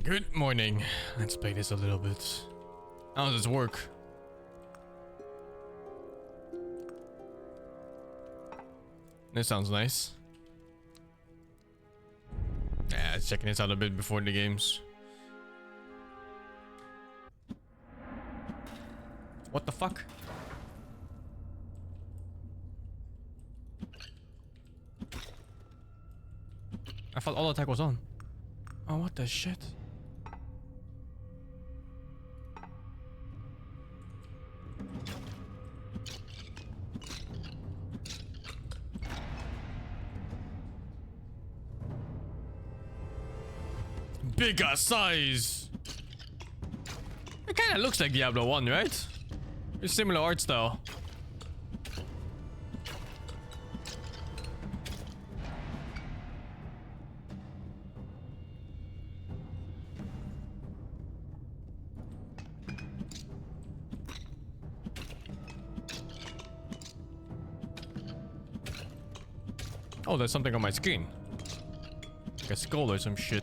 Good morning. Let's play this a little bit. How does this work? This sounds nice. Yeah, checking this out a bit before the games. What the fuck? I thought all attack was on. Oh, what the shit? Bigger size. It kind of looks like Diablo 1, right? It's similar art style. Oh, there's something on my screen. Like a skull or some shit.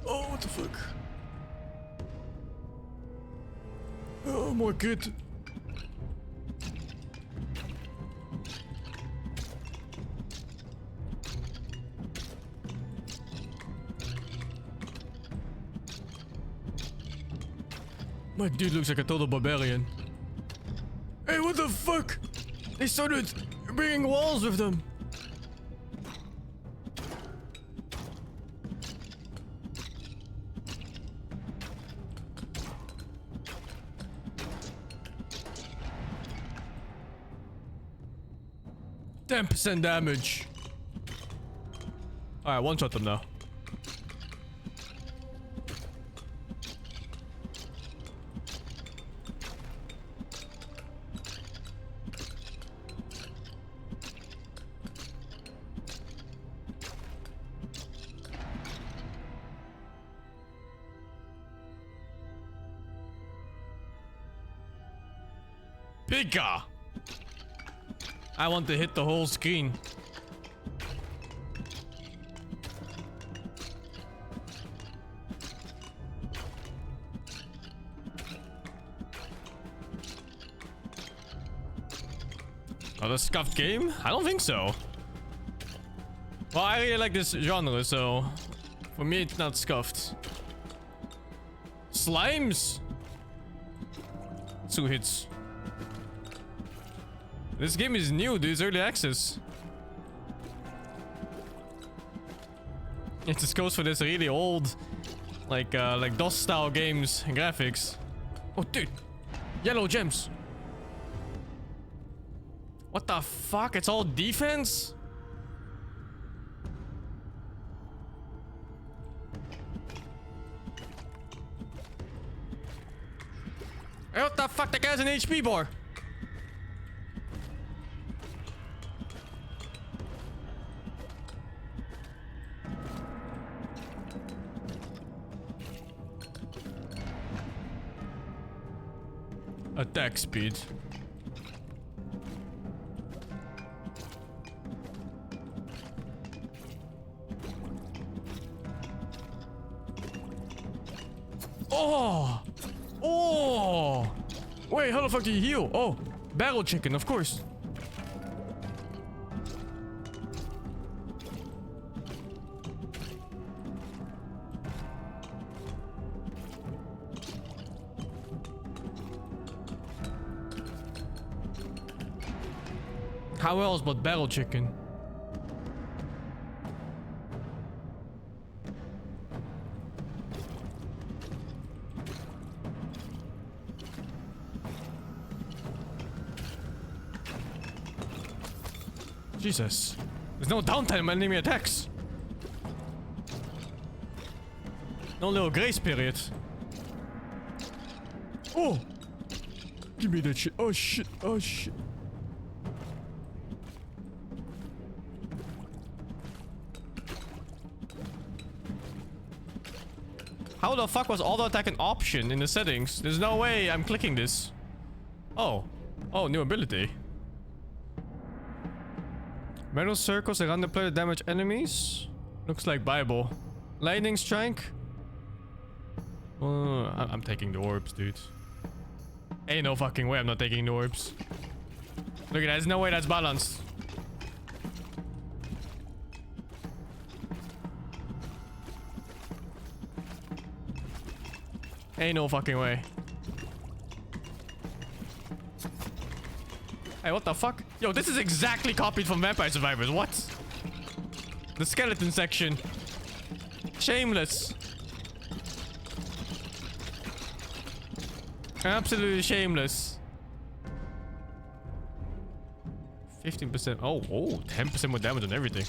Oh, what the fuck? Oh, more good. My dude looks like a total barbarian. Hey, what the fuck? They started bringing walls with them. %10 damage. Alright, one shot them now. Bigger. I want to hit the whole screen. Oh, the scuffed game? I don't think so. Well, I really like this genre, so for me it's not scuffed. Slimes? 2 hits. This game is new, dude. It's early access. It just goes for this really old, like DOS style games and graphics. Oh, dude, yellow gems. What the fuck? It's all defense? Hey, what the fuck? That guy's an HP bar. Attack speed. Oh! Oh! Wait, how the fuck do you heal? Oh, barrel chicken, of course. How else but barrel chicken? Jesus. There's no downtime when enemy attacks. No little grace period. Oh! Give me that shit. Oh shit. Oh shit. How the fuck was auto attack an option in the settings? There's no way I'm clicking this. Oh. Oh, new ability. Metal circles around the player damage enemies. Looks like Bible. Lightning strike. I'm taking the orbs, dude. Ain't no fucking way I'm not taking the orbs. Look at that. There's no way that's balanced. Ain't no fucking way. Hey, what the fuck? Yo, this is exactly copied from Vampire Survivors. What? The skeleton section. Shameless. Absolutely shameless. 15%. Oh, 10% more damage on everything.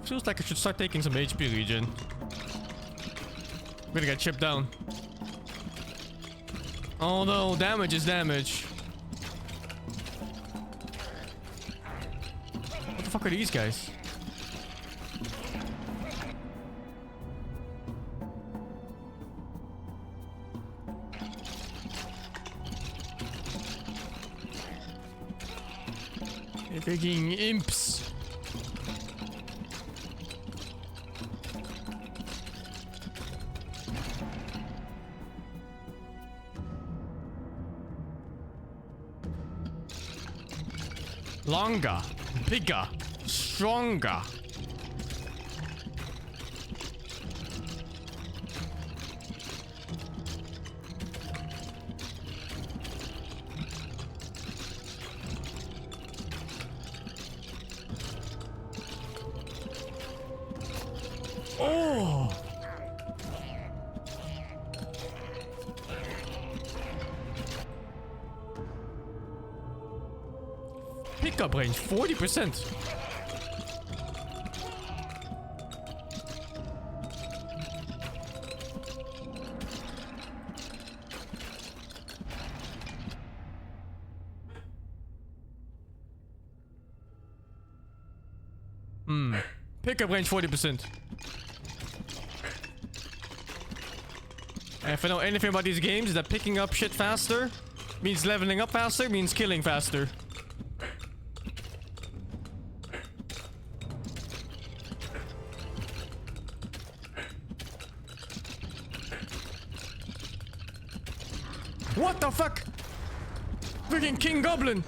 Feels like I should start taking some HP regen. I'm gonna get chipped down. Oh no, damage is damage. What the fuck are these guys? They're taking imps. Longer, bigger, stronger. Oh! Pickup range 40%. Pickup range 40%. And if I know anything about these games, that picking up shit faster means leveling up faster, means killing faster. What the fuck? Freaking King Goblin!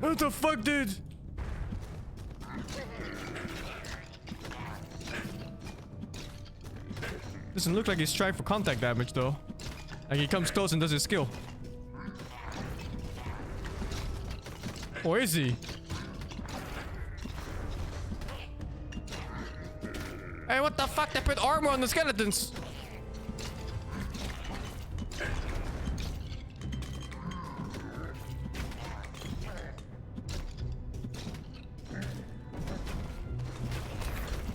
What the fuck, dude? Doesn't look like he's trying for contact damage though. Like he comes close and does his skill. Or is he? Hey, what the fuck? They put armor on the skeletons.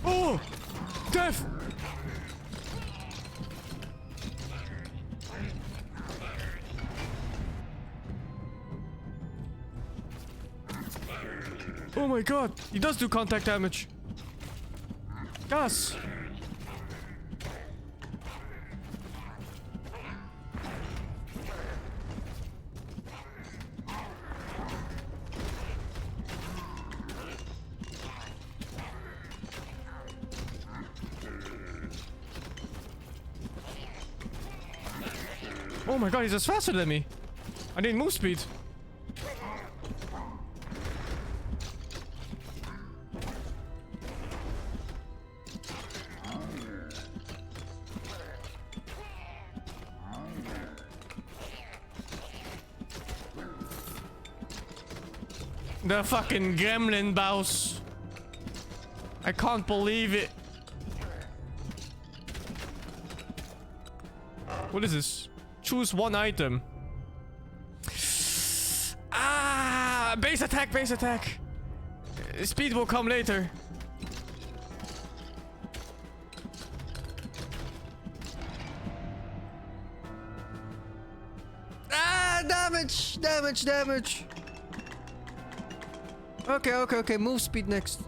Oh! Death! Oh my god! He does do contact damage. Gas! Oh my god, he's just faster than me. I need move speed. The fucking gremlin boss. I can't believe it. What is this? Choose one item. Ah, base attack, base attack. Speed will come later. Ah, damage, damage, damage. Okay, okay, okay. Move speed next.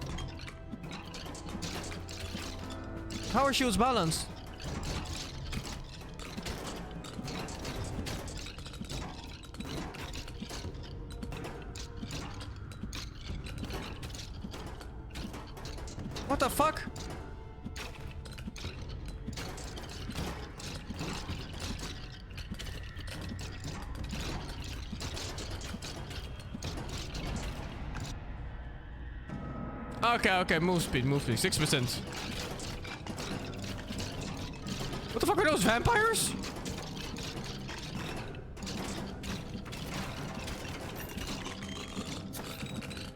How are shields balanced? What the fuck? Okay, okay, move speed, 6%. What the fuck are those vampires?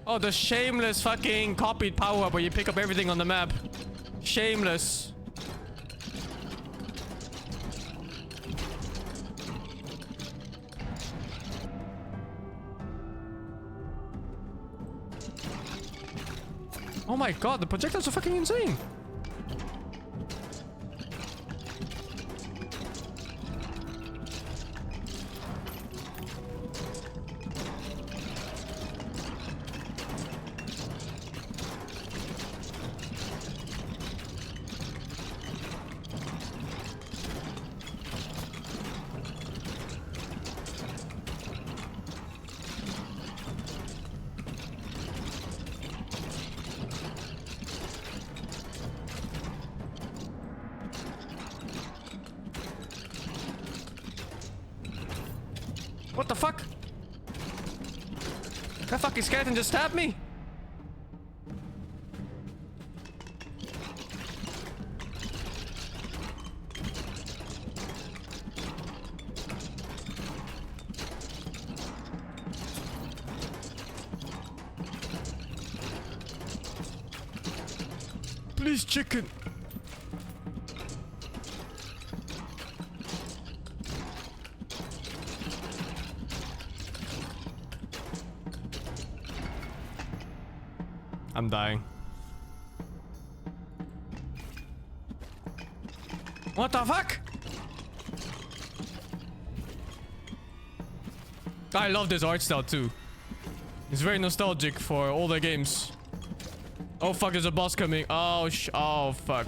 Oh, the shameless fucking copied power-up where you pick up everything on the map. Shameless. Oh my god, the projectiles are fucking insane. What the fuck? That fucking skeleton just stabbed me? Please, chicken. I'm dying. What the fuck? I love this art style too. It's very nostalgic for older games. Oh fuck, there's a boss coming. Oh oh fuck.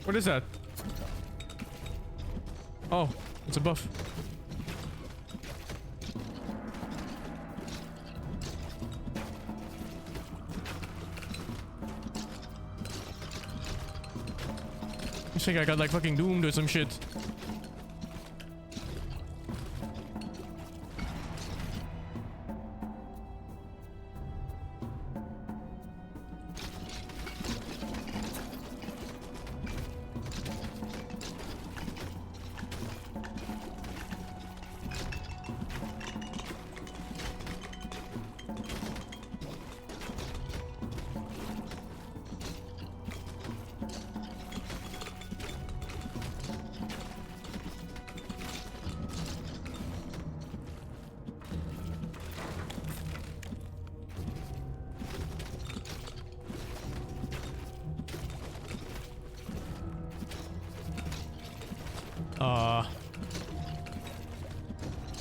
What is that? Oh, it's a buff. I think I got like fucking doomed or some shit.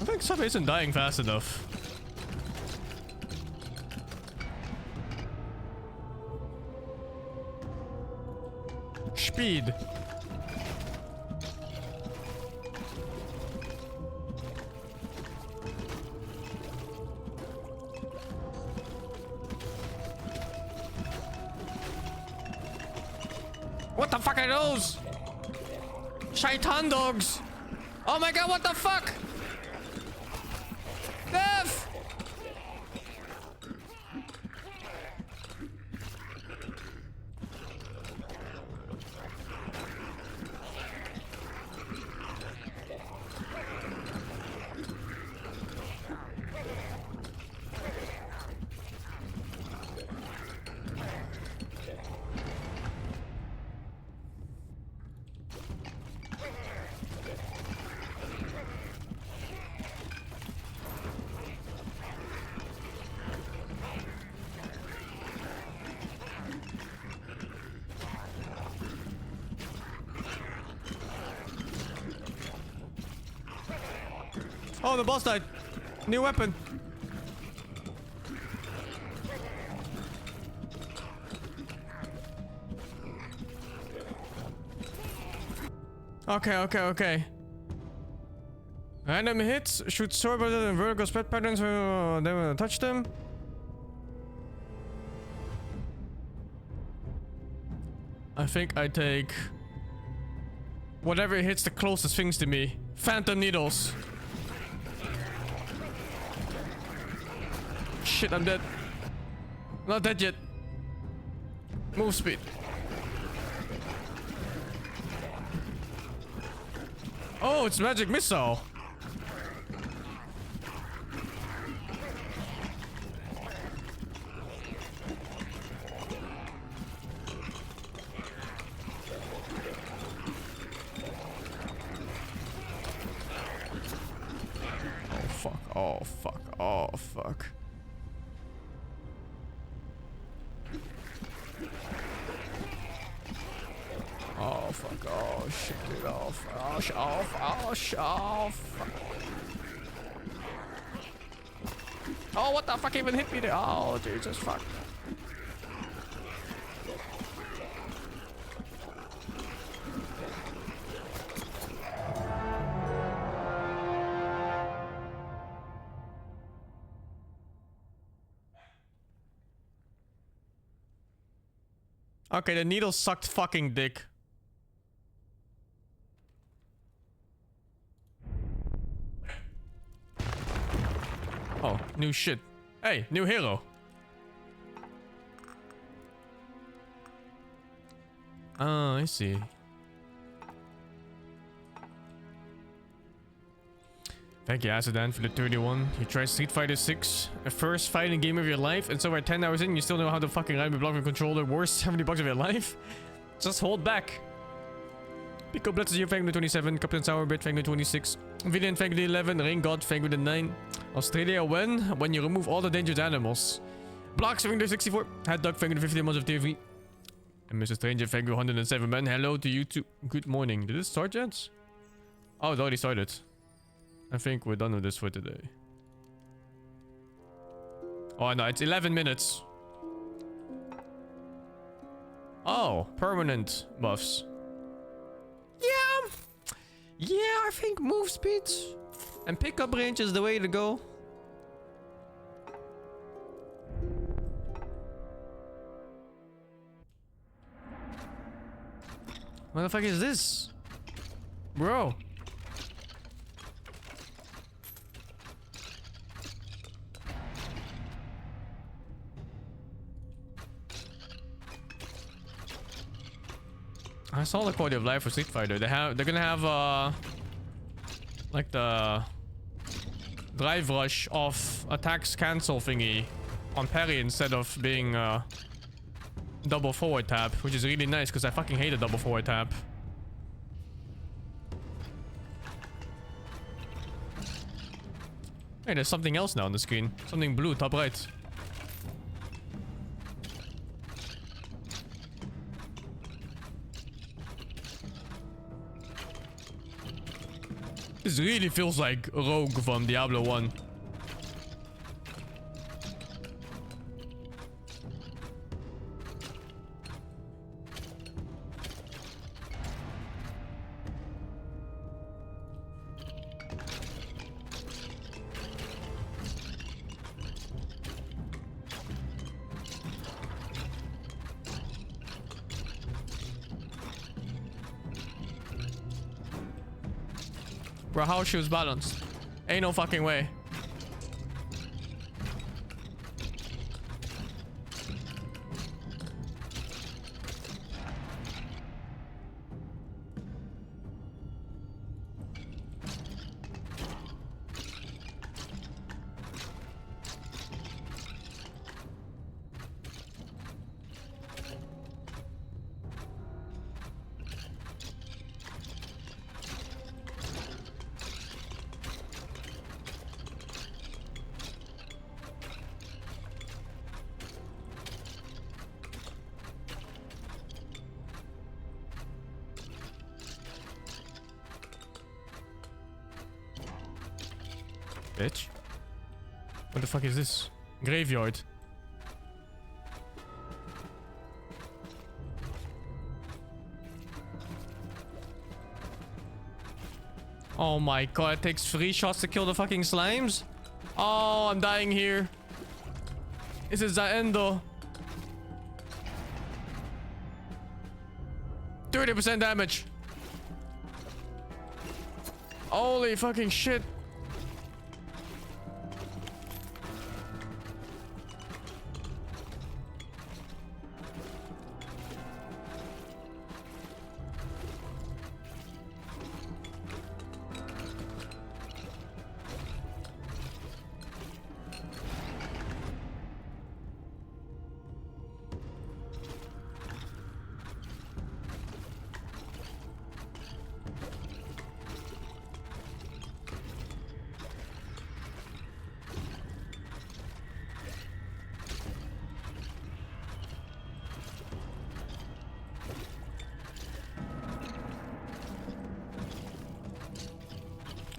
I think Sub isn't dying fast enough. Speed. What the fuck are those? Shaitan dogs. Oh my god, what the fuck? Death! Oh, the boss died. New weapon. Okay. Random hits. Shoot sword and vertical spread patterns. They will touch them. I think I take whatever hits the closest things to me. Phantom needles. Shit, I'm dead. Not dead yet. Move speed. Oh, it's magic missile. Oh fuck. Oh fuck. Oh shit, dude. Oh fuck. Oh, what the fuck even hit me there? Oh, Jesus fuck. Okay, the needle sucked fucking dick. Oh, new shit. Hey, new hero. Oh, I see. Thank you, Azadan, for the 31. You tried Street Fighter 6, a first fighting game of your life, and so we're 10 hours in, you still know how to fucking ride with block and controller. Worst 70 bucks of your life? Just hold back. Pico Blitz, you thank you 27. Captain Sourbit, thank you 26. Villain, thank you 11. Rain God, thank you 9. Australia, when you remove all the dangerous animals. Blocks, thank you 64. Hat Dog, thank you 50 months of TV. And Mr. Stranger, thank you 107, man. Hello to you too. Good morning. Did it start yet? Oh, it already started. I think we're done with this for today. Oh no, it's 11 minutes. Oh, permanent buffs. Yeah, I think move speed and pickup range is the way to go. What the fuck is this? Bro. I saw the quality of life for Street Fighter. They're gonna have like the drive rush off attacks cancel thingy on parry instead of being double forward tap, which is really nice because I fucking hate a double forward tap. Hey, there's something else now on the screen. Something blue, top right. This really feels like Rogue from Diablo 1. Bro, how she was balanced? Ain't no fucking way. bitch. What the fuck is this? Graveyard. Oh my god, it takes 3 shots to kill the fucking slimes? Oh, I'm dying here. This is the end though. 30% damage. Holy fucking shit.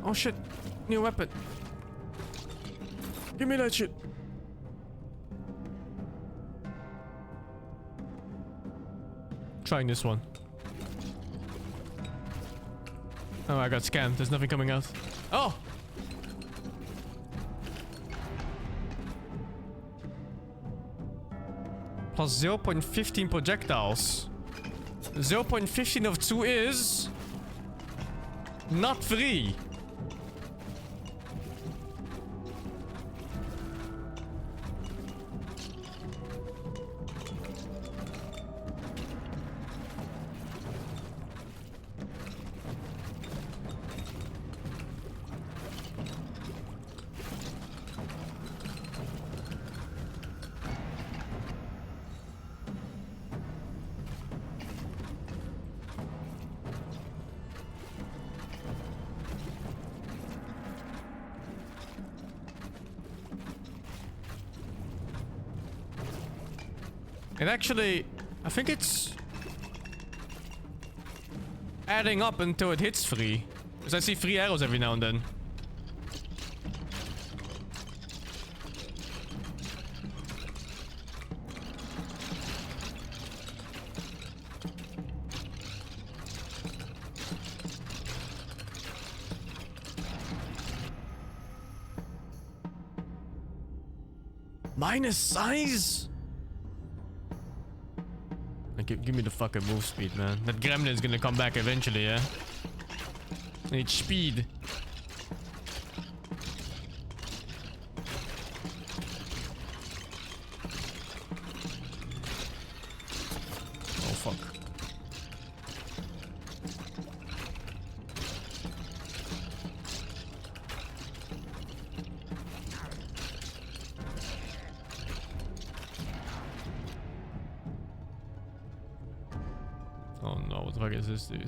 Oh shit, new weapon. Give me that shit. Trying this one. Oh, I got scammed. There's nothing coming out. Oh! Plus 0.15 projectiles. 0.15 of 2 is... not free. It actually, I think it's adding up until it hits 3. Because I see 3 arrows every now and then. Minus size? Give me the fucking move speed, man. That gremlin's gonna come back eventually, yeah? I need speed. Oh, fuck. Oh no, what the fuck is this, dude?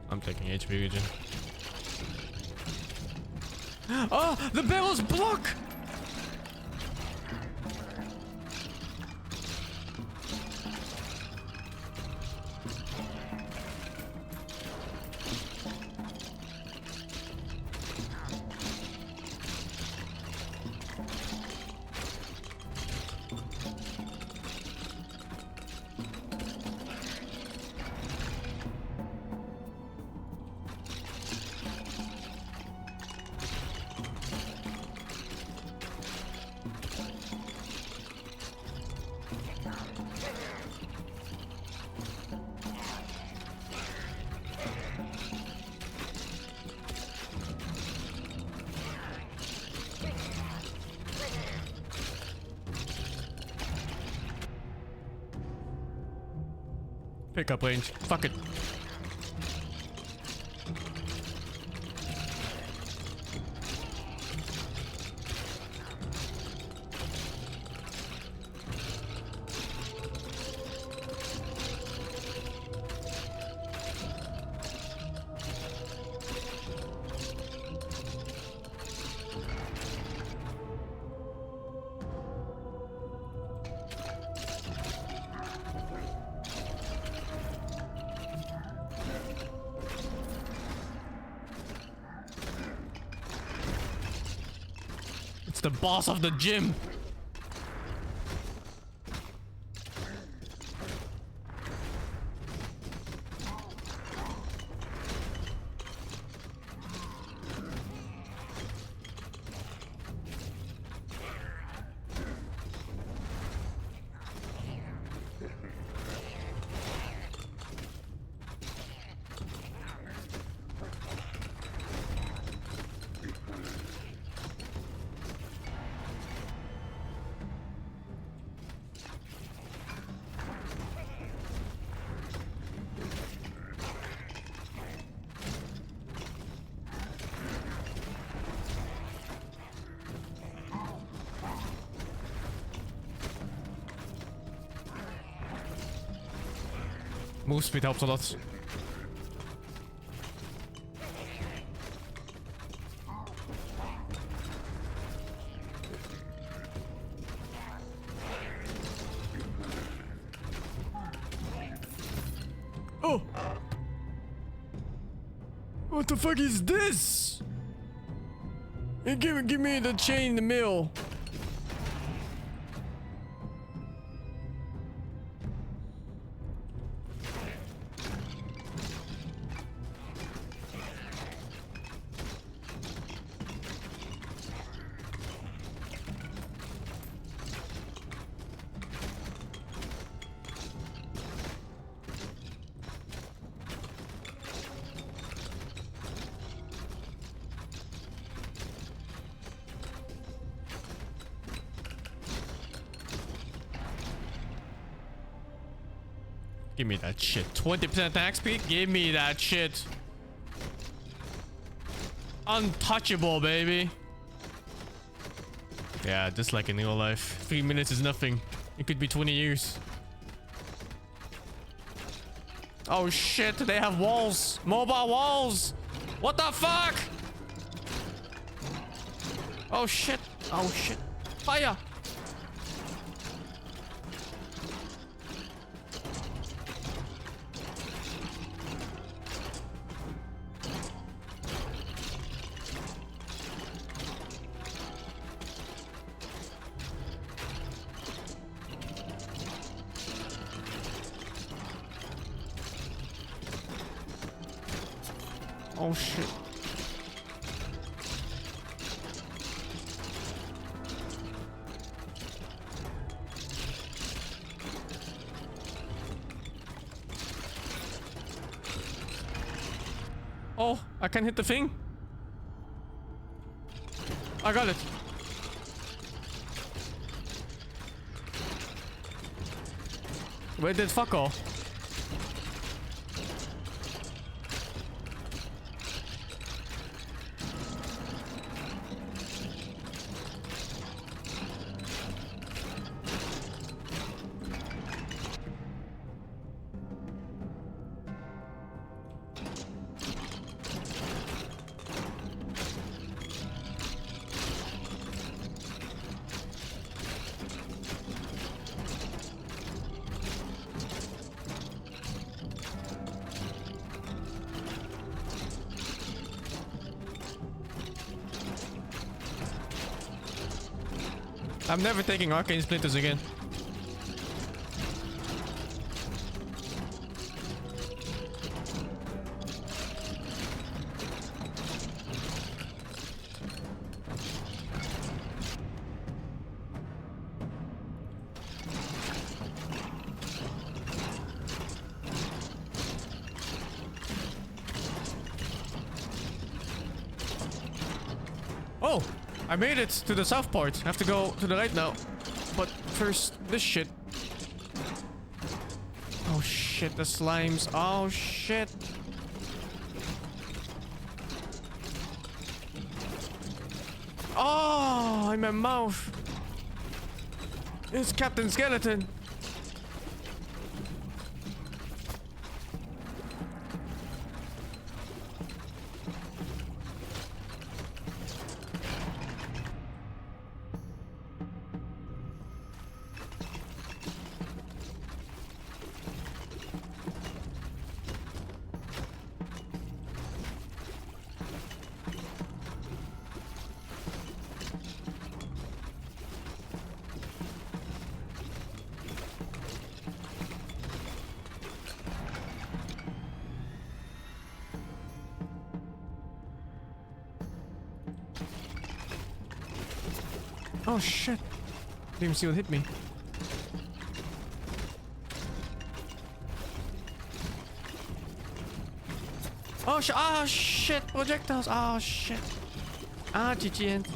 I'm taking HP region. Oh, the barrels block! Pickup range. Fuck it. It's the boss of the gym. Move speed helps a lot. Oh! What the fuck is this? Hey, give me the chain in the mill. Give me that shit. 20% attack speed? Give me that shit. Untouchable, baby. Yeah, just like in real life. 3 minutes is nothing. It could be 20 years. Oh shit, they have walls. Mobile walls. What the fuck? Oh shit. Oh shit. Fire. Oh shit. Oh, I can hit the thing. I got it. Where did fuck all? I'm never taking arcane splinters again. Oh! I made it to the south part. I have to go to the right now. But first, this shit. Oh shit, the slimes. Oh shit. Oh, in my mouth. It's Captain Skeleton. Oh shit. Didn't even see what hit me. Oh, oh shit, projectiles. Oh shit. Ah, GG and.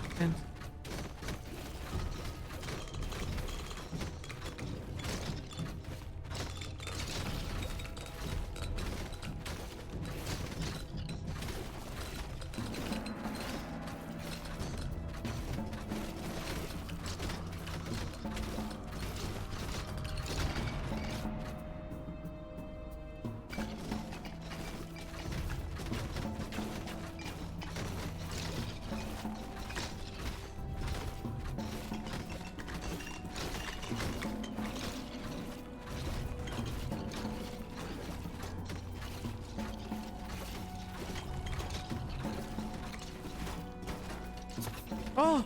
Oh!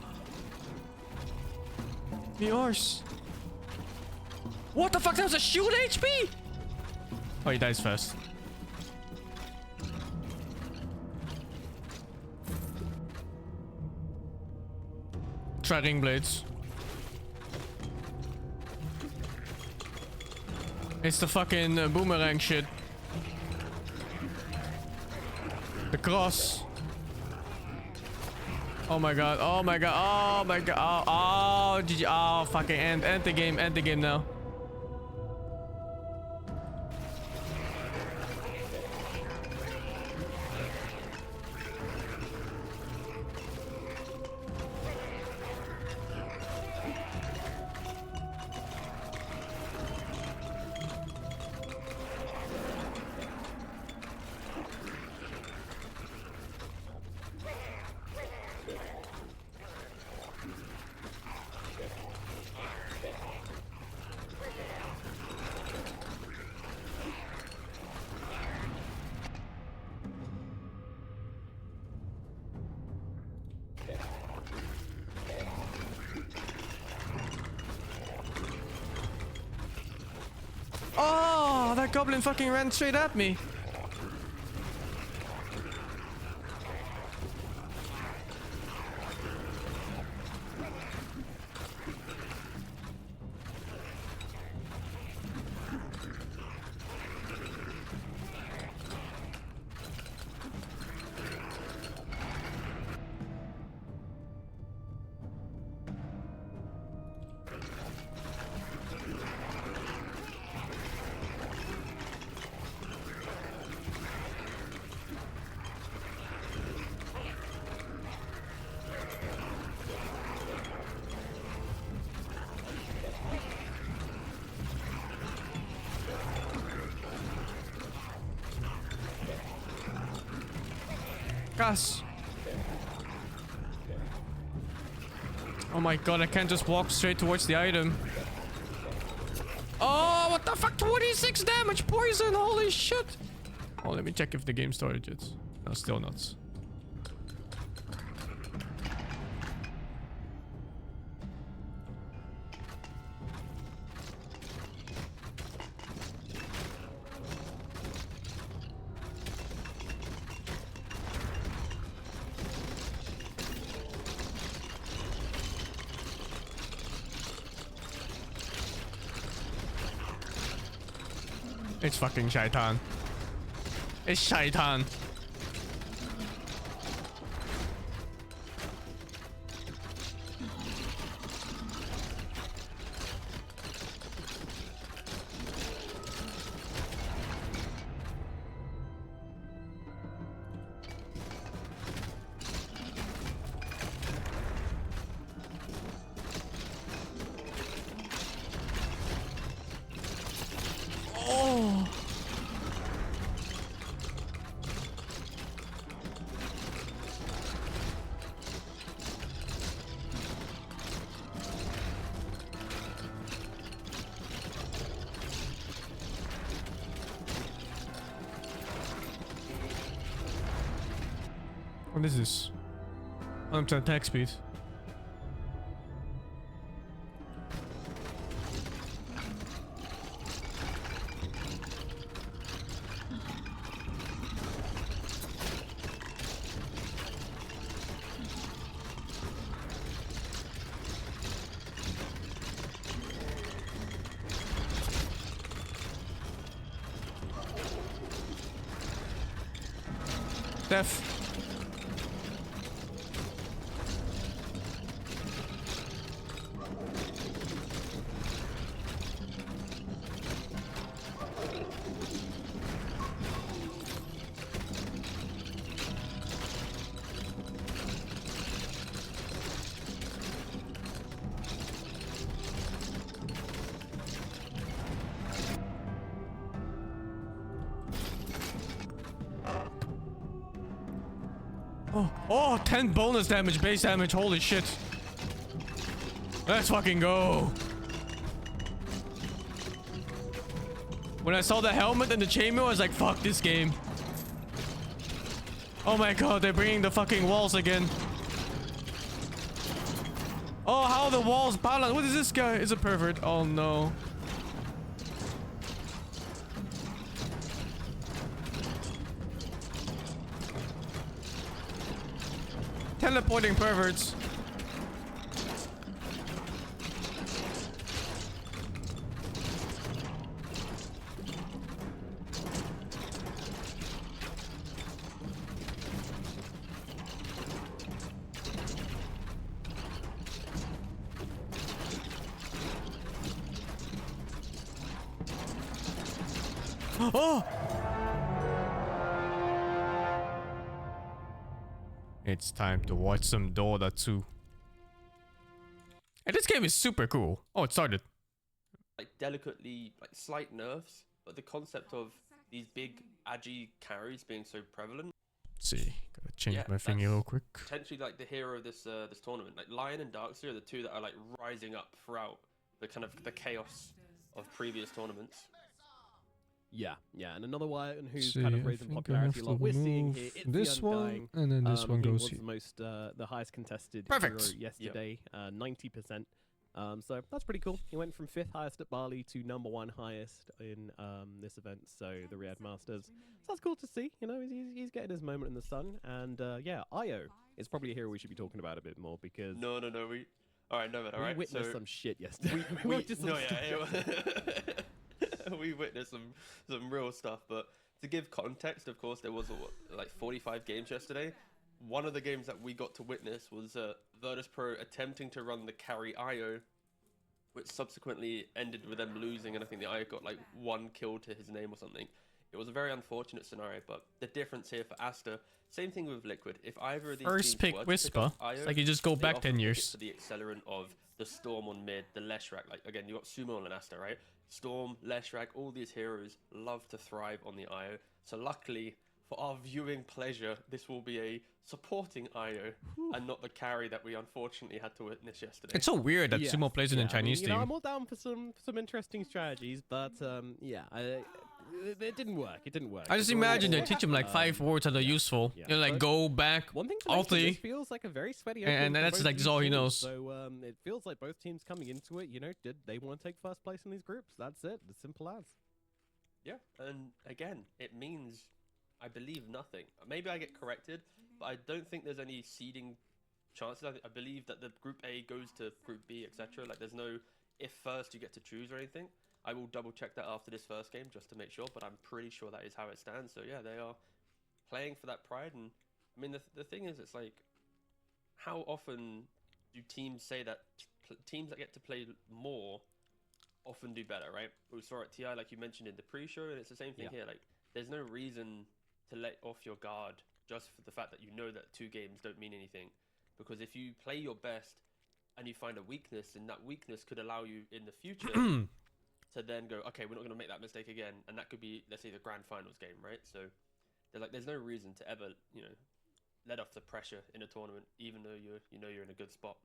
The arse. What the fuck? That was a shield HP? Oh, he dies first. Try ring blades. It's the fucking boomerang shit. The cross. Oh my god, oh my god, oh my god, oh, GG, oh, fucking end the game now. Oh, that goblin fucking ran straight at me. Gus. Oh my god, I can't just walk straight towards the item. Oh, what the fuck? 26 damage poison, holy shit. Oh, let me check if the game started yet. No, still nuts. It's fucking shaitan. It's shaitan. What is this? 100% attack speed. Death. Oh, 10 bonus damage, base damage. Holy shit. Let's fucking go. When I saw the helmet and the chainmail, I was like, fuck this game. Oh my god, they're bringing the fucking walls again. Oh, how the walls balance. What is this guy? It's a pervert. Oh no. Teleporting perverts. Oh! It's time to watch some Dota 2. And this game is super cool. Oh, it started. Like delicately, like slight nerfs, but the concept of these big agi carries being so prevalent. Let's see, gotta change my thingy real quick. Potentially like the hero of this this tournament. Like Lion and Darkseer are the two that are like rising up throughout the kind of the chaos of previous tournaments. Yeah, and another one who's kind of raising popularity a lot. We're seeing here it's this the one, and then this one goes here. The highest contested Perfect. hero yesterday, 90%. So that's pretty cool. He went from 5th highest at Bali to #1 highest in this event, so the Riyadh Masters. So that's cool to see. You know, he's getting his moment in the sun, and yeah, Io is probably a hero we should be talking about a bit more because No, we. All right, we witnessed some shit yesterday. We witnessed some real stuff, but to give context, of course, there was like 45 games yesterday. One of the games that we got to witness was Virtus Pro attempting to run the carry IO, which subsequently ended with them losing, and I think the IO got like 1 kill to his name or something. It was a very unfortunate scenario, but the difference here for Asta, same thing with Liquid. If either of these First teams pick Whisper, it's like you just go back 10 years. For the accelerant of the Storm on mid, the Leshrac, like again, you got Sumo and Asta, right? Storm, Leshrac, all these heroes love to thrive on the IO. So luckily, for our viewing pleasure, this will be a supporting IO and not the carry that we unfortunately had to witness yesterday. It's so weird that Sumo plays it in Chinese team. I'm all down for some interesting strategies, but yeah, it didn't work. It didn't work. I just imagine they teach him like 5 words that are useful. You know, like go back, one thing ulti. It feels like a very sweaty and that's like just all he knows. So it feels like both teams coming into it, you know, did they want to take first place in these groups? That's it. As simple as. Yeah, and again, it means, I believe, nothing. Maybe I get corrected, but I don't think there's any seeding chances. I believe that the Group A goes to Group B, etc. Like there's no if first you get to choose or anything. I will double check that after this first game just to make sure, but I'm pretty sure that is how it stands. So yeah, they are playing for that pride. And I mean, the thing is, it's like, how often do teams say that teams that get to play more often do better, right? We saw at TI, like you mentioned in the pre-show, and it's the same thing here. Like, there's no reason to let off your guard just for the fact that you know that 2 games don't mean anything. Because if you play your best and you find a weakness, and that weakness could allow you in the future to then go, okay, we're not going to make that mistake again. And that could be, let's say, the grand finals game, right? So there's no reason to ever, you know, let off the pressure in a tournament, even though you're in a good spot.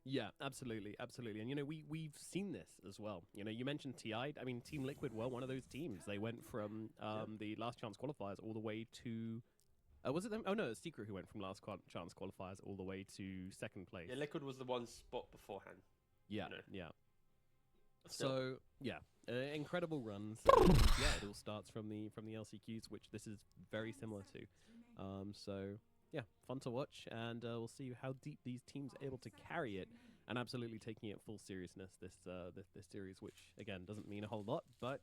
Yeah, absolutely. And, you know, we've seen this as well. You know, you mentioned TI. I mean, Team Liquid were one of those teams. They went from the last chance qualifiers all the way to... was it them? Oh, no, it's Secret who went from last chance qualifiers all the way to 2nd place. Yeah, Liquid was the one spot beforehand. Yeah, you know. yeah. Still. So, yeah, incredible runs. Yeah, it all starts from the LCQs, which this is very similar to. So... yeah, fun to watch, and we'll see how deep these teams are able to carry it, and absolutely taking it full seriousness this series, which again doesn't mean a whole lot, but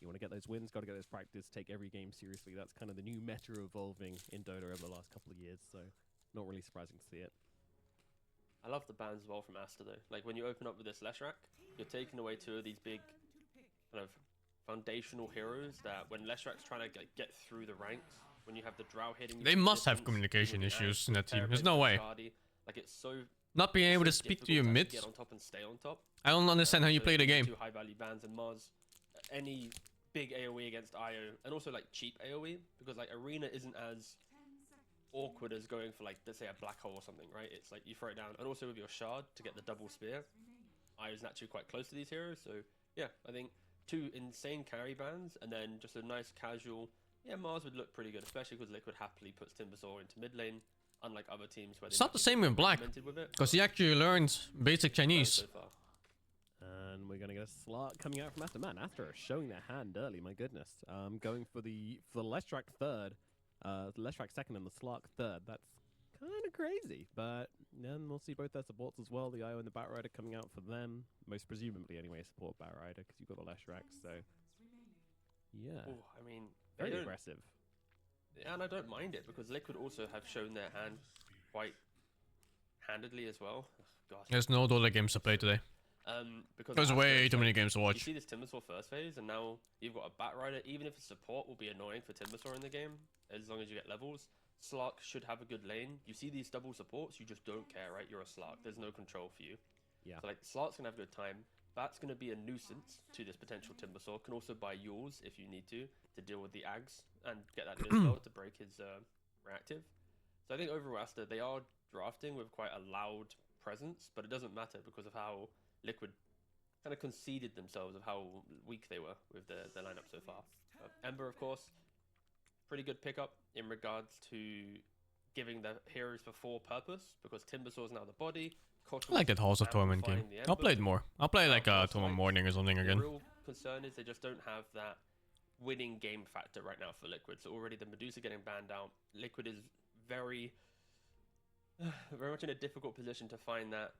You want to get those wins, got to get those practice, take every game seriously. That's kind of the new meta evolving in Dota over the last couple of years, so not really surprising to see it. I love the bans as well from Asta though. Like when you open up with this Leshrac, you're taking away 2 of these big kind of foundational heroes that when Leshrac's trying to get through the ranks, when you have the Drow hitting you They from must have distance, communication with issues in that team. Terrapin There's no from way. Shardy, like it's so Not being able to so speak to difficult your actually mids. get on top and stay on top. I don't understand how you So play the these are game. 2 high value bans and Mars, any big AoE against IO, and also like cheap AoE, because like Arena isn't as awkward as going for like, let's say, a black hole or something, right? It's like you throw it down, and also with your shard to get the double spear. IO is naturally quite close to these heroes, so yeah, I think 2 insane carry bans, and then just a nice casual. Yeah, Mars would look pretty good, especially because Liquid happily puts Timbersaw into mid lane, unlike other teams where It's not the same with with Black, because he actually learns basic Chinese. So far. And we're going to get a Slark coming out from Asta. Man, Asta showing their hand early, my goodness. Going for the Leshrac third, Leshrac second and the Slark third. That's kind of crazy, but then we'll see both their supports as well. The IO and the Batrider coming out for them. Most presumably anyway, support Batrider because you've got the Leshrac, so yeah. Ooh, I mean, Very aggressive. Yeah, and I don't mind it because Liquid also have shown their hand quite handedly as well. Ugh, gosh. There's no Dota games to play today. Because There's Asta, way it's too many like, games to you watch. see this Timbersaw first phase, and now you've got a Batrider. Even if the support will be annoying for Timbersaw in the game, as long as you get levels, Slark should have a good lane. You see these double supports, you just don't care, right? You're a Slark. There's no control for you. Yeah. So like Slark's gonna have a good time. That's gonna be a nuisance to this potential Timbersaw. Can also buy yours if you need to deal with the Ags and get that dispel to break his reactive. So I think overall Asta, they are drafting with quite a loud presence, but it doesn't matter because of how Liquid kind of conceded themselves of how weak they were with their lineup so far. Ember, of course, pretty good pickup in regards to giving the heroes for 4 purpose, because Timbersaw is now the body. I like that Halls of Torment game. I'll play it more. I'll play like Torment Morning or something again. The real concern is they just don't have that winning game factor right now for Liquid. So already the Medusa getting banned out, Liquid is very much in a difficult position to find that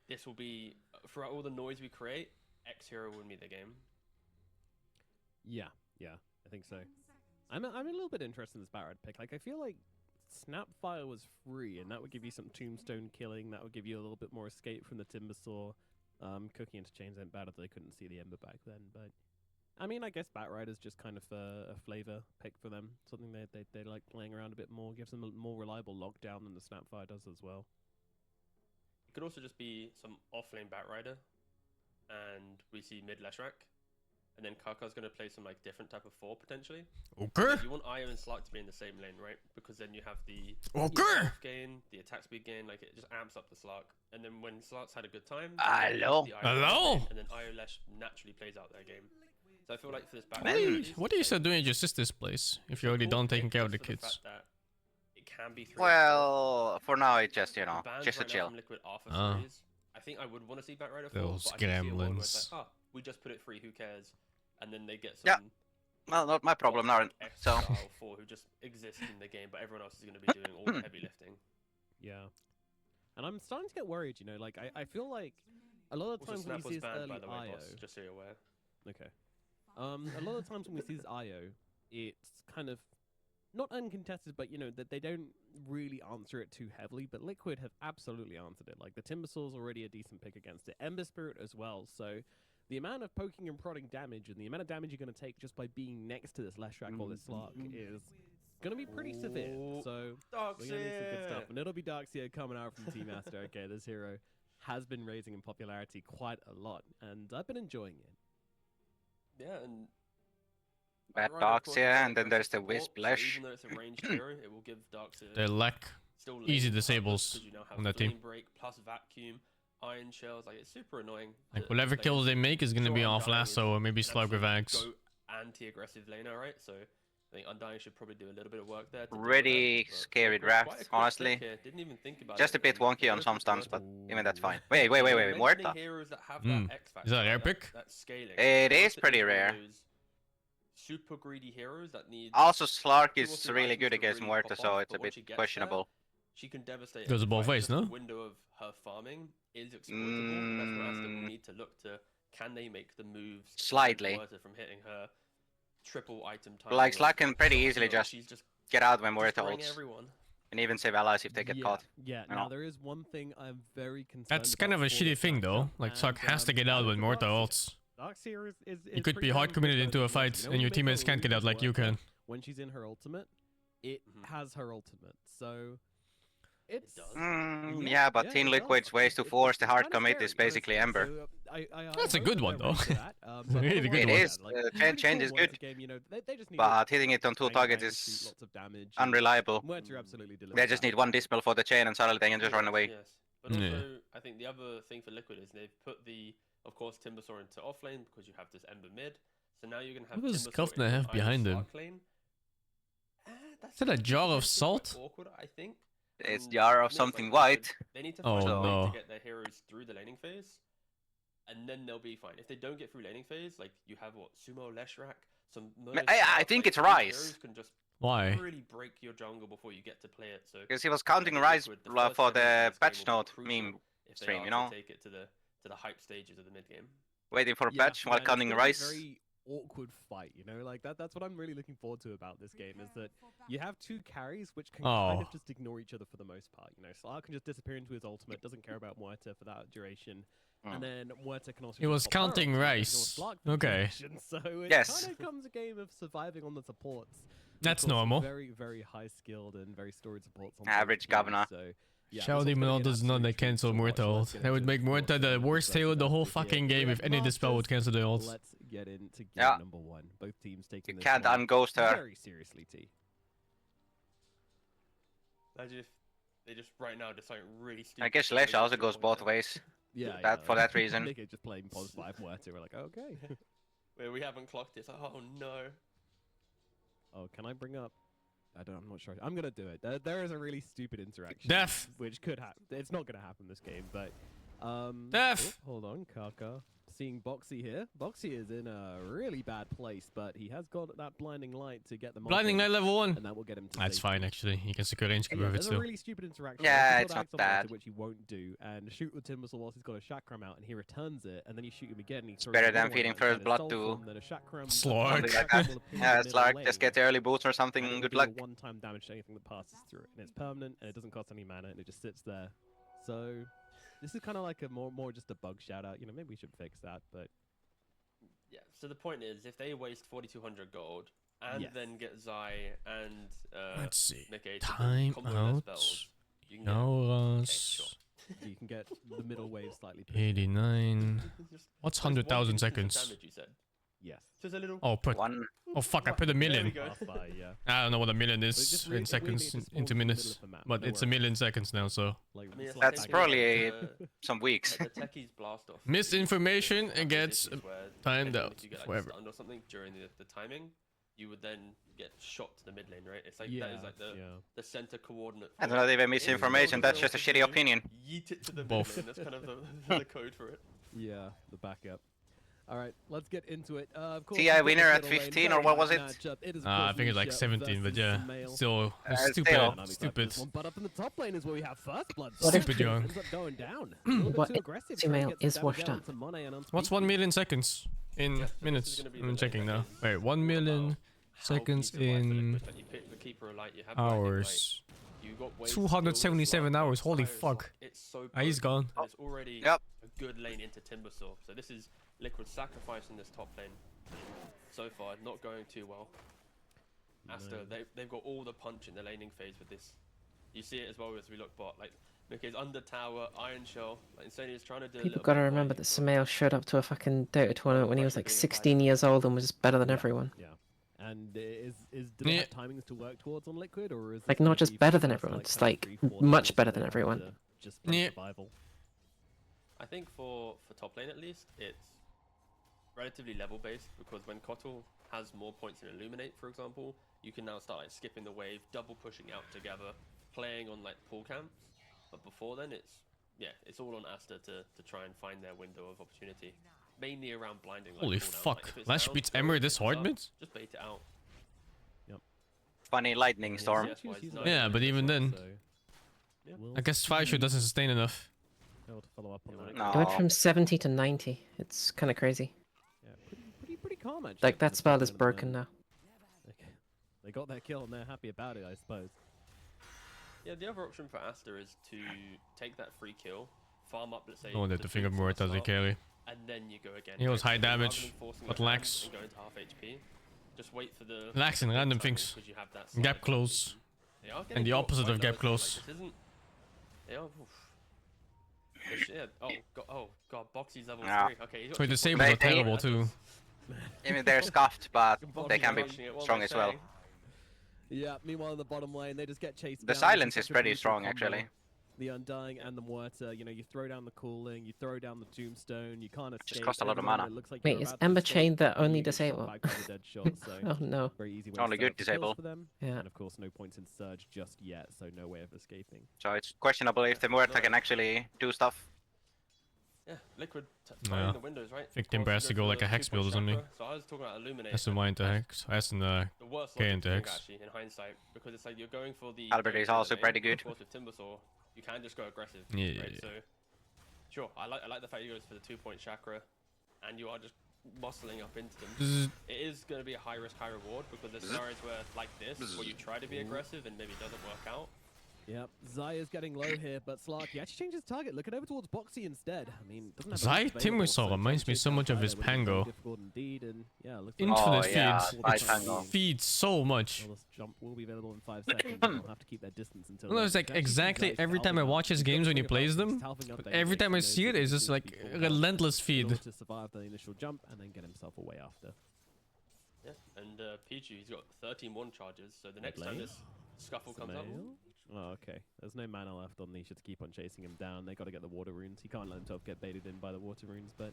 this will be, throughout all the noise we create, X hero will win me the game. Yeah, I think so. I'm a little bit interested in this Barrett pick. Like, I feel like Snapfire was free, and that would give you some tombstone killing. That would give you a little bit more escape from the Timbersaw. Cooking into chains ain't bad if they couldn't see the Ember back then, but I mean, I guess Batrider's just kind of a flavor pick for them. Something they like playing around a bit more. Gives them a more reliable lockdown than the Snapfire does as well. It could also just be some offlane Batrider, and we see mid Leshrac, and then Kaka's going to play some like different type of 4 potentially. Okay. You want Io and Slark to be in the same lane, right? Because then you have the Okay. gain, the attack speed gain, like it just amps up the Slark. And then when Slark's had a good time, Hello? the Io Hello? lane, and then Io Lesh naturally plays out their game. So I feel like for this Batrider, What are you still doing at your sister's place if you're already done taking care of the kids? It can be 3. Well, for now it's just, you The know, bans just a right now chill. from Liquid are for Ah. threes. I think I would want to see Batrider 4, Those but I can see a world where it's gremlins. like, we just put it free, who cares? And then they get some Yeah. Well, not my problem now. So X-Style 4 who just exist in the game, but everyone else is going to be doing all the heavy lifting. Yeah. And I'm starting to get worried, you know, like I feel like a lot of Also, times when Snap we see was this banned, early by the way, IO. boss, just so you're aware. Okay. A lot of times when we see this IO, it's kind of not uncontested, but you know that they don't really answer it too heavily. But Liquid have absolutely answered it. Like the Timbersaw's already a decent pick against it. Ember Spirit as well. So the amount of poking and prodding damage and the amount of damage you're going to take just by being next to this Leshrac or this Slark is going to be pretty severe. Ooh. So we're going to need some good stuff. And it'll be Darkseer coming out from Team Asta. Okay, this hero has been raising in popularity quite a lot, and I've been enjoying it. Yeah, and bad Batrider, of dogs course, here, has and then aggressive there's the support, Wisp so Lash. even though it's a ranged hero, it will give Darkseer They lack still easy lane disables because you now have on that team. Flame Break plus Vacuum, Iron Shells. Like it's super annoying. Like to whatever play kills they against. make is gonna Sure, be off Undying lasso is or maybe an slug with absolute axe. Go anti-aggressive laner, right? So I think Undying should probably do a little bit of work there. to deal with Really that, but scary quite a draft, quick honestly. pick here. Didn't even think about Just it, a bit and wonky on Earth some is stunts, worth but it. even that's fine. Ooh. Wait, Mentioning Muerta. heroes that have Hmm. that X factor, Is that a rare right? pick? That's scaling. It is Muerta pretty one of rare. those super greedy heroes that need Also, Slark 2 or is 3 really items good to against really Muerta, pop so off, it's a but bit once she gets there, questionable. she can devastate. Goes every both fight. ways, Just no? The window of her farming is exploitable, and that's where Asta will need to look to, can they make the moves to Slightly. keep Muerta from hitting her triple item time. Like Slack can pretty easily just she's just get out when we're destroying ults. everyone. And even save allies if they get caught. Yeah, You now know. there is one thing I'm very concerned That's kind about of a for shitty this thing though. matchup, Like Suck and, has to get out when Morta Darkseer- ults. Darkseer is You could pretty be hard damn committed good into a versus fight Morta. You know, and your we make teammates a can't get really out like you work can. When she's in her ultimate, it has her ultimate. So it's does. Yeah, but Team it Liquid's does. ways to It's force the hard kinda commit scary, is basically honestly. Ember. So, I That's a hope good that one, they're ready though. for that. It's a really good It one. is. Change is good, Game, you know, they just need but to hitting it on 2 bang, targets bang, is shoot lots of damage, and unreliable. Muerta absolutely delivers They just that. need one dispel for the chain and suddenly they can just run Yes, away. Yes, but Yeah. also I think the other thing for Liquid is they've put of course, Timbersaw into offlane because you have this Ember mid. So now you're gonna have What does Timbersaur Kufna in have an behind Iron him? Slark lane. That's Is that a gonna be jar of potentially quite salt? Awkward, I think. It's And jar of no, something like white. They need to Oh, find a way no. to get their heroes through the laning phase, and then they'll be fine. If they don't get through laning phase, like you have what Sumo, Leshrak, some. I think it's these Rise. heroes can just Why? really break your jungle before you get to play it. So Because he was counting I think Rise Liquid, the for first 7 the minutes of this patch game will note be crucial meme if they stream, are you to know? take it to the hype stages of the mid game. Waiting for a Yeah, patch while man, it's counting gonna be a Rise. very awkward fight, you know, like that's what I'm really looking forward to about this game is that you have two carries which can kind Oh. of just ignore each other for the most part. You know, Slark can just disappear into his ultimate, doesn't care about Muerta for that duration, and then Muerta can also. He was just pop her counting ultimate and Rice. ignore Slark for the Okay. duration, so it Yes. kind of becomes a game of surviving on the supports. That's Of course, normal. Very, very high skilled and very storied supports. On Average both teams, governor. So, yeah, Shao this one's gonna Demon be an does not absolute like treat cancel to watch. Muerta ult. Let's get That would into make it. Muerta the Fortunately, worst versus hero of the whole Astor here. fucking game if any dispel would cancel the ult. Let's get into game Yeah. number 1. Both teams taking You this can't one unghost her. very seriously, T. Imagine if they just right now decide really stupid. I guess to go Lesh also to goes point both there. ways. Yeah, For that reason. Nick is just playing pos 5 Muerta. We're like, okay. Where we haven't clocked it. It's like, oh no. Oh, can I bring up? I'm not sure. I'm gonna do it. There is a really stupid interaction. Death. Which could happen. It's not gonna happen this game, but Death. oh, hold on, Kaka. Seeing Boxy here. Boxy is in a really bad place, but he has got that blinding light to get the Blinding light level 1. and that will get him to That's safety. fine actually. You can secure range Yeah, with it there's a still. really stupid interaction. Yeah, Like, it's he's not got Axe on Muerta, bad. which he won't do, and shoot with Timbersaw whilst he's got a Chakram out, and he returns it, and then you shoot him again. And he throws better another than one feeding out, first and blood Soul to Form, then a Chakram, Slark. Something like that. will appear in Yeah, the it's middle like lane, just get early boots or and it something. will Good do a luck. one-time damage to anything that passes through it, and it's permanent, and it doesn't cost any mana, and it just sits there. So this is kind of like a more just a bug shout out. You know, maybe we should fix that, but Yeah. So the point is, if they waste 4,200 gold and Yes. then get Zai and Let's see. Mickey Time combo their out. spells, you can get Nauros. you can get the middle wave slightly pushed. 89. Just- What's that's 100,000 1 instance of seconds? Damage, you said. Yes. Just a little. Oh, put. One. Oh fuck! I put a There we million. go. Pass by, yeah. I don't know what a million But it is just in really seconds needs to spawn into in the middle minutes, of the map, but no it's a worries. million seconds now. So Like, I mean, it's it's like That's like probably the- some weeks. like the techies blast off. misinformation This gets is where, timed depending out if you get, like, forever. stunned or something during the timing, you would then get shot to the mid lane, right? It's like yeah, that is like the center coordinate. That's for not it. even If misinformation, you that's know just a what to shitty do, opinion. Yeet it to the Both. mid lane. That's kind of the code for it. yeah, the backup. All right, let's get into it. Of course, TI we've got winner this at middle lane, 15 or very what high was it? matchup. It is, of I course, think it's like Lucia 17, but versus yeah, Sumail. still still. stupid, I'm excited for stupid. this one, but up in the top lane is where we have first blood. What if- Stupid young. Ends up going down. A little bit What too if aggressive. trying to Sumail get some is damage washed out up? to Monet and What's Unspeaking. 1 million seconds in Yeah, so this is minutes? gonna be I'm the checking main now. game. Wait, 1 All million about how seconds you survive the in liquid, like you pick the keeper of light, you have blinding light, hours. you got waves 277 to hours. Holy Fire is fuck! It's so Ah, he's potent, gone. and it's already Yep. a good lane into Timbersaw. So this is Liquid sacrificing this top lane. So far, not going too well. Asta, they've got all the punch in the laning phase with this. You see it as well as we look bot. Like Mickey's under tower, Iron Shell. Like Insane is trying to do. People gotta remember that Sumail showed up to a fucking Dota tournament when he was like 16 years old and was just better than everyone. Yeah. And do they Yeah. have timings to work towards on Liquid, or is Like, this not gonna just be better for than us, everyone, like, just, kind of like, 3-4 much levels better than to everyone. Just play Yeah. survival. I think for top lane at least, it's relatively level based because when Kotal has more points in Illuminate, for example, you can now start like skipping the wave, double pushing out together, playing on like pool camps. But before then, it's all on Asta to try and find their window of opportunity, mainly around blinding. Like, Holy cooldown. fuck! Like, if it's Lash down, beats go Emmer pick this it hard up, mid? Just bait it out. Funny lightning storm. Yes, wise, She's no. Yeah, but even then, So, Yeah. we'll I guess Fire doesn't sustain enough. be able to follow up on Yeah, that. well, It went No. from 70 to 90. It's kind of crazy. Yeah, pretty calm actually. Like, for that the spell top is lane at the broken moment. now. They got their kill and they're happy about it, I suppose. Yeah, the other option for Asta is to take that free kill, farm up, let's say. Oh, that the finger dupes more at the does he start, carry. And then you go again. He was high Rather than damage, forcing but your hand lax. and going to half HP. Just wait for the Lax in random timing, things. 'cause you have that Gap side close. They are And getting the caught opposite quite of gap low, close. Like, this isn't. They are. Oof. Yeah. Oh god. Boxy's level Yeah. 3. Okay. He's got So 2 the sables points. are terrible too. I mean, they're scuffed, but Boxy's they can be punching it, what strong am I as well. saying? Yeah, meanwhile in the bottom lane, they just get chased The down. silence It's is such a pretty brutal strong, combo. actually. The Undying and the Mortar, you know, you throw down the Cooling, you throw down the Tombstone, you can't escape. cost a lot of Everyone, mana. it looks like Wait, you're is about to Ember escape, Chain that but only you get shot disable? back by the dead shot, so Oh no. very easy way Only to set good up the kills disable. for them. Yeah. And of course, no points in Surge just yet, so no way of escaping. So it's questionable if the Muerta can actually do stuff. Yeah, Liquid Yeah. finding the windows, right? Think Of Timber course, has to you go for like the a hex 2-point build or something. chakra. So I was talking about Illuminate. That's the and mine to that's hex. As in the the worst K logic into to think, hex. actually, in hindsight, because it's like you're going for the. Albert is also Illuminate, pretty but of good. course, with Timbersaw, you can just go aggressive. Yeah, right? yeah. So, sure, I like the fact he goes for the 2-point chakra, and you are just muscling up into them. Zzz. It is going to be a high risk, high reward because there's scenarios where, like this, where you try to be aggressive and maybe it doesn't work out. Yep, Zaya's getting low here, but Slark, he actually changes target, looking over towards Boxy instead. I mean, doesn't have Zai a lot available, Timbersaw so reminds trying me to so chase much of down his Zaya would be very Pango. difficult indeed, and yeah, looks Infinite Oh, yeah, feeds. Zai Pango. Feeds so much. Well, this jump will be available in 5 seconds. They'll have to keep their distance until. Well, then. it's like Actually, exactly Zai's every time I talving watch his up. games when he He's plays them, talving up but their every base, time I knows see it, that it's this just is like people a want relentless in feed. order to survive the initial jump and then get himself away after. Yeah, and Pichu, he's got 13-1 charges, so the next time lane? this scuffle comes up. Samael? Oh, okay. There's no mana left on Nisha to keep on chasing him down. They got to get the water runes. He can't let himself get baited in by the water runes, but.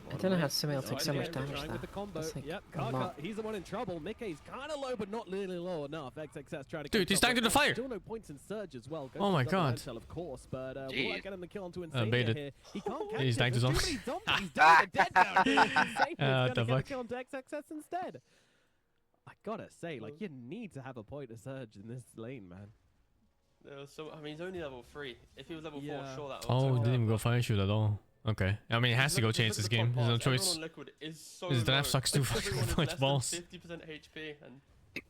I don't know how Samael So takes I so think much damage Trying there. with the combo. That's like Yep, a Kaka, lot. he's the one in trouble. Mickey's kind of low, but not really low enough. XXS trying to. Dude, keep he's up dying to with the that. fire. Still no points in Surge as well. Goes Oh for my the double God. head shell, of course, but will Jeez. that get him the kill onto Insania baited. here? He can't catch He's it. dying to There's zombies. too many zombies dying to dead down here. Insania's What gonna the get a fuck? kill onto XXS instead. I gotta say, like, you need to have a point of Surge in this lane, man. So, I mean, he's only level 3. If he was level 4, Yeah. sure that Oh, would he didn't even go fire shoot at all. Okay. I mean, he has to go change this game. There's no choice. His draft sucks too much balls. 50% HP, and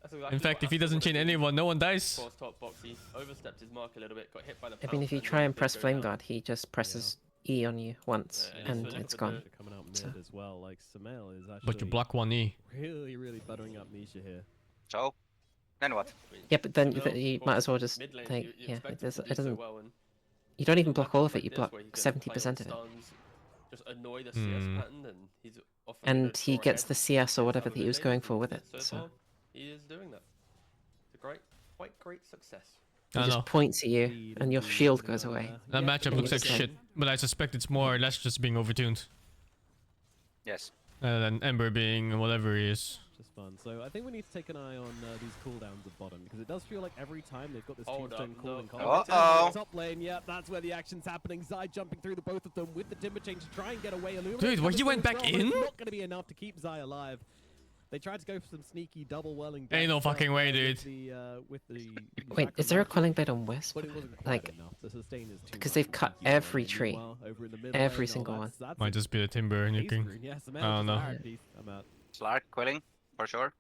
that's exactly In fact, what if he Asta doesn't would've chain been. anyone, no one dies. Of course, top boxy overstepped his mark a little bit, got hit by the. I mean, if you pounce, try and then press go Flame down. Guard, he just presses E on you once, Yeah, and he's for it's Liquid gone. though. Coming out mid So- as well. Like, Samael is actually But you block one E. really buttering up Nisha here. So, then what? I mean, Yeah, but then Samael, you of might course, as well just mid lane, take. you Yeah, expect it him to do so doesn't. well, and You don't even block all of like it. You this, block where he can 70% play of it, on stuns, just annoy the CS Hmm. pattern, and he's often and gonna he draw gets ahead the CS or against whatever other that he was mid going laners, for with and it. So So far, he is doing that. It's a quite great success. he I know. just points at you, Indeed, and your indeed. shield goes away. That Yeah, matchup and looks you like just shit, but I suspect it's more or less just being overtuned. Yes. Than Ember being whatever he is. Just fun. So I think we need to take an eye on these cooldowns at bottom because it does feel like every time they've got this Hold tombstone up, calling no. combo. Uh-oh. Top lane, yeah, that's where the action's happening. Zai jumping through the both of them with the timber chain to try and get away. Illuminate Dude, what, coming you went through as back well, but in? It's not going to be enough to keep Zai alive. They tried to go for some sneaky double welling. Ain't no back fucking way, with dude. with the Wait, is there a quelling blade on Wisp? But it wasn't quite Like, enough. The sustain is too because much they've for cut Sneaky every Welling. tree. Meanwhile, over in the mid Every lane, single one. that's Might just be the Timber base nuking. rune. Yeah, Samael I don't just know. fired piece. I'm out. Slark, Quelling, for sure.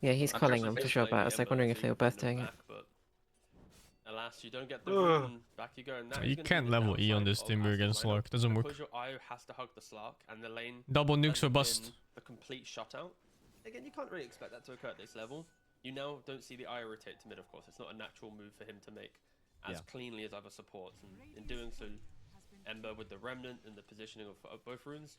Yeah, he's I'm quelling sure them for Face sure, blade but I the was like Ember, wondering so if you they were can both bring doing them it. back, but alas, you don't get the Ugh. rune. Back you go. And now You he's gonna can't be the level E on downside this of Timber Asta's against lineup. Slark. Doesn't work. Because your IO has to hug the Slark, and the lane Double nukes for hasn't bust. been the complete shutout. Again, you can't really expect that to occur at this level. You now don't see the IO rotate to mid, of course. It's not a natural move for him to make as Yeah. cleanly as other supports. And in doing so, Ember with the Remnant and the positioning of both runes,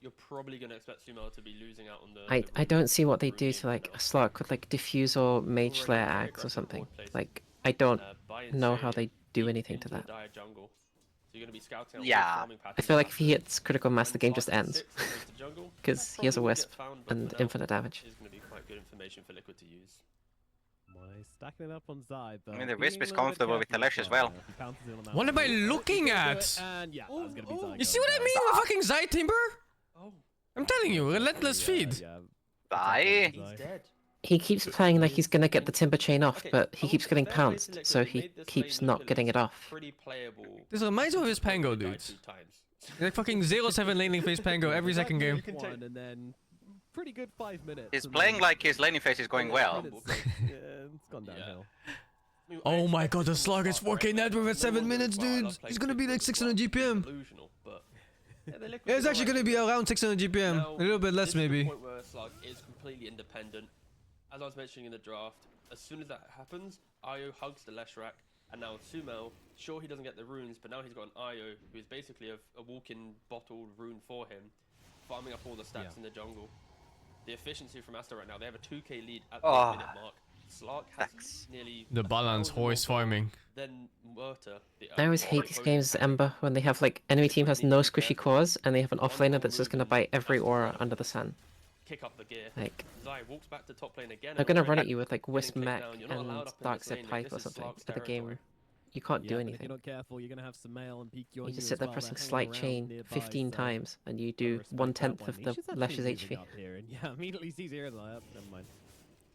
you're probably going to expect Sumo to be losing out on the... I don't see what they rune do game to like now. a Slark with like diffuse or mage Already slayer very axe or aggressive something. board placement. Like I don't Buy know how Insane they do deep anything to into the that. dire jungle. So you're going to be scouting out Yeah. farming I patterns feel like back if he hits critical mass, the when game just Slark ends sits and goes to jungle, because that he has a probably will wisp get found, but and for now, infinite damage. is going to be quite good information for Liquid to use. My stacking it up on Zai, but mean, the being Wisp a is little bit comfortable with the careful Lesh as as well. If he pounces in on that What am I one, looking he's gonna do at? it, and yeah, that was gonna be Zai You see going what I down. mean with fucking Zai Timber? Oh, I'm telling you, relentless feed. Yeah, Bye. he's dead. He keeps playing like he's gonna get the timber chain off, Okay, but he I keeps will getting fair play to pounced, Liquid, so they he made this keeps lane not look getting at it off. Pretty playable. This reminds me of his Pango, They died dude. 2 times. Like fucking 0-7 laning face Pango every second Exactly, game. you can take- one, and then pretty good 5 minutes. He's and playing then like his laning phase is going well. yeah, it's gone downhill. I mean, I Oh my expect god, it the from slug is start, 4K right? net worth at No 7 one knows minutes, why I dude. love playing He's gonna be like Liquid as 600 well. GPM. Delusional, but yeah, the Liquid Yeah, it's are actually alright. gonna be around 600 GPM. Now, A little bit less, this is the maybe. point where Slug is completely independent. As I was mentioning in the draft, as soon as that happens, Io hugs the Leshrac, and now Sumo, sure he doesn't get the runes, but now he's got an Io who is basically a walk-in bottled rune for him, farming up all the stats in the jungle. The efficiency from Asta right now, they have a 2k lead at the 8-minute mark. Slark has Thanks. nearly The balance 1,000 more horse gold farming. than Murta. I always hate these games, Ember, when they have like enemy team has no squishy cores and they have an offlaner that's just gonna buy every aura under the sun. Kick up the gear. Like, Zai walks back to top lane again. they're and gonna Ori run at you with like Wisp getting Mech kicked down. You're not and allowed up in Dark this Set lane, Pipe this or is something Slark's at the game. territory. You can't do If you're anything. not careful, you're gonna have some mail and peek you on You just as sit there well. pressing They're slight hanging chain around nearby, 15 so times and you gotta do respect that 1/10 one. of the Nisha's actually Lesh's moving HP. up here, and yeah, immediately sees here. Like, oh, never mind.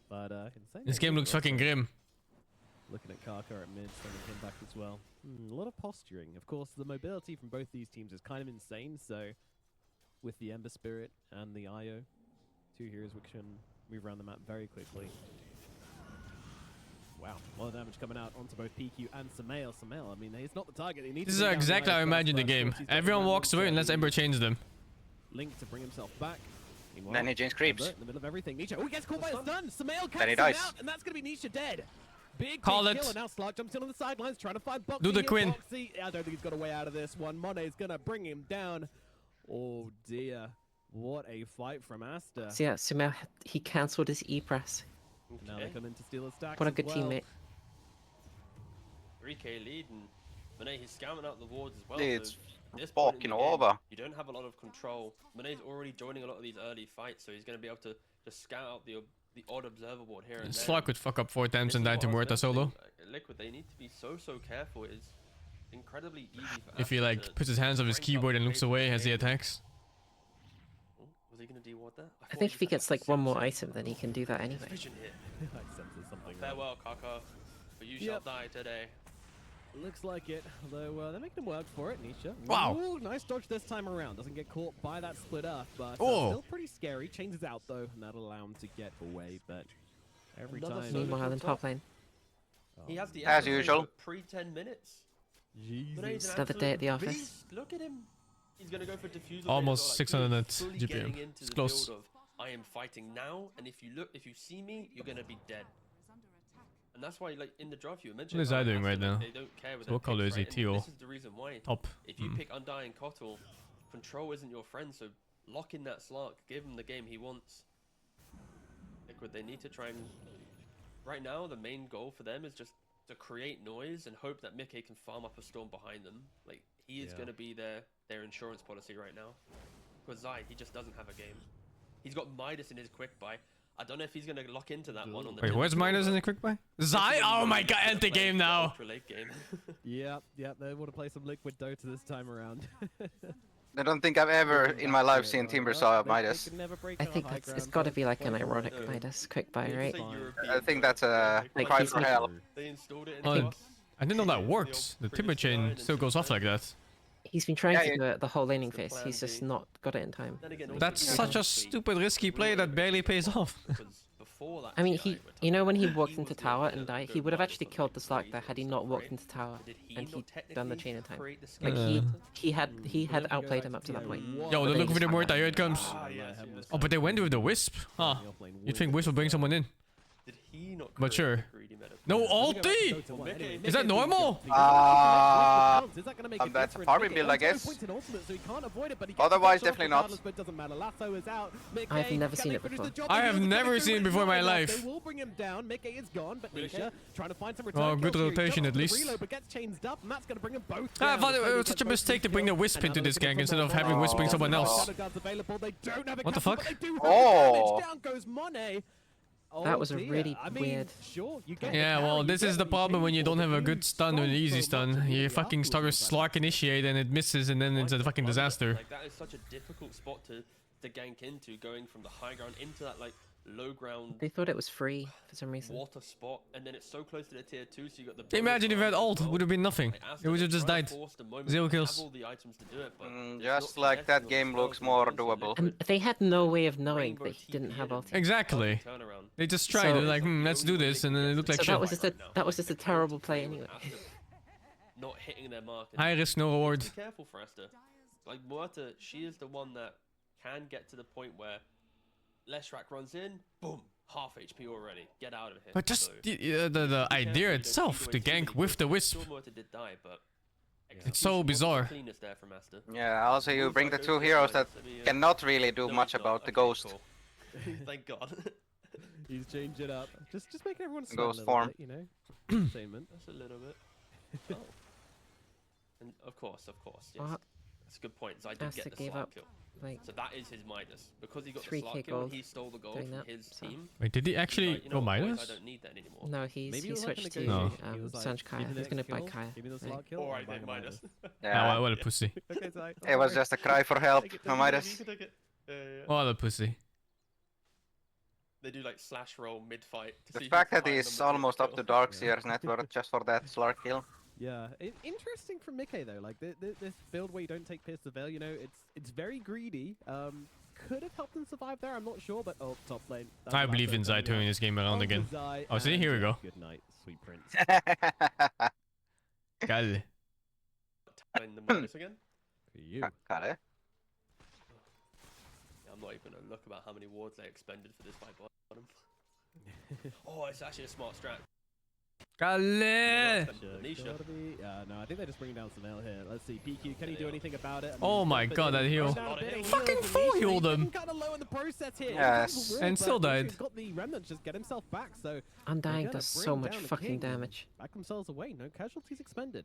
But insane. This game looks fucking grim. Looking at Karka at mid, sending him back as well. A lot of posturing. Of course, the mobility from both these teams is kind of insane. So, with the Ember Spirit and the Io, two heroes which can move around the map very quickly. Wow, a lot of damage coming out onto both PQ and Samael. Samael, I mean, he's not the target. He needs This to is bring down exactly how I Io imagined the first, game. but he's got the Everyone man walks on away unless Zerg. Ember changes them. Link to bring himself back. Meanwhile, Then he James creeps. Ember in the middle of everything. Nisha, oh, he gets caught by a stun. Samael Then he cuts him dies. out, and that's going to be Nisha dead. Big Call big it. kill, and now Slark jumps in on the sidelines trying to find Boxy. Do the here. Quinn. Boxy, I don't think he's got a way out of this one. Mone's going to bring him down. Oh dear. What a fight from Asta. So yeah, Sumer, he cancelled his E-press. Now they come in to steal the stacks What a as good well. teammate. 3k lead, and Monet, he's scamming out the wards as well. It's so this point in fucking the game, over. You don't have a lot of control. Monet's already joining a lot of these early fights, so he's going to be able to just scout out the odd observer board here and there. Slug could fuck up 4 times This and is die what to I was Murta solo. mentioning, Liquid, they need to be so careful. It's incredibly easy for If he Asta like to puts his hands off his crank up keyboard the and looks pace of away the as he game. attacks. Oh, was he going to deward that? I think if he gets like one more item, then he can do that anyway. Vision hit. I sense there's something wrong. Farewell, Kaka, but you shall Yep. die today. Looks like it, although they're making him work for it, Nisha. Wow. Ooh, nice dodge this time around. Doesn't get caught by that split up, but Oh. still pretty scary. Changes out though, and that'll allow him to get away, but every Another time... solo Meanwhile, in top lane, He has the As episode usual. for pre-10 minutes. Jesus. Monet's an Another day at the absolute office. beast. Look at him. He's going to go for diffusal. Almost like, 600 net fully GPM. getting into It's the close. build of, I am fighting now, and if you see me, you're going to be dead. And that's why, like, in the draft you mentioned. What is I doing Asta, right like, now? They don't care with So what their color picks, is he? right? And Teal. This is the reason why. Top. If you pick Undying Kotl, control isn't your friend, so lock in that Slark, give him the game he wants. Liquid, they need to try and... Right now, the main goal for them is just to create noise and hope that Mickey can farm up a storm behind them. Like, he is Yeah. going to be their insurance policy right now. Because Zai, he just doesn't have a game. He's got Midas in his quick buy. I don't know if he's going to lock into that one on the... Wait, where's Miners in the quick buy? Zai? Oh my god, end the game now. Ultra late game. Yeah, they want to play some Liquid Dota this time around. I don't think I've ever in my life seen Timber saw Midas. I think it's got to be like an ironic Midas quick buy, right? I think that's a Like cry he's for making- help. They installed it in Oh, the box. I didn't know that works. The timber chain still goes off like that. He's been trying Yeah, to yeah. do it the whole laning It's the phase. plan He's just B. not got it in time. Then again, also That's it's such a really stupid risky play that barely pays off. because before that I mean, TI he, were you know, when he tough, walked he into was the tower only and that died, could he would have buy actually something killed the Slark crazy there had he and not stuff, walked right? into tower Did he and not he'd done the technically chain in time. create the Like scheme? he had outplayed him up to that point. Yo, But they're then looking for he the just Murta. Here it comes. Oh, but they went with the Wisp. Huh. You'd think Wisp would bring someone in. Did he not But create sure. the greedy meta? No ulti! Is that normal? That's a farming build, I guess. Otherwise, definitely not. I've never seen it before. I have never seen it before in my life. They will bring him down. Mickey is gone, but Nisha trying to find some Oh, return good kills here. He rotation jumps at to the least. reload, but gets changed up, and that's going to bring them both Ah, I down. thought it They was get such a both mistake to these bring the kills. Wisp And into now this they're gang looking instead for of more having Wisp bring damage. someone else. Shadow Guards available. They don't have a What the couple, fuck? but they do have Oh. damage. Down goes Monet. That was a dear. really I mean, weird- Sure, you get the Yeah, well, carry, you this get is the what you problem when pay you for, don't have but a you good stun or an strong easy so much stun. You immediately fucking start with afterwards. Slark initiate and it misses and then it's a fucking disaster. Like that is such a difficult spot to gank into, going from the high ground into that like low ground They thought it was free for some reason. water spot, and then it's so close to the tier 2, so you got the. Imagine if it had ult, would have been nothing. It would have just died. 0 kills. All the items to do it, but Just like that game looks more doable. And they had no way of knowing that he didn't have ulti. Exactly. They just tried. So- They're like, let's do this, and then it looked like So shit. that was just a terrible play anyway. Not hitting their mark. High risk, no reward. Be careful for Esther. Like Muerta, she is the one that can get to the point where Leshrak runs in, boom, half HP already. Get out of here. But just So, the be careful idea you don't itself, feed the away too gank many with the kills. wisp. Sure, Muerta did die, but It's so execution wasn't the bizarre. cleanest there from Esther. Yeah, also you bring the two heroes that cannot really do No, much he's not. about the Okay, ghost. cool. Thank God. He's changed it up. Just making everyone sweat Ghost a little form. bit, you know? Entertainment. That's a little bit. Oh. And of course, yes. What? That's a good point. Zai did Asta get the gave Slark up. kill. Like, So that is his minus. Because he got the 3K Slark kill, gold he stole the gold doing from that, his so- team. Wait, did he He's actually like, you go know what, boys, minus? I don't need that anymore. no, Maybe he it was like a switched to negotiation. He was like, Sanj Kaya. "Give me He's the gonna next buy kill, Kaya. give me the Like, slot kill, Or I'm I buying did a minus. Yeah, Oh, what a pussy. Okay, Zai. it was just a cry for help, Take it, no take it, Midas. you can take it. What a pussy. They do like slash roll mid fight. The fact that he's almost up to Darkseer's net worth just for that Slark kill. Yeah, interesting from Mickey though. Like this build where you don't take Pierce the Veil, you know, it's very greedy. Could have helped them survive there. I'm not sure, but oh, top lane. That's I the believe last in one Zai going turning out. this game around On to again. Zai, Oh, see, and here we go. Good night, sweet prince. Gal. In the minus again. For you. Kale. Yeah, I'm not even gonna look about how many wards they expended for this fight bottom. Oh, it's actually a smart strat. Gal. Nisha. No, I think they're just bringing down Savale here. Let's see, PQ, can he do anything about it? I mean, Oh he's my got a bit god, of that a heal. rundown, a bit of Fucking heals, and full Nisha, healed he's him. kind of low in the process here. Yes. And still died. He's got the remnants, just get himself back, so Undying gonna does bring so much down the fucking king. damage. back themselves away. No casualties expended.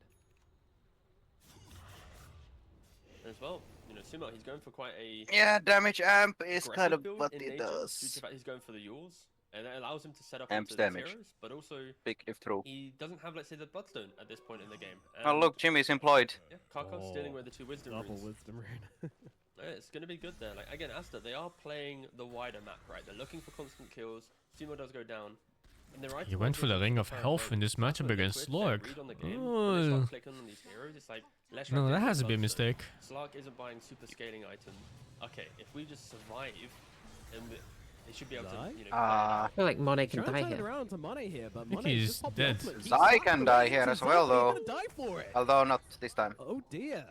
As well, you know, Sumo, he's going for quite a Yeah, damage amp is aggressive kind of build what in it nature, due to does. the fact he's going for the Yules, and that allows him to set up Amp's into the damage. heroes, but also Big if true. he doesn't have, let's say, the Bloodstone at this point in the game. Oh look, Jimmy's employed. Yeah, Karkov's stealing with the 2 Wisdom Double runes. wisdom rune. Yeah, it's going to be good there. Like again, Asta, they are playing the wider map, right? They're looking for constant kills. Sumo does go down. And they're right He went for the Ring of Health in this matchup against Slark. Oh. No, that has to be a mistake. Slark isn't buying super scaling items. Okay, if we just survive, then they should be able to, you know. Ah. I feel like Monet can Trying to die turn it here. around to Monet here, but think Monet he's just popped the dead. ultimate. He's Zai stuck can in the die range, here and as well, Zai's though. gonna die for it. Although not this time. Oh dear.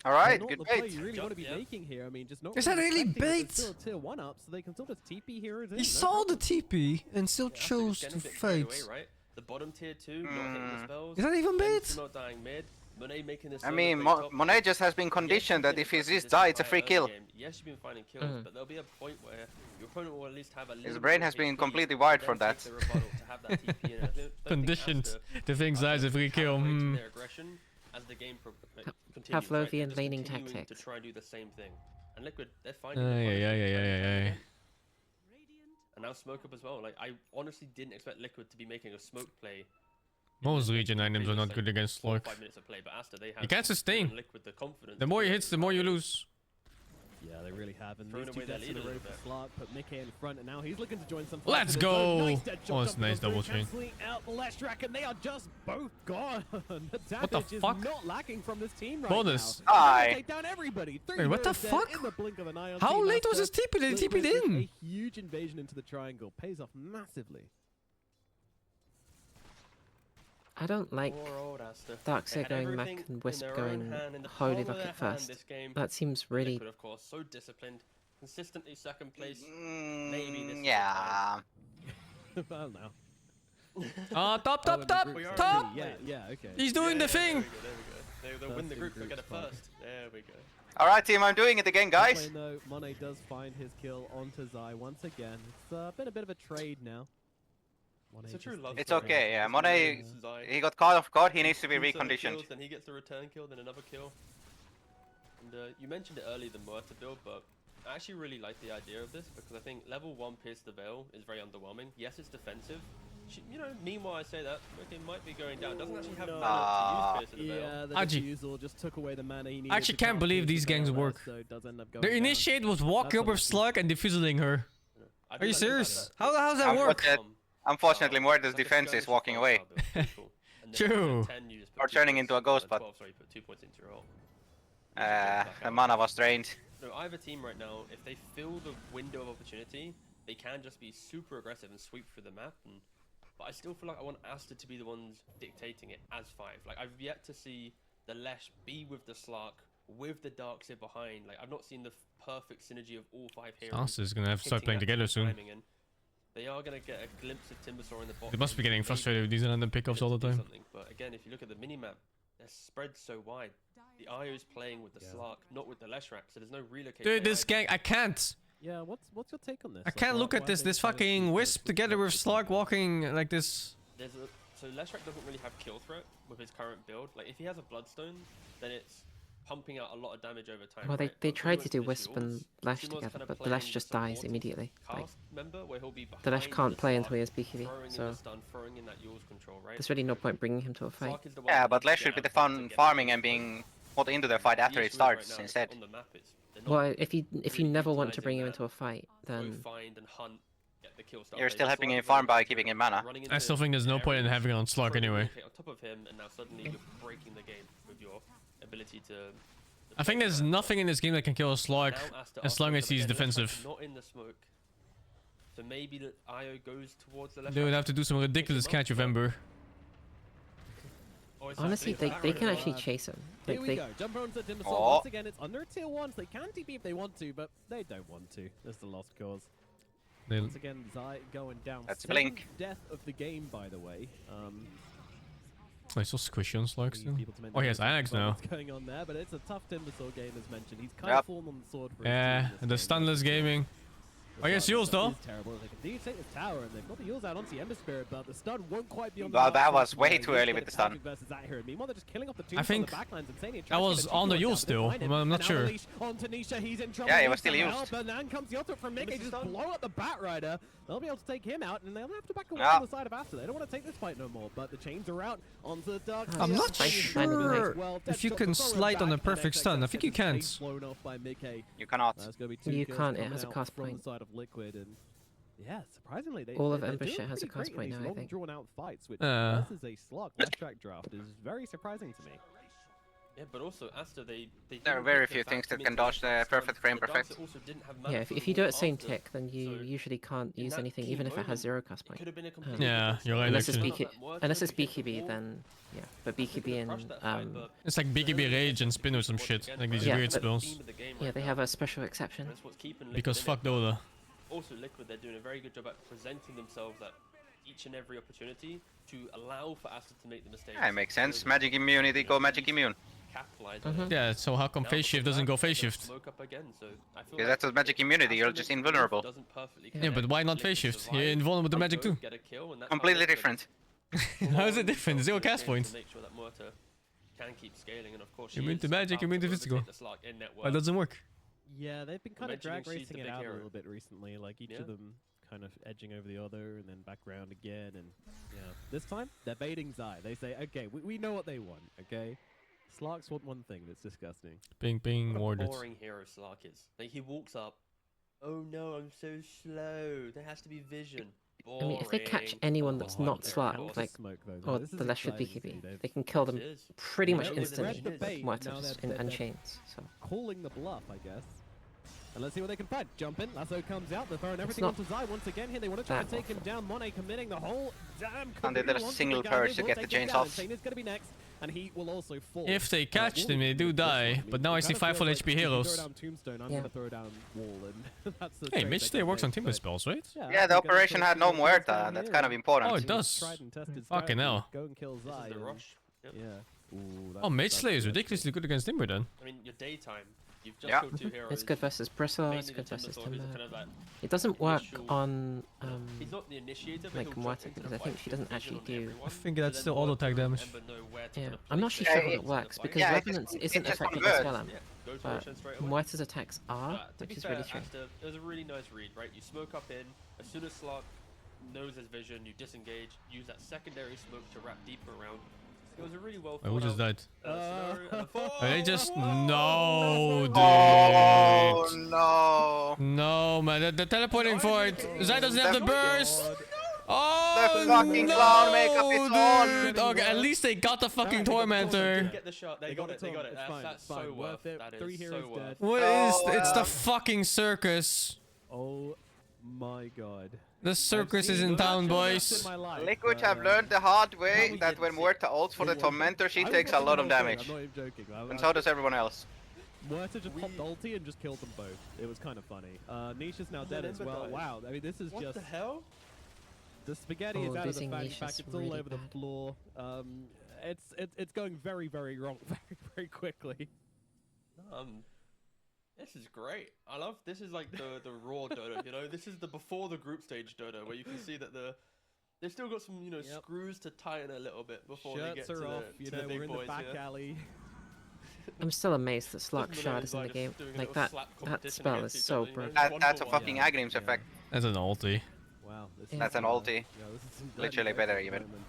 Alright, Not good the play bait. you really want to be Yeah. making here. I mean, just not. Is that really expecting that bait? there's still a tier 1 up, so they can still just TP heroes in. He no saw the problem. TP and still Yeah, Asta chose is to getting a bit carried away, fight. right? The bottom tier 2, not hitting the spells. Is that even then bait? Sumo dying mid. Monet making this I solo mean, play top. Monet just has been conditioned that if he sees die, it's a free kill. Yes, you've been finding kills, but there'll be a point where your opponent will at least have a little His bit brain more has been HP, completely wired then for take that. the rebuttal to have that TP in. I don't think Conditioned Asta to think are Zai's a free kill. calibrating their aggression as the game continues, right? Pavlovian They're just laning continuing tactics. to try and do the same thing. And Liquid, they're finding Yeah, the yeah, punish, yeah, they're yeah, trying yeah. again. And now smoke up as well. Like I honestly didn't expect Liquid to be making a smoke play. Most region items are not Previous, good like, against 4 or Slark. 5 minutes of play, but Asta, they have You can't sustain. given Liquid the confidence. The more he hits, the more you lose. Yeah, they really have. And Throwing these two away their deaths in a lead a row little for Slark put Mickey in front, and now he's looking to join some. Let's fights in his own. go! Nice dead shot Oh, it's coming nice through, double chain. cancelling out Leshrak, and they are just both gone. The What the damage is fuck? not lacking from this team right Bonus. now. Aye. They're gonna take down everybody. Wait, what the heroes dead fuck? In the blink of an eye on How Team late was Asta. his TP? They Liquid TP'd with in. A huge invasion into the triangle pays off massively. I don't like Poor old Asta. Darkseer They had going everything back and in Wisp their own going hand, in the Holy palm of Look their at hand first. this game. That seems really... Liquid, of course, so disciplined, consistently second place. Maybe this is Yeah. Well, now. Top, Oh, in the top, group stage. top! Yeah, yeah, okay. He's doing the thing! They'll win the First group, in they'll get it group spot. first. There we go. Alright team, I'm doing it again guys. Playing though, Monet does find his kill onto Zai once again. It's been a bit of a trade now. Monet It's a true just love takes It's the story. reins. okay, yeah. It's Monet, amazing. This is Zai. he got caught off guard, he needs to be 2 solo reconditioned. kills, then he gets the return kill, then another kill. And you mentioned it earlier, the Muerta build, but I actually really like the idea of this because I think level 1 Pierce the Veil is very underwhelming. Yes, it's defensive. You know, meanwhile I say that, it might be going down. Doesn't actually have mana to use Pierce the Veil. Yeah, the Aji. defusal just took away the mana he needed. I actually to can't cast believe Pierce these the Veil gangs there, work. So it does end up going The down. initiate was walking That's up with unlucky. Slark and defuseling her. I Are do you like the fact serious? that How's that work? Unfortunately, Muerta's it's like a defense is skirmish walking fire away. card build. Pretty cool. And then True. after 10, you just put Or 2 turning points, into a ghost, 12, but- sorry, put 2 points into your ult. And just jump back The out. mana was drained. No, I have a team right now. If they fill the window of opportunity, they can just be super aggressive and sweep through the map. But I still feel like I want Asta to be the ones dictating it as 5. Like, I've yet to see the Lesh be with the Slark, with the Darkseid behind. Like, I've not seen the perfect synergy of all 5 heroes. Asta's gonna have to start hitting playing that together team soon. timing, and they are gonna get a glimpse of Timbersaw in the bot. They must be getting maybe frustrated with these random pickups all the time. something. But again, if you look at the minimap, they're spread so wide. The IO's playing with the Slark, not with the Leshrac, so there's no relocation. Dude, this gang, I can't. Yeah, what's your take on this? I can't look at this fucking Wisp together with Slark walking like this. So Leshrac doesn't really have kill threat with his current build. Like, if he has a Bloodstone, then it's pumping out a lot of damage over time. Well, right? they But tried when to it do comes Wisp and Shields, Lash Shimon's together, kinda but the playing Lash just dies supportive immediately. Like, cast member where he'll be the Lash behind can't the play Slark, until he has BKB, throwing in so the stun, throwing in that Yule's control, right? there's really no point bringing him to a fight. Slark is the one Yeah, that but needs to Lesh get should be out the to fun get farming that and point. being put into the fight The after issue it is right starts now is instead. on the map, they're not Well, if you really never want to utilising bring him that. into a fight, Go then find and hunt, get the kill start. You're They still just helping like him to farm run by into keeping it, him mana. running I still into think there's no point in areas, having it on Slark throwing anyway. on top of him, and now suddenly you're breaking the game with your ability to. I think there's nothing in this game that can kill a Slark Now Asta as long offers as them he's again, Leshrac defensive. Not in the smoke. So maybe the IO goes towards the left. They would have to do some ridiculous catch with Ember. honestly, they can actually chase him. Here Like, we they, go. Jump onto the Timbersaw. Oh. Once again, it's under tier 1, so they can TP if they want to, but they don't want to. That's the lost cause. They, Once again, Zai going down. That's a 7th blink. death of the game, by the way. I saw squishy on Slark Need still. people to mention Oh, he has as well Axe now. what's going on there, but it's a tough Timbersaw game, as mentioned. He's kind Yep. of fallen on the sword for his Yeah, team in the this game. stunless gaming. Oh, he has Yules though. Is terrible. They can do take the tower, and they've got the Yules out onto the Ember Spirit, but the stun won't quite be on the Well, mark that for was them. way They too need to early get with it the stun. Patrick versus that here. Meanwhile, they're just killing off the I tombs on think the backlines. Insane. that was on the Yules still. I'm not sure. Onto Nisha, he's in trouble. Yeah, he Needs was still some used. help, and then comes the ultimate from Mickey, Mr. just Stun. blow up the Batrider. They'll be able to take him out, and they'll have to back away Yeah. on the side of Asta. They don't want to take this fight no more, but the chains are out onto the dark. I'm side. not sure if you can slide on a perfect stun. I think you can't. Blown off by Mickey. You cannot. That's gonna be two You kills can't, it coming has a out cast from point. the side of Liquid, and yeah, surprisingly, All of they're Ember doing shit has a pretty cast great point in these now, I long, think. drawn-out fights, which Uh. versus a slug left track draft is very surprising to me. Yeah, but also Asta, they There are didn't very pick the few things Phantom that can into dodge the Leshrac perfect stun, frame but perfect. Darkseid also didn't have mana yeah, for if the you do wall it same after. tick, then you So usually can't in use that anything, key even if it has moment, 0 cast It point. could have been a completely Yeah, different you're right, story. Unless it's actually. BK, unless it's BKB, then yeah. But BKB and It's like BKB Rage and Spin or some shit. Like these Yeah, weird but- spells. yeah, they have a special exception. That's what's keeping Liquid Because in fuck it, but Dota. Also, Liquid, they're doing a very good job at presenting themselves at each and every opportunity to allow for Asta to make the mistakes. Yeah, it makes sense. So, Magic immunity, go magic immune. capitalize Mhm. on it. Yeah, so how come Now phase because shift of doesn't that, go they're phase gonna shift? Smoke up again, so I feel Yeah, like that's a magic immunity, you're Asta just makes the move, invulnerable. doesn't perfectly Yeah, but connect, why not Liquid phase shift? survive, You're invulnerable with the they magic go too. get a kill, and that's how Completely Liquid different. How is it different? Zero cast points. To make sure that Muerta can keep scaling, and of course she Immune to is magic, about immune to overtake physical. the Slark in net That worth. doesn't work. Yeah, they've been kind of mentioning drag she's the racing it big out hero. a little bit recently, like each Yeah. of them kind of edging over the other and then back around again, and yeah, this time they're baiting Zai. They say, okay, we know what they want, okay? Slarks want one thing that's disgusting. Being What a warded. boring hero Slark is. Like, he walks up. Oh no, I'm so slow. There has to be vision. I mean, if they catch Boring. anyone that's Oh, not they're Slark, bored. like, Smoke, though, or this is the less should exciting to see. BKB, They've they can kill them It is. pretty much They've instantly. read the bait, Muerta now just they're- in they're- chains. So calling the bluff, I guess. And let's see what they can find. Jump in, Lasso comes out, they're throwing everything not onto Zai once again here. They want to try and that take him down. Monet committing the whole damn And they did a career onto single the guy. purge They to will get the take him chains down. off. Insane is going to be next, and he will also fall. If they catch them, they do die. But now I see 5 full HP heroes. Throw down Tombstone, I'm Yeah. going to throw down Wall, and that's the Hey, trade Mitch they still can works on make, timber but spells, right? Yeah, the operation had no Muerta, and that's kind of important. Oh, it does. Tried and tested Fucking strategy. hell. Go and kill This Zai. is the and- rush. Yep. Yeah. Ooh, Oh, Mage that's Slayer is good. ridiculously good against Timber then. I mean, your daytime. You've just Yeah. killed 2 heroes. it's good versus Bristle, it's Mainly good the versus Timbersaw, who's Timber. kind of that It doesn't work initial- on He's not the initiator, but like he'll jump Muerta, into the because I think fight, she give doesn't vision actually on do. everyone, I think so that's then still auto Muerta attack and damage. Ember know where to Yeah, kind of I'm not place actually their sure how heroes it in the works fight. because Yeah, it Revenant just- isn't it just affecting converts. Spellam, Yeah, go to but Roshan straight away. Muerta's attacks are, To which be is fair, really true. Asta, it was a really nice read, right? You smoke up in, as soon as Slark knows his vision, you disengage, use that secondary smoke to wrap deeper around. It was a really well Wait, who just died? scenario and a fall. Are they just no, dude. Oh no! No, man, they're teleporting for it. Zai doesn't have the burst. Oh, The fucking clown makeup is on. dude. Okay, at least they got the fucking tormentor. Get the shot. They got it. They got it. That's so worth it. That Three is heroes so worth dead. it. What is? Oh, It's the yeah. fucking circus. Oh my god. The circus is in town, boys. Liquid have learned the hard way we that didn't when see- Muerta ults for the Tormentor, she takes a lot of damage. I'm not even joking. And so does everyone else. Muerta just popped ulti and just killed them both. It was kind of funny. Nisha's now dead as well. died. Wow. I mean, this is What just the hell? the spaghetti is Oh, out of the losing fan Nisha's pack. It's really all over the bad. floor. It's going very wrong very quickly. This is great. I love this is like the raw Dota, you know. This is the before the group stage Dota where you can see that they've still got some, you know, Yep. screws to tighten a little bit before they get Shirts to are off. the, You to know, the we're big in boys. the back Yeah. alley. I'm still amazed that Slark Just Shard is in the just game. doing a Like little that slap that competition spell against is each so other, you know, broken. That's a one-for-one. fucking Yeah. Agrim's Yeah. effect. That's an ulti. Wow. This That's is, an ulti. Yeah, this is some Literally dirty better work at the even. moment.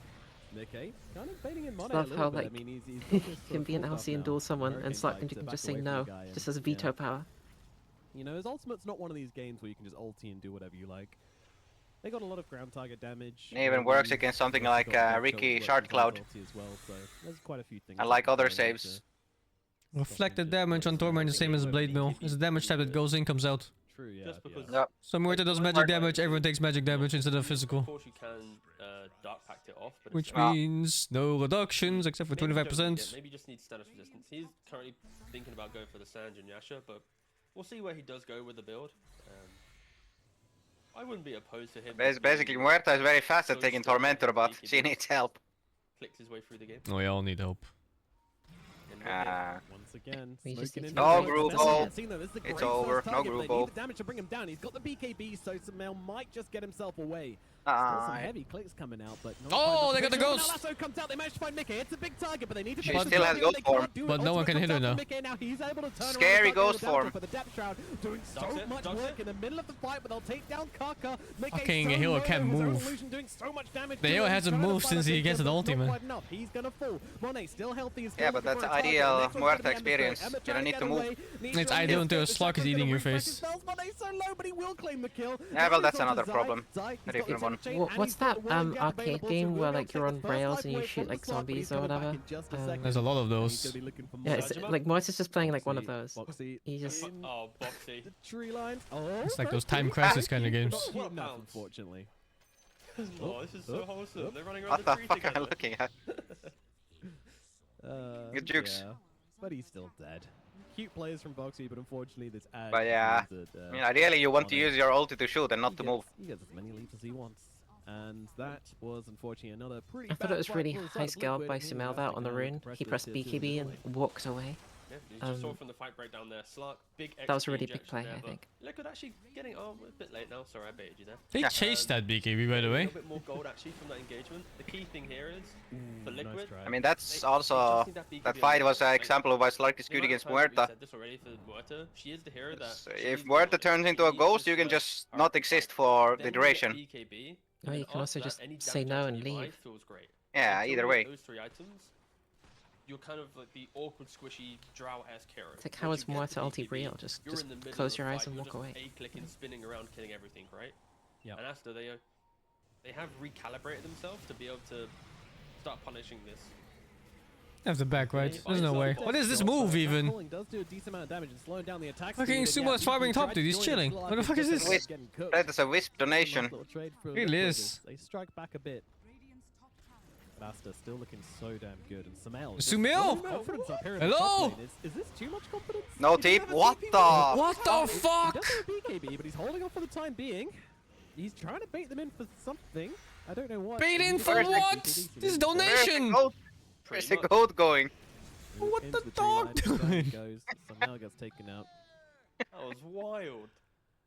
Nikkei kind of baiting in Mono a Love little how, bit. I like, mean, he's He got this sort can of be an full buff LC and now. duel someone, and Hurricane's Slark like can to just back say away from no, the guy just and, as veto power. You know, his ultimate's not one of these games where you can just ulti and do whatever you like. They got a lot of ground target damage. It even works against something they've like got good Ricky kills, works with Shardcloud. ulti as well, so there's quite a few things. And that like can other go into saves. Reflected damage on Torment is the same as Blade Mill. It's a damage type that goes in, comes out. True, yeah. Just because yeah. Yep. So Muerta does magic damage, everyone takes magic damage instead of Of physical. course you can dark pact it off, but Which it's means no reductions except for maybe you don't need 25%. it, maybe you just need status resistance. He's currently thinking about going for the Sanj and Yasha, but we'll see where he does go with the build. I wouldn't be opposed to him. just Basically, being Muerta is very fast at so taking strong Tormentor, and but sneaky, she needs help. clicks his way through the game. We all need help. And we're here. Once again, We just smoking need in to the No dark. group Smell ult. it. Seen though, this is a It's great over. first No target, group but they need ult. the damage to bring him down. He's got the BKB, so Samel might just get himself away. Still some Ah, heavy clicks coming out, but not Oh, quite enough they to got the make sure. ghost. Now Lasso comes out. They managed to find Mickey. It's a big target, but they need to She finish still the has job. ghost They can't form. do it. But no one can Ultimate hit her comes out now. for Mickey. Now he's able to turn Scary around, ghost down form. for the Depth Shroud, doing so Ducks it, much ducks work it. in the middle of the fight, but they'll take down Kaka. Mickey Fucking so hero low, can't his own move. illusion doing so much damage The to hero him. hasn't Trying to moved fight since us he in, gets but the not ulti, man. quite enough. He's gonna fall. Monet still healthy. Is still Yeah, but looking that's for a target. ideal The next one's Muerta gonna be Ember experience. Spirit. Ember You don't trying need to to get move. away. It's Nisha ideal gets until the a Slark is shotgun, eating gonna your refresh face. his spells. Monet's so low, but he will claim the kill. Yeah, Now well, he's that's onto another Zai. problem. Zai, he's A got different the one. chain, and What's he's got that the whirling gap arcade available, so game he where will like you're take on the first rails life and you away shoot from the like Slark, but he's zombies or coming back whatever? in just a Um, second. There's a lot of He's those. gonna be looking for Yeah, more. it's Sajima? like Moise is just playing like one of Boxy, those. Boxy He just in Oh, Boxy. the tree line. Oh, It's like those okay. time crisis kind of games. Not What cute enough, bounce? unfortunately. Oh, this is so wholesome. They're running around What the the tree fuck am I together. looking at? Good jukes. Yeah, but he's still dead. Cute plays from Boxy, but unfortunately this ad. But yeah, means that, I mean, ideally you want to Monet- use your ulti to shoot and not he to gets- move. He gets as many leaps as he wants. And that was unfortunately another pretty I thought bad it was fight really for the side high of scaled Liquid, by and he Sumail has that taken on the down rune. compressed He pressed tier 2 BKB as well. and walks away. Yeah, you just saw Um, from the fight breakdown there. Slark, big That was a XP really big injection play, there, I but think. Liquid actually getting a bit late now. Sorry, I baited you there. They Yeah. chased that BKB, by the A way. little bit more gold actually from that engagement. The key thing here is for Nice Liquid. try. I mean, that's they also just need that that BKB fight was an like, example of why Slark is the good amount of against times that we Muerta. said this already for Muerta, she is the hero that. So she if needs Muerta to- turns she into a needs to ghost, you can sweat just her not fight. exist for Then the you get duration. BKB, Oh, and you then can also after just that, any say damage no action and you buy leave. feels great. Yeah, Until either you way. get those 3 items, you're kind of like the awkward, squishy, drow-ass hero. It's like how Once is you get the Muerta ulti BKB, real? Just you're in the middle close of your the eyes fight, and you're walk just away. A-clicking, spinning around, killing everything, right? Yep. And after they have recalibrated themselves to be able to start punishing this. Have the back, right? Yeah, There's no way. What is this move even? Falling does do a decent amount of damage and slowing down the attack Fucking speed, and Sumo yeah, is farming he top, tried dude. to He's join chilling. it, What the fuck is just this? getting cooked. That is a wisp donation. Nice little trade for Really Liquid is. as They strike back a bit. Asta still looking so damn good, and Sumail. Sumail! Confidence up here in the Hello? top lane. Is this too much confidence? No He tip. doesn't have a What TP. the? What the He fuck? does have a BKB, but he's holding off for the time being. He's trying to bait them in for something. I don't know what. Bait in He's for got a what? BKB, This is so Where's the donation. goat? Pretty Where's the much. goat going? What into the tree line, dog down he doing? goes. Sumail gets taken out. That was wild.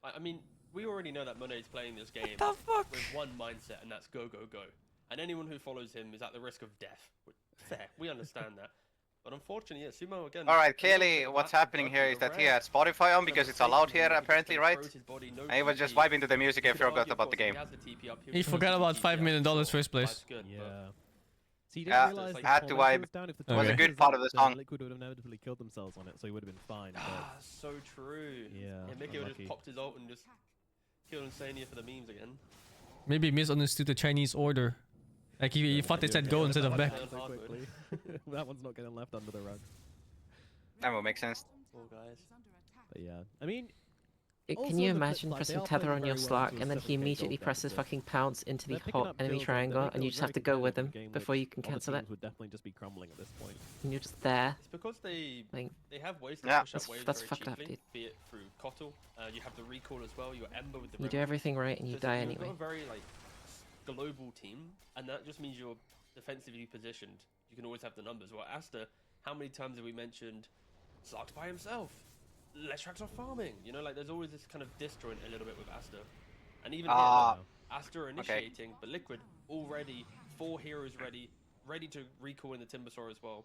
I mean, we already know that Monet's playing this game The fuck? with one mindset, and that's go, go, go. And anyone who follows him is at the risk of death. Fair, we understand that. But unfortunately, yeah, Sumo again. Alright, he knows clearly that what's that's happening working here is the that he rare had Spotify on because it's allowed safety here move, he's apparently, gonna right? froze his body, no And he was just TP. vibing to the music You and could forgot argue, of about the course, game. he has the TP up, He would forgot use about the $5 TP million up, first place. That's good, but Yeah. So you didn't Yeah, realize like- the had to tormentor wipe. was down. If the It was a tormentor good part of the up, then song. Liquid would have inevitably killed themselves on it, so he would have been fine. But Ah, so true. Yeah, Mickey would have unlucky. just popped his ult and just killed Insania for the memes again. Maybe he misunderstood the Chinese order. Like he thought they said go instead of back. So quickly. That one's not getting left under the rug. That would make sense. Poor guys. But yeah, I mean, Can Also, you the flip imagine side, they pressing are tether playing on your very well Slack into a and then he 7K immediately gold presses deficit. fucking pounce into the They're picking hot up enemy kills, triangle they're and you kills just have very to go with competitive him in a game before which you can other cancel it. teams would definitely just be crumbling at this point. And you're just there. It's because they Like, have ways to Yeah. push up waves That's very fucked up, cheaply, dude. be it through Kotl. You have the recall as well. Your Ember with the you do Red everything right and you So die you've anyway. got a very like global team, and that just means you're defensively positioned. You can always have the numbers. Well, Asta, how many times have we mentioned Slark's by himself? Lestrax are farming. You know, like there's always this kind of disjoint a little bit with Asta. And even here, Ah, look, Asta are initiating, but Liquid already 4 heroes ready to recall in the Timbersaw as well.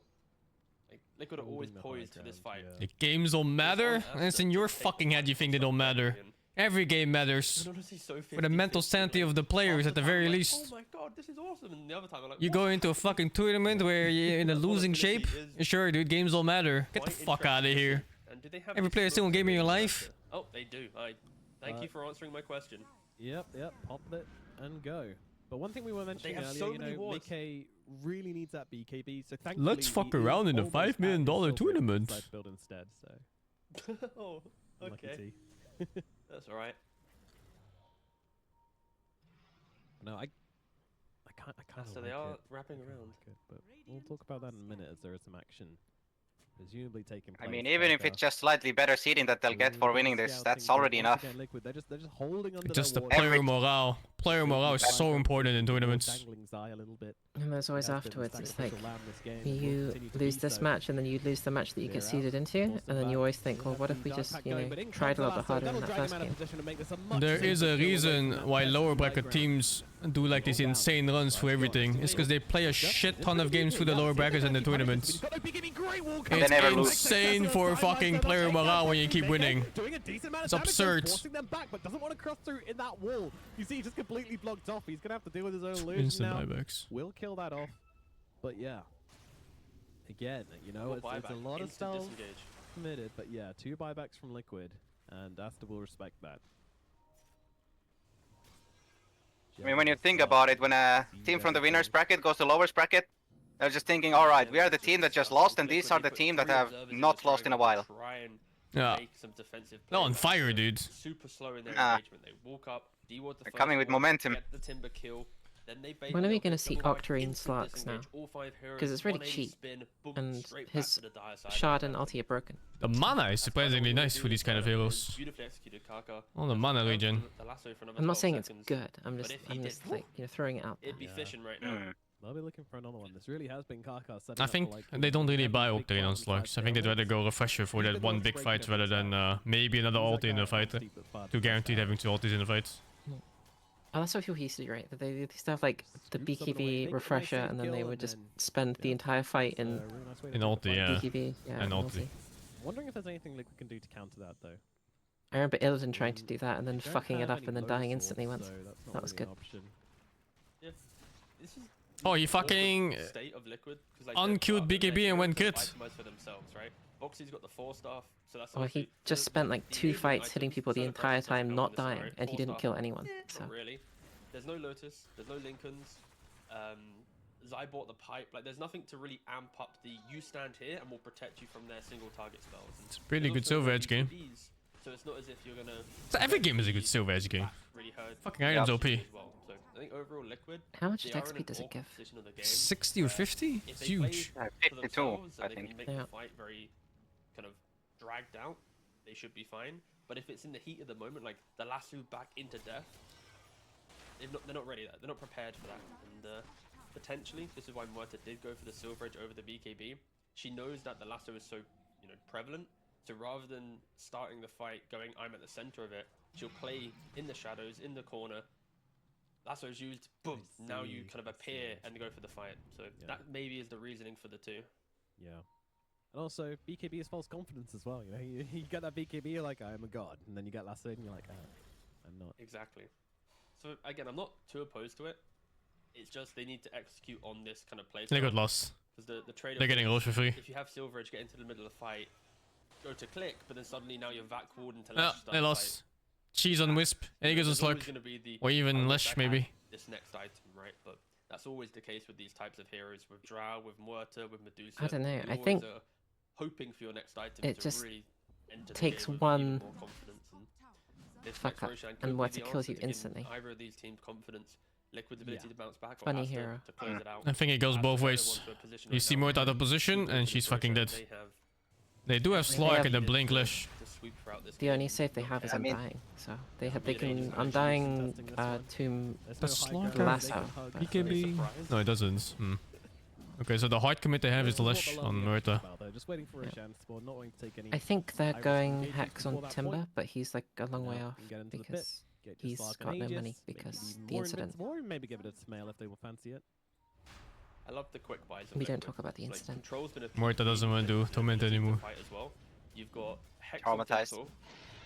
Like Liquid are always Holding the high poised for this ground, fight. yeah. The games don't matter. on It's Asta in your to take fucking the head you fight think they from don't matter. Champion. Every game matters. It's honestly so For the mental 50-50, sanity like, of the players half at the time very I'm like, least. oh my god, this is awesome, and the other time I'm like, You what? go into a fucking tournament where you're in a losing shape. Volatility is Sure, dude, games don't matter. Get the quite fuck out of interesting to here. see. And do they have Every these player still in smokes game in your that they life? can Oh, they do. Thank you for answering my question. Yep, pop it and go. But one thing we were mentioning have earlier, so you many know, wards. Mickey really needs that BKB. So thankfully, Let's fuck he is around in a almost $5 at million his silver tournament. inside build instead. So Oh, unlucky okay. T. That's alright. No, I can't. So they are wrapping around. But we'll talk about that in a minute as there is some action presumably taking place. I mean, even if but, it's just slightly better seeding that they'll get for winning this, that's already enough. Liquid, they're just holding under Just the their player Every- morale. Player morale is so important in tournaments. Dangling Zai a little bit. And there's always He has been afterwards, the it's like, sacrificial lamb this game, and will you continue to lose be this so. match and then you lose the match that you get Clear out. seeded into, Force them and then back. you always think, They well, have what if some we dark just, pack you going, know, but in tried a comes little bit Lasso. harder in That'll that drag him first out of game? position and make this a much There is simpler a kill away reason from that why best lower high bracket ground. teams do like these insane runs for everything. It's because they play a shit ton of games through the lower brackets and the tournaments. They It's never lose. insane for fucking player morale when you keep winning. It's absurd. Forcing them back, but doesn't want to cross through in that wall. You see, he's just completely blocked off. He's gonna have to deal with his own illusion Instant now. buybacks. We'll kill that off. But yeah, again, you know, More it's a buyback, lot of instant spells disengage. committed, but yeah, 2 buybacks from Liquid, and Asta will respect that. I mean, when you think about it, when a team from the winners bracket goes to lowers bracket, they're just thinking, all right, we are the team that just lost, and these are the team that have not lost in a while. Try and Yeah. make some defensive They're on plays. fire, dude. Super slow in their Nah. engagement. They walk up, deward the They're first coming with wall, momentum. Get the timber kill. Then they bait When are a we little gonna bit, see double back, Octarine instant Slarks disengage, now? all 5 heroes, 'Cause it's really 180 cheap, spin, boom, and straight back his to the dire side. Shard and ulti are broken. The mana is That's surprisingly what nice we for do. these kind of heroes. Beautifully executed Kaka. Oh, the mana Go regen. for the lasso for another I'm not 12 saying it's seconds. good. I'm But just, if he did, like, you know, throwing it out there. It'd be Yeah. fishing right now. Hmm. They'll be looking for another one. This really has been Kaka setting I up think for, like, they don't really every buy big Octarine on fight slugs. I inside think they'd their rather legs. go refresher for He's that the one one big breaking fight rather everything than down. maybe another He's that ulti in guy a that fight. runs deep but far To doesn't guaranteed fast. having 2 ultis in a fight. Oh, that's what people used to do, right? That they used to have like the Scoop someone away, BKB make it a nice refresher, safe and then they kill, would and just then- spend the yeah, entire fight it's a in really nice way to in end the ulti, fight. yeah. BKB. Yeah, and ulti. I'm wondering if there's anything Liquid can do to counter that though. I remember Illidan trying to Mm, do that and then They don't fucking it have up any and then low dying swords, instantly once. so that's not That was really an good. option. Yeah. This is Oh, he the fucking state of Liquid, 'cause, like, unqueued they're BKB and went heroes crit. that optimize for themselves, right? Boxy's got the 4 staff, so that's Well, he obviously- just the- spent like the 2 engagement fights hitting items, people the so entire pressure doesn't time help not in this dying, scenario. and he 4 didn't staff, kill anyone. Not So really. There's no Lotus, there's no Lincolns. Zai bought the pipe. Like, there's nothing to really amp up the you stand here and we'll protect you from their single target spells. And It's a pretty there's good also Silver no Edge game. BKBs, so it's not as if you're gonna. So every game is a good Silver Edge game. That really hurt. Fucking items OP. as well. So I think overall Liquid. how much They attack are in speed an does it awkward give? position of the game, 60 or where 50? if It's they play huge. for 52, themselves I and they think. can make Yeah. the fight very kind of dragged out, they should be fine. But if it's in the heat of the moment, like the lasso back into death, they're not ready. They're not prepared for that. And potentially, this is why Muerta did go for the Silver Edge over the BKB. She knows that the lasso is so prevalent. So rather than starting the fight going, I'm at the center of it, she'll play in the shadows, in the corner. Lasso's used, boom. Now you kind of appear and go for the fight. So that maybe is the reasoning for the 2. Yeah. And also, BKB is false confidence as well. You know, you get that BKB, you're like, I am a god, and then you get Lasso, and you're like, I'm not. Exactly. So again, I'm not too opposed to it. It's just they need to execute on this kind of play. They got lost. Because the trade-off They're getting is, lost for free. if you have Silver Edge get into the middle of the fight, go to click, but then suddenly now you're vac walled into No, Lesh. they lost. Cheese on Wisp, Aegis on Slug, or even Lesh maybe. This next item, right? But that's always the case with these types of heroes, with Drow, with Muerta, with Medusa. I don't know. You I always think are hoping for your next item it to just really enter the takes game with one even more confidence. And this fuck next up, Roshan could and be Muerta the kills answer you to give instantly. Either of these teams confidence, Liquid's ability to bounce back, or Funny Asta hero. to close it out. I think it goes both Asta ways. onto a position You right see now Muerta out of position, where and she's fucking dead. they have They do have They Slug have- and the Blink Lesh. to sweep throughout this The game. only save they have is I mean- Undying, so they Yeah, can just Undying testing this one. Tomb There's The no high Slugger. ground, they Lasso. can hug. He He can Very be. surprised. No, it doesn't. Hmm. Okay, so the hard commit they have is the This Lesh what on Malone Muerta. about, though, just waiting for a Yeah. chance for not wanting to take any. I think they're Irish going engagements Hex on before that Timber, point. but he's like a long way Now off can get into the pit, because get he's just got no Aegis, money maybe because even the more incident. invincible, or maybe give it a Smail if they will fancy it. I love the quick buys. of We don't Liquid. talk about the Like, incident. Control's been a Muerta doesn't want to do ability Torment to anymore. fight as well. You've got Hex on Traumatized. Pixel,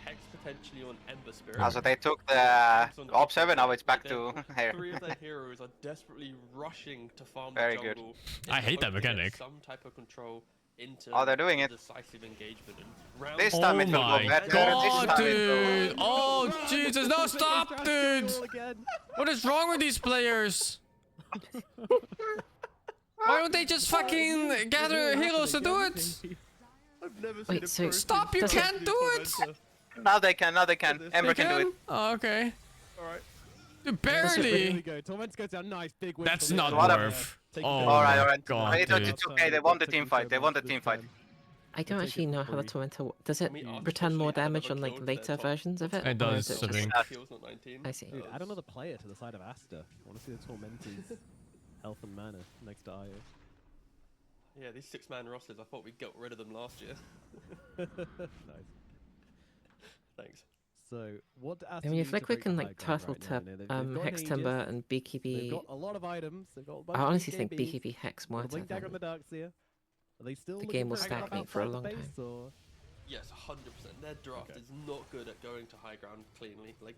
Hex potentially on Ember Spirit. Also, they took the Hex on Observer, now it's back Like, to they're- here. Three of their heroes are desperately rushing to farm Very the good. jungle. I in hate that hope to get mechanic. Some type of control into Oh, they're doing it. decisive engagement. And round This Oh time it will go my better. god, This time it dude! will... Oh, Jesus, no, stop, dude! What is wrong with these players? Why don't they just fucking gather heroes to do it? I've never Wait, so Stop, you Does it- can't do it! Now they can, now they can. They Ember They can do it. Oh, okay. Alright. Dude, Here we barely! go. Torment goes down. Nice big win. That's for not Liquid. What worth. Taking Oh the- Alright, my alright. god, Wait, dude. it's okay, they won the team fight. They won the team fight. I don't take actually it know for how the free. Tormentor does it I mean, Arsenal return more actually had damage another on like kill to their later top- versions of it? It or does, is I it think. just... Kills, not 19. I see. Dude, add another player to the side of Asta. I want to see the Tormentor's health and mana next to Io. Yeah, these 6-man rosters, I thought we'd get rid of them last year. Nice. Thanks. So, what do Asta I mean, need if to Liquid break can the like high ground turtle right now? tip You know, they've got Hex Aegis, Timber and They've BKB, got a lot of items. They've got a bunch I of honestly think BKBs. BKB Hex Got a Muerta, Blink Dagger on the then Darkseer. Are they still the looking game will for a grab stagnate for a outside long the time. base, or? Yes, 100%. Their draft Okay. is not good at going to high ground cleanly. Like,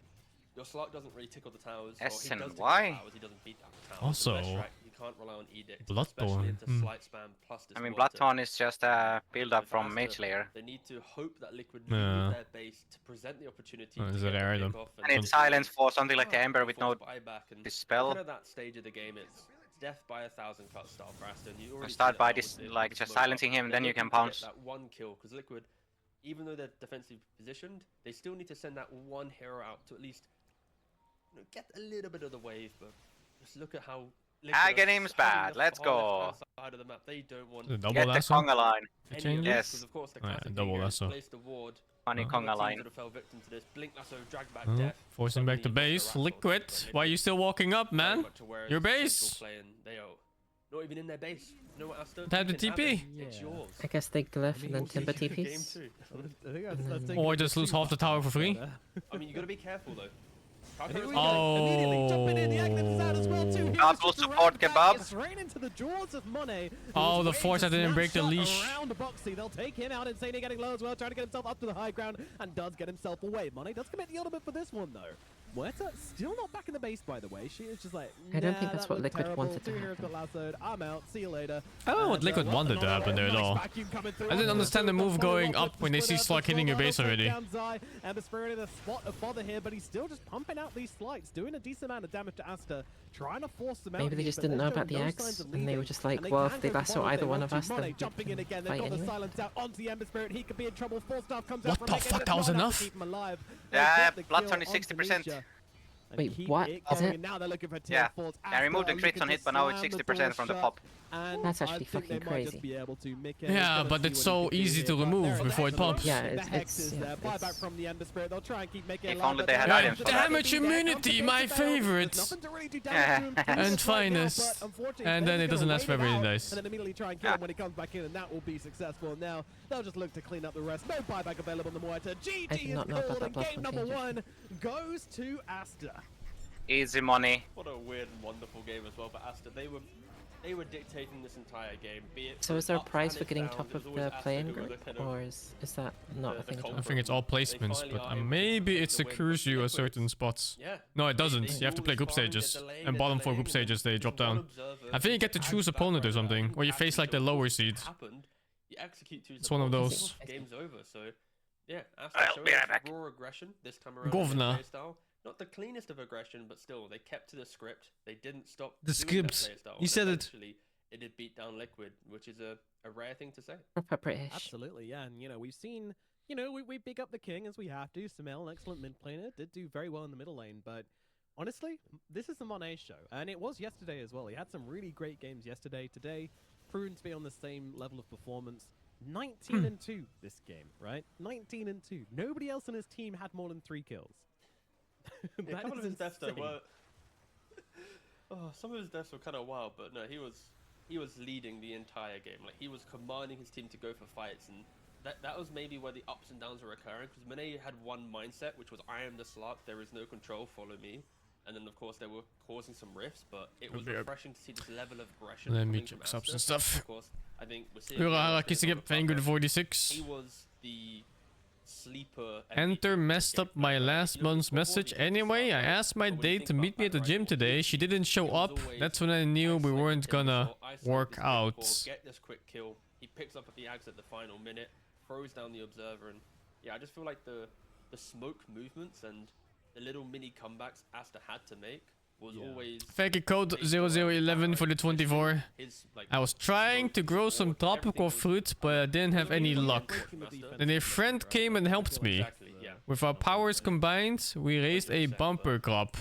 your Slark doesn't really tickle the towers. or S he and does tickle Y? the towers, he doesn't beat down the towers. Also, And Leshrac, you can't rely on Edict, Bloodthorn, especially into hmm. slight spam plus this I mean, water. Bloodthorn is just a build-up With from Asta, Mage Layer. They need to hope that Liquid Yeah. leave their base to present the opportunity Oh, to is get it the Aridum? pick off And it's silence for something like the Ember with no force buyback and dispel. Kind of that stage of the game, it's death by 1,000 cut style for Aston. You already Start see by that now this, with the like, just smoke up. silencing him, They're then you looking can to get pounce. That one kill, because Liquid, even though they're defensively positioned, they still need to send that one hero out to at least get a little bit of the wave. But just look at how. Aghanim's bad, let's go. Side of the map. They don't want The double Get the lasso? Conga line. any change of it? this, Yes. 'cause of course the Oh, yeah, classic double thing here is lasso. place the ward. Funny Oh. Conga Teams line. that have fell victim to this. Blink lasso, drag back Oh, death. forcing back to Suddenly base. Russell Liquid, Rattles, why are you still walking up, very man? much aware Your of the base. central play and they are not even in their base. You know what, Asta? Tap the You can have TP. it. It's Yeah. yours. I guess they glyph and then We'll see Timber you in game TPs. two. I think that's taking Or it just too lose half the far. tower for free. I mean, you gotta be careful though. And here we Calcula's go. Immediately jumping in. The Aghanim is out as well too. Here's Double just support right kebab. back, straight into the jaws of Monet. who Oh, was the waiting force to that didn't break the snapshot leash. Around Boxy. They'll take him out. Insane getting low as well, trying to get himself up to the high ground, and does get himself away. Monet does commit the ultimate for this one though. Muerta still not back in the base, by the way. She is just like, I don't nah, think that's that what looked Liquid terrible. wanted to Two heroes got happen. lassoed. I'm out. See you later. I don't know what And, Liquid well, wanted to another happen there at nice all. vacuum coming through I didn't onto understand the field. move That's going Molly up when they Roberts see split Slug up hitting your as well. base They'll already. take down Zai, Ember Spirit in a spot of bother here, but he's still just pumping out these slights, doing a decent amount of damage to Asta, trying to force them out. Maybe they here, just but didn't know they're about the showing no eggs, signs of and they were leaving. just like, And they well, can if they go for lasso bottom if either they one want of us, to. then Monet we jumping in can again. They've fight got the anyway. silence out onto the Ember Spirit. He could be in trouble. Full stuff comes What out from the Megan, fuck, but that was not enough enough? to keep him alive. Yeah, They get the Blood's kill only onto 60%. Misha and Wait, keep what? it Is going. it? And now they're looking for Yeah. Force. I removed the Asta crits looking on to it, but now it's slam the 60% door from the shut. pop. And That's actually I think they fucking might just crazy. be able to make Yeah, it. but it's so easy to remove before it pops. Yeah, The it's- Hex is yeah, there. Buyback it's- from the Ember Spirit. They'll try and keep making it If alive, only but they had they're items not for that. Damage gonna be there. immunity, Comes my against the Veil. favorite. There's nothing to really do damage to him just And right now, finest. but unfortunately, And then they're it doesn't gonna last for wait it very out nice. And then immediately try and kill him when he comes back in, and that will be successful. Now they'll just look to clean up the rest. No buyback available on the Muerta. I GG did is not know about called, that and game Bloodthorn number change, 1 goes to Asta. Easy money. What a weird and wonderful game as well. But Asta, they were they were dictating this entire game. Be it So is from there a ups prize and for its getting downs, top it was of always the Asta play-in who was group, the kind of or is that not a thing at all? I think it's all placements, but maybe it secures you at certain spots. Yeah. No, it doesn't. They You have to play always group farm, get stages, delayed, and get bottom 4 delaying, group and then stages they drop there's one down. observer I think you who get to adds choose back opponent or right there, something, who or you adds face like the until lower bullshit seed. happened, you execute to It's one of support, those. Game's over. So yeah, Asta I'll showed be us right back. raw aggression this time around. Governor. Style. Not the cleanest of aggression, but still they kept to the script. They didn't stop The doing their script. play style, You and said it. eventually it did beat down Liquid, which is a rare thing to say. Proper British. Absolutely, yeah. And, you know, we've seen, you know, we pick up the king as we have to. Samel, an excellent mid player, did do very well in the middle lane. But honestly, this is the Monet show. And it was yesterday as well. He had some really great games yesterday. Today, proven to be on the same level of performance. 19-2 this game, right? 19-2. Nobody else on his team had more than 3 kills. Yeah, a That couple is of his deaths though insane. were. Oh, some of his deaths were kind of wild, but no, he was leading the entire game. Like he was commanding his team to go for fights, and that was maybe where the ups and downs were occurring. Because Monet had one mindset, which was I am the Slark, there is no control, follow me. And then of course they were causing some rifts, but it was Okay. refreshing to see this level of aggression. Let me coming check from subs Asta. and stuff. Of course, I think we're seeing. Ura Asta Kissigep, on the thank you to cover. 46. He was the sleeper. Enter MVP. messed up my last month's message anyway. I asked my date to meet me at the gym today. She didn't show up. That's when I knew we weren't gonna work out. Get this quick kill. He picks up at the Ags at the final minute, throws down the observer, and yeah, I just feel like the smoke movements and the little mini comebacks Asta had to make was always. Thank you, code 0011 for the 24. His, like, I was trying to grow some tropical fruit, but I didn't have any luck. Then a friend came and helped me. Exactly, yeah. With our powers combined, we raised a bumper crop.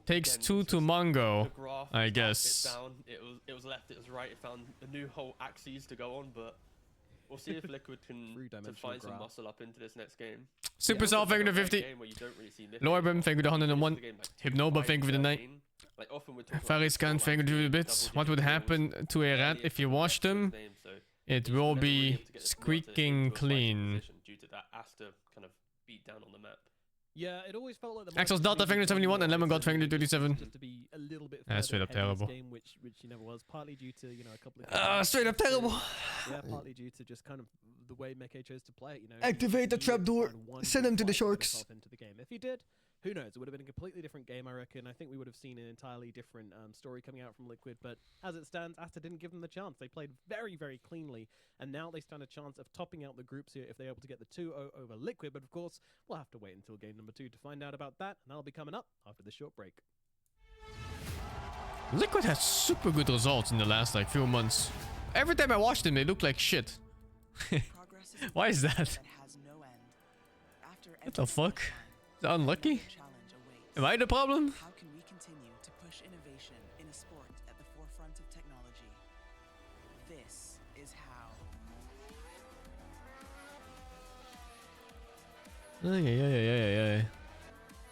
Takes 2 to mango, The graph I was up, guess. it's down, it was left, it was right. It found a new whole axes to go on, but we'll see if Liquid can to Three-dimensional find some graph. muscle up into this next game. Super Sal, thank you to 50. Lorbem, thank you to 101. Hypnoba, thank you for the 9. Like often we're talking Fariscan, thank you to the bits. What would happen to a rat if you washed them? It will be squeaking clean. Due to that Asta kind of beat down on the map. Yeah, it always felt like the Axel's Delta, thank you to 71, and Lemon God, thank you to 37. Just to be a little bit That's straight further up ahead in this terrible. game, which he never was, partly due to, you know, a couple of Straight up terrible. Yeah, partly due to just kind of the way Mekke chose to play it, you know. Activate the He trapdoor. found one Send him to the fight to get sharks. himself into the game. If he did, who knows? It would have been a completely different game, I reckon. I think we would have seen an entirely different story coming out from Liquid. But as it stands, Asta didn't give them the chance. They played very, very cleanly, and now they stand a chance of topping out the groups here if they're able to get the 2-0 over Liquid. But of course, we'll have to wait until game number 2 to find out about that, and that'll be coming up after this short break. Liquid has super good results in the last like few months. Every time I watch them, they look like shit. Why is that? What the fuck? Is that unlucky? Am I the problem? How can we continue to push innovation in a sport at the forefront of technology? This is how.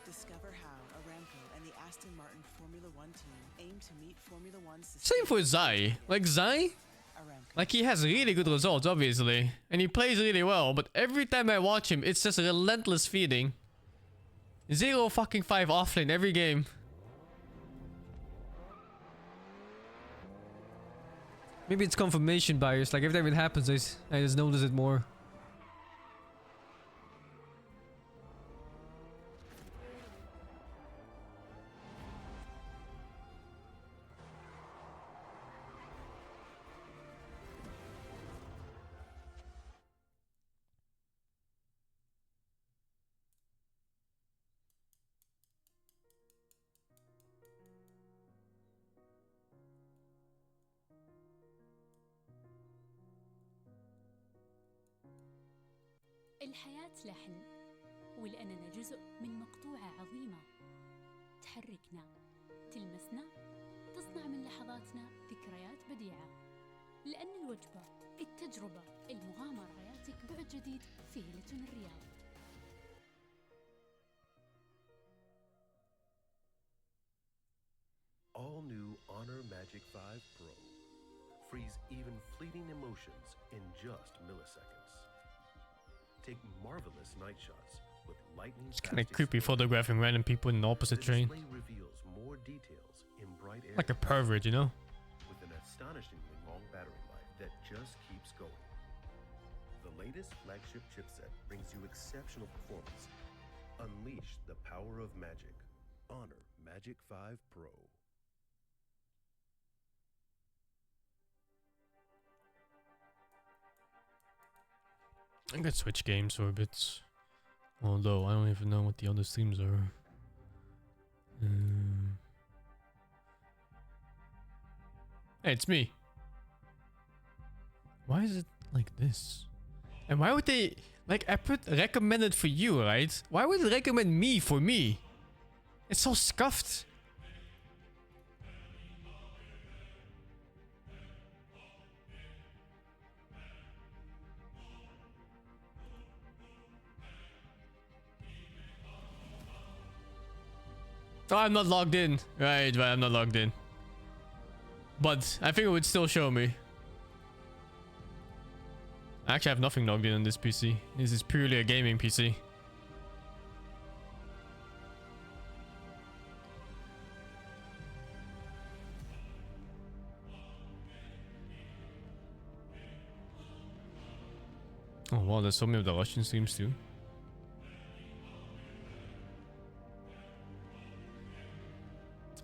Discover how Aramco and the Aston Martin Formula One team aim to meet Formula One's Same for Zai. Like Zai? Aramco. Like he has really good results, obviously. And he plays really well, but every time I watch him, it's just relentless feeding. 0 fucking 5 offlane every game. Maybe it's confirmation bias, like every time it happens, I just notice it more. الحياة لحن، ولأننا جزء من مقطوعة عظيمة تحركنا، تلمسنا، تصنع من لحظاتنا ذكريات بديعة. لأن الوجبة، التجربة، المغامرة، حياتك بعد جديد في هيلتون الرياض. All new Honor Magic 5 Pro. Freeze even fleeting emotions in just milliseconds. Take marvelous night shots with lightning. It's kind of creepy photographing random people in the opposite train. Reveals more details in bright Like a pervert, you know? with an astonishingly long battery life that just keeps going. The latest flagship chipset brings you exceptional performance. Unleash the power of magic. Honor Magic 5 Pro. I could switch games for a bit. Although, I don't even know what the other streams are. Hey, it's me. Why is it like this? And why would they... Like, I put recommended for you, right? Why would it recommend me for me? It's so scuffed. Oh, I'm not logged in. Right, I'm not logged in. But I think it would still show me. I actually have nothing logged in on this PC. This is purely a gaming PC. Oh wow, there's so many of the Russian streams too.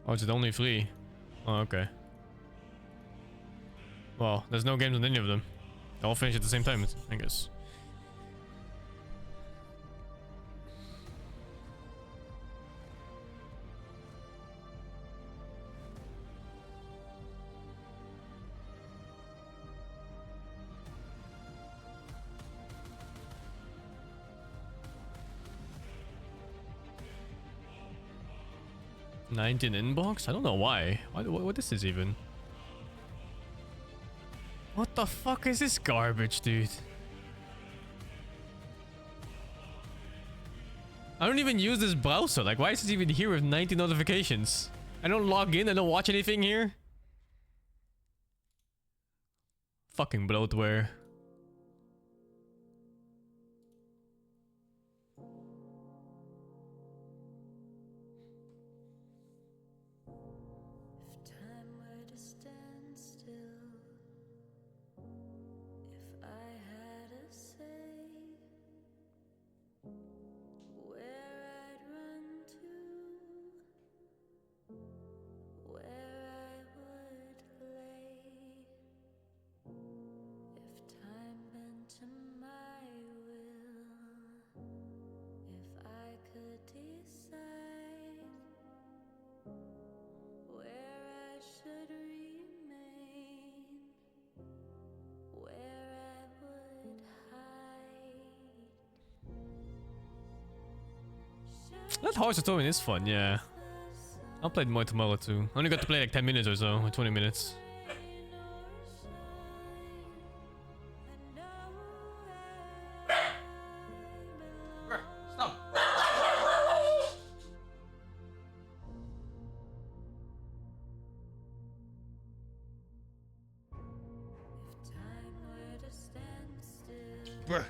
Oh, is it only 3? Oh, okay. Well, there's no games on any of them. They all finish at the same time, I guess. $19 inbox? I don't know why. What is this even? What the fuck is this garbage, dude? I don't even use this browser. Like, why is it even here with 90 notifications? I don't log in. I don't watch anything here. Fucking bloatware. That horse tutorial is fun, yeah. I'll play more tomorrow too. I only got to play like 10 minutes or so, or 20 minutes. Stop. Bruh.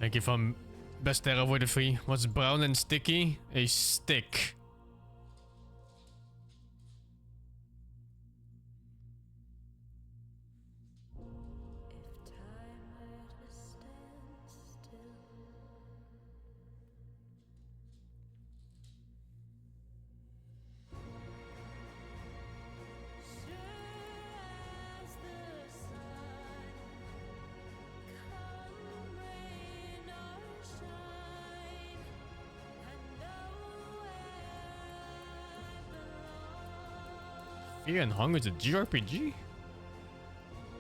Thank you from Best Terra for the free. What's brown and sticky? A stick. Fear and Hunger is a JRPG?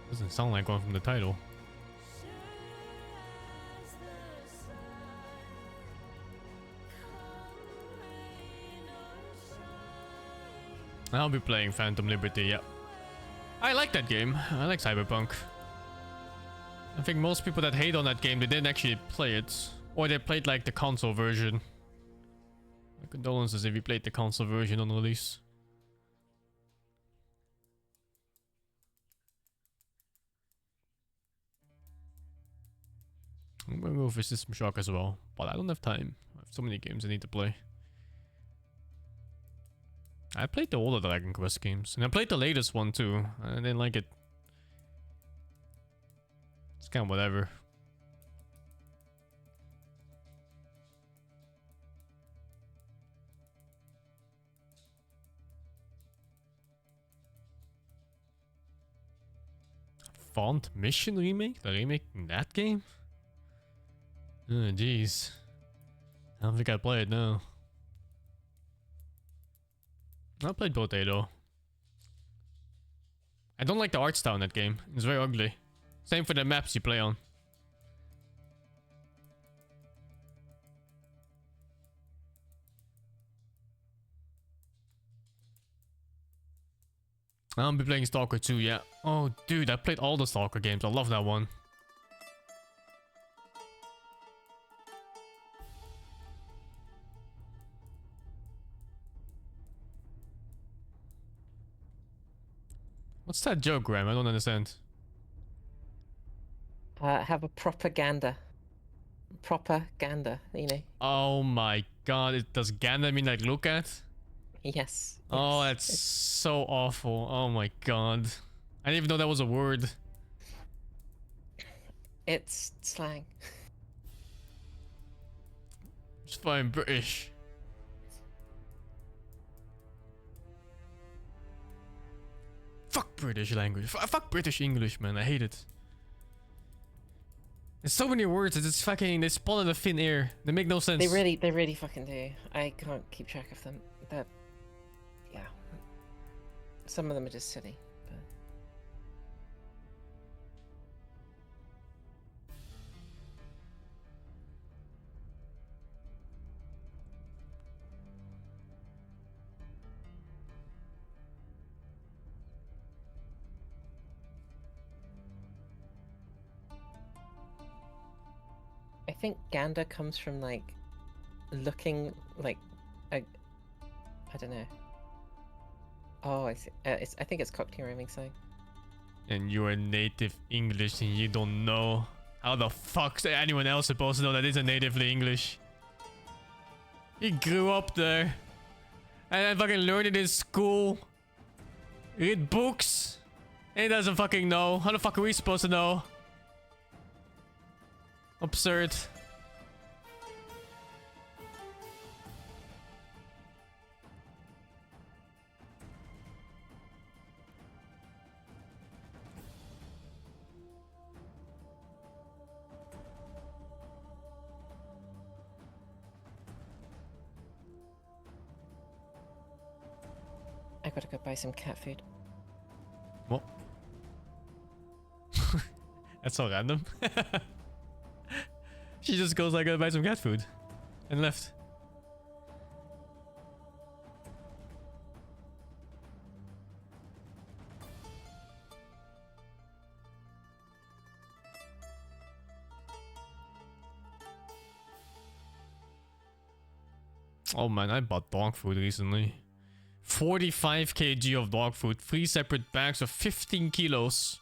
Doesn't sound like one from the title. I'll be playing Phantom Liberty, yeah. I like that game. I like Cyberpunk. I think most people that hate on that game, they didn't actually play it. Or they played like the console version. My condolences if you played the console version on release. I'm gonna go for System Shock as well, but I don't have time. I have so many games I need to play. I played the older Dragon Quest games, and I played the latest one too. I didn't like it. It's kind of whatever. Font Mission remake? The remake in that game? Oh jeez. I don't think I play it now. I played Dota though. I don't like the art style in that game. It's very ugly. Same for the maps you play on. I'll be playing Stalker 2, yeah. Oh, dude, I played all the Stalker games. I love that one. What's that joke, Graham? I don't understand. Have a propaganda. Propaganda, you know. Oh my god, does Ganda mean like look at? Yes. Oh, yes. that's so awful. Oh my god. I didn't even know that was a word. It's slang. It's fine, British. Fuck British language. Fuck British English, man. I hate it. There's so many words that it's fucking, they spawn in the thin air. They make no sense. They really fucking do. I can't keep track of them. They're, yeah. Some of them are just silly, but... I think Ganda comes from like looking like I don't know. Oh, I see. I think it's Cockney rhyming slang. And you're a native English and you don't know. How the fuck's anyone else supposed to know that isn't natively English? He grew up there. And I fucking learned it in school. Read books. And he doesn't fucking know. How the fuck are we supposed to know? Absurd. I gotta go buy some cat food. What? That's so random. She just goes like, buy some cat food. And left. Oh man, I bought dog food recently. 45 kg of dog food. 3 separate bags of 15 kilos.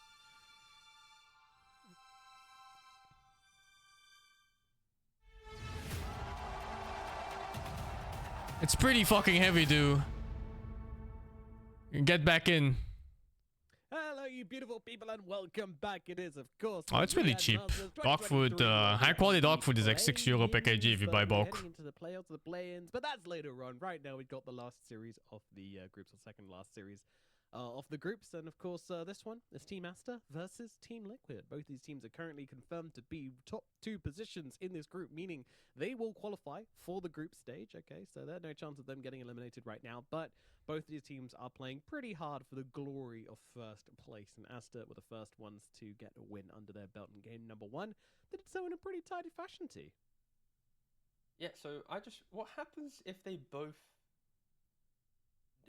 It's pretty fucking heavy, dude. Get back in. Hello, you beautiful people, and welcome back. It is, of course. Oh, it's really cheap. Dog food, high quality dog food is like €6 per kg if you buy bulk. Heading into the playoffs, the play-ins, but that's later on. Right now, we've got the last series of the groups, or second last series of the groups, and of course, this one is Team Asta versus Team Liquid. Both these teams are currently confirmed to be top 2 positions in this group, meaning they will qualify for the group stage. Okay, so there's no chance of them getting eliminated right now, but both these teams are playing pretty hard for the glory of first place, and Asta were the first ones to get a win under their belt in game number 1. They did so in a pretty tidy fashion, T. Yeah, so what happens if they both...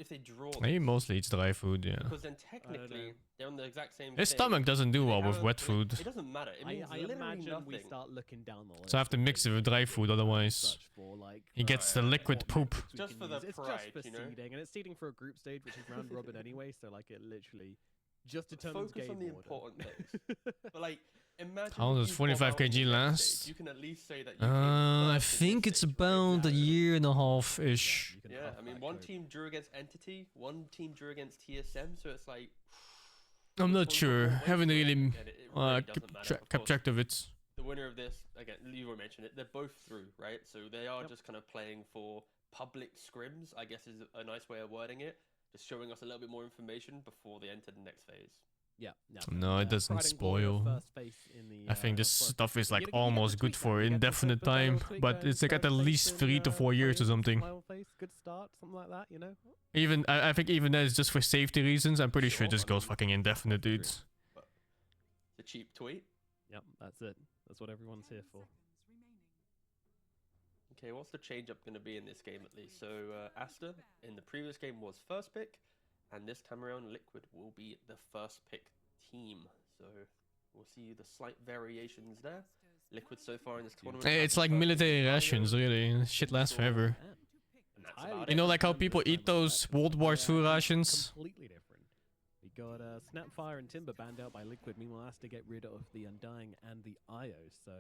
if they draw. He this, mostly eats dry food, yeah. Because then technically they're on the exact same. His thing. stomach doesn't do They well with have a- wet but food. It doesn't matter. It means I literally imagine nothing. we start looking down the list. So I have to mix it with dry food, otherwise Such for, like, he gets the liquid poop. metrics we Just can for the use. It's pride, just for you know? seeding, and it's seeding for a group stage, which is round robin anyway. So like it literally just determines Focus game on the order. important things. But like, imagine. How if does you 45 bomb out on kg the next last? stage, you can at least say that. You came I first in think this it's stage, right? about a year and a half-ish. You can Yeah, huff I mean, that one code. team drew against Entity, one team drew against TSM, so it's like. I'm which not one's sure. more weight Haven't to it? really And it really doesn't matter, of kept course. track of it. The winner of this, again, Leroy mentioned it, they're both through, right? So they are Yep. just kind of playing for public scrims, I guess is a nice way of wording it. Just showing us a little bit more information before they enter the next phase. Yeah. No, it doesn't pride and glory of spoil. first face in the, I think this first- stuff is You like get- you get the almost tweak good for there. You get the indefinite put that little time, tweak but going, it's like at first face least in, 3 to 4 years or Australian something. smile face, good start, something like that, you know. Even I think even that is just for safety reasons. I'm pretty sure Sure, this I goes mean, fucking indefinite, agree. dudes. It's a cheap tweet. Yep, that's it. That's what everyone's here for. Okay, what's the change up going to be in this game at least? So Asta in the previous game was first pick, and this time around Liquid will be the first pick team. So we'll see the slight variations there. Liquid so far in this tournament. Hey, has it's the like first pick military Mario, rations, really. Shit lasts forever. and that's Highly about You it. know, like how different people this eat time those around. World War Yeah, II it's rations. Completely different. We got Snapfire and Timber banned out by Liquid. Meanwhile, has to get rid of the Undying and the Io. So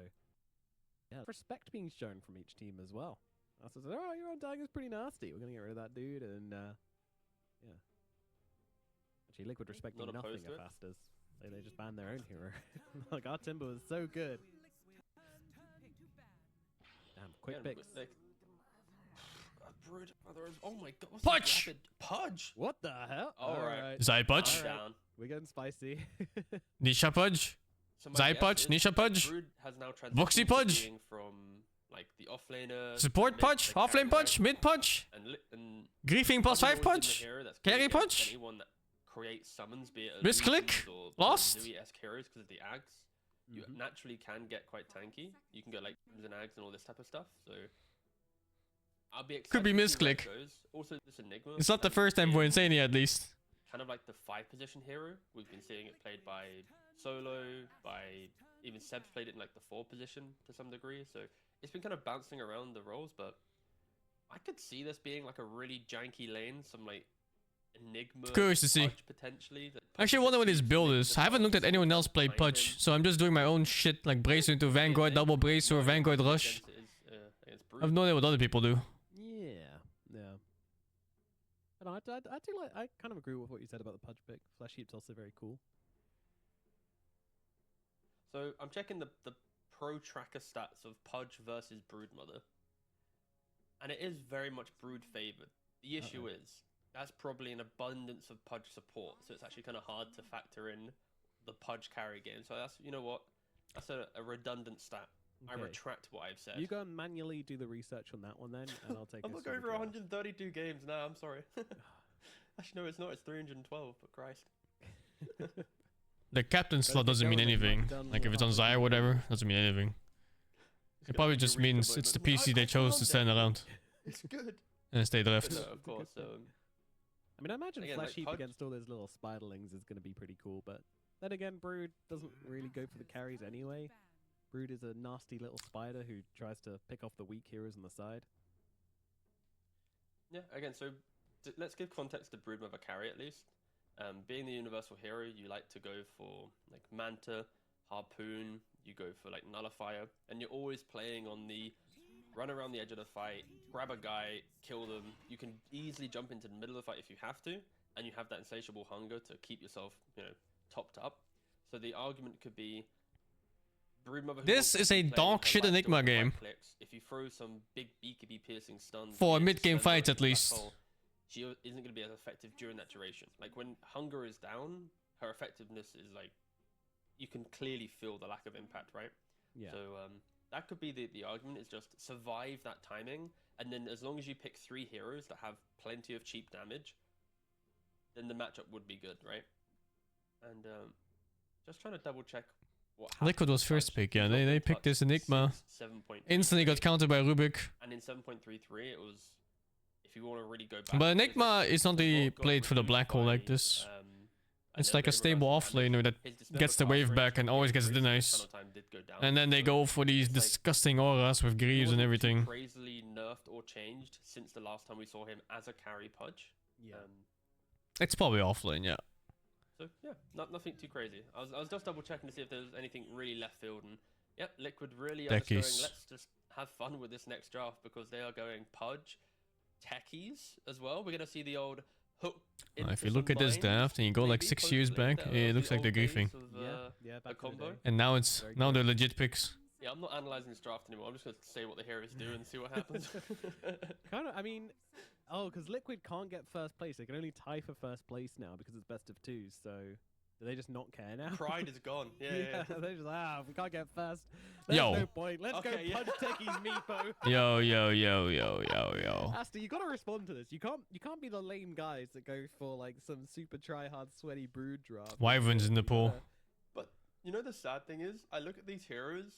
yeah, respect being shown from each team as well. Asta says, "Oh, your Undying is pretty nasty. We're gonna get rid of that dude." And yeah, actually, Liquid respecting Not nothing opposed to of it. Asta's. They just banned their own hero. Like our Timber was so good. Damn, quick Again, picks. with, like, Brood, oh my god, what's Pudge! this rapid Pudge! What the hell? Alright. Zypudge? Alright. Down. We're getting spicy. Nisha Pudge? So my guess Zypudge? is Nisha that Pudge? Brood has now Voxy transitioned to Pudge? being from like the offlaner, Support mid, Pudge? the Offlane carry, Pudge? Mid Pudge? and Griefing plus Pudge 5 has always been the Pudge? hero that's Carry good against Pudge? Anyone that creates summons, be it Misclick? illusions or Lost? Nui-esque heroes because of the Ags. You naturally can get quite tanky. You can go like and Ags and all this type of stuff. So I'll be excited. Could be to see where it misclick. goes. Also, this Enigma. It's not the and first time for being Insania, at least. kind of like the 5-position hero. We've been seeing it played by Solo, by even Seb's played it in like the 4 position to some degree. So it's been kind of bouncing around the roles, but I could see this being like a really janky lane, some like Enigma. Curious to see. Pudge potentially. that I actually Pudge wonder what gets his used build to is. the I haven't looked at Pudge anyone else play behind Pudge, him. so I'm just doing my own shit, like brace into Vanguard, double brace, or Vanguard rush. Against it is, against I have Brood. no idea what other people do. Yeah. But I do like. I kind of agree with what you said about the Pudge pick. Flash Heap's also very cool. So I'm checking the pro tracker stats of Pudge versus Broodmother. And it is very much Brood favored. The issue is that's probably an abundance of Pudge support, so it's actually kind of hard to factor in the Pudge carry game. So that's, you know what? That's a redundant stat. I Okay. retract what I've said. You go and manually do the research on that one then, and I'll take. I'm a not going sort for of draft. 132 games now, I'm sorry. Actually, no, it's not. It's 312, but Christ. The captain slot get doesn't mean going then, anything. Mike Dunn Like if will it's on have Zai to or do whatever, doesn't mean anything. It's It gonna probably be a just Eureka means it's the moment. PC they chose to stand around It's good. and stay But left. no, of course. I mean, I imagine Again, Flash like Heap Pudge- against all those little spiderlings is going to be pretty cool, but then again, Brood doesn't really go for the carries anyway. Brood is a nasty little spider who tries to pick off the weak heroes on the side. Yeah, again, so let's give context to Broodmother carry at least. Being the universal hero, you like to go for like Manta, Harpoon, you go for like Nullifier, and you're always playing on the run around the edge of the fight, grab a guy, kill them. You can easily jump into the middle of the fight if you have to, and you have that insatiable hunger to keep yourself, you know, topped up. So the argument could be Broodmother. who This wants to is keep a playing dog her shit life Enigma steal with game. right clicks, if you throw some big BKB piercing stuns For be it mid-game December fights or at Black least. Hole, she isn't going to be as effective during that duration. Like when hunger is down, her effectiveness is like, you can clearly feel the lack of impact, right? Yeah. So that could be the argument, is just survive that timing, and then as long as you pick 3 heroes that have plenty of cheap damage, then the matchup would be good, right? And just trying to double check what happened Liquid was to first Pudge. pick, He yeah. got They the picked Pudge this Enigma. 7.33, Instantly got countered by Rubik. and in 7.33 it was, if if you want to really go back. But to Enigma basics, is not the the Vault got played for the black hole like removed by, this. a It's little like a bit of stable reverse damage. offlaner that His Dismember gets the cast wave rate back and always gets increased, denies. tunnel time did go down, And then they so go for these it's like disgusting auras with he greaves and wasn't too everything. crazily nerfed or changed since the last time we saw him as a carry pudge. Yeah. It's probably offlane, yeah. So yeah, nothing too crazy. I was just double checking to see if there was anything really left field, and yep, Liquid really are just going, Techies. let's just have fun with this next draft because they are going pudge, techies as well. We're gonna see the old hook. If you look at this draft and you go like 6 years back, it looks like they're griefing. Yeah, a back in the combo. day. And now it's Very now good. they're legit picks. Yeah, I'm not analyzing this draft anymore. I'm just gonna say what the heroes do and see what happens. Kind of, I mean, because Liquid can't get first place. They can only tie for first place now because it's best of 2. So do they just not care now? Pride is gone. Yeah. They're just if we can't get first. There's Yo. no point. Let's Okay, go yeah. punch Techies Meepo. Yo. Aster, you gotta respond to this. You can't be the lame guys that go for like some super try hard sweaty brood draft. Wyverns in the You pool. gotta- But you know the sad thing is, I look at these heroes.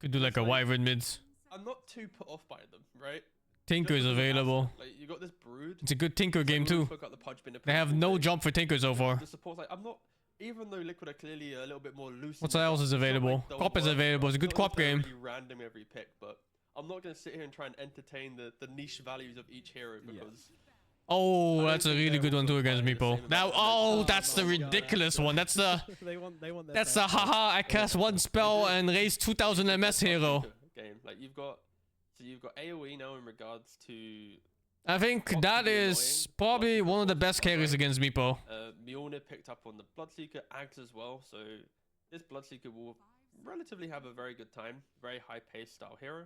Could do like a like- wyvern mid. I'm not too put off by them, right? Tinker's Just because of available. Aster. Like you got this brood. It's a good Tinker game Everyone too. spoke about the Pudge being a They have pretty cool no thing. jump for Tinker so far. The support's like I'm not. Even though Liquid are clearly a little bit more loose. What in the else draft, is it's not like available? they'll Quap is work available. It's a well. good It's not Quap like game. they're really random every pick, but I'm not gonna sit here and try and entertain the niche values of each hero because. Oh, I that's a don't think really they're good one also too against playing the Meepo. same Now, amount of oh, mental that's the my God. ridiculous one. That's the they want their that's the first haha. I cast one spell and raise 2000 MS hero. Game like you've got AOE now in regards to I think that is probably one of the best carries against Meepo. Mjolnir picked up on the Bloodseeker, Ags as well, so this Bloodseeker will relatively have a very good time, very high pace style hero.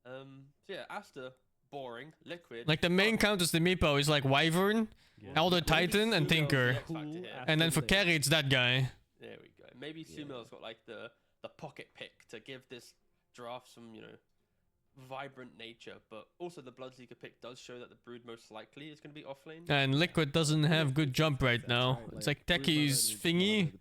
So yeah, Aster, boring, Liquid. Like the main counters to Meepo is like Wyvern, Elder Maybe Titan, and Sumel's the Tinker. X factor here. And then for carry, it's that guy. There we go. Maybe Yeah. Sumel's got like the pocket pick to give this draft some, vibrant nature, but also the Bloodseeker pick does show that the Brood most likely is going to be offlane. And Liquid doesn't have good jump right now. It's like Techie's thingy,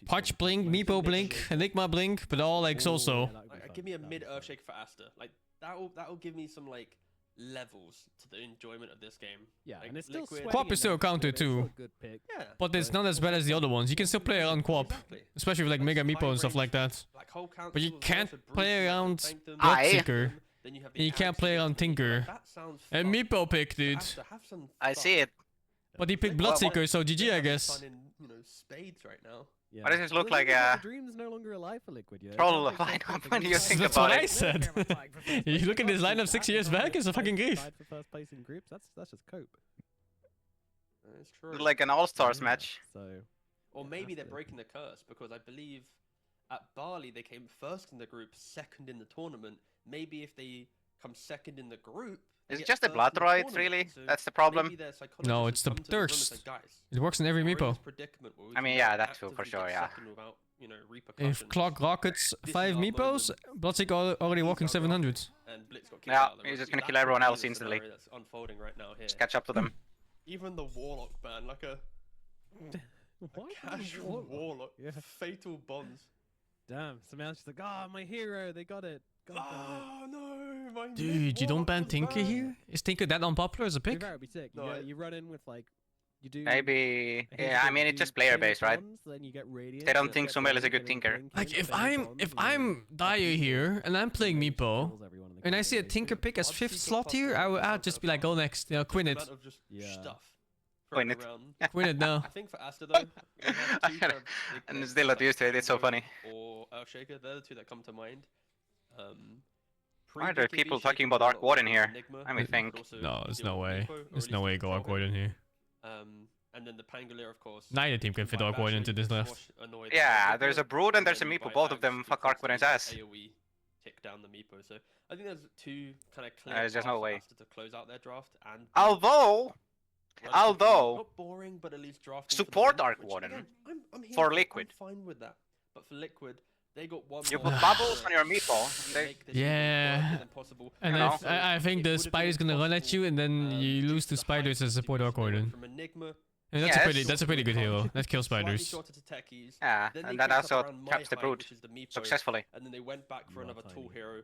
Pudge Blink, Meepo Blink, Enigma Blink, but all like so-so. Give me a mid Earthshaker for Aster. Like that'll give me some like levels to the enjoyment of this game. Yeah, Like, and it's still Liquid- sweaty Quap is still a enough, counter so it's still too. a good pick. Yeah. But it's not as bad as the other ones. You can still play around Quap, Exactly. especially with like Mega Meepo and stuff like that. Like whole But you councils as well, can't so Brood, play you can around bank them, Bloodseeker. then you have the And you can't Axe play to around get Tinker. like, that sounds And fun. Meepo pick, dude. Aster, have some I fun. see it. But he picked Well, Bloodseeker, so GG, I Having guess. fun in, spades right now. Yeah. Why does this look Well, like the a dream's no longer alive for Liquid, yeah. troll It's not like lineup first when place you in think groups. That's what about I it? said. You look at this lineup 6 years back, it's a fucking grief. Tied for first place in groups. That's just cope. It's true. Like an all-stars Yeah, match. So Or maybe they're Aster. breaking the curse because I believe at Bali they came first in the group, second in the tournament. Maybe if they come second in the group, they Is it get just the first blood in the rights, tournament. really? So That's the problem. maybe their psychologists No, have it's the come to room and thirst. said, "Guys, It works in every we're in Meepo. this predicament where we I mean, cannot yeah, that too, for actively sure, get yeah. second without, If repercussions." Clock rockets This is 5 our Meepos, moment. Bloodseeker already He's walking our 700. And Blitz got kicked Yeah, out of the he's room. just gonna That kill could everyone be else the instantly. scenario That's unfolding right now here. Just catch up to them. Even the Warlock ban, like a why casual Warlock, Yeah. fatal bonds. Damn, Samantha's just like, ah, my hero, they got it. God damn it. Oh no, my Dude, you don't ban Tinker here? Is Tinker that unpopular as a To be pick? fair, it'd be sick. No, You run in with like, you do. Maybe. I think Yeah, I you mean, do it's just Chain of player-based, right? Bonds, Then you get Radiant, They don't you think get Sumail is a Blink, good and then tinker. Blink, Like Chain if of Bonds, I'm and then Dyer here and I'm playing Meepo kills everyone in the and I game, see a basically. Tinker pick as 5th Bloodseeker slot plus here, Blink I'd is just so be like, go next, quit The it, amount of just Yeah. stuff. Quit thrown it. around. quit it now. I think for Aster though, we have I two gotta- kind of big and players, still not like used to it, it's so Tinker funny. Or Earthshaker, they're the two that come to mind. Why are there Pre-BKB, people Shaker talking was about a Arc lot Warden more here? Enigma, Let me but think. also No, there's deal no with way. Meepo, or at There's least no way with go Arc Torment. Warden here. And then the Pangolier, of course. Neither team can fit by Arc Warden Basher, into you this can left. swash annoy the Yeah, Enigma, there's a Brood and there's a then Meepo. by Both of Ags, them you fuck can Arc Warden's ass. AoE tick down the Meepo. So I think there's two kind of clear There's just no paths for way. Aster to close out their draft and be Although, relatively- not boring, but at least drafting for the support win, Arc which, Warden again, I'm here for I'm Liquid. fine with that. But for Liquid, they got one You more put chance bubbles to on your Meepo, really they- make this even Yeah. worse than possible. And You know? I think It the would've spider's been gonna run at impossible, you and then you due lose to to the spiders high as support difficulty Arc they went Warden. from Enigma And Yes. that's a pretty good hero. That kills slightly spiders. shorter to techies, Yeah, then they and that kicked up also around my traps the height, Brood which is the Meepo, successfully. and then they went back for You are another tall tiny. hero.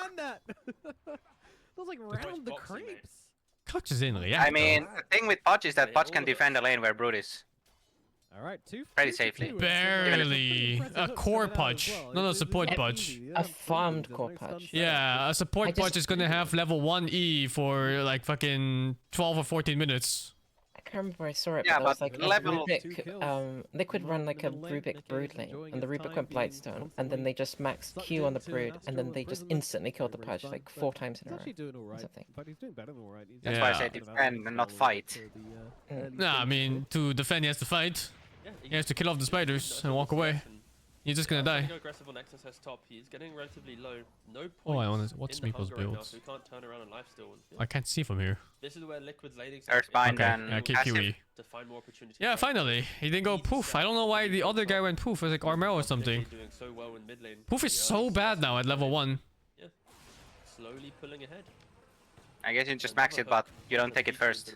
land that. That was like watch round the boxing, mate. crepes. Clutch is in Riyadh. I mean, the thing with Pudge is that Pudge can defend the lane where Brood is. All right, Pretty safely. Barely. A core Pudge, not a support Pudge. A farmed core Pudge. Yeah, a support I just- Pudge is gonna have level 1 E for like fucking 12 or 14 minutes. I can't remember where I saw it, Yeah, but there was but like a level- Rubik, Liquid run like a Rubik Brood lane, and the Rubik went Blightstone, and then they just maxed Q on the Brood, and then they just instantly killed the Pudge like 4 times in a row. Actually doing all right. something. In fact, he's doing better than all right. He's That's Yeah. why I say defend and not fight. Nah, I mean, to defend he has to fight. Yeah, He has to kill off the spiders and walk away. He's just gonna die. Go aggressive on XSS top. He's getting relatively low. No points. Oh, I wanna. What's in the Meeple's hunger right now, build? so we can't turn around and lifesteal. I can't see from here. This is where Liquid's laning. Earthbind Okay, and yeah, passive. QE. To find more opportunities. Yeah, finally. He didn't go poof. I don't know why the other guy went poof. It was like Armel or something. Doing so well in mid lane. Poof is so bad now at level 1. Slowly pulling ahead. I guess you just max it, but you don't take it first.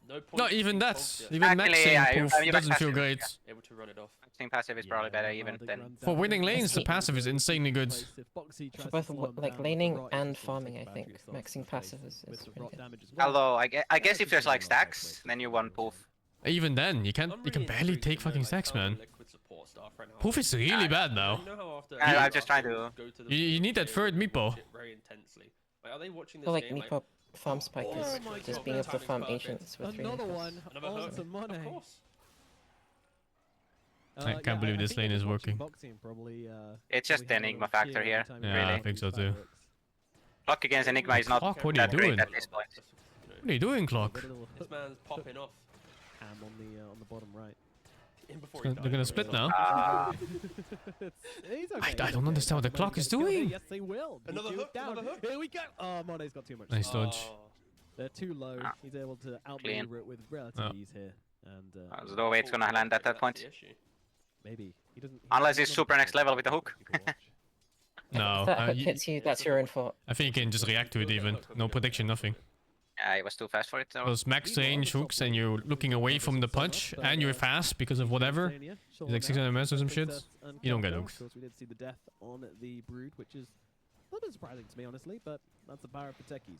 No point Not even in that. ults yet. Even Actually, maxing yeah, poof you doesn't max feel passive, great. Able to run it off. Maxing passive is probably better even than... For winning lanes, the passive is insanely good. For both like laning and farming, I think maxing passive is pretty good. Although, I guess if there's like stacks, then you want poof. Even then, you can barely take fucking stacks, man. Poof is really bad now. I'm just trying to... You need that third Meepo. Very intensely. Like, are they watching I this feel like game? Meepo farm spike is Oh my just God, being able to timing's farm perfect. ancients with 3 Another nitros. one. Another hook. Awesome money. Of course. I can't believe this lane is working. It's just the Enigma factor here, Yeah, I think so too. Clock against Enigma is not Clock, what are you that great doing? at this point. What are you doing, Clock? This man's popping off. Ham on the bottom right. In before They're gonna split now. He's okay. I don't understand what the clock is doing. Yes, they will. Another hook, Down. another hook. Here we go. Oh, Mone's got too much. Nice dodge. Oh, They're too low. He's able to Clean. outmaneuver it with relative Oh. ease here. And There's no way it's gonna land at that that's point. the issue. maybe he doesn't. Unless he's super next level with the hook. No, If that hook hits you, that's your own fault. I think you can just react to it even. No prediction, nothing. Yeah, he was too fast for it. So. Those max range hooks and you're looking away from the punch and you're fast because of whatever. He's like 600 MS or some shit. You don't get hooked. Of course, we did see the death on the Brood, which is a little bit surprising to me, honestly, but that's the power of the techies.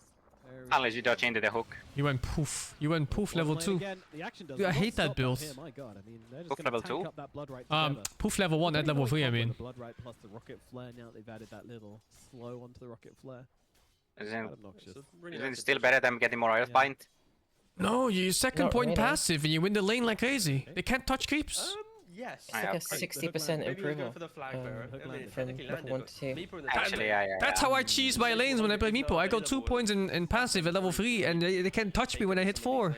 Unless you dodge into the hook. You went poof. You went poof level 2. Dude, I hate that build. My God, I mean, they're just Poof gonna level tank 2? up that blood right together. Poof level 1 at level 3, I mean. The blood right plus the rocket flare. Now they've added that little slow onto the rocket flare. Isn't, Quite obnoxious. isn't it still better than getting more Earthbind? No, you second Not point really. passive and you win the lane like crazy. They can't touch creeps. Yes. It's like Yeah. a 60% Maybe they go improvement for the flag bearer. I mean, it from technically level landed, 1 but to 2. Meepo in the Actually, yeah. That's how I cheese my lanes when I play Meepo. I go 2 points in passive at level 3 and they can't touch me when I hit 4.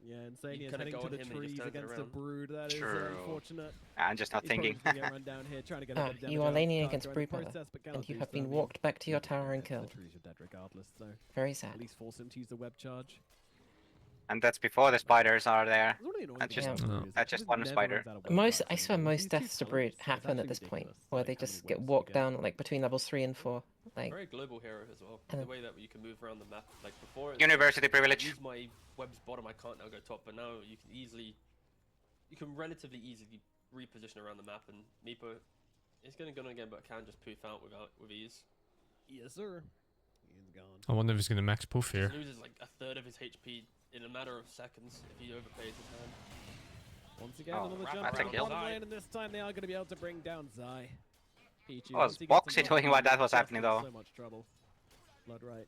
Yeah, Insane You is kinda heading go to on the him and he just trees turns it against the around. Brood. That is True. unfortunate. I'm just not He's thinking. probably gonna get run down here, trying to get a bit of damage You are out. laning Can't against go in the Brood Mother, process, but and Gallagher's you have done been the- walked back to your tower and The killed. trees are dead regardless, so Very at sad. least force him to use the web charge. And that's before the spiders are there. It's really annoying That's about just- the Brood is that's it just one never spider. runs out of web Most, charge. I swear, mean, most these deaths to two Brood colors, happen it's at this actually point, ridiculous, where like, they how just many get webs you walked get. down like between levels 3 and 4. Like, Very global hero as well. And The way that you can move around the map. Like before, University privilege. use my web's bottom, I can't now go top, but now you can easily, you can relatively easily reposition around the map, and Meepo is going to go again, but can just poof out with ease. Yes, sir. He's gone. I wonder if he's gonna max poof here. He loses like a third of his HP in a matter of seconds if he overplays his hand. Once again, Oh, another wrap jump that's a around kill. bottom lane, and this time they are going to be able to bring down Zai. Pichu, Was once he gets Boxy him doing off, what that he's was just happening, in though? So much trouble. Blood right.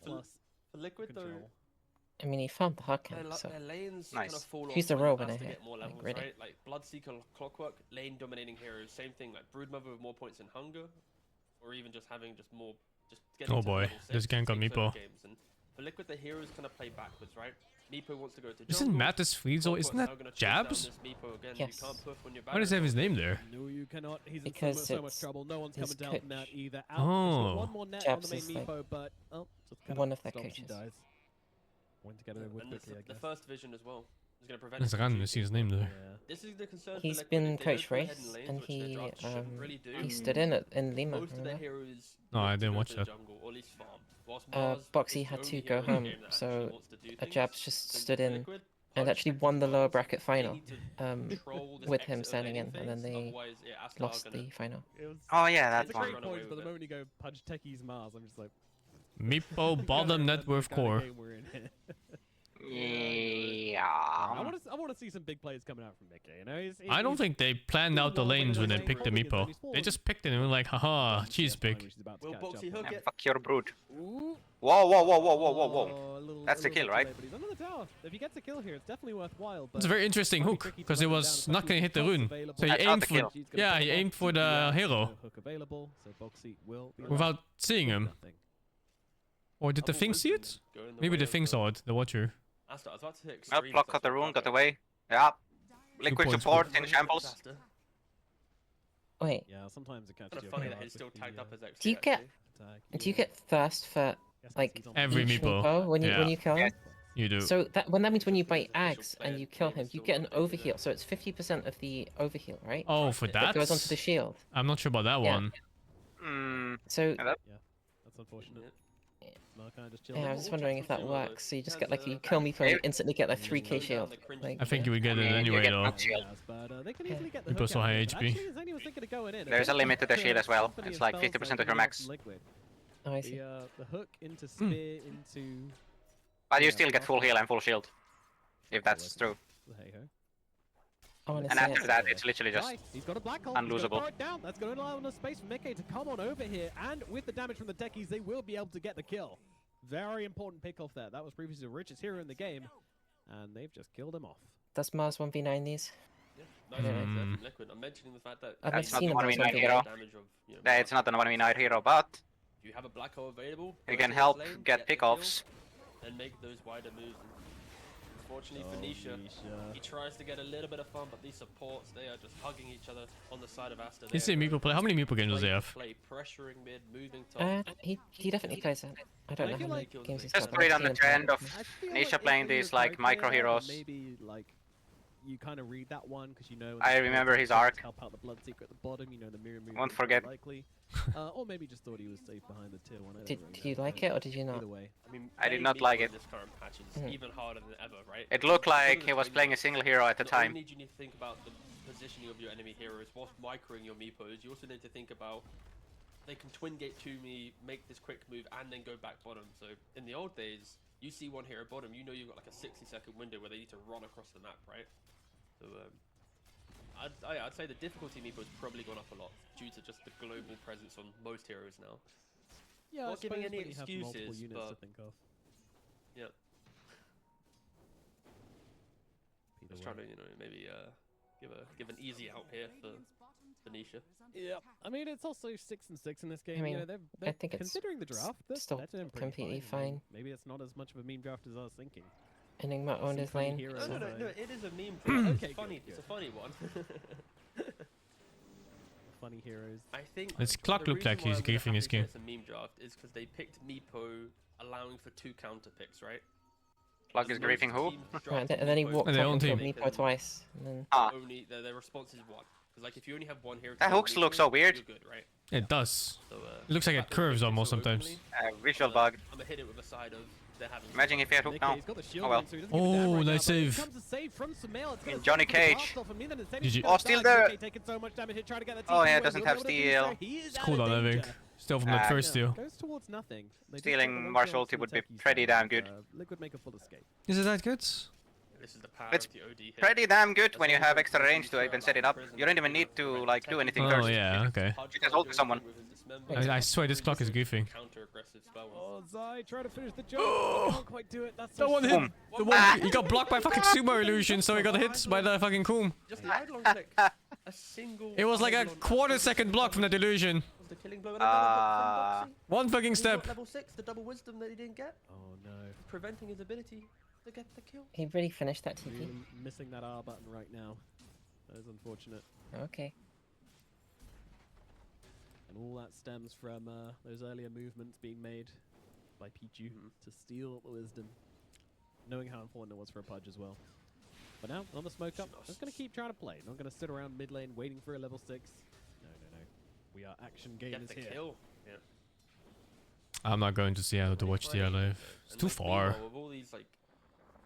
Plus For Liquid control. though, I mean, he found the hard their, camp, so their lanes Nice. kind of fall He's off the when rogue it when has I to hit, get more like, levels, really. right? Like Bloodseeker, Clockwork, lane dominating heroes, same thing. Like Broodmother with more points in Hunger, or even just having just more, just getting Oh to boy, level this 6 gang got takes over Meepo. games. And for Liquid, the heroes kind of play backwards, right? Meepo wants to go to Isn't jungle, Mattis Friedel? Isn't Clockwork's now that gonna chase down Jabs? this Meepo again. Yes. You can't puff when you're Why does he have his name there? No, you cannot. He's in Because so much it's trouble. No one's his coming down from that coach. either. Out. Oh. There's one more net Jabs on the is main like Meepo, but just kind one of their stops and coaches. dies. Went to get away with And quickly, I the guess. first vision as well is going to prevent. It's him from random to see cheating. his name there. Yeah. This is the concern. He's for Liquid. been If they go coach for race, hidden lanes, and which their he draft shouldn't really do, he stood in Lima. most of their Remember? heroes. No, I want to didn't go watch to the that. jungle, or at least farm. Whilst Uh, Mars is Boxy the had only to hero go in the home, game that so actually wants to do a things. Jabs just So stood in Liquid, and Pudge, actually Texas won the lower Mars, bracket they final need to control this with him exit of standing laning in, and then phase, they otherwise, yeah, Astar are lost gonna- the final. It was, Oh yeah, it's that a great one. Run away point, but the with it. moment you go Pudge Techie's Mars, I'm just like... Meepo bottom net worth Kind of core. game we're in here. Yeah. I want to see some big plays coming out from Mickey. You know, I don't think they planned out the lanes when they picked the meepo. They just picked it and were like, haha, cheese pick. Will Boxy hook And it? fuck your brood. Ooh. Whoa, whoa, whoa, whoa, whoa, whoa, whoa. Oh, That's the kill, right? But he's under the tower. If he gets a kill here, it's definitely worthwhile. It's a very interesting hook because it was not going to hit the rune. So he That's not aimed the for, kill. yeah, he aimed for the hero Hook available, so Boxy will be without seeing him. nothing. Or did the thing see it? Maybe the thing saw it, the watcher. Asta, I was about to hit Well, extreme, block so got the that's rune, what got I away. Yeah. Liquid points, support got. in shambles. Asta. Wait, Yeah, sometimes it catches Kind you of off funny guard that he's with still the, tagged up as XP. do you get attack. do you get thirst for like Every each meepo. when Yeah. you kill him? You do. So that means when you bite Official Ags player and you kill name is him, you still get an not updated. overheal. So it's 50% of the overheal, right? Oh, for That that? goes onto the shield. I'm not sure about that Yeah. one. Hmm. So Yeah, that- That's unfortunate. Yeah. Mark kind of just yeah, chilling. I was just wondering if that Consumer, though. works. So you just Can't, get like you uh, kill me and you Maybe- instantly get like Slow 3k down shield. the cringy Like, I think you would get it I mean, you anyway get though. up shield. But they can easily get the People hook so out high there, but HP. actually, Zany was thinking of going in. There's a limit to the shield as well. It's like 50% of your max. oh, I see. The hook into spear into But you Yeah, still get full heal and full shield. If that's true. the hey ho. I want to And see after it. that, it's literally just Right, he's got a black hole. unlosable. He's gonna throw it down. That's going to allow enough space for Mickey to come on over here, and with the damage from the techies, they will be able to get the kill. Very important pick off there. That was previously the richest hero in the game, and they've just killed him off. Does Mars 1v9 these? Yeah. Nice Hmm. from Liquid. I'm mentioning the fact that I've That's never seen not him one on v nine something. hero. damage of, you know, Yeah, it's not an 1v9 hero, but if you have a black hole available, you go can to help his lane, get the pickoffs. kill, and make those wider moves. And unfortunately for Oh, Nisha, Nisha. he tries to get a little bit of fun, but these supports, they are just hugging each other on the side of Asta. You see meepo play. How many meepo games does he have? Play pressuring mid, moving top. He definitely plays it. I don't I know feel how many like- games he's Just got. put it I've on the seen him play trend it. of I feel Nisha like playing if he these was like right micro there, heroes. Maybe like you kind of read that one because you know. I remember his arc. Help out the blood secret at the bottom. You know the mirror move. Won't is forget. Likely. Or maybe just thought he was safe behind the tier one. I don't Did really you know, like but it or did you not? Either way. I mean, I did playing not Meepo like in it. This current patch is Mhm. even harder than ever, right? It looked like Because he of was things playing a like- single hero at the Not time. only do you need to think about the positioning of your enemy heroes whilst microing your meepos, you also need to think about they can twin gate to me, make this quick move, and then go back bottom. So in the old days, you see one hero bottom, you know you've got like a 60-second window where they need to run across the map, right? So I'd say the difficulty meepo's probably gone up a lot due to just the global presence on most heroes now. Yeah, Not I giving suppose any when you have multiple excuses, units to but- think of. Yeah, Either just way. trying to maybe give an easy out here for Nisha. Yeah, I mean it's also 6 and 6 in this game. mean, you know, they're think it's considering the draft. still They're doing pretty completely I mean, fine. maybe it's not as much of a meme draft as I was thinking. Enigma owned his funny lane. heroes. No, So- it is a meme. Draft. Okay, It's funny. good, It's a good. funny one. Funny heroes. I think His clock the looked like reason why he's I'm really griefing his happy game. It's a meme draft is because they picked Meepo, allowing for 2 counter picks, right? Clock is Because griefing most who? teams Right, drafted and then he Meepo walked And up their own and killed team. Meepo twice. And then Ah, Only their response is 1. Because like if you only have 1 hero. to That kill hooks look Meepo, so weird. You're good, right? It does. So, It looks like the it fact that they curves picked it almost so sometimes. openly, visual bug. I'm gonna hit it with a side of they're having. Imagine if he had hook now. He's got the shield Oh well. on, so he doesn't give a damn Oh, right now, nice but here save. comes a save from Sumail. It's gonna Johnny take the Cage. blast off him, and then instead GG. he's Oh, gonna still die. there. Mickey taking so much damage here, trying to get the Oh, TP yeah, win. doesn't Will have he be able to do steal. so? He is It's out cool of down, I danger. think. Still from that Ah, first Yeah, steal. goes towards nothing. They just Stealing got the one Martial chance ulti from would the be techies pretty there, damn but, good. Liquid make a full escape. Is it that good? This is the power It's of the OD here. Pretty damn good As when you long as have the extra techies range to are even allowed set it up. prison, You don't even they need to prevent like do techies anything Oh, first. yeah, okay. Hard You try just ult to do someone. anything with his dismember. I swear this clock is goofing. Counter-aggressive spell. Oh, Zai trying to finish the job. but he can't quite do it. That's The so one hit. sad. Boom. The one, he got blocked by fucking sumo illusion, so he got hit by the fucking coom. Just the Eidolon click. A single. It was like a Eidolon quarter-second block from that illusion. was the killing blow. And another hook from Boxy. One fucking And he got step. Level 6, the double wisdom that he didn't get, Oh no. preventing his ability to get the kill. he really finished that TP. Really missing that R button right now. That is unfortunate. Okay. And all that stems from those earlier movements being made by Pichu to steal the wisdom. Knowing how important it was for a Pudge as well. But now, on the smoke up, just going to keep trying to play. Not going to sit around mid lane waiting for a level 6. No, no, no. We are action Get gamers the here. kill. Yeah. I'm not going to Seattle to watch the live. It's And, too like, far. meanwhile, with all these like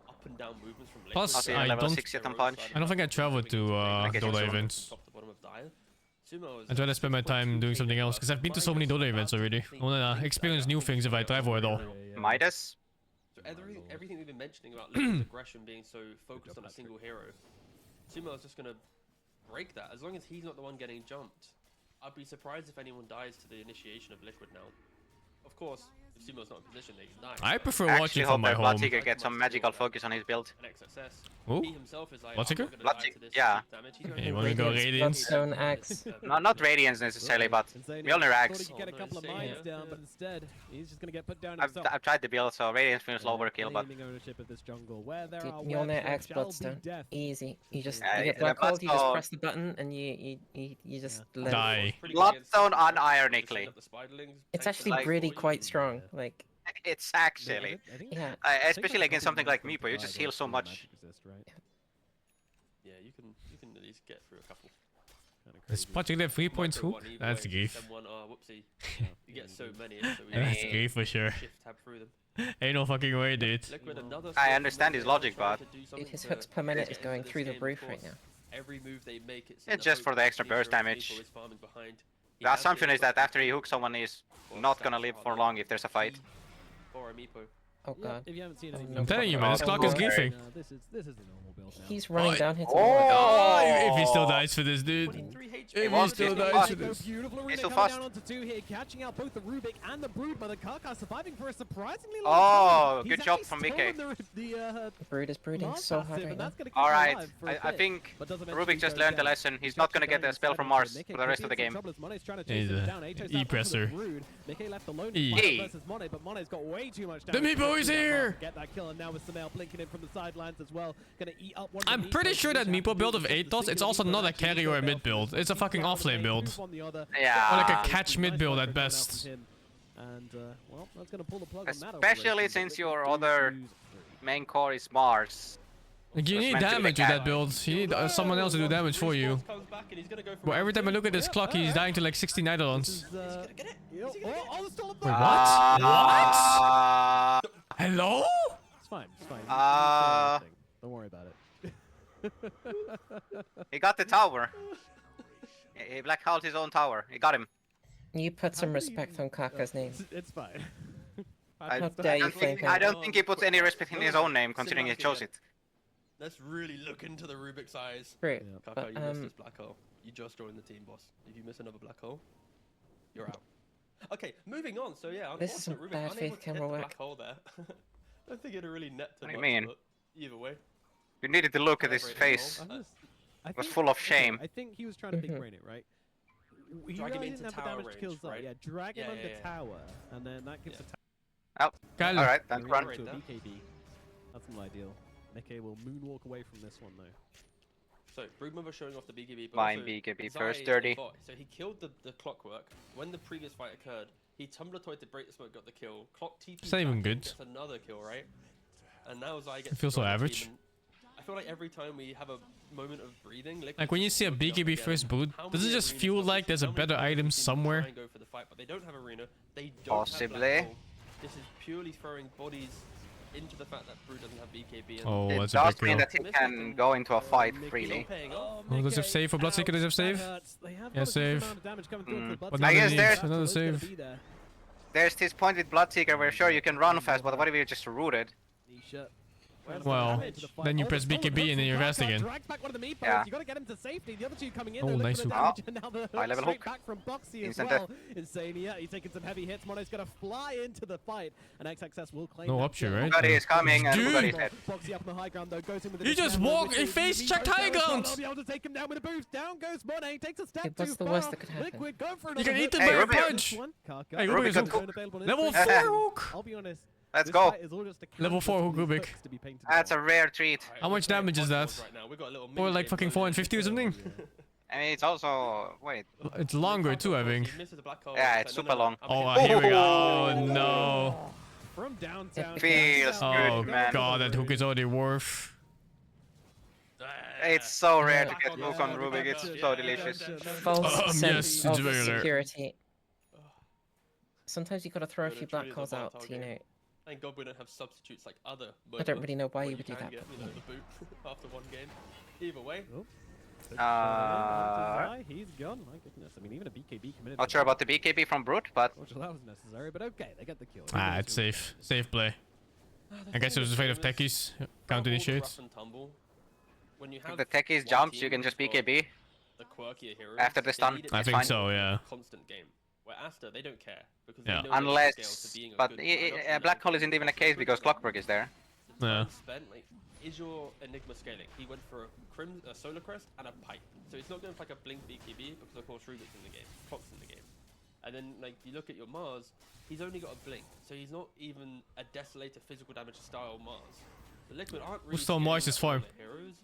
up and down movements from Plus, I'll see Liquid, I level don't- 6 yet on heroes punch. side I don't think I of traveled moving into to play, get Dota you some. events. Top to bottom of dial. Sumo is I try to spend my time doing something else, because I've been to so many Dota events already. I want to experience new things if I travel at all. Yeah, yeah. Midas? So everything we've been mentioning about Liquid's aggression being so focused on a single hero, Sumo is just gonna break that. As long as he's not the one getting jumped, I'd be surprised if anyone dies to the initiation of Liquid now. Of course, if Sumo's not in position, they can die. I prefer I watching actually from hope my that home. Bloodseeker gets some magical focus on his build. An XSS. Ooh. He himself is like, Bloodseeker? I'm not gonna die to this Yeah. cheap damage. He's Yeah, going you for wanna go Radiance, Radiance? Bloodstone, Axe. No, not Radiance necessarily, but Mjolnir Thought Axe. he could get a Oh, couple of no, mines yeah. down, but instead he's just gonna get put down I've himself. tried the build, so Radiance feels overkill, but Claiming ownership of this jungle. Where there Dude, are Mjolnir, webs, there Axe, shall be Bloodstone. death. Easy. You just Yeah, you get yeah, black hold, you just Bloodstone- press the button, and you just live. Die. Bloodstone unironically. It's actually Like- really quite strong. Like, It's actually. yeah. Especially against something like Meepo, you just heal so much. Yeah, you can at least get through a couple. Is Bloodseeker there 3 points hook? That's grief. Whoopsie. You get so many, so we That's have to grief for sure. shift tab through them. Ain't no fucking way, dude. Liquid, another I sort of understand move his they logic, try but- to do Dude, something his to hooks per minute get is into going this through the game, roof of right course. now. Every move they make, It's just for the extra burst damage. The assumption is that after he hooks someone, he's not gonna live for long if there's a fight. For a Meepo. Oh god. If you haven't seen any I'm telling you, man, this clock is griefing. This is the normal build now. He's running Oh, down here to Oh! If he still dies for this, dude. 23 HP. If he wants still it. dies for Go this. beautiful He's arena so coming fast. down onto two here, catching out both the Rubik and the Brood, but the Karka surviving for a surprisingly long Oh, time. good He's job actually from stolen Mickey. The Brood is brooding Mars so passive, hard and right now. that's gonna keep All him right, alive for a I bit, think but does eventually Rubik just go learned the down. lesson. He's not gonna get the spell from Mars for the rest of the game. He's a E-presser. E. The Meepo is here! Get that kill, and now with Sumail blinking in from the sidelines as well. Gonna eat up one of I'm the pretty Meepos. sure that He's Meepo build of absolutely Atos, it's also not a carry or a mid build. It's a fucking offlane build. Yeah. Or like a catch mid build at best. And well, that's gonna pull the plug on that Especially operation, since but your Liquid do other choose main core is Mars. Like, you It's need meant to be damage the with cat. that build. You need someone else to do damage for you. But every time I look at this clock, he's dying to like 60 This Nidalons. is, the stall of the Wait, Ah. Hello? It's fine. It's fine. Don't worry about it. He got the tower. He black holed his own tower. He got him. You put some respect on Kaka's name. It's fine. I, How dare you don't think, think I don't think he puts any respect in his own name, considering he chose it. Let's really look into the Rubik's eyes. True. Yeah. Kaka, But, you missed this black hole. You just joined the team, boss. If you miss another black hole, you're out. Okay, moving on. So yeah, This is some unfortunate Rubik bad unable faith to hit camera the work. black hole there. I don't think it'd really net to What do you much, mean? but either way. You needed to look at his Celebrating face. goal. I was think- full of okay, shame. I think he was trying to big brain it, right? He Drag him realized he into didn't have the tower damage to kill range, Zod. right? Yeah, drag him Yeah, under yeah, yeah. tower, and then that gives Yeah. a Oh, Kylo. alright, that's Moving run. on to a Right BKB. That's not ideal. Nikkei will moonwalk away from this one though. So Broodmother showing off the BKB, but Mine also BKB Zai first is 30. a bot. So he killed the clockwork. When the previous fight occurred, he Tumbler Toy to break the smoke, got the kill. Clock TP. It's not even back in, good. Gets another kill, right? And now Zai gets. It feels so joined the average. team, and I feel like every time we have a moment of breathing, Like when you see a BKB first boot, does it just feel like there's a better item somewhere? Try and go for the fight, but they don't have arena. They don't have Possibly. black hole. This is purely throwing bodies into the fact that Brood doesn't have BKB. And Oh, It that's a does big mean kill. that he can go into a fight it's freely. not paying off. Oh, does he have save for Bloodseeker? Does he have save? Yeah, save. But I guess there's- another save. There's this point with Bloodseeker where sure you can run fast, but what if you're just rooted? Well, then you press BKB and then you're fast again. Yeah. You got to get him to safety. The other two coming in. Oh, they're looking nice for the hook. damage, and now the High level straight hook. back from Boxy as Instant well. Insania, he's taking some heavy hits. Mono's going to fly into the fight, and XXS will claim No that option, kill. right? Bugatti is coming and Dude. Bugatti is dead. Boxy up on the high ground though, goes in with the He just dismember, walked- which he is face Meepo checked there high as well. ground. They'll be able to take him down with a boost. Down goes Monet, takes a step Hey, what's too the worst far. that could happen? Liquid, go for You another can eat hit. them Hey, by a Rubik. punch. One, Kaka, Hey, Rubik is hook. going available in Level this 4 fight. hook. I'll be honest. Let's this go. fight is all just a Level 4 canvas hook for these Rubik. hooks to be painted That's a down. rare treat. How much damage is that? Right now. We've got a little Or mini like game fucking going 450 or something? I mean, it's also... wait. It's longer too, I think. He misses a black hole. Yeah, It's it's like, super long. I'm Oh, hitting here we it. go. Oh, no. From downtown. Feels Oh, good, man. god, that hook is already worth. It's so rare to Black get hole hook down. on Rubik, it's so delicious. False sense yes, of it's very rare. security. Sometimes you gotta throw a But few it truly black is a holes out, volatile to, you game. know. Thank God we don't have substitutes like other. I don't really know why where you would do can that. Get, you know, the boot after one game. Either way, He's gone. My goodness. I mean, even a BKB committed. Not sure about the BKB from Brute, but Which that was necessary, but okay, they get the kill. Ah, it's safe. Safe play. I guess it was afraid of techies. Counter initiate. When you If have the techies one jumps, team you can just who's got BKB. the quirkier heroes, After the they stun, need it I to think be so, a yeah. constant game. Where Asta, they don't care because Yeah. they know they can scale to Unless, being a but good lineup and Black then Hole isn't even a case because Clockwork is there. the Yeah. time spent, like, is your Enigma scaling? He went for a Solar Crest and a Pipe. So he's not going for like a Blink BKB because of course Rubik's in the game, Clock's in the game. And then like you look at your Mars, he's only got a Blink. So he's not even a Desolator physical damage style Mars. The Liquid aren't really Still Mars scaling is that fine. well. Heroes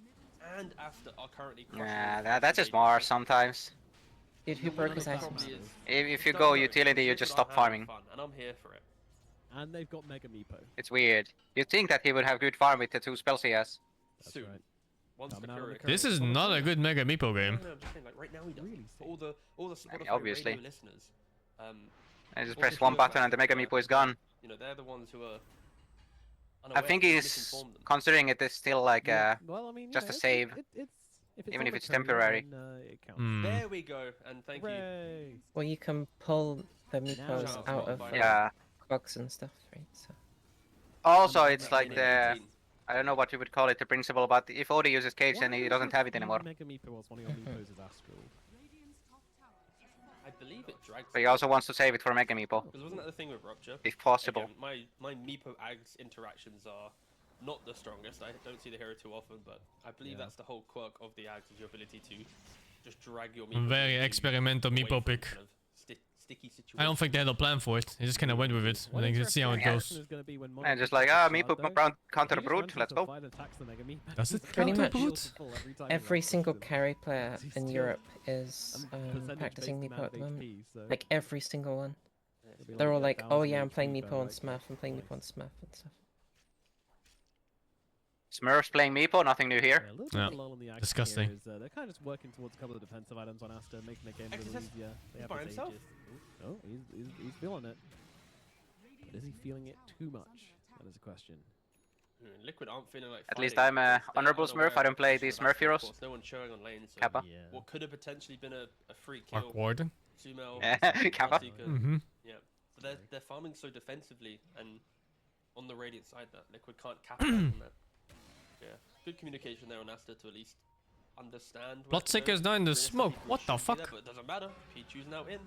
and Asta are currently crushing Yeah, the that's just AD. Mars sometimes. Dude, who broke his items? Probably is- If you It's go not utility, you Liquid just are stop having farming. fun, and I'm here for it. And they've got Mega Meepo. It's weird. You'd think that he would have good farm with the 2 spells he has. That's Soon. right. Once Coming the out on the Courier curve. This is not a good Mega Meepo game. No, I'm just saying, like right now he does. Really For all the Spotify obviously. radio listeners, I just Also press one feel button bad and the Mega for, Meepo is gone. you know, they're the ones who are. I unaware, think we he's misinformed them. considering it is still like Yeah, well, I mean, just a it's- save. if Even on if the it's courier, temporary. then, it counts. Hmm. There we go, and thank you. Hooray. Well, you can pull the Now meepos Shout out of Spotify. yeah. cogs and stuff, right? So Also, it's Back like in the 18. I don't know what you would call it, the principle, but if Odie uses cage, then Why he is doesn't this have it anymore. Mega Meepo whilst one of your Meepos is Astral? I believe it drags. But he also wants to save it for Mega Meepo, Because wasn't that the thing with Rupture? if possible. Again, my Meepo Ags interactions are not the strongest. I don't see the hero too often, but I believe Yeah. that's the whole quirk of the Ags is your ability to just drag your Meepo. Very into experimental away Meepo from pick. kind of sticky situations. I don't think they had a plan for it. They just kind of went with it. I think let's see how it goes. And just like, Meepo counter brute, let's go. Does it Pretty counter much. brute? every single carry player in Europe is practicing meepo at the moment. Like every single one. They're all like, oh yeah, I'm playing meepo on Smurf, I'm playing meepo on Smurf and stuff. Smurfs playing Meepo, nothing new here. Yeah. Disgusting. They're kind of just working towards a couple of defensive items on Asta, making the game a little Exorcist? easier. They have by the himself? Sages. Oh, he's feeling it. But is he feeling it too much? That is a question. Liquid aren't feeling like At least fighting I'm a because they are honorable unaware Smurf, I of don't play the these position of Smurf heroes. Of course, no one's showing on lane, so Kappa. Yeah. what could have potentially been a free kill. Awkward. Sumo, Kappa. Mm-hmm. Yeah. So they're farming so defensively and on the Radiant side that Liquid can't capitalize on that. Yeah. Good communication there on Asta to at least understand. where to Bloodseeker's go. down in the Realistically, smoke. people What the should be there, fuck? but it doesn't matter. Pichu's now in.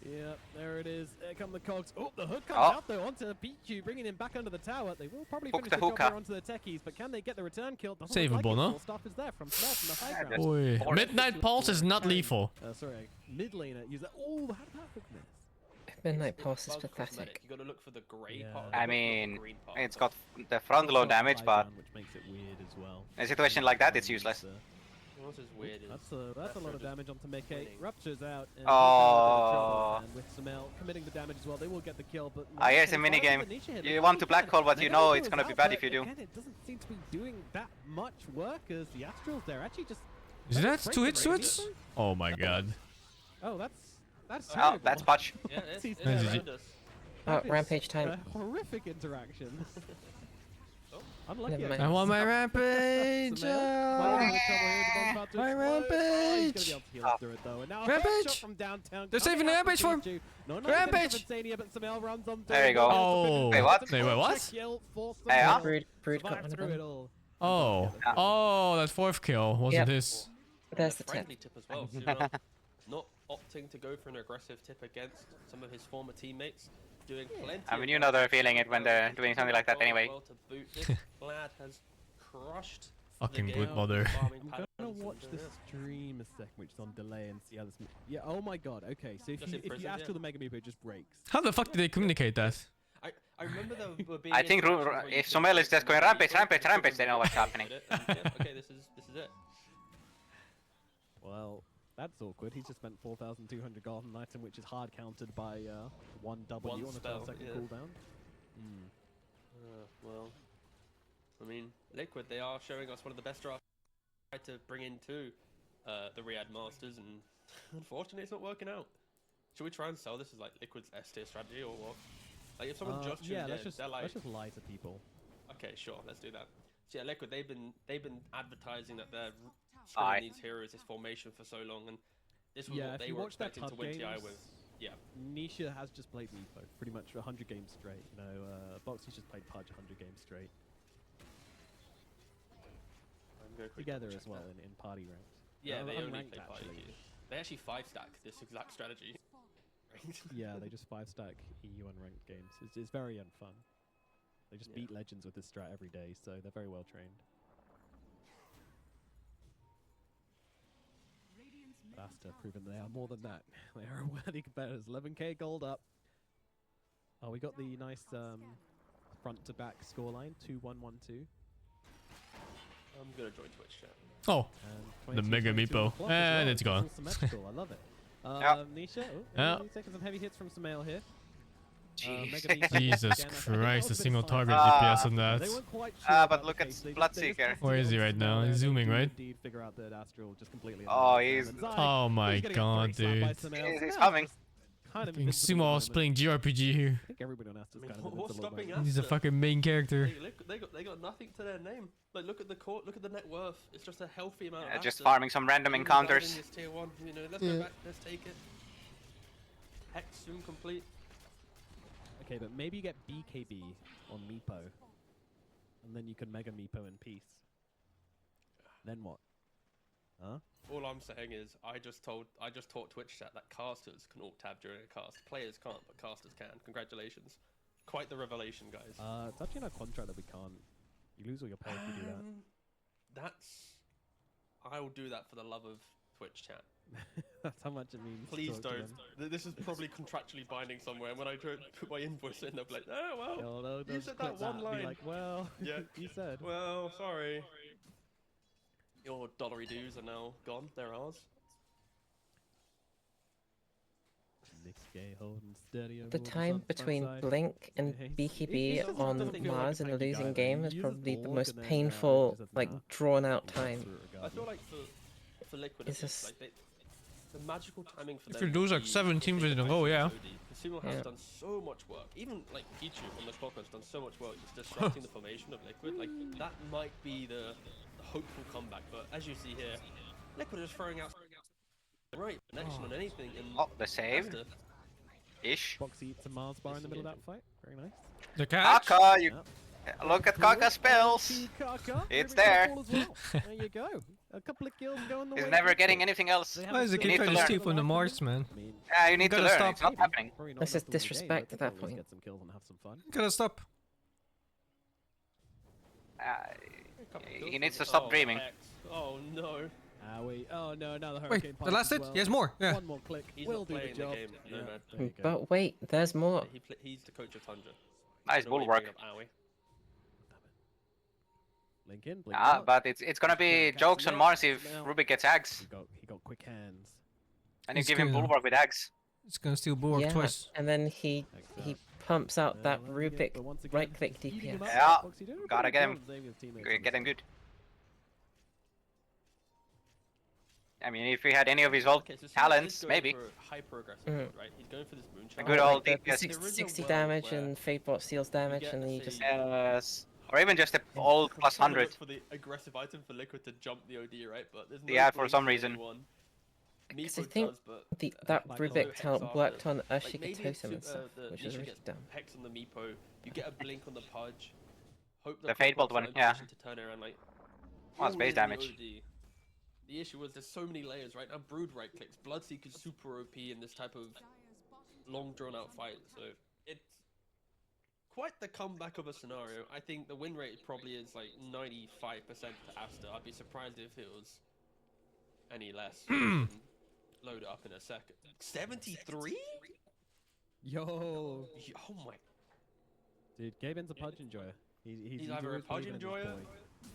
Yeah, there it is. There come the cogs. Oh, the hook comes Oh. out though onto Pichu, bringing him back under the tower. They will probably Hook finish the the job hookah. here onto the techies, but can they get the return kill? Doesn't look Savable, like it. no? Full Stuff is there from Smurf from the high Yeah, ground. Oi. Or- Midnight Pulse is not lethal. Sorry, mid laner. Use that. Oh, how did that hook miss? Midnight Pulse is Bug pathetic. cosmetic. You got to look for the grey Yeah. part. of the I hook, not the mean, green part. it's got the front low Also damage, high but ground, which makes it weird as well. in a situation like that, it's useless. What is weird is That's a lot of damage onto Meke. winning. Ruptures out. And Oh. and with Samel committing the damage as well, they will get the kill. But Ah, here's a Meke minigame. follows the niche here. You They want to really black can. hole, but you Mega know Meepo it's is gonna be out, bad but if you do. Again, it doesn't seem to be doing that much work as the Astrals there actually just. Is that break 2 the hits to Radiant. it? Oh my god. Oh, that's Oh, terrible. that's Putch. Yeah, it's He's Nice. around us. Oh, That is rampage time. a horrific interaction. Oh. Unlucky. Never I mind. I guess. want my rampage! Samel, well, in the trouble here, the bomb's about to My explode. Oh, he's gonna rampage! be able to heal us through it though. And now a Rampage! shot from downtown. They're coming saving the out from rampage for him. Pichu. No, Rampage! Insania, but Samel runs on There you go. Oh. Wait, what? Wait, what? Kill for Hey, huh? Samel. Brood got Survived one of through it them. all. Oh. Oh, that 4th kill wasn't Yep. his. There's And a the tip. friendly tip as well. So you're not opting to go for an aggressive tip against some of his former teammates. Doing plenty. I mean, of you know they're damage. feeling it when they're doing something like that Well, anyway. well to boot. This lad has crushed Fucking the brute game mother. with farming I'm gonna patterns watch and, the stream a second, which is on delay, and see how this. Yeah. Oh my god. Okay. So if Just you in if you prison, Astral yeah. the Mega Meepo, it just breaks. How the fuck did they communicate that? I remember there were being I think interactions where you if could Somel is just just going maybe rampage, go rampage, for rampage, something they know what's and happening. it, and yeah, okay, this is it. Well, that's awkward. He's just spent 4,200 gold on an item, which is hard countered by 1 W One on a spell, 12-second yeah. cooldown. Well, I mean, Liquid, they are showing us one of the best drafts to bring into the Riyadh Masters, and unfortunately, it's not working out. Should we try and sell this as like Liquid's S tier strategy or what? Like if someone just tuned yeah, in, they're like, let's just lie to people. okay, sure, let's do that. So yeah, Liquid, they've been advertising that their Aye. scrimming these heroes, this formation for so long, and this was Yeah, what if they you were watch their expecting to CUD win TI games, with. Yeah. Nisha has just played Meepo pretty much for 100 games straight. You know, Boxy's just played Pudge 100 games straight. I'm gonna quickly Together check as well that. in party ranks. Yeah, they only Unranked, play party actually. queue. They actually 5-stack this exact strategy. Yeah, they just 5-stack EU unranked games. It's very unfun. They just Yeah. beat legends with this strat every day, so they're very well trained. Asta proven they are more than that. They are worthy competitors. 11k gold up. Oh, we got the nice front to back scoreline 2-1-1-2. I'm gonna join Twitch chat. Oh, And the mega 22 meepo. on the clock as And well. it's gone. all symmetrical. I love it. Yeah. Nisha, Yeah. taking some heavy hits from Samael here. Jeez. Mega Meepo Jesus again. I think that Christ, a was bit single of target science. DPS on that. They weren't quite sure But about the look at case. They Bloodseeker. tested Where is he it right on now? Samael He's there. They zooming, do right? indeed figure out that Astral just completely Oh, eliminated he's- them. And Oh Zai, my he's gonna get god, break slapped by dude. Samael. He's Samael's coming. just kind of Fucking invincible at the Sumo moment. playing JRPG here. I think everybody on Asta's I mean, kind of what's invincible at the stopping moment. us? He's a fucking main character. They got nothing to their name. Like look at the court, look at the net worth. It's just a healthy amount. Of Just Asta. farming some random Even encounters. guarding this tier 1, you know, let's Yeah. go back, let's take it. Hex soon complete. Okay, but maybe you get BKB on Meepo, and then you can Mega Meepo in peace. Then what? Huh? All I'm saying is, I just taught Twitch chat that casters can alt tab during a cast. Players can't, but casters can. Congratulations. Quite the revelation, guys. It's actually in our contract that we can't. You lose all your pay if you do I'll do that for the love of Twitch chat. that. That's how much it means. to Please talk to don't. them. This is probably contractually binding somewhere. And when I put my invoice in, they'll be like, oh, well, Yo, they'll you just said clip that one and be line. like, well, Yeah. you said. Well, sorry. Your dollary dues are now gone. They're ours. Nick's gay holding steady over The on time front between side. Blink and Yeah, BKB doesn't on feel like a Mars in a tanky guy, losing man. game He is uses probably the bulk most and then, painful, just like nah. drawn out He goes time. through it I feel regardless. like for Liquid, It's it's just- like the magical timing for If them you lose would like be 7 if teams they in a could row, isolate yeah. OD. Sumo has Yeah. done so much work. Even like Pichu on the clock has done so much work just disrupting the formation of Liquid. Like that might be the hopeful comeback. But as you see here, Liquid is throwing out the right connection on anything. And Oh, the save. Asta- Ish. Boxy eats a Mars bar in the middle of that fight. Very nice. The catch? Kaka, you Yep. look at Kaka spells. Lucky Kaka. It's Maybe there. Kaka as well. There you go. A couple of kills going the way He's of never Liquid. getting anything else. They Why haven't is the still kid need trying to to learn. steal from the Mars, man? I mean, Yeah, you need to gotta learn. stop. It's not happening. probably not That's enough just to win the game, disrespect but at that they'll always point. Get some kills and have some fun. Gotta stop. He needs to stop Oh, dreaming. Hex. Oh no. Wait. Oh no, now the Wait, hurricane the punch last as hit? well. Yes, more. Yeah. One more click. He's will not do the playing the job. game, no, man. There you go. But wait, there's more. He's the coach of Tundra. Nice Don't know what bulwark. he's doing up Aoi. Blink in, blink Ah, out. but it's gonna be Catch jokes on Samael. Mars if Samael. Rubik gets Ags. He got quick hands. And you He's give him gonna- bulwark with Ags. It's gonna steal Bulwark Yeah, twice. and then he Excellent. pumps out that Well, there we go, Rubik but once again, right-click eating him DPS. up. Yeah, Foxy doing a gotta pretty get good him. job saving his teammates on Get him this good. I mean, if he had any of his old Okay, so Samael is talents, going maybe. for hyper aggressive Mhm. mode, right? He's going for this moonshot. A good Oh, old like the DPS. 60 damage and Fadebot steals damage, get and then you a just Yes. Or even just the old I'm plus trying to 100. look for the aggressive item for Liquid to jump the OD, right? But there's no Yeah, for blink some for reason. anyone. Because I Meepo think does, but that Like Rubik Hex talent after. worked on like, Urshiga maybe if Totem and stuff, the which Nisha is really gets dumb. Hex on the Meepo, you get a blink on the Pudge. Hope The clock Fade Bolt works one, out in yeah. position to turn around like. Oh, it's all base in the damage. OD. The issue was there's so many layers, right? Now Brood right clicks, Bloodseeker's super OP in this type of long drawn out fight, so it's quite the comeback of a scenario. I think the win rate probably is like 95% to Asta. I'd be surprised if it was any less. We can load it up in a second. 73? Yo, Oh my! dude, Gaben's a Pudge enjoyer. He's either a always Pudge believed in this enjoyer, boy.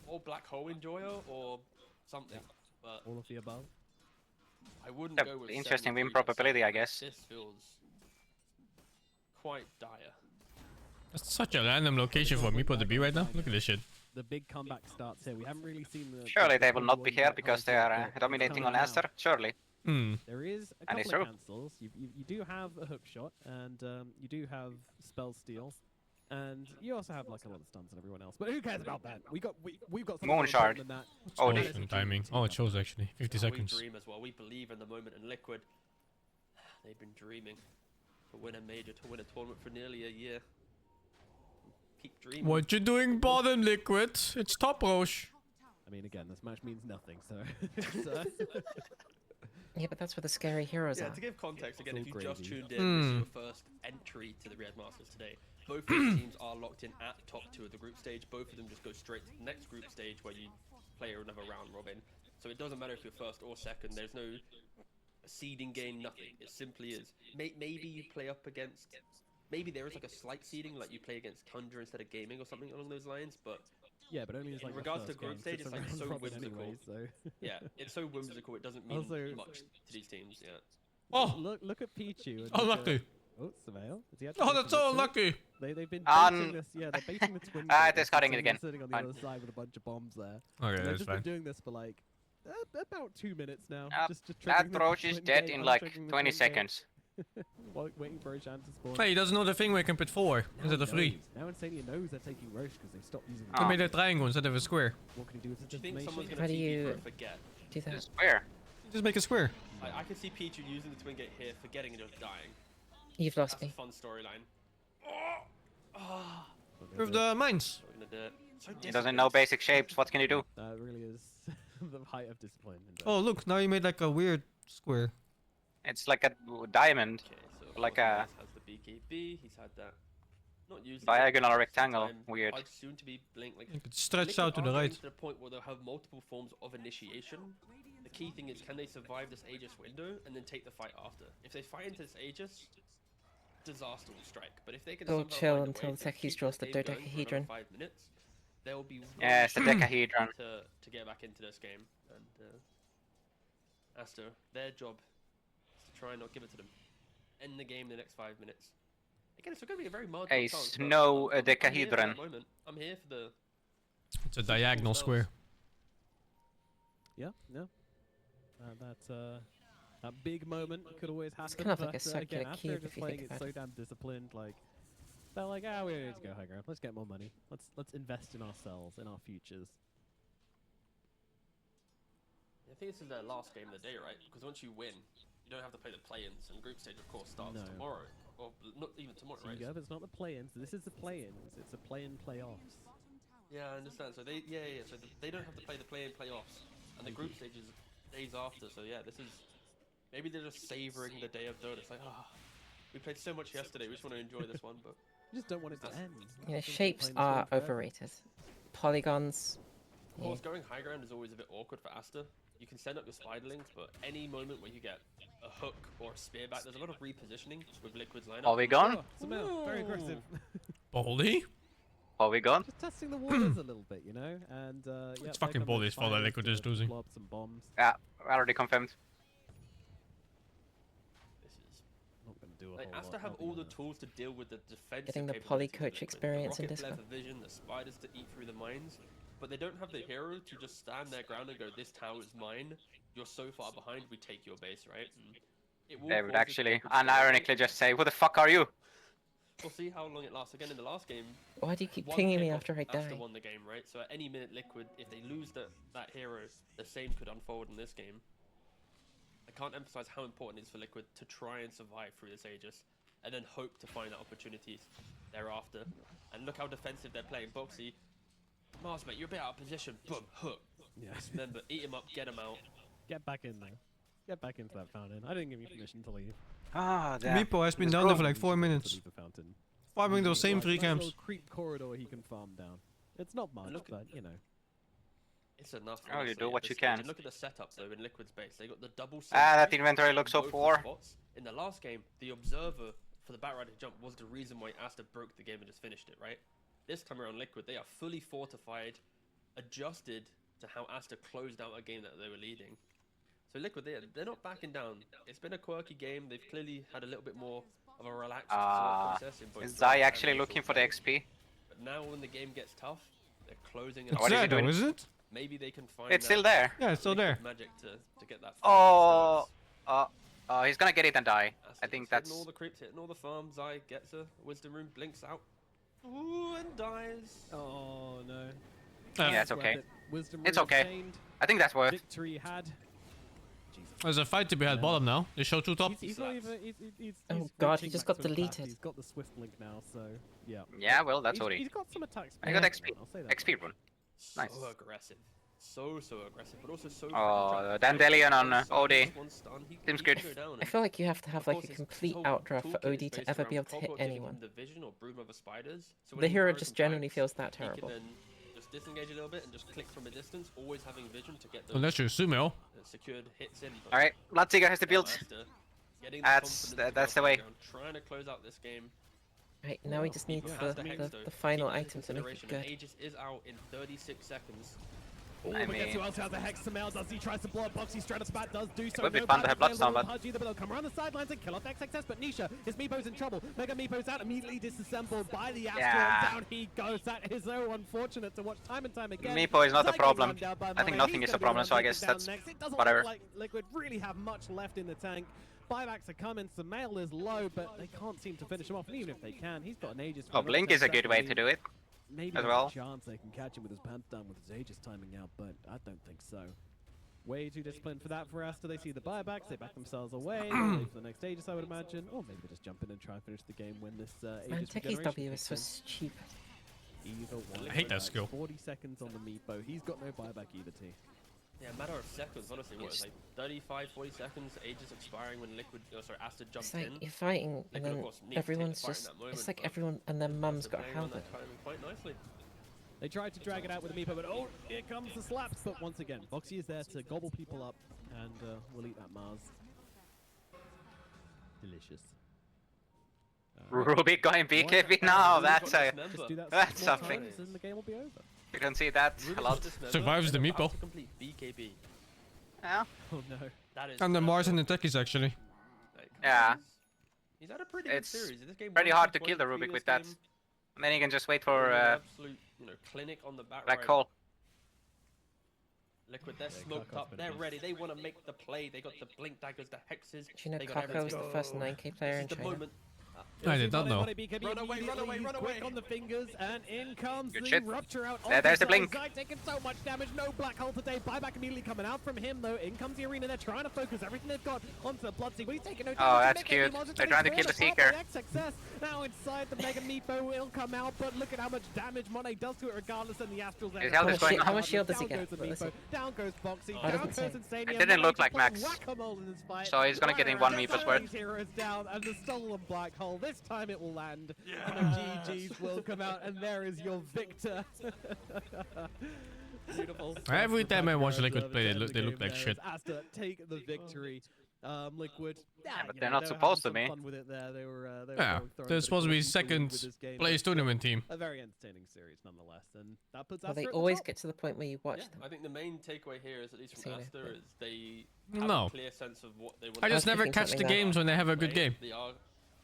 or Black Hole enjoyer, or something. But All of the above. I wouldn't Yeah, go with interesting win 73 probability, I myself. guess. This feels quite dire. That's such a random location for Meepo to be right now. Look at this shit. The big comeback starts here. We haven't really seen the. Surely the they will big not be one here yet, because they obviously, are but dominating on coming Aster. out. Surely. Hmm. There is a And it's couple of true. cancels. You do have a hook shot, and you do have spell steal, and you also have like a lot of stuns and everyone else. But who cares about that? We've got something more Moon shard. important than that. Oh, Oh, and timing. Oh, it shows actually. 50 We seconds. dream as well. We believe in the moment in Liquid. they've been dreaming to win a major, to win a tournament for nearly a year. Keep dreaming. What you doing bottom, Liquid? It's top Roche. I mean, again, this match means nothing, so. Yeah, but that's where the scary heroes Yeah, are. to give context, again, All if you just gravy. tuned in, this is your first entry to the Riyadh Masters today. Both of these teams are locked in at top 2 of the group stage. Both of them just go straight to the next group stage where you play another round robin. So it doesn't matter if you're first or second. There's no seeding game, nothing. It simply is. Maybe you play up against... Maybe there is like a slight seeding, like you play against Tundra instead of Gaming or something along those lines, but... Yeah, but only as like in regards to the group first stage, game, it's like round so robin whimsical. anyway, so. Yeah, it's so whimsical, it doesn't mean Also- much to these teams, yeah. Oh, Look at Pichu. And unlucky. Oh, Surveil. Is he actually Oh, going that's to so look to it? unlucky. They've been Un- baiting this. Yeah, they're baiting the twin. Ah, gate, they're starting it sitting- again. Sitting on the Fine. other side with a bunch of bombs there. Okay, And they've that's just fine. been doing this for like about 2 minutes now. just That triggering the Roach is twin dead gate, in like untriggering the 20 twin gate, seconds. waiting for a chance to spawn. Hey, he doesn't know the thing where you can put 4 instead of 3. Now Insania knows they're taking Roche because they stopped using. They Oh. made a triangle instead of a square. What can he do with Do this you think someone's information? going How to do TP you- for forget? Do that. Where? Just make a square. I can see Pichu using the twin gate here, forgetting and just dying. You've lost That's a me. fun storyline. With the mines. We're gonna do it. So He doesn't know basic shapes. What can you do? That really is the height of discipline. in Dota. Oh, look, now you made like a weird square. It's like a diamond. Okay, so Like Fortnite a- has the BKB. He's had that. Not used. Diagonal or rectangle. Time. Weird. I'd soon to be blink like. You could stretch Liquid out to are the getting right. To the point where they'll have multiple forms of initiation. The key thing is, can they survive this Aegis window and then take the fight after? If they fight into this Aegis, disaster will strike. But if they can Go somehow chill find a until way to Techie's keep draws the wave going for another dodecahedron. 5 minutes, there will be Yeah, it's the one decahedron. to get back into this game. And Aster, their job is to try and not give it to them. End the game in the next 5 minutes. Again, it's going to be a very marginal A chance, but snow I'm here for that decahedron. moment. I'm here for the... It's a diagonal square. Yeah, yeah. That big moment could always happen. kind of like a but, circular again, cube after if just you playing think it about so it. damn disciplined, like they're like, we need to go high ground. Let's get more money. Let's invest in ourselves, in our futures. I think this is their last game of the day, right? Because once you win, you don't have to play the play-ins, and group stage, of course, starts No. tomorrow. Or not even tomorrow, So right? you go, it's not the play-ins. This is the play-ins. It's a play-in playoffs. Yeah, I understand. So they, yeah. So they don't have to play the play-in playoffs, and the group stage is days after. So yeah, this is maybe they're just savoring the day of Dota. It's like, we played so much yesterday. We just want to enjoy this one, but You just don't want it to end. You know, Just shapes playing this are game forever. overrated. Polygons. of course, going high ground is always a bit awkward for Aster. You can send up your spiderlings, but any moment where you get a hook or a spear back, there's a lot of repositioning with Liquid's lineup. Polygon? Oh, Samel, very aggressive. Baldy? Polygon? Just testing the waters a little bit, you know, and yeah. It's fucking there come Baldy's the fault that spiders Liquid to is losing. blow up some bombs. Yeah, already confirmed. This is Not gonna do a like whole Aster lot, have I'll be all the honest. tools to deal with the defensive Getting the capabilities of polycoach Liquid. experience in the Discord. rocket vision, the spiders to eat through the mines, but they don't have the hero to just stand their ground and go, "This tower is mine. You're so far behind. We take your base, right?" And it will They would cause this actually awkward situation. unironically just say, who the fuck are you? We'll see how long it lasts. Again, in the last game, Why do you keep one pinging me kickoff, after I Aster die? won the game, right? So at any minute, Liquid, if they lose that hero, the same could unfold in this game. I can't emphasize how important it is for Liquid to try and survive through this Aegis, and then hope to find opportunities thereafter. And look how defensive they're playing. Boxy, Mars, mate, you're a bit out of position. Boom, hook. Yeah. Just remember, eat him up, get him out. Get back in there. Get back into that fountain. I didn't give you permission to leave. Ah, damn. Meepo has been Let's down go. there for like 4 To minutes. leave the fountain. Farming those same Nice 3 camps. little creep corridor he can farm down. It's not much, look at- but you know. It's enough. Oh, you honestly, do at what this you stage. can. And look at the setup though in Liquid's base. They got the double. Ah, that sentry inventory on looks so both the poor. spots. In the last game, the observer for the Batrider jump was the reason why Aster broke the game and just finished it, right? This time around, Liquid, they are fully fortified, adjusted to how Aster closed out a game that they were leading. So Liquid, they're not backing down. It's been a quirky game. They've clearly had a little bit more of a relaxed thought process in both. Is draft Zai and actually initial looking for the play. XP? But now when the game gets tough, they're closing it. It's What is he there though, doing? is it? Maybe they can find. It's still that there. Yeah, it's still there. liquid magic to get that. Oh, starts. he's gonna get it and die. I Aster's think hitting that's... all the creeps, hitting all the farms. Zai gets a wisdom rune, blinks out, ooh, and dies. Oh no. Yeah, it's Worth okay. it. Wisdom It's rune okay. obtained, I think that's worth. Victory had. Jesus. There's a fight to be had bottom now. They show two top. He's not even. Oh god, he reaching just got maximum capacity. deleted. He's got the swift blink now, so yeah. Yeah, well, that's OD. He's got some attack speed. I got XP. I'll say that. XP run. Nice. So aggressive. So aggressive, but also so Oh, Dandelion on OD. Seems good. I feel like you have to have like a complete outdraft for OD to ever be able to hit anyone. The hero just generally feels that terrible. Just disengage a little bit and just click from a distance, always having vision to get those Unless you're sumo. secured hits in. Alright, Bloodseeker has the build. That's the way. Trying to close out this game. Right, now he just needs the final item to make it good. Aegis is out in 36 seconds. I But guess who mean, else has the Hex Mail? Does he tries to blow up Boxy? Stratuspat does do so. would be No fun to bad have play Bloodstone, along but- Pudgy, they'll come around the sidelines and kill off XXS, but Nisha, his Meepo's in trouble. Mega Meepo's out, immediately disassembled by the Astro, Yeah. and down he goes. That is so unfortunate to watch time and time again. Meepo is not a Zygo's problem. run down by I think Monet. nothing He's is a gonna be problem, the so I one guess taken down that's next. It doesn't whatever. look like Liquid really have much left in the tank. Buybacks are coming, Mail is low, but they can't seem to finish him off, and even if they can, he's got an Aegis. oh, Blink is a good way to do it. Maybe as there's well. a chance they can catch him with his pants down with his Aegis timing out, but I don't think so. Way too disciplined for that for Asta. They see the buybacks, they back themselves away, they wait for the next Aegis, I would imagine. Or maybe they just jump in and try and finish the game when this Man, Aegis Techi's regeneration W is kicks so in. stupid. Either one. I hate that works. skill. 40 seconds on the Meepo. He's got no buyback either, T. Yeah, a matter of seconds, honestly. What, it's like 35, 40 seconds, Aegis expiring when Liquid, Asta jumped It's like in. you're fighting and Liquid, of then course, needs to take the everyone's fight in just, that moment, it's like but everyone and their mum's Asta got a playing on halberd. that timing quite nicely. They tried to drag it out with the Meepo, but oh, here comes the slaps. But once again, Boxy is there to gobble people up, and we'll eat that Mars. Delicious. Rubik going BKB now. That's a Just do that that's six more something. times and the game will be over. You can see that a lot. Survives the meeple. To complete BKB. Yeah. Oh no. That is And the Mars and the Techies actually. like, Yeah. He's had a pretty good It's series. This game pretty won hard to 2 kill the points Rubik with previous that. game. And then you can just wait An for absolute, clinic on the back Black right. Hole. Liquid, they're smoked Karkov's up. been They're beast. ready. They want to make the play. They got the blink daggers, the hexes. Do you know they got Kako was everything. the first 9K player This in is the China? moment. I did not know. BKB Run away, run away, immediately, run he's away. quick on the fingers, and in comes Good the shit. rupture out. There's the blink. Zyg taking so much damage, no black hole today. Buyback immediately coming out from him though. In comes the arena. They're trying to focus everything they've got onto the Bloodseeker, but he's taking no damage. Oh, that's Mega cute. Meepo's They're trying to kill the Seeker. Success now inside the Mega Meepo will come out, but look at how much damage Monet does to it regardless, and the Astrals there. His health is going How up. much shield does he Down get? goes the What is Meepo, it? down goes Boxy, Oh, it down doesn't goes say. Insania. It didn't look like Monet Max. whack-a-mole in this fight. So he's gonna get in one Meepo's worth. These heroes down, and the stolen black hole. This time it will land. And the GGs will come out, and there is your victor. Beautiful. Every time I watch stuff Liquid there play, at the they look game like there shit. as Asta take the victory. Liquid. Yeah, but you they're know, not they were supposed to having be. some fun with it there. They were Yeah, throwing they're a bit of supposed to be caution second with this game, place but tournament team. a very entertaining series nonetheless, and that puts Well, Asta they at the always top. get to the point where you watch Yeah, them. I think the main takeaway here is, at least from Seen it, Asta, but- is they have No. a clear sense of what they want I to just was never thinking catch the something like games when they have a good play. game. They are,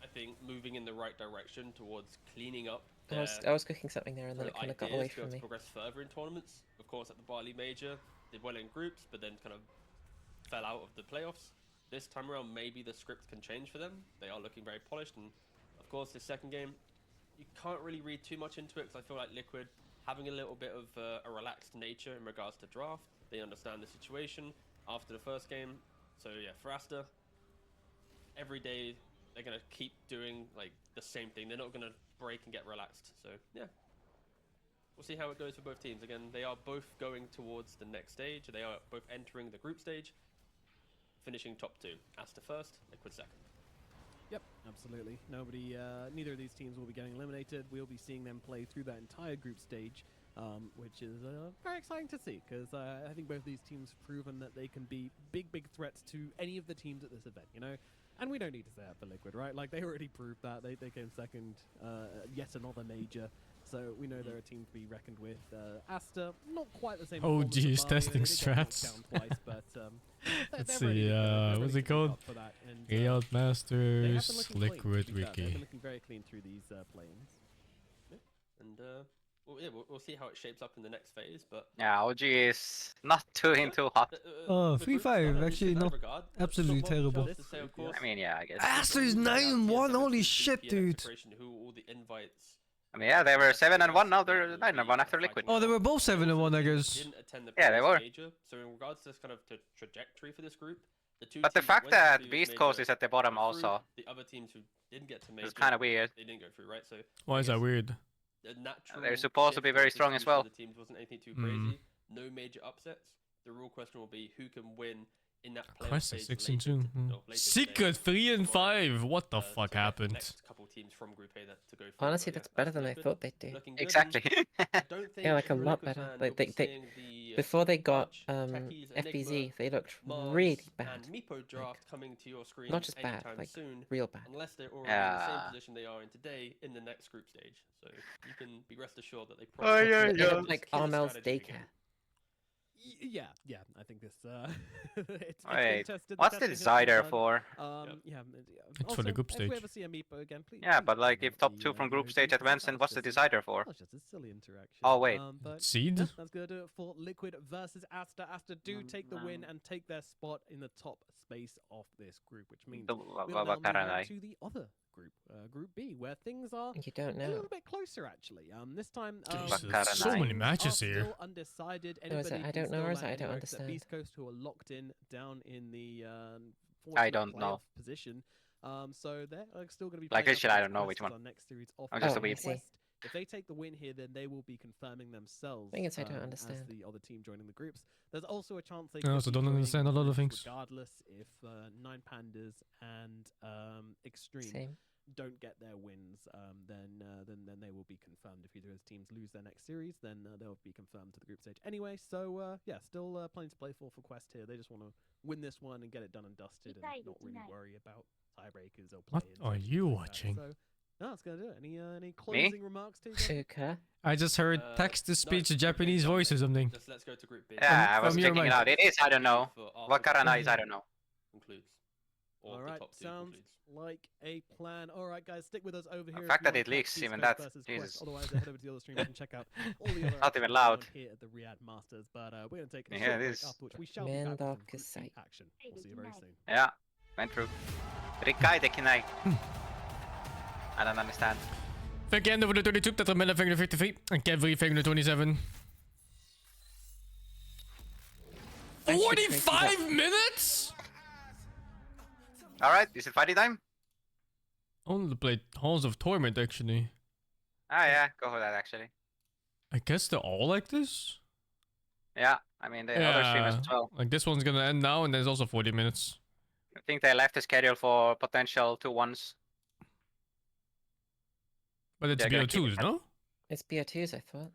I think, moving in the right direction towards cleaning up I was cooking something there and then it kind kind of got away from to me. progress further in tournaments. Of course, at the Barley Major, did well in groups, but then kind of fell out of the playoffs. This time around, maybe the script can change for them. They are looking very polished, and of course, this second game, you can't really read too much into it because I feel like Liquid having a little bit of a relaxed nature in regards to draft. They understand the situation after the first game. So yeah, for Asta, every day they're gonna keep doing like the same thing. They're not gonna break and get relaxed. So yeah, we'll see how it goes for both teams. Again, they are both going towards the next stage. They are both entering the group stage, finishing top two. Asta first, Liquid second. Yep, absolutely. Neither of these teams will be getting eliminated. We'll be seeing them play through that entire group stage, which is very exciting to see because I think both these teams have proven that they can be big threats to any of the teams at this event, you know? And we don't need to say that for Liquid, right? Like, they already proved that. They came second, yet another major. So we know they're a team to be reckoned with. Asta, not quite the same. Oh, performance as geez, Barley. testing They did get knocked strats. down twice, but, Let's they're ready see, to go. They're what's ready it to called? make up for that, and, Riyadh they have been Masters, looking clean, Liquid to be fair. They've been Wiki. looking very clean through these play-ins. And we'll see how it shapes up in the next phase. But Yeah, OG is not doing too hot. Oh, the group's 3-5, done, and actually in that not regard, absolutely not much terrible. else to say, of course. I mean, yeah, I guess. Asta is 9-1, holy shit, dude. Who all the invites. I mean, yeah, they were 7-1, now they're 9-1 after Liquid. Oh, they were both 7-1, I guess. Didn't attend the Yeah, they previous were. major. So in regards to this kind of trajectory for this group, The two But the teams fact went to that previous Beast major Coast is at the bottom went through, also the other teams who didn't get to major, is kind of weird. they didn't go through, right? So Why I is that guess weird? the natural They're supposed to be shift very in strong as distribution well. of the teams wasn't anything too Mm. crazy. No major upsets. The real question will be who can win in that playoff Christ, stage 6 and later 2. to- no, later Secret today, 3 and tomorrow, 5. What the to fuck get the happened? next couple teams from Group A that to go through. Honestly, But yeah, that's better than I Liquid thought they'd do. looking good, and Exactly. I don't think Yeah, like if a you're lot Liquid better. fan, Like you'll be they seeing the before they got Dutch, Techies, FBZ, Enigma, they looked Mars, really bad, and Meepo draft coming to your screen not just bad, anytime like soon, real bad. unless they're already in the same Yeah. position they are in today in the next group stage. So you can be rest assured that they Oh, probably yeah, have They yeah. look like killer Armel's strategy daycare. again. Yeah. I think this. It's been Wait, tested, what's the testing has design been there done. for? Yeah. It's for the group If we stage. ever see a Meepo again, please. Yeah, please but let me like know if the, top 2 from group emoji, stage because advance, that then was what's the just a- decider for? that was just a silly interaction. Oh, wait. But Seed? yeah, that's gonna do it for Liquid versus Asta. Asta do take the win and take their spot in the top space of this group, which means we'll now move on to the other group, Group B, where things are You don't a know. little bit closer actually. This time, Jesus, so many teams matches are here. Still undecided. No, is it Anybody I can don't know, still or is it I land don't anywhere except understand? Beast Coast, who are locked in down in the I fortunate don't know. playoff position. So they're still going to be Like, playing literally, I don't know Quest which as one. our next series of I'm just a Oh, I weeb. see. Quest. If they take the win here, then they will be confirming themselves. I think it's I don't as understand. the other team joining the groups. There's also a chance they I could also be don't joining understand a lot of groups things. regardless if Nine Pandas and Extreme Same. don't get their wins, then they will be confirmed. If either of those teams lose their next series, then they'll be confirmed to the group stage anyway. So yeah, still plenty to play for Quest here. They just want to win this one and get it done and dusted, and not really worry about tiebreakers or What play-ins are or anything you like that. watching? So no, that's gonna do it. Any closing remarks to you? Uka. I just heard Uh, text to no, speech, a okay, Japanese done voice then. or something. Just let's go to Group B. Yeah, I was From your checking it mind. out. It is, I don't know. For after What Karana the is, I don't know. concludes. Or All the right, top two sounds concludes. like a plan. All right, guys, stick with us over here. The if fact you that wanna it catch leaks, Beast even Coast that, versus Jesus. Quest. Otherwise, head over to the other streams and check out all the other Not even action loud. going on here at the Riyadh Masters. But we're gonna take a Yeah, short it break is. after which we shall be Man, back with dog, some is Group B sight. action. We'll see you very soon. Yeah, went through. Rikai de Kinai. I don't understand. Thank you, Ender, for the 32, Tetramella, thank you, the 53, and Kevry, thank you, the 27. Actually, 45 minutes? Alright, is it fighting time? Only played Halls of Torment, actually. Ah, yeah, go for that actually. I guess they're all like this? Yeah, I mean, the other streamers as well. Like this one's gonna end now, and there's also 40 minutes. I think they left the schedule for potential 2-1s. But it's They're gonna keep BO2s, it. no? It's BO2s, I thought.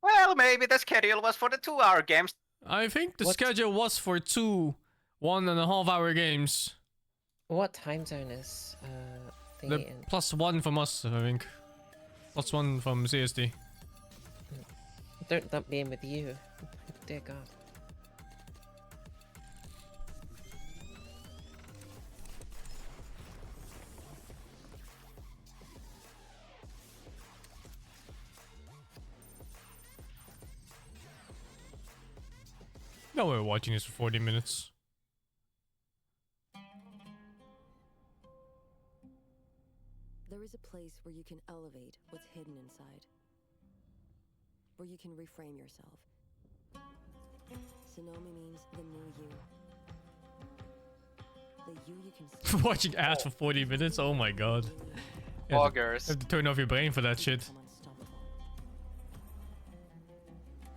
Well, maybe the schedule was for the 2-hour games. I think the What? schedule was for 2 1.5-hour games. What time zone is The thingy in? +1 from us, I think. +1 from CST. Don't lump me in with you. Dear God. No, we're watching this for 40 minutes. There is a place where you can elevate what's hidden inside. Where you can reframe yourself. Sonomi means the new you. The you can see. Watching ads for 40 minutes? Oh my god. You have to- Augers. have to turn off your brain for that shit. Become unstoppable.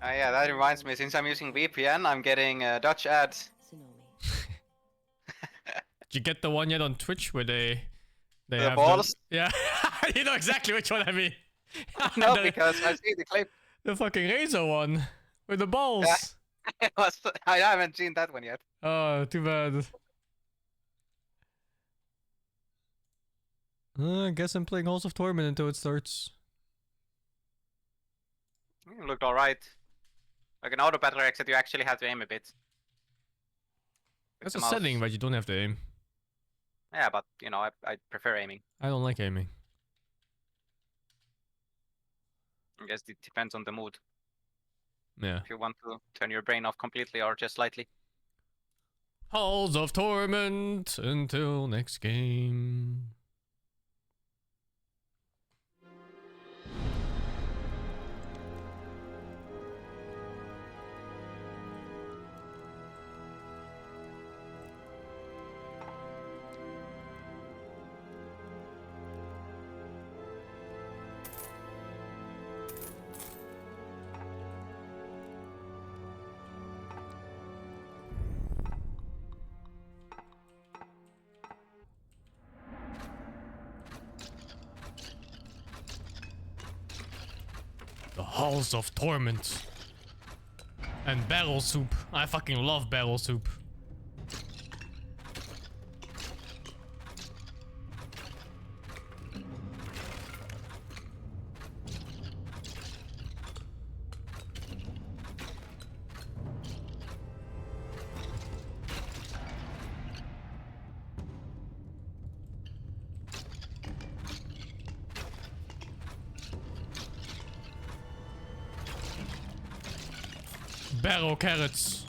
Yeah, that reminds me, since I'm using VPN, I'm getting Dutch ads. Sonomi. Did you get the one yet on Twitch where they The have balls? Yeah, you know exactly which one I mean. No, the, because I see the clip. the fucking Razor one with the balls. Yeah. I haven't seen that one yet. Oh, too bad. I guess I'm playing Halls of Torment until it starts. It looked alright. Like an auto battler, except you actually have to aim a bit. With That's the a mouse. setting, but you don't have to aim. Yeah, but you know, I prefer aiming. I don't like aiming. I guess it depends on the mood. Yeah. If you want to turn your brain off completely or just slightly. Halls of Torment until next game. The halls of Torment. And barrel soup. I fucking love barrel soup. Barrel carrots.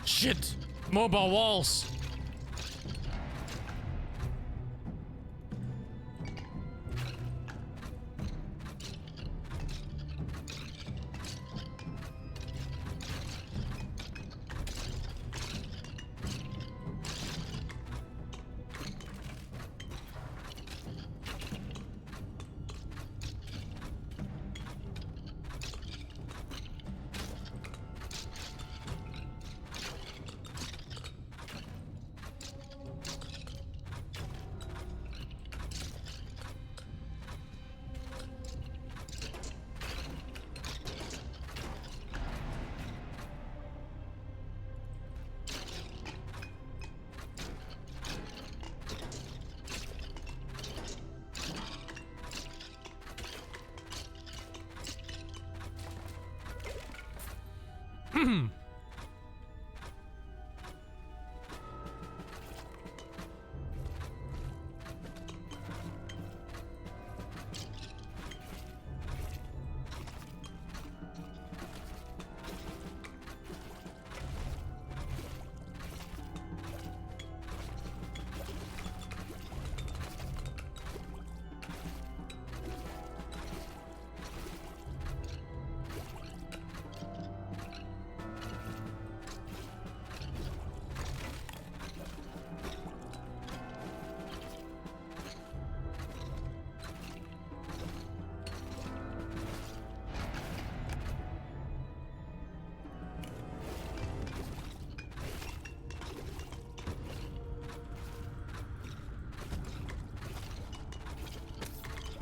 Shit! Mobile walls!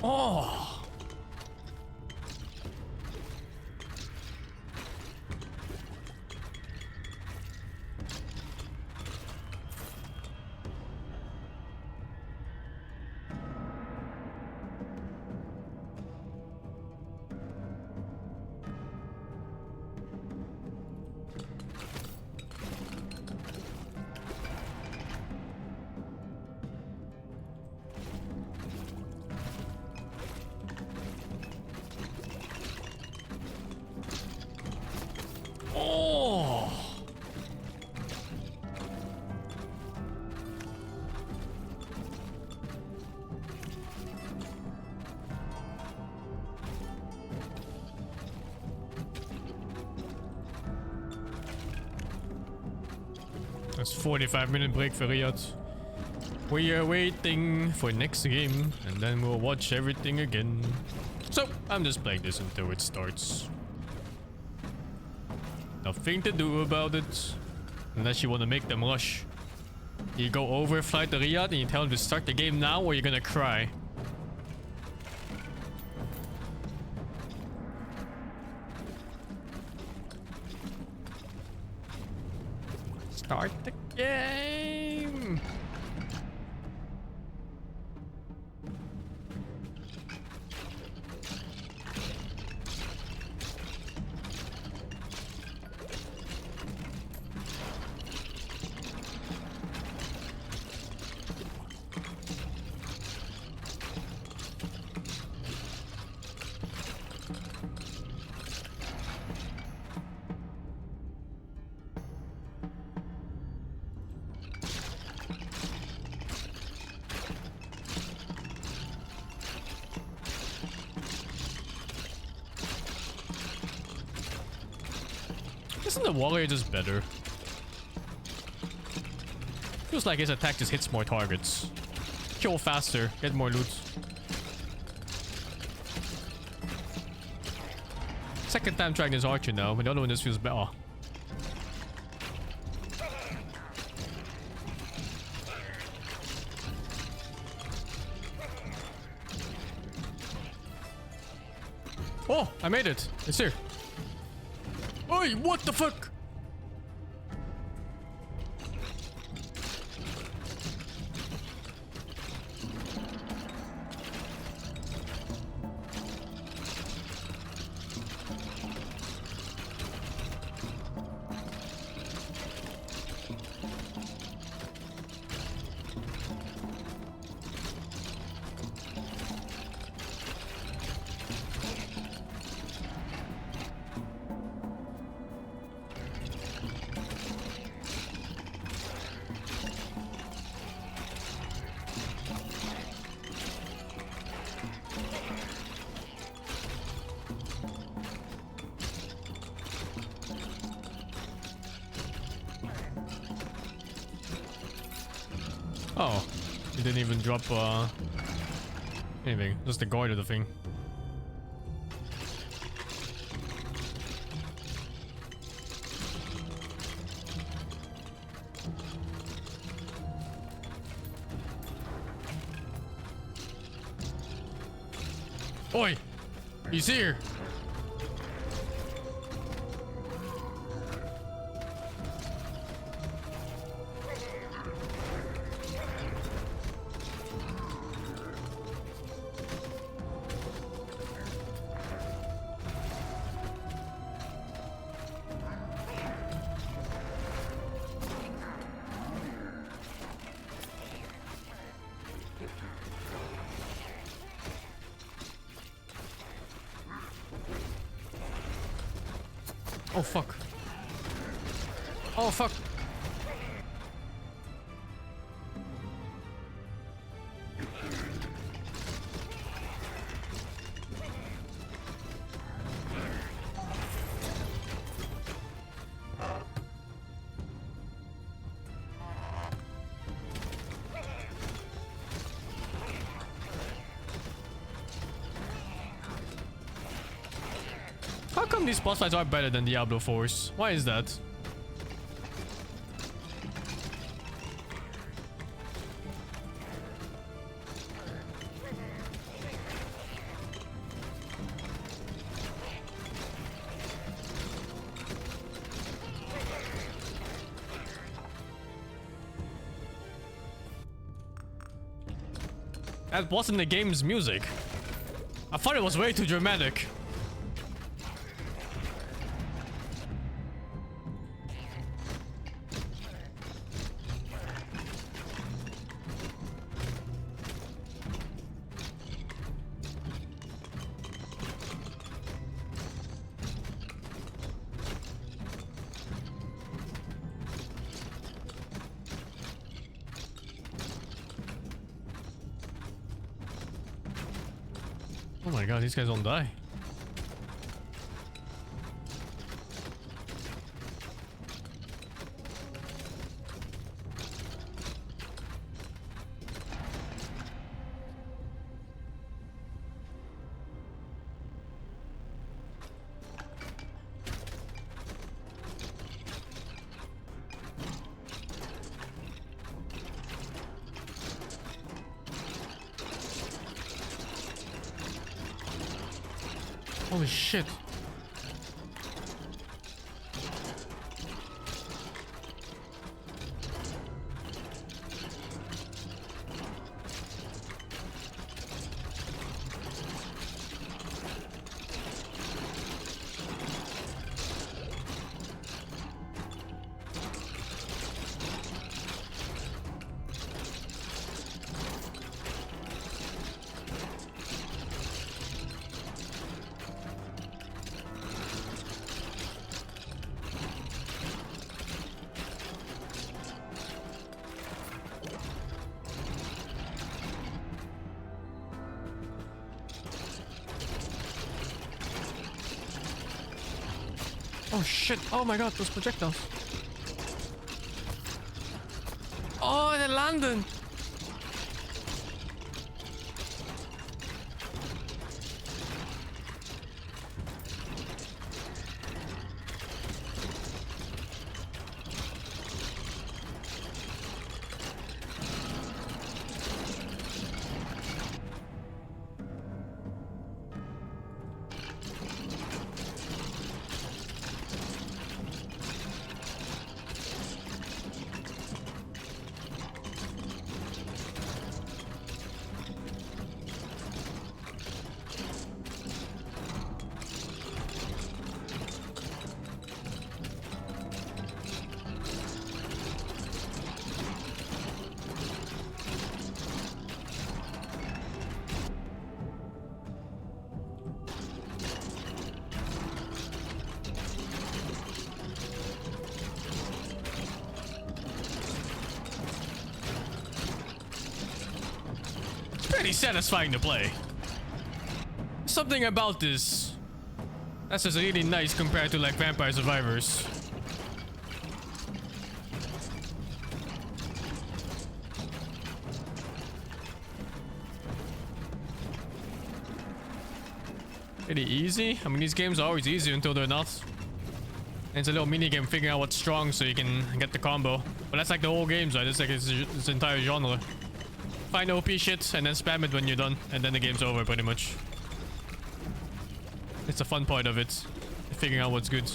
Oh! Oh! That's 45-minute break for Riyadh. We are waiting for next game, and then we'll watch everything again. So, I'm just playing this until it starts. Nothing to do about it. Unless you want to make them rush. You go over, fly to Riyadh, and you tell them to start the game now, or you're gonna cry. Start the game! Isn't the warrior just better? Feels like his attack just hits more targets. Kill faster, get more loot. Second time trying this archer now, but the other one just feels better. Oh, I made it. It's here. Oi, what the fuck? Oh, it didn't even drop anything. Just the guard of the thing. Oi! He's here! Oh fuck. Oh fuck. How come these boss fights are better than Diablo 4's? Why is that? That wasn't the game's music. I thought it was way too dramatic. Oh my god, these guys don't die. Holy shit. Oh shit. Oh my god, those projectiles. Oh, they landed. Pretty satisfying to play. Something about this that's just really nice compared to like Vampire Survivors. Pretty easy. I mean, these games are always easy until they're not. And it's a little mini game figuring out what's strong so you can get the combo. But that's like the whole game, right? It's like it's entire genre. Find OP shit and then spam it when you're done, and then the game's over pretty much. It's the fun part of it, figuring out what's good.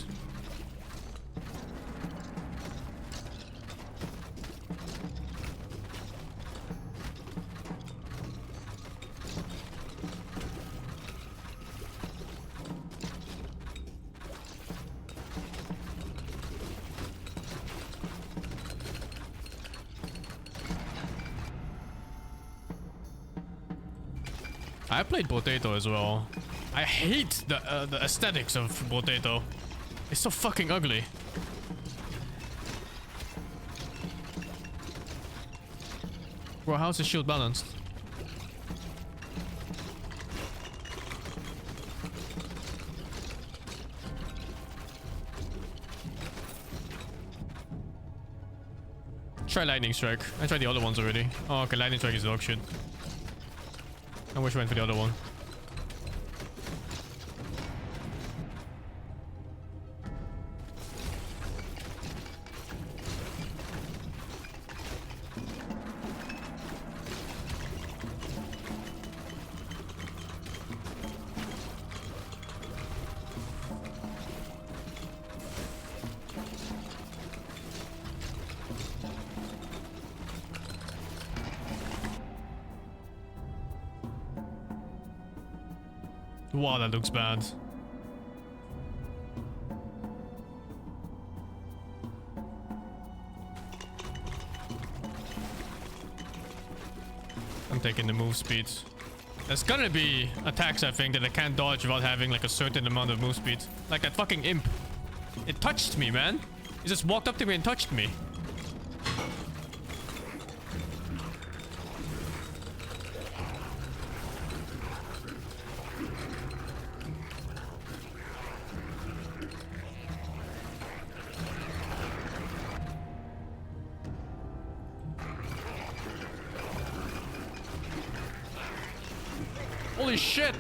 I played Potato as well. I hate the aesthetics of Potato. It's so fucking ugly. Bro, how's the shield balanced? Try Lightning Strike. I tried the other ones already. Oh, okay, Lightning Strike is dog shit. I wish I went for the other one. Wow, that looks bad. I'm taking the move speed. There's gonna be attacks, I think, that I can't dodge without having like a certain amount of move speed. Like that fucking imp. It touched me, man. He just walked up to me and touched me. Holy shit!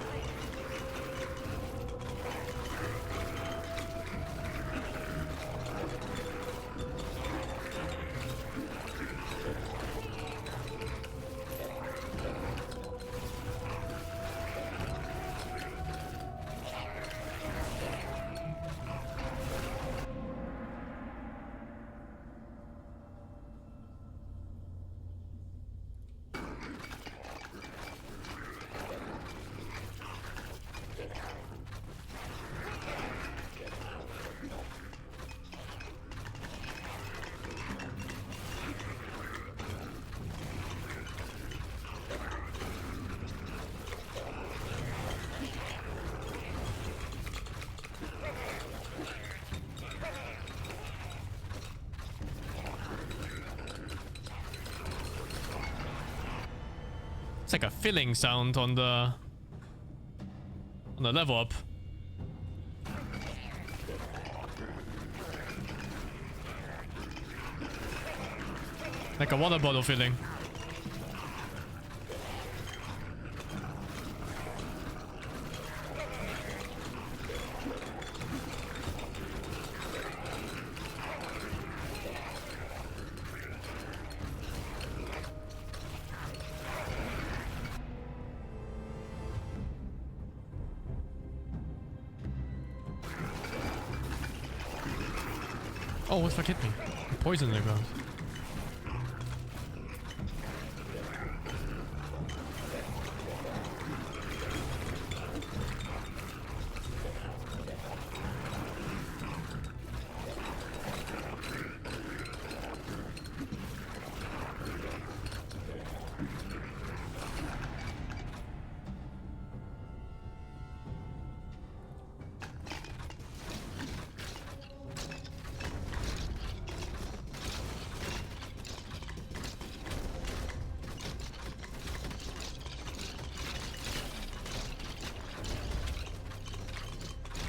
It's like a filling sound on the level up. Like a water bottle feeling. Oh, what the fuck hit me? Poison in the ground.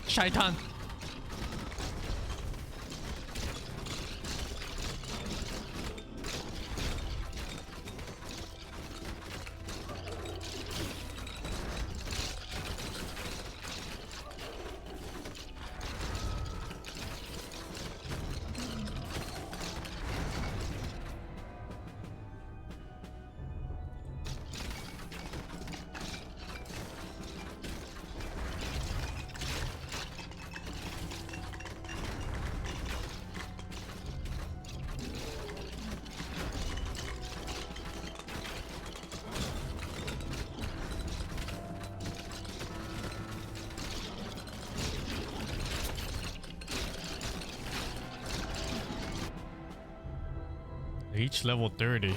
Shaitan. Each level 30.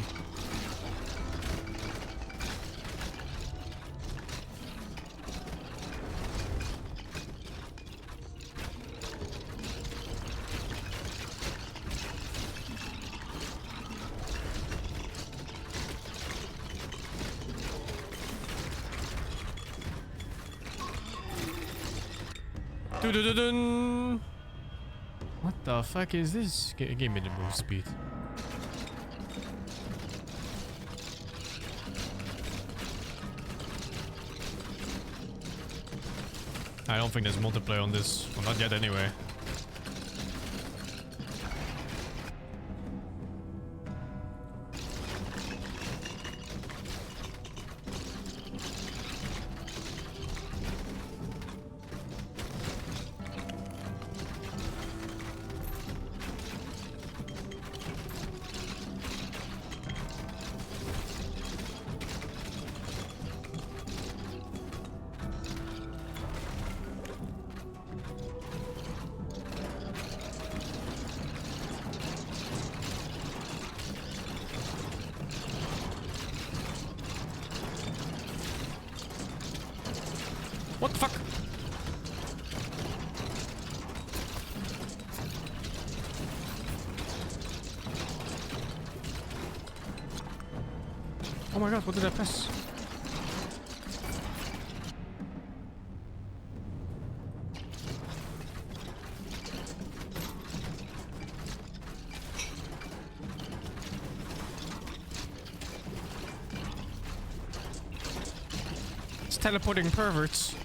Dun-dun-dun-dun. What the fuck is this? Give me the move speed. I don't think there's multiplayer on this. Well, not yet anyway. What the fuck? Oh my god, what did I press? It's teleporting perverts.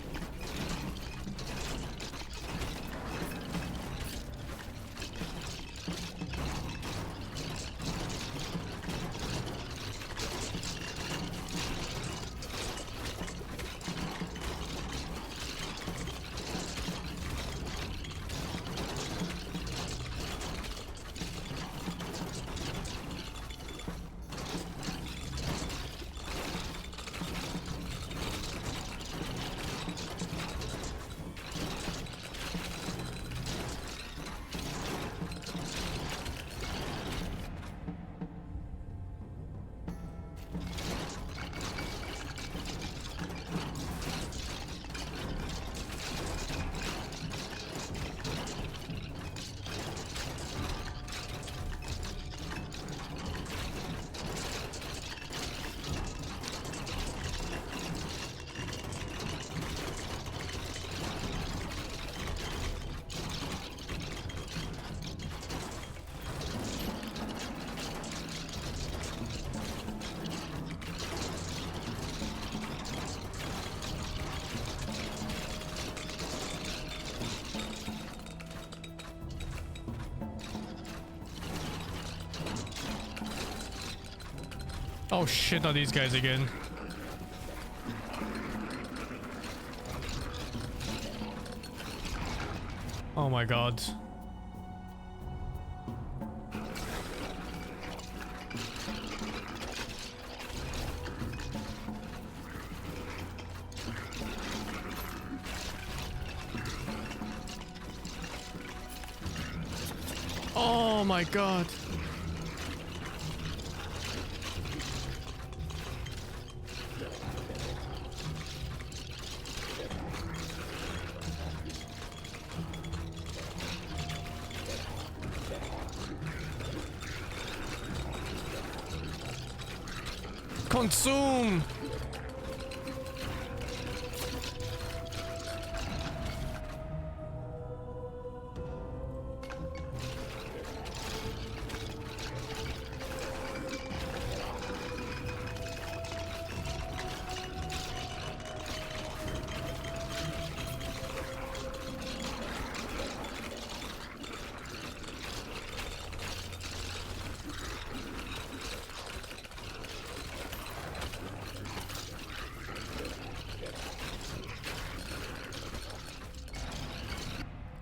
Oh shit, not these guys again. Oh my god. Oh my god. Consume!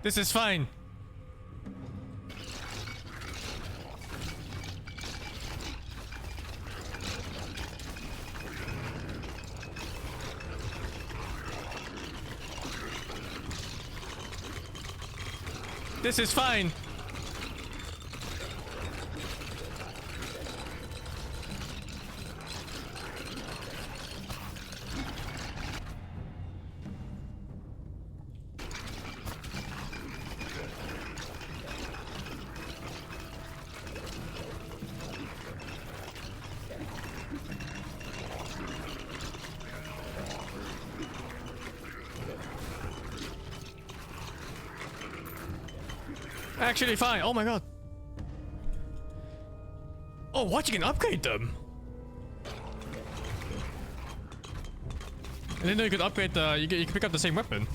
This is fine. This is fine. Actually fine. Oh my god. Oh, what? You can upgrade them. I didn't know you could upgrade the. You can pick up the same weapon.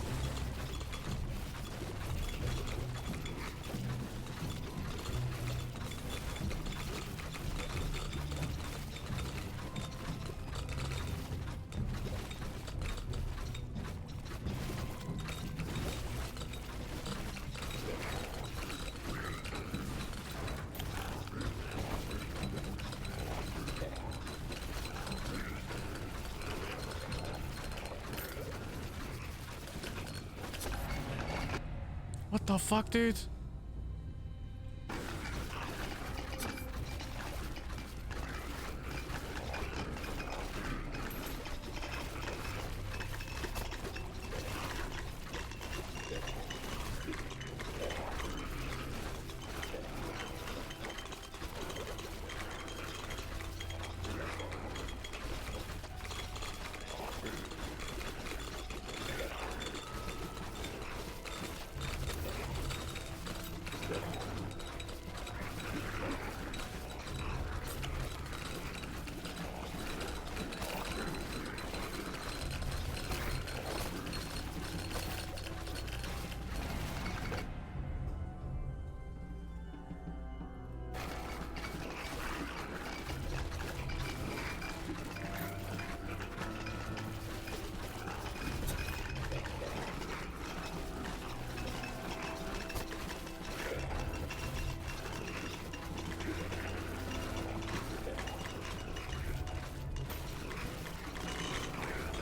What the fuck, dude?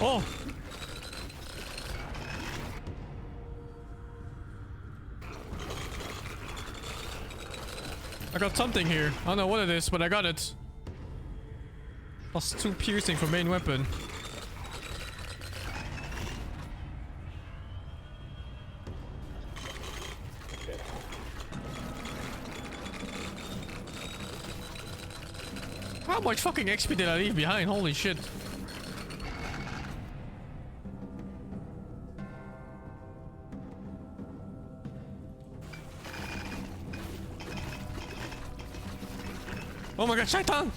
Oh! I got something here. I don't know what it is, but I got it. Plus 2 piercing for main weapon. How much fucking XP did I leave behind? Holy shit. Oh my god, Shaitan!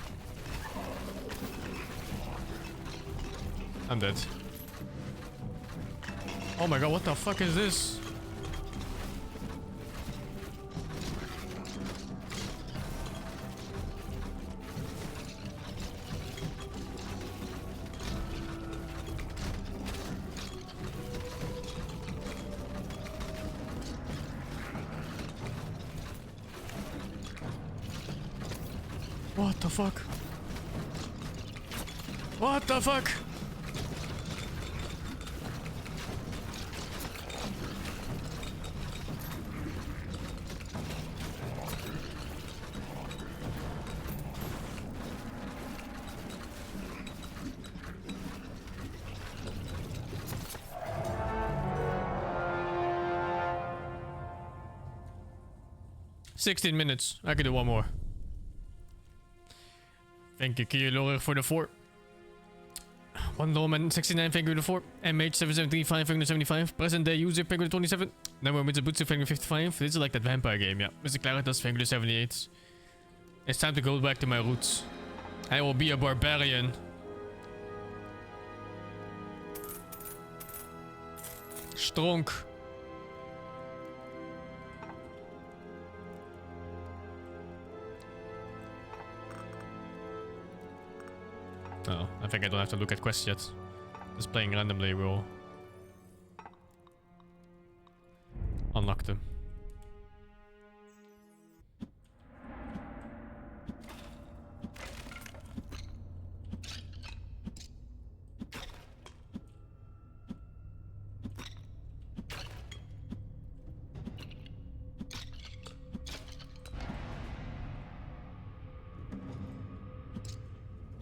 I'm dead. Oh my god, what the fuck is this? What the fuck? What the fuck? "16 minutes. I could do one more." Thank you, Kiyolore, for the 4. One Lawman 69, thank you for the 4. MH7735, thank you for 75. Present day user, thank you for 27. Then we're with the Butsu, thank you for 55. This is like that vampire game, yeah. Mr. Claritas, thank you for 78. It's time to go back to my roots. I will be a barbarian. Stronk. Oh, I think I don't have to look at quests yet. Just playing randomly will unlock them.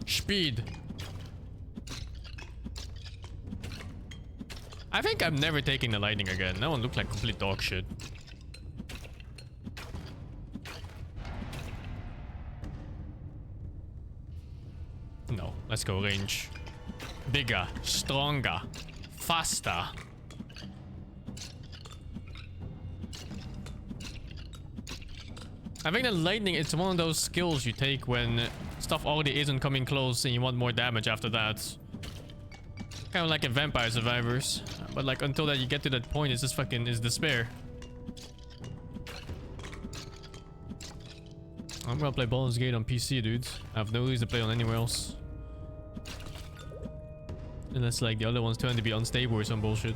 Speed. I think I'm never taking the lightning again. That one looked like complete dog shit. No, let's go range. Bigger, stronger, faster. I think the lightning, it's one of those skills you take when stuff already isn't coming close and you want more damage after that. Kind of like in Vampire Survivors. But like until that you get to that point, it's just fucking is despair. I'm gonna play Baldur's Gate on PC, dude. I have no reason to play on anywhere else. Unless like the other ones turn to be unstable or some bullshit.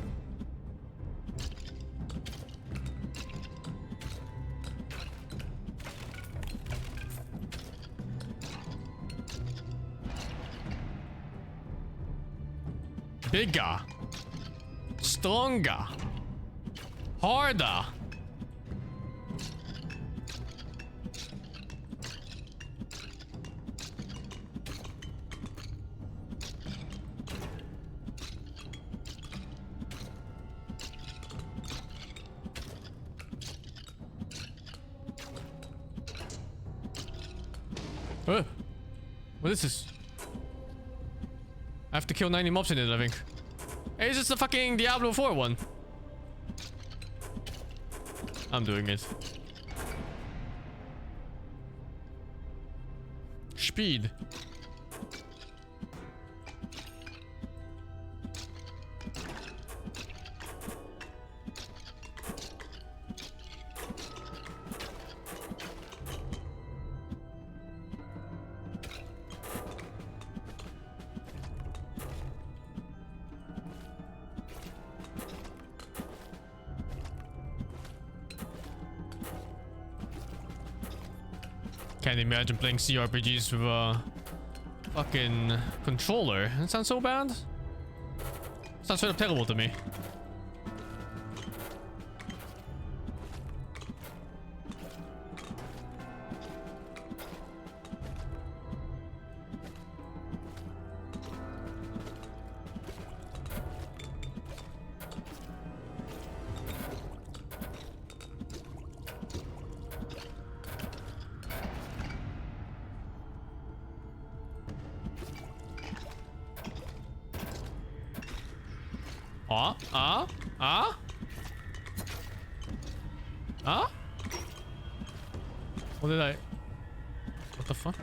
Bigger, stronger, harder. What is this? I have to kill 90 mobs in it, I think. Hey, is this the fucking Diablo 4 one? I'm doing it. Speed. Can't imagine playing CRPGs with a fucking controller. That sounds so bad. Sounds straight up terrible to me. What did I... What the fuck?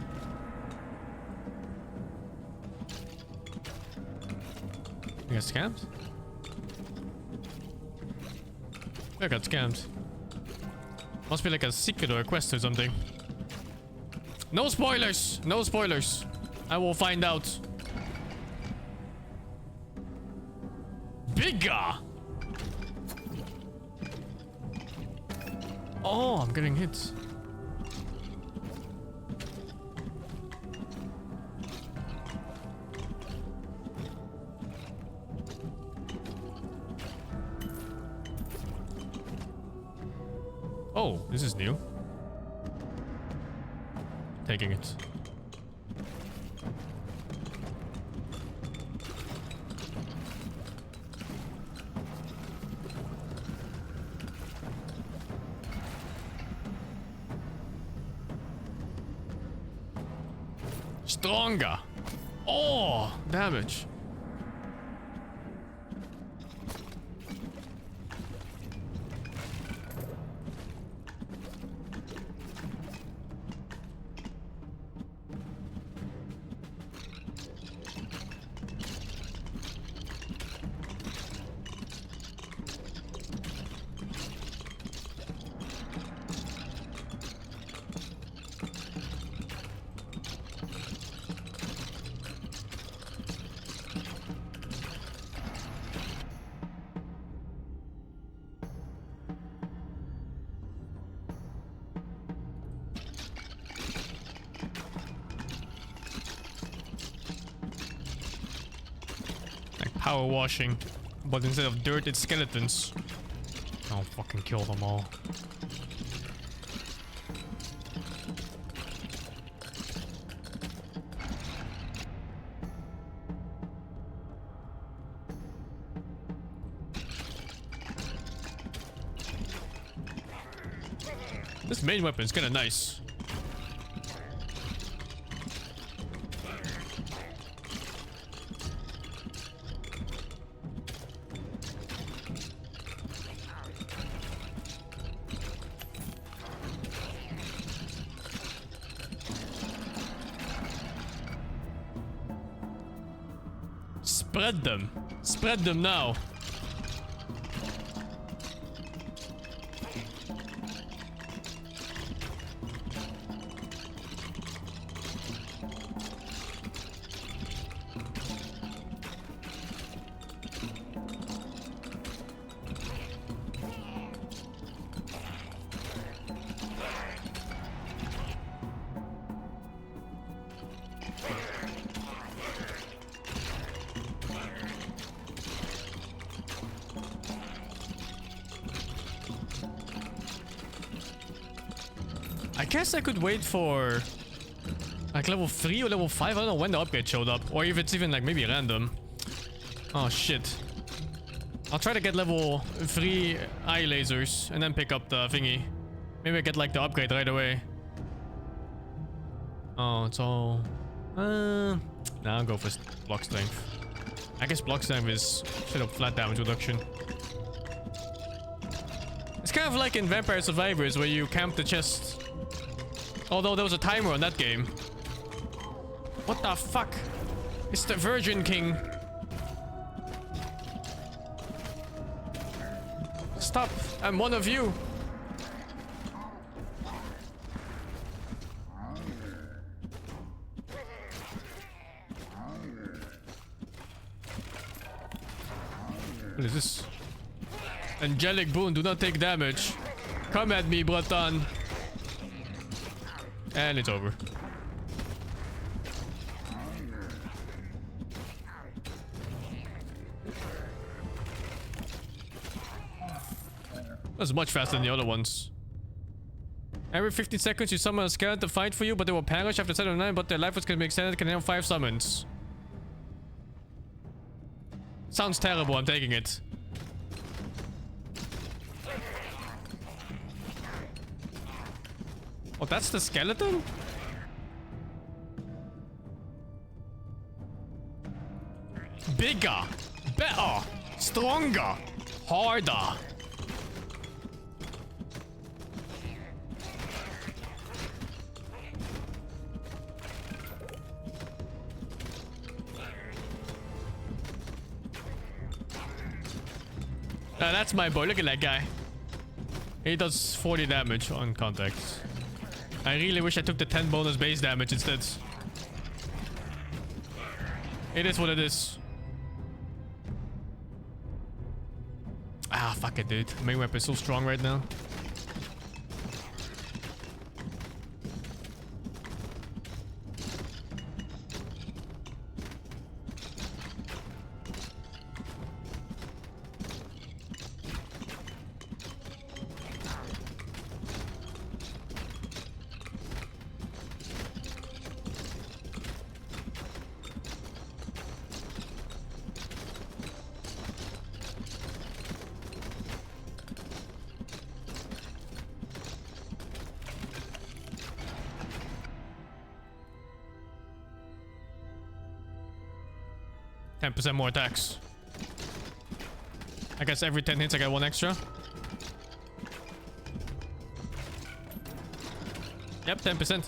I got scammed? I got scammed. Must be like a secret or a quest or something. No spoilers! No spoilers! I will find out. Bigger! Oh, I'm getting hit. Oh, this is new. Taking it. Stronger. Oh, damage. Power washing, but instead of dirt, it's skeletons. I'll fucking kill them all. This main weapon is kinda nice. Spread them. Spread them now. I guess I could wait for like level 3 or level 5. I don't know when the upgrade showed up, or if it's even like maybe random. Oh shit. I'll try to get level 3 eye lasers and then pick up the thingy. Maybe I get like the upgrade right away. Oh, it's all... Nah, I'll go for block strength. I guess block strength is straight up flat damage reduction. It's kind of like in Vampire Survivors where you camp the chest. Although there was a timer on that game. What the fuck? It's the Virgin King. Stop. I'm one of you. What is this? Angelic boon, do not take damage. Come at me, Breton. And it's over. That's much faster than the other ones. Every 15 seconds you summon a skeleton to fight for you, but they will perish after 7 or 9, but their life can be extended, can have 5 summons. Sounds terrible, I'm taking it. Oh, that's the skeleton? Bigger, better, stronger, harder. That's my boy. Look at that guy. He does 40 damage on contact. I really wish I took the 10 bonus base damage instead. It is what it is. Ah, fuck it, dude. Main weapon is so strong right now. 10% more attacks. I guess every 10 hits I get 1 extra. Yep, 10%.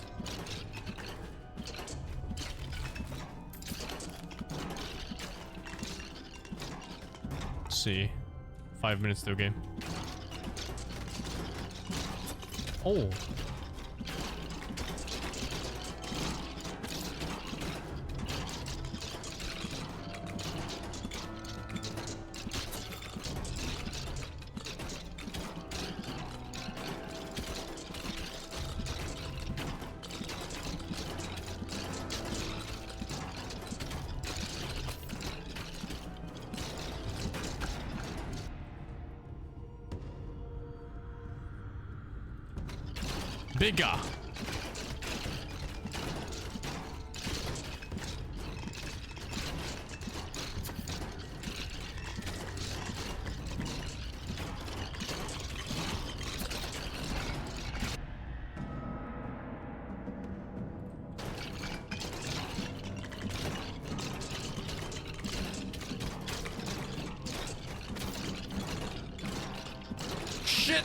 Let's see. 5 minutes to a game. Oh. Bigger. Shit.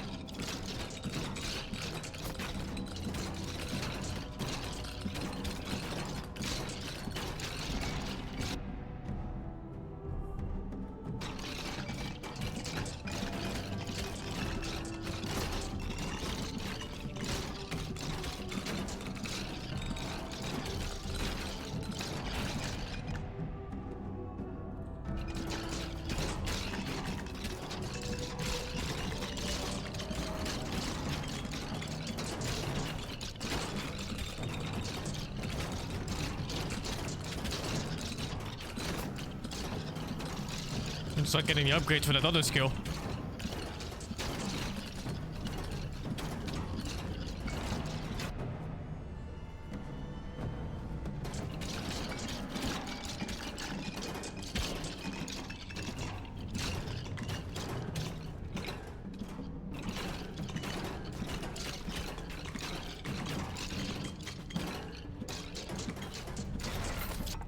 Start getting the upgrades for that other skill.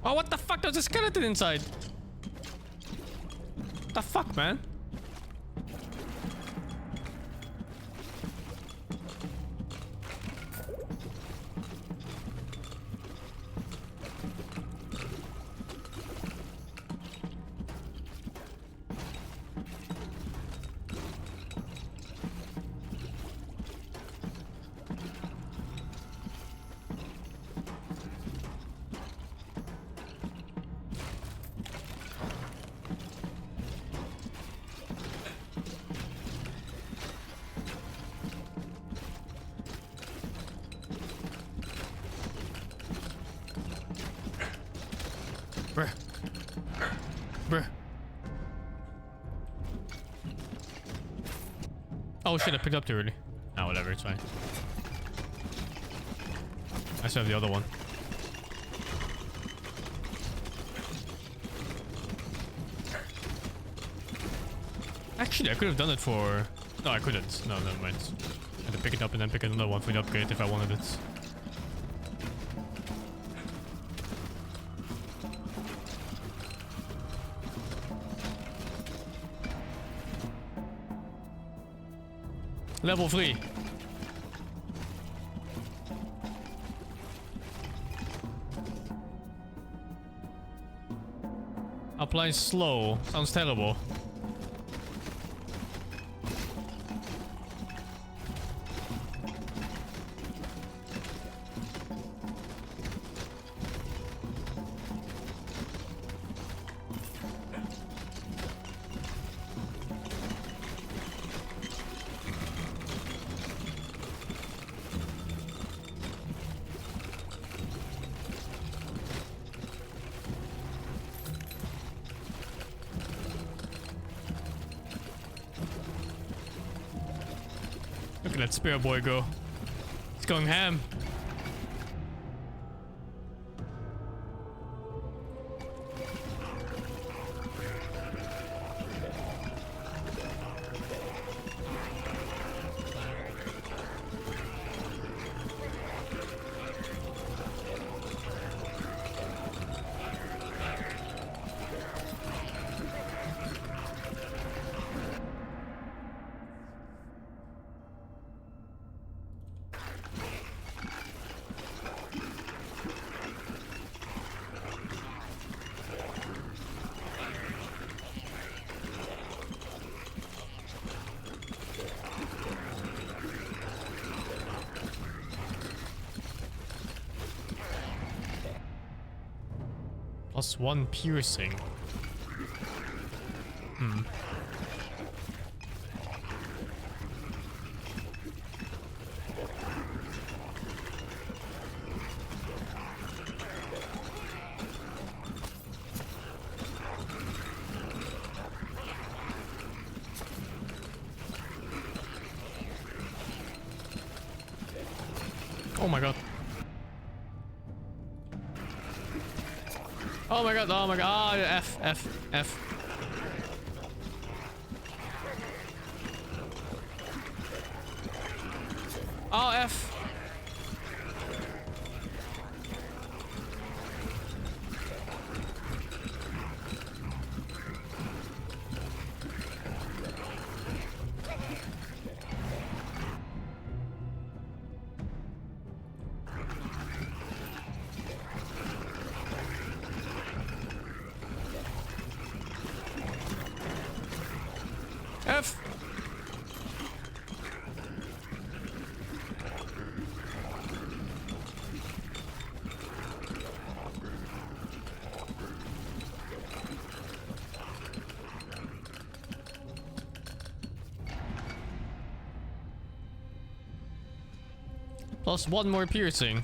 Oh, what the fuck? There's a skeleton inside. What the fuck, man? Bruh. Bruh. Oh shit, I picked up too early. Ah, whatever, it's fine. I still have the other one. Actually, I could have done it for... No, I couldn't. No, never mind. I had to pick it up and then pick another one for the upgrade if I wanted it. Level 3. Apply slow. Sounds terrible. Look at that spear boy go. He's going ham. +1 piercing. Hmm. Oh my god. Oh my god, oh my god. Oh, F. Oh, F. F. +1 more piercing.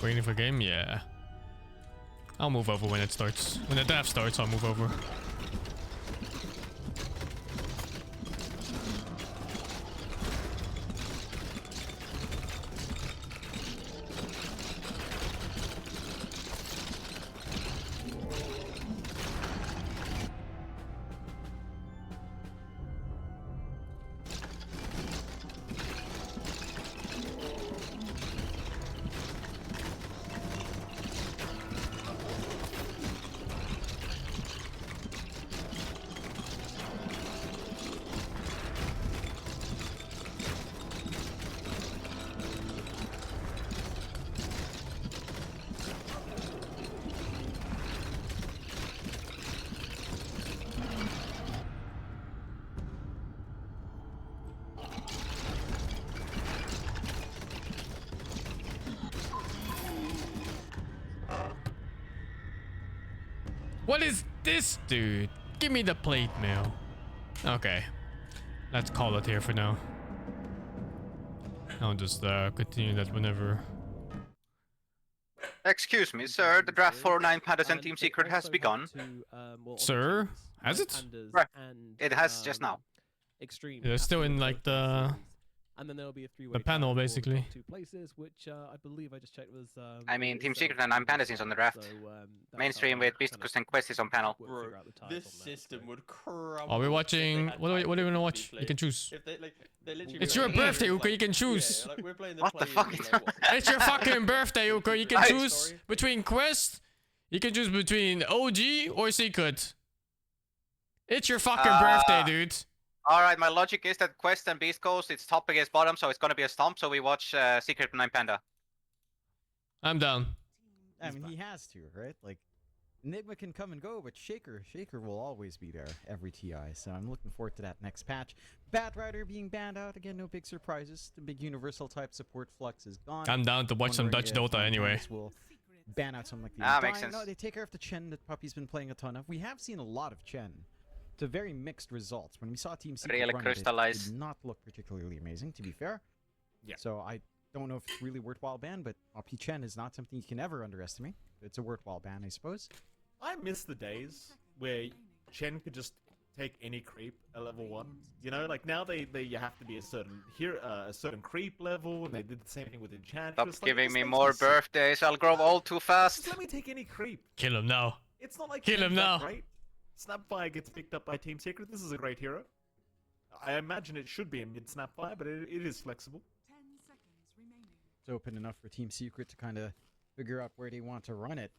Waiting for game? Yeah. I'll move over when it starts. When the draft starts, I'll move over. What is this, dude? Give me the plate mail. Okay. Let's call it here for now. I'll just continue that whenever. Excuse me, sir. The draft for 9 Pandas and Team Secret has begun. Sir? Has it? Right. It has just now. Extreme. They're still in like the and then there'll be a three-way the panel, tie for basically. the top 2 places, which I believe I just checked was. I mean, Team set Secret up and 9 for Pandas is on the draft. so, that's Mainstream how with they Beast kind Quest of and Quest is on panel. Bro, figure out the ties this on that, system so. would crumble. Are we if they watching? had What are we tiebreakers gonna to watch? be You can played. choose. If they they're literally It's doing your it birthday, like- Uko. You can choose. Yeah, like we're playing What the fuck is like, what? It's your fucking birthday, Uko. You can Right. choose Sorry. between Quest. You can choose between OG or Secret. It's your fucking birthday, dude. Alright, my logic is that Quest and Beast Coast, it's top against bottom, so it's gonna be a stomp, so we watch Secret 9 Panda. I'm down. I mean, he has to, right? Like, Enigma can come and go, but Shaker will always be there every TI. So I'm looking forward to that next patch. Batrider being banned out again, no big surprises. The big universal type support flux is gone. I'm down to watch some Dutch Dota anyway. Will ban out something like the Ah, makes Undying. sense. No, they take care of the Chen that Puppy's been playing a ton of. We have seen a lot of Chen. To very mixed results. When we saw Team Secret Really run it, it crystallized. did not look particularly amazing, to be fair. Yeah. So I don't know if it's really worthwhile ban, but Puppy Chen is not something you can ever underestimate. It's a worthwhile ban, I suppose. I miss the days where Chen could just take any creep at level 1. You know, like now you have to be a certain creep level, and they did the same thing with Enchantress. Stop giving me more birthdays, I'll grow old too fast. Just let me take any creep. Kill him now. It's not like Kill him Chen's that now. great. Snapfire gets picked up by Team Secret. This is a great hero. I imagine it should be a mid Snapfire, but it is flexible. It's open enough for Team Secret to kind of figure out where they want to run it.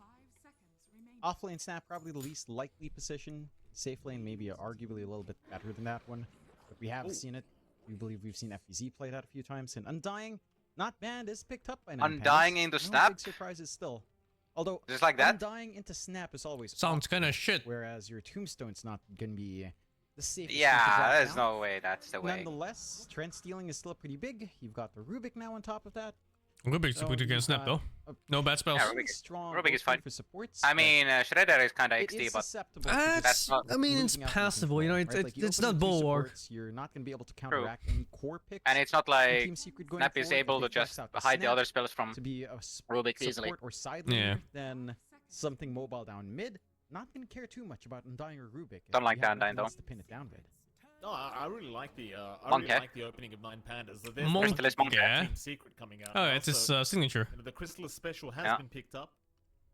Offlane Snap, probably the least likely position. Safe lane, maybe arguably a little bit better than that one. But we have seen it. We believe we've seen FBZ play that a few times. And Undying, not banned, is picked up by 9 Undying Pandas. into No Snap? big surprises still. Although Just like that? Undying into Snap is always Sounds awkward, kind of shit. whereas your Tombstone's not gonna be the safest. Yeah, there's no way that's the way. Nonetheless, trend stealing is still pretty big. You've got the Rubik now on top of that. Rubik's So pretty good snap though. No bad spells. Yeah, Rubik is fine. For supports, I mean, Shredder is kind of it XD, is but susceptible to That's, just not- I mean, it's losing out on passable, you know, control, right? Like, you it's open not with two bulwark. supports, you're not going to be able to counteract any core picks. and it's not from like Team Secret going Snap is forward. If able they to flex just out the hide the Snap other spells from to be a Rubik support easily. or side Yeah. laner, then something mobile down mid. Not going to care too much about Undying or Rubik. Don't if like you that have Undying, nothing though. else to pin it down with. No, I really like the Monkey. opening of 9 Pandas. There's Monkey. Crystallis Monkey. Yeah. Team Secret coming out. Oh, now, it's his so, signature. you know, the Crystallis special has Yeah. been picked up.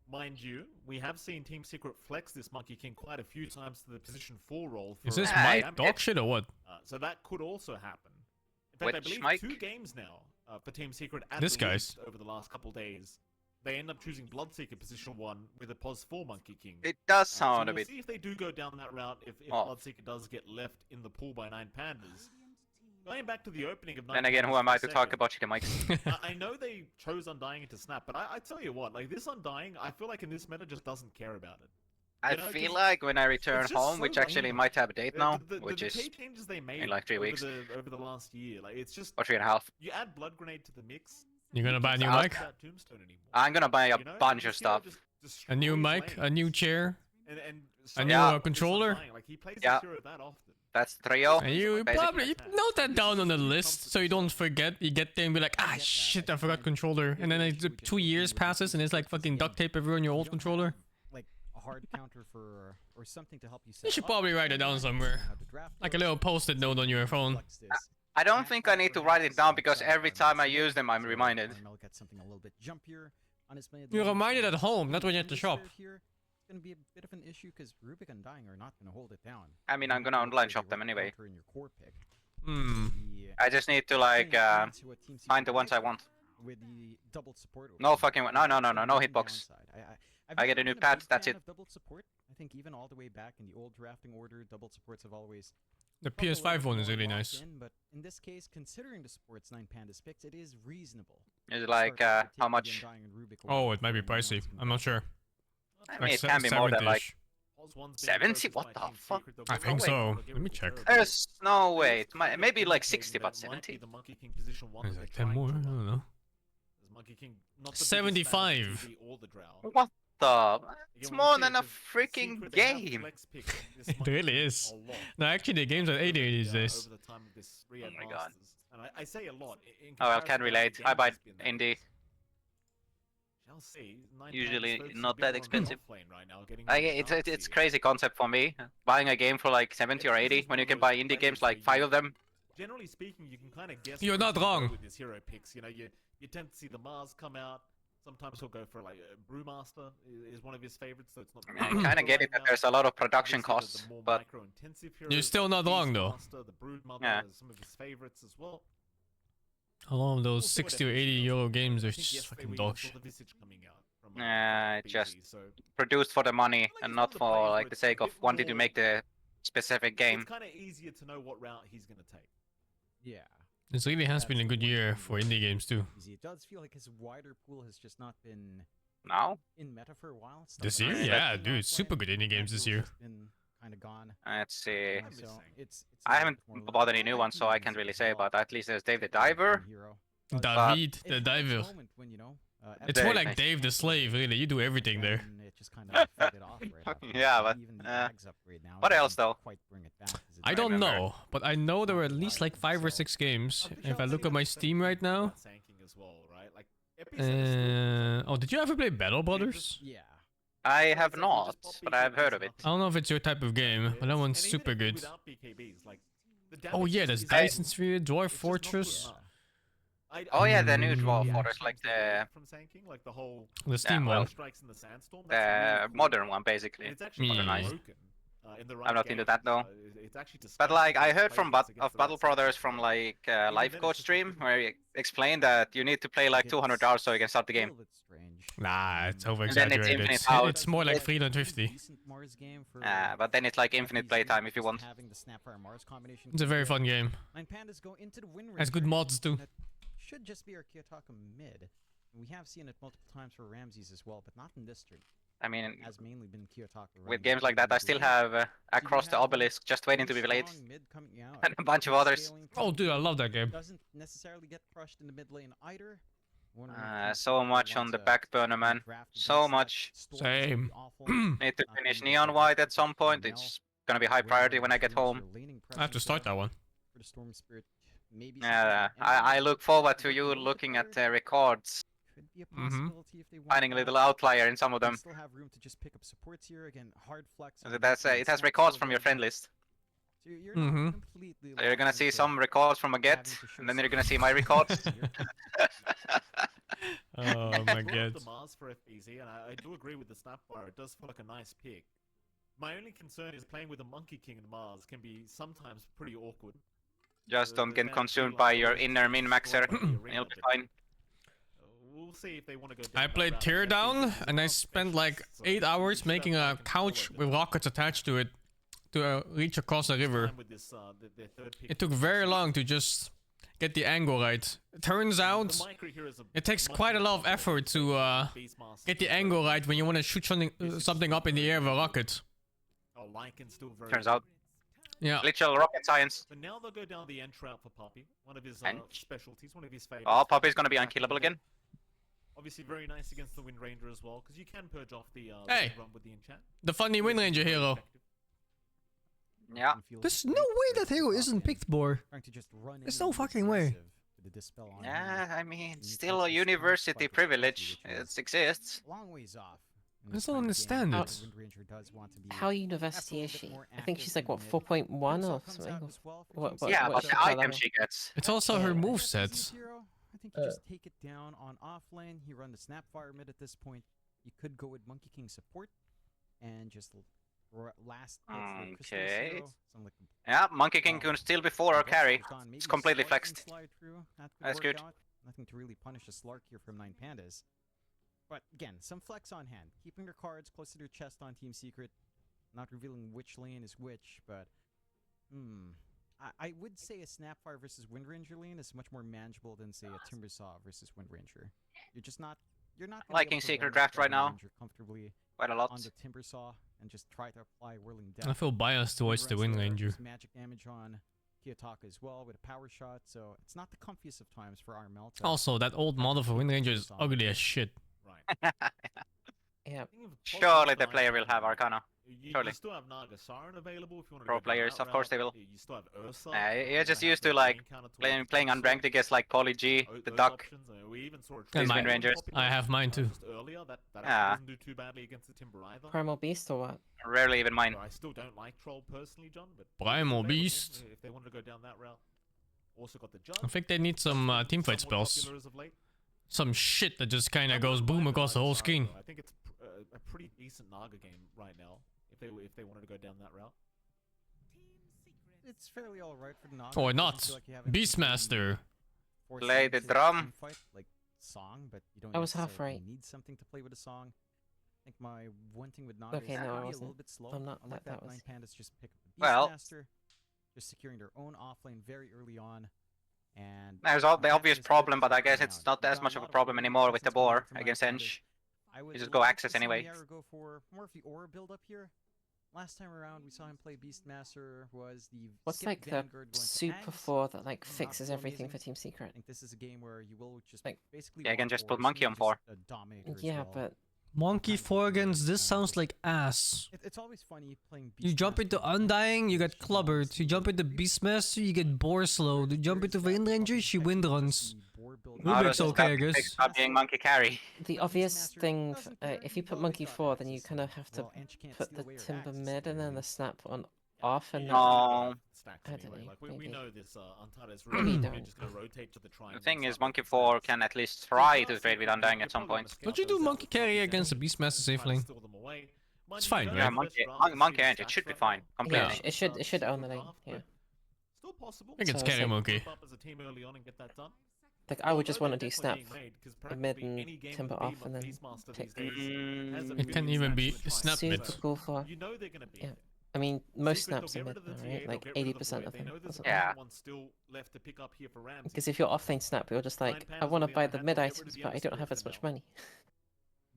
Mind you, we have seen Team Secret flex this Monkey King quite a few times to the position 4 role. For Is this Ah, Mike it- dog shit or what? So that could also happen. In fact, I Which believe Mike? 2 games now for Team Secret at This the guy's. least over the last couple days. They end up choosing Bloodseeker position 1 with a pos 4 Monkey King. It does So sound a we'll bit. see if they do go down that route, if Oh. Bloodseeker does get left in the pool by 9 Pandas. Going back to the opening of 9 Then again, who Pandas am I for to a talk second, about Chicken Mikes? I know they chose Undying into Snap, but I tell you what, like this Undying, I feel like in this meta just doesn't care about it. I You know, feel 'cause like when I return just home, so which actually lame. might have a date now, The which is key changes they made like 3 over weeks. over the last year, like it's just or 3.5. you add Blood Grenade to the mix. You're gonna buy a new can't mic? use that Tombstone anymore. I'm gonna buy a You know, bunch you of see how stuff. just A new destroys mic, a new lanes. chair, And a so new Yeah. this controller. Undying, like he plays Yeah. this hero that often. That's the trio. And you basically. probably note that down on the list so you don't forget. You get there and be like, ah shit, I forgot controller. And then like, 2 years passes and it's like fucking duct tape everywhere on your old controller. Like a hard counter for or something to help you. You should probably write it down somewhere. Like a little post-it note on your phone. I don't think I need to write it down because every time I use them, I'm reminded. Look at something a little bit jumpier. You're reminded at home, not when you're at the shop. Here, it's gonna be a bit of an issue because Rubik and Dying are not gonna hold it down. I mean, I'm gonna online shop them anyway. In your core pick. Hmm. I just need to like find the ones I want. With the double support. No fucking no hitbox. I get a new pad, that's it. Double support. I think even all the way back in the old drafting order, double supports have always. The PS5 one is really nice. But in this case, considering the supports 9 Pandas picked, it is reasonable. Is it like how much? Oh, it might be pricey. I'm not sure. I mean, it can be more than like 70. 70? What the fuck? I think so. Let me check. There's no way. It might, maybe like 60, but 70. The Monkey King position 1 It's that like they're 10 more. I trying to don't run. know. As MonkeyKing, not the biggest 75. fan of TB or the Drow. What the? It's Again, more we'll than see, a 'cause freaking Secret, they have game. flex picked this It Monkey really King is. a lot. No, actually, the games are 80 these days. Over the time of this Riyadh my God. Masters. And I say a lot. In Oh, I comparison can to relate. other I buy games that's been indie. Shall see, 9 Usually Pandas not focusing that a bit more on expensive. offlane right now, getting I, really it's sharp crazy concept for me. Buying a game for like 70 or 80 when you can buy indie games like 5 of them. Generally speaking, you can kind of guess. You're where not he's gonna go wrong. With his hero picks, you know, you tend to see the Mars come out. Sometimes he'll go for like Brewmaster is one of his favorites, so it's not. I kind of get it that there's a lot of production costs, but You're still not wrong, though. The Broodmother Yeah. is some of his favorites as well. A lot of those We'll see what 60 or happens, 80 you know. euro games are I think just yesterday fucking we dog saw shit. the Visage coming out from, Nah, PG, just so produced for the money think and it's not one of the for players like where the it's a sake of bit wanting to more- make the specific game. it's kind of easier to know what route he's gonna take. Yeah. This really has been a good year for indie games too. Easy. It does feel like his wider pool has just not been Now? in meta for a while. Stuff This like year? that. Yeah, Not dude, super playing. good indie games this Pool's year. just been kind of gone. Let's see. So it's a I little haven't bit more bought limited. any new I ones, like so I indie can't games really as say, well. but at least there's Dave the Like Diver. hero. David, It the had its diver. moment when, you know, It's more Dave. like Dave the Slave, really. You do everything there. and it just kind of faded off right after. Yeah, but, Even the uh, Ags upgrade now what else, doesn't though? Quite bring it back, 'cause it's I not- don't remember. know, but I know there were at least like 5 or 6 games. If I look at my Steam right now. As well, right? Like, Epicenter still- Oh, did you ever play Battle Brothers? Yeah. I have not, but I've heard of it. I don't know if it's your type of game, but that one's And even super good. without BKBs, like, the Oh damage yeah, is- there's is- Dyson Sphere, Dwarf it's just not good Fortress, enough. Oh yeah, the new Mm. Dwarf Yeah, Fortress, like sometimes from SingSing, like the whole the Steam well, one. strikes in the sandstorm. the that's really cool. modern one And basically. it's actually Yeah. modernized. Broken, in the right I'm not into games, that, though. It's actually But like I heard from Battle Battle Brothers from like Live Code stream where he explained that you need to play like 200 hours so you can start the A game. little bit strange. Nah, it's over And then it's exaggerated. infinite It's, power. it's more like 350. Decent Mars game for, But then it's like infinite these playtime games, if you just want. having the Snapfire Mars combination It's a very fun game. 9 Pandas go into the win rate. Has good mods too. That should just be our Kiyotaka mid. And we have seen it multiple times for Ramses as well, but not in this stream. I mean, It has mainly been Kiyotaka with running games like that, I still have Across the Obelisk just waiting to be played. And a bunch of others. Oh, dude, I love that game. Doesn't necessarily get crushed in the mid lane either. So much on the back burner, man. So much. Same. Need to finish Neon White at some point. It's gonna be high priority when I get home. I have to start that one. For the Storm Spirit, maybe I look forward to you looking at the records. could be a possibility if they want Finding a that. little outlier in some of They them. still have room to just pick up supports here again. Hard flex. on That's the it has snap records shield from your and- friend list. So you're not completely So you're gonna locked see into some records from a having get, to show and then you're some gonna see my records. Oh my Brought god. up the Mars for FBZ, and I do agree with the Snapfire. It does feel like a nice pick. My only concern is playing with a Monkey King and Mars can be sometimes pretty awkward. Just don't There's get that consumed feel by like your always inner just min-maxer, destroying the and arena, you'll be but, fine. We'll see if they want to go down I that played route. Teardown, FBZ is and I not spent specialist, like so 8 you hours should making have a like control couch of with it. rockets attached to it to reach across the river. Time with this, their third pick. It took very long to just get the angle right. It turns out The micro here is a it takes much quite a more lot of effort to Beastmaster get the than angle right when you want to shoot something up in the air with a rocket. Oh, Lycan's still very Turns out. Yeah. Literal rocket science. But now they'll go down the Ent route for Poppy. One of his Ent? specialties, one of his favorites. Oh, Poppy's gonna be unkillable again. Obviously very nice against the Wind Ranger as well, because you can purge off the Hey. run with the enchant. The funny Wind Ranger hero. Yeah. There's no way that hero isn't picked, Bor. Trying to just run There's in no and be fucking way. aggressive with the dispel on Yeah, him. I mean, And you still take a this university spike privilege. which was It exists. long ways off. in I this don't kind of game. understand The it. Wind Ranger does want to be How university is perhaps a she? little bit more I think she's like active what in mid. 4.1 Also or comes something. out or- as well for what- Team what- Yeah, Secret. what but should the we call item that? she gets. It's also her Yeah. move As sets. hero, I think you just take it down on offlane. He run the Snapfire mid at this point. You could go with Monkey King support and just last hits the Crystal's Okay. hero, something like Yeah, Monkey King can still be 4 or Ghost carry. goes on, maybe It's a completely Slark can flexed. slide through. That could That's work good. out. Nothing to really punish a Slark here from 9 Pandas. But again, some flex on hand. Keeping their cards close to their chest on Team Secret. Not revealing which lane is which, but... I would say a Snapfire versus Wind Ranger lane is much more manageable than, say, a Timbersaw versus Wind Ranger. You're just not... You're not gonna be Liking able to Secret run Draft that right Wind now. Ranger comfortably Quite a lot. on the Timbersaw and just try to apply Whirling I Death. feel biased towards the Wind Ranger. There's magic damage on Kiyotaka as well with a power shot, so it's not the comfiest of times for Armel to Also, that old model for Wind Ranger is ugly as shit. Right. Yeah. Surely the player will have Arcana. You Surely. still have Naga Siren available if you want to Pro go down players, that of course they route. will. You still have Ursa. You're just used to like playing unranked against like Poly G, the Duck. We even saw a And trade my- Wind Rangers. I have mine too. Just earlier, that Yeah. actually doesn't do too badly against the Timber either. Primal Beast or what? Rarely even mine. I still don't like Troll personally, John, but Primal if they- Beast. If they wanted to go down that route, also got the Judge. I think they need some teamfight somewhat spells. popular as of late. Some shit that just kinda I goes wouldn't boom mind across the Naga whole Siren, screen. though. I think it's a pretty decent Naga game right now. If they wanted to go down that route. It's fairly alright for the Naga. Or It doesn't not. feel like you have anything Beastmaster. force Play you the to drum. teamfight, like song, but you don't I was half necessarily right. need something to play with a song. I think my one thing with Naga Okay, is no, I maybe a wasn't. little bit slow. I'm not- Unlike that that, was- 9 Pandas just pick up the Well- Beastmaster, just securing their own offlane very early on. And There's on the that obvious Pandas problem, but I right guess now, it's not you've as got much a of a lot problem early anymore with the presence coming boar from 9 against Pandas. Ench. I would You just go like access to see anyway. Niara go for more of the aura build up here. Last time around, we saw him play Beastmaster. Was the What's skip like the Vanguard going to Super Ags? 4 that like Not fixes so everything for amazing. Team Secret? I think this is a game where you will just Like- basically. Yeah, again, want just put ores, Monkey maybe on just 4. a Dominator as Yeah, well. but Monkey Kind of 4 different, against this kind of sounds just- like ass. It's always funny playing. You jump Beastmaster into with Undying, you Monkey get King, clubbered. honestly. You jump into Beastmaster, you get boar slowed. You jump into Wind Ranger, she wind runs. Rubik's okay, I guess. Stop being monkey carry. the obvious thing, if you put Monkey 4, then you kind of have to put the Timber mid and then the Snap on off and then... No. Stacks I don't anyway. know, Like we maybe. know this Untide is Maybe really don't. just gonna rotate to the triangle. The thing and is, start Monkey making 4 stats. can at least So try you to are trade with seeing Undying you're at some probably point. gonna Don't you scout do those monkey out carry with against the Poppy Beastmaster and safe try to lane? steal them away. Mind It's you, fine, you right? don't Yeah, have monkey, best rounds monkey to see Ench, it stats should be right fine. now. Completely. Yeah, it should own the lane, yeah. Still possible. I think it's So carry it's like- monkey. Flip up as a team early on and get that done. Like, I would just Although want to they're do Snap definitely being made, 'cause the mid practically and any game Timber with off and then Beastmaster take these days has a It million can even be stacks to try. Snap Super mid. cool for... You know they're gonna be Yeah. there. I mean, most Secret, snaps they'll are get mid rid of now, the right? TA, Like they'll get rid of the 80% void. of They them. know there's Yeah. one still left to pick up here for Ramsey. Because if you're offlane snap, you're just like, Nine I Pandas, want to on the buy other the hand, mid they'll get rid items, of the but I don't have Underspirit as much for now. money.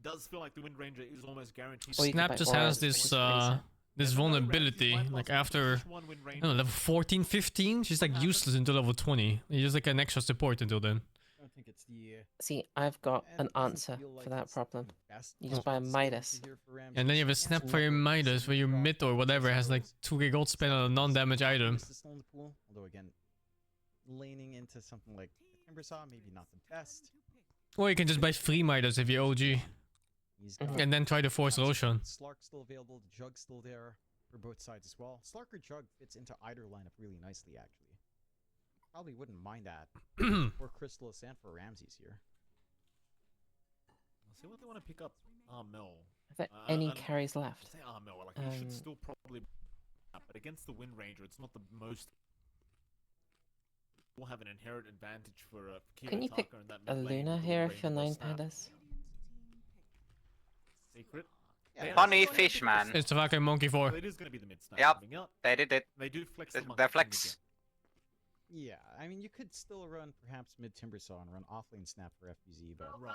Does feel like the Wind Ranger is almost guaranteed. Or you can Snap buy just auras, has which this is crazy. this vulnerability. Like after I don't know, level 14, 15, she's like useless until level 20. You're just like an extra support until then. I don't think it's the. See, I've got And an it doesn't answer feel like for that it's problem. the best You just buy a possible skill to Midas. hear for And then you have a Ramses. snap Yes, for your network Midas is where your drop mid or whatever has like arrows. 2k gold spent on a non-damage item. Midas is still in the pool, although again, laning into something like a Timber Saw, maybe not the best. Or you can just buy free Midas if you're OG. He's And then try to force Roshan. Slark's still available, the Jug's still there for both sides as well. Slark or Jug fits into either lineup really nicely, actually. Probably wouldn't mind that for Crystallis and for Ramses here. See what they want to pick up. Mel. Are there any and carries left? Say Mel, like he should still probably. But against the Wind Ranger, it's not the most. We'll have an inherent advantage for Can you Kiyotaka pick in that a mid lane Luna with the here Wind if you're Ranger 9 snap. pandas? Secret. Funny fish, man. It's the fucking Monkey 4. It is going to be the mid snap. Yep. coming up. They did it. They do flex The the monkey flex. Yeah, I mean, you could still run perhaps mid Timber Saw and run offlane snap for FBZ, but Right.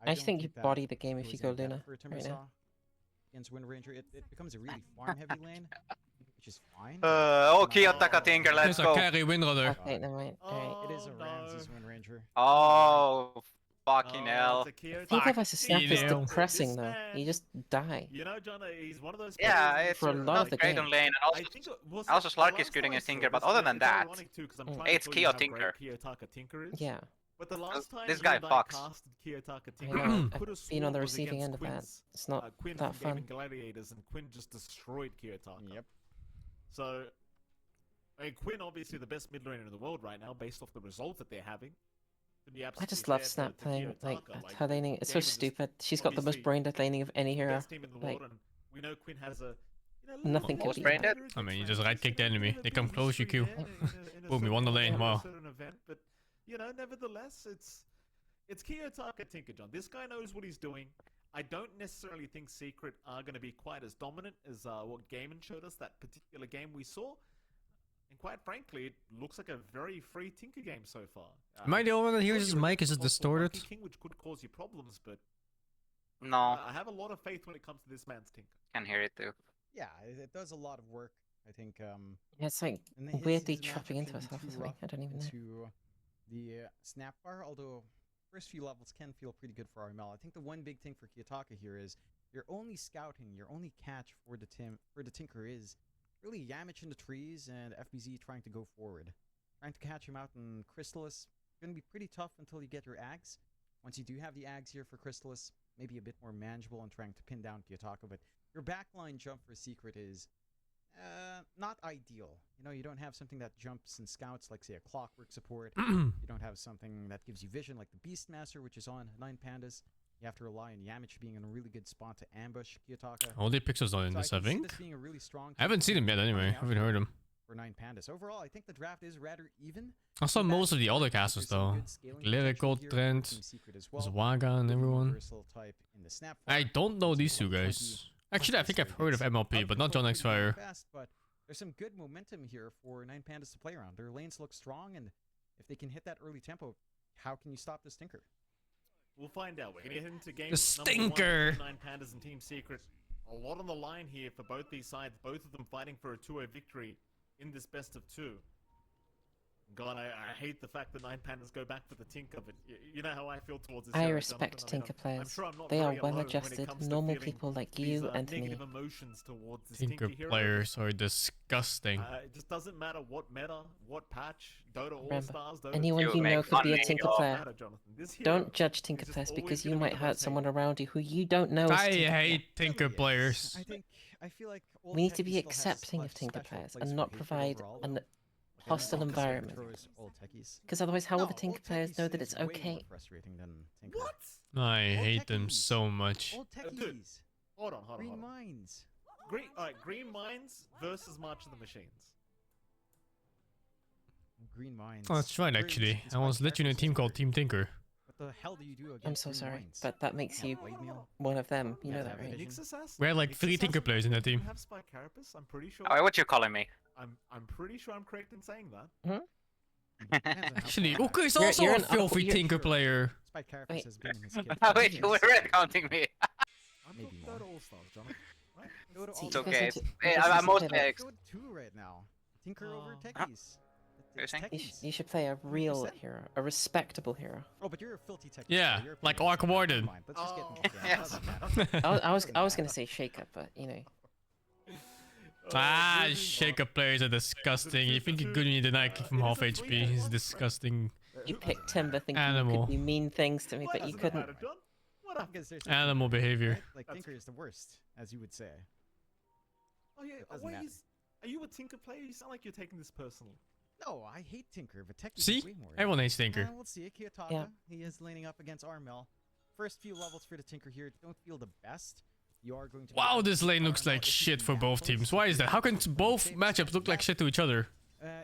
I don't think you that body the game if you goes go in depth Luna for a Timber right Saw now. against Wind Ranger. It becomes a really farm heavy lane, which is fine. Oh, Kiyotaka Tinker, let's There's a go. carry Windrunner. Okay, never mind. Alright. It is a Oh, no. Ramses Wind Ranger. Oh, fucking hell. Tinker versus Snap is Hell. depressing This though. man- You just die. You know, John, he's one of those. Yeah, players it's For a lot of the great game. on lane, and I think also Slark is good against Tinker, but other than that, it's Kyo Tinker. Kiyotaka Tinker is. Yeah. But the last time This you guy and I fucks. casted Kiyotaka I Tinker, know. I could have I've been on the sworn was receiving against end of that. Quinn's, It's not Quinn that from Gaming fun. Gladiators, and Quinn just destroyed Kiyotaka. Yep. So, I mean, Quinn obviously the best mid laner in the world right now, based off the results that they're having. To be I absolutely just love fair Snap to playing. Like, Kiyotaka, her laning, it's so Game is just stupid. She's got the most obviously brain dead laning of any hero. best team in the Like, world, and we know Quinn has a Nothing can Most beat brain that. dead? I mean, you just right-click the enemy. They come close, you Q. Boom, you won the lane, wow. But you know, nevertheless, it's Kiyotaka Tinker John. This guy knows what he's doing. I don't necessarily think Secret are going to be quite as dominant as what Gaiman showed us that particular game we saw. And quite frankly, it looks like a very free Tinker game so far. Am I the only one that hears his mic? Is it distorted? King, which could cause you problems, but No, I have a lot of faith when it comes to this man's Tinker. can hear it too. Yeah, it does a lot of work. I think. Yeah, it's like and his weirdly matchup trapping into shouldn't be herself or too something. rough I don't even know. into the snap bar, although first few levels can feel pretty good for RML. I think the one big thing for Kiyotaka here is your only scouting, your only catch for the Tinker is really Yamich in the trees and FBZ trying to go forward. Trying to catch him out in Crystallis, gonna be pretty tough until you get your Ags. Once you do have the Ags here for Crystallis, maybe a bit more manageable and trying to pin down Kiyotaka, but your backline jump for Secret is not ideal. You know, you don't have something that jumps and scouts like, say, a Clockwork support. You don't have something that gives you vision like the Beastmaster, which is on 9 Pandas. You have to rely on Yamich being in a really good spot to ambush Kiyotaka. Only Pixel's not in So this, I can see think. this being a really strong I haven't seen him yet anyway. I haven't heard him. for 9 Pandas. Overall, I think the draft is rather even. I saw With most that, of the I other think casters there's some though. good scaling Lyrical, potential here for Trent, Team Secret as there's well. Waga and Really everyone. versatile type in the snap I form. don't know He's these two got 20 guys. Actually, I think I've history heard of against MLP, out but not control John pretty damn Xfire. fast, but there's some good momentum here for 9 Pandas to play around. Their lanes look strong, and if they can hit that early tempo, how can you stop this Tinker? We'll find out. We're gonna get into game The stinker. number 1, 9 Pandas and Team Secret. A lot on the line here for both these sides. Both of them fighting for a 2-0 victory in this best of 2. God, I hate the fact that 9 Pandas go back for the Tinker, but you know how I feel towards this I hero, respect Jonathan. I mean, Tinker I'm players. sure I'm not They are very alone when it well-adjusted, comes to normal feeling people like these, you and negative me. emotions towards this Tinker hero. players are disgusting. It just doesn't matter what meta, what patch, Dota Remember, All-Stars, Dota anyone You you know make could be a fun Tinker of- player. matter, Jonathan. This hero Don't judge is Tinker just players always because you gonna be might the hurt most someone hated. around you who you don't know is I Tinker player. hate Tinker Really is. players. I feel like old We need to techies be still has accepting such of Tinker special players place and for not hatred provide overall, an though. hostile Like, environment. throws old techies. Because otherwise, how will the No, Tinker old players techies know that is it's way more okay? frustrating than Tinker. What? I Old hate them techies. so much. Old Dude, techies. Hold on, hold on, Green hold on. Mines. Green Mines versus March of the Machines. Green Mines. Oh, that's right, Very actually. I inspired once let you know a team characters called here. Team Tinker. But the hell do you do against I'm so green sorry, lanes? but that makes Can't you blade meal? one of them. You Yeah, know that that, right? vision. Nixus has- We had like Nixus 3 has- Tinker players in that team. You have Spike Carapace, I'm pretty sure. Oh, what you calling me? I'm pretty sure I'm correct in saying that. Depends on how Actually, far Uka is You're- also you're a an filthy you're- Tinker player. Spike Carapace Wait. has been in his kit. Wait, you were red counting me. I'm Maybe talking more. All Stars, Jonathan. Right? Go to See, all It's you guys okay. need to- Hey, you guys I'm need to mostly play, like, ex- Go to 2 right now. Tinker over Huh? techies. You're saying? You should play a real 100%. hero, a respectable hero. Oh, but you're a filthy techie. Yeah, so you're like playing Arc this. Warden. Never mind, let's just get Oh. into the game. It Yes. doesn't matter. I was gonna say Shake Up, but you know. Ah, Shaker players are disgusting. You think you're good when you deny kick from half HP. He's disgusting. You picked Timber thinking you Animal. could do mean things to me, but you couldn't. What up? Because there's Animal behavior. right? Like That's- Tinker is the worst, as you would say. Oh yeah. doesn't Wait, matter. are you a Tinker player? You sound like you're taking this personally. No, I hate Tinker, but Techie See? is way more. Everyone hates Tinker. We'll see. Kiyotaka, Yeah. he is laning up against Armel. First few levels for the Tinker here don't feel the best. You are going to. Wow, this lane looks like shit for both teams. Why is that? How can both matchups look like shit to each other?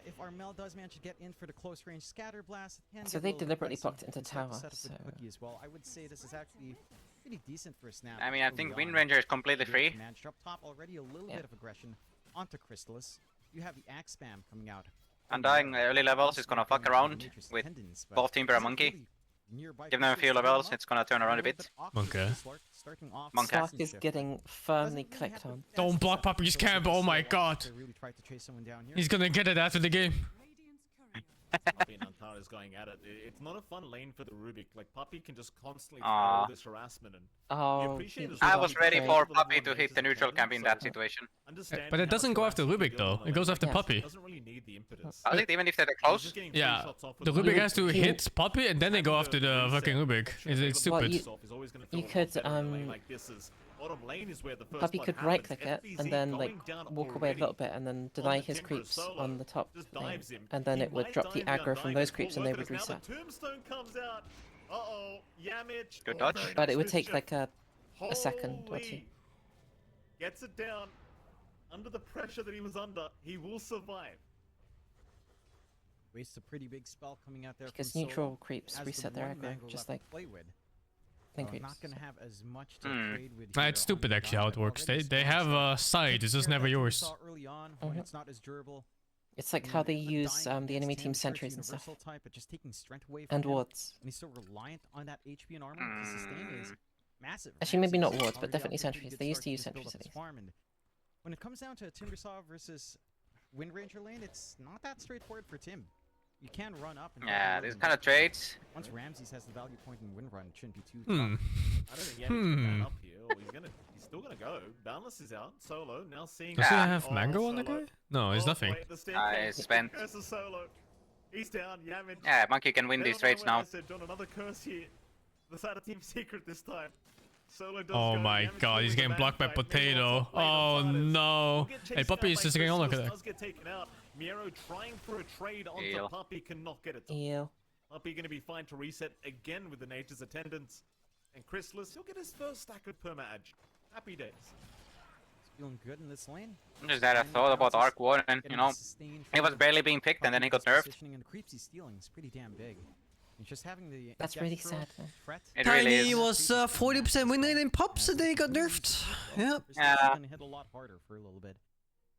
If Armel does manage to get in for the close range scatter blast, it can So get a they little deliberately dicey. blocked it into He's got the tower, setup with so- Cookie as well. I would say this is actually pretty decent for a snap. I mean, I early think on. Wind Ranger is completely You free. Managed up top already a little Yeah. bit of aggression onto Crystallis. You have the axe spam coming out. Undying early levels is gonna fuck around with both Timber and Monkey. Give them a few levels, it's gonna turn around a bit. Okay. Monkey. Slark is getting firmly clicked on. Don't block Puppy's camp, oh my god. He's gonna get it after the game. Puppy and Antara is going at it. It's not a fun lane for the Rubik. Like Puppy can just constantly throw Aw. all this harassment and Oh, appreciate he- it. he I got was ready betrayed. for Puppy to hit the neutral camp in that situation. But it doesn't go after Rubik though. It goes after Yeah. Puppy. Doesn't really need the impetus. I think even if they're He's close, just getting free Yeah, shots off with the the Rubik Rubik has to can- hit Puppy and then they go after the fucking Rubik. It's Well, stupid. you could, Puppy could right click it and then like walk away a little bit and then deny his creeps on the top lane, and then it would drop the aggro from those creeps and they would reset. Tombstone comes out. Uh-oh, Yamich. Good dodge. But it would take like a second or two. Holy. Gets it down. Under the pressure that he was under, he will survive. Wastes a pretty big spell coming out there. Because from neutral Solo. creeps Has the reset their one aggro, mango just left like to play with. lane Not creeps. gonna have as much to Hmm. trade with. Nah, here it's on stupid the actually how it dot. works. Already They have spawns a side, it's just here never that we yours. saw early on when Mhm. it's not as durable. It's like You how know, they the use dying the against enemy him, team sure, sentries it's and stuff. universal type, but just taking strength away from And him, wards. and he's so reliant on that HP and armor to sustain is massive. Actually, maybe not Ramses wards, but already definitely off to a pretty sentries. good They used start to use just build sentries up at his least. farm, and when it comes down to Timbersaw versus Wind Ranger lane, it's not that straightforward for Tim. You can run up. And yeah, double these and kind of trades. once Ramses has the value point in Wind Run, it shouldn't be too Hmm. tough. I don't think Yamich can man up here. Or he's still gonna go. Boundless is out. Solo now seeing. Does he Yeah. have Oh, mango on the Solo. guy? No, it's Oh, nothing. boy, the staircase. I spent. Curse of Solo. He's down. Yamich. Yeah, Monkey can win Never these trades mind what I now. said, John, another curse here. The side of Team Secret this time. Solo does Oh go. my Yamich god, he's with the getting blocked by man fight. Potato. Meanwhile, top lane Oh on Titus. no. Will get Hey, chased Puppy down is by just getting on, look at Crystallis, that. does get taken out. Miero trying for a trade onto Eel. Puppy, cannot get it. Ew. Puppy going to be fine to reset again with the Nature's Attendants. And Crystallis, he'll get his first stack of perma-edge. Happy days. He's feeling good in this lane. Just had a thought about Arc Warden, you know. He was barely being picked and then he got nerfed. Positioning and the creeps he's stealing is pretty damn big. And just having the That's really extra sad, man. threat. It really Tiny is. was 40% win rate in pops and they got nerfed. Yep. Yeah. Gonna hit a lot harder for a little bit.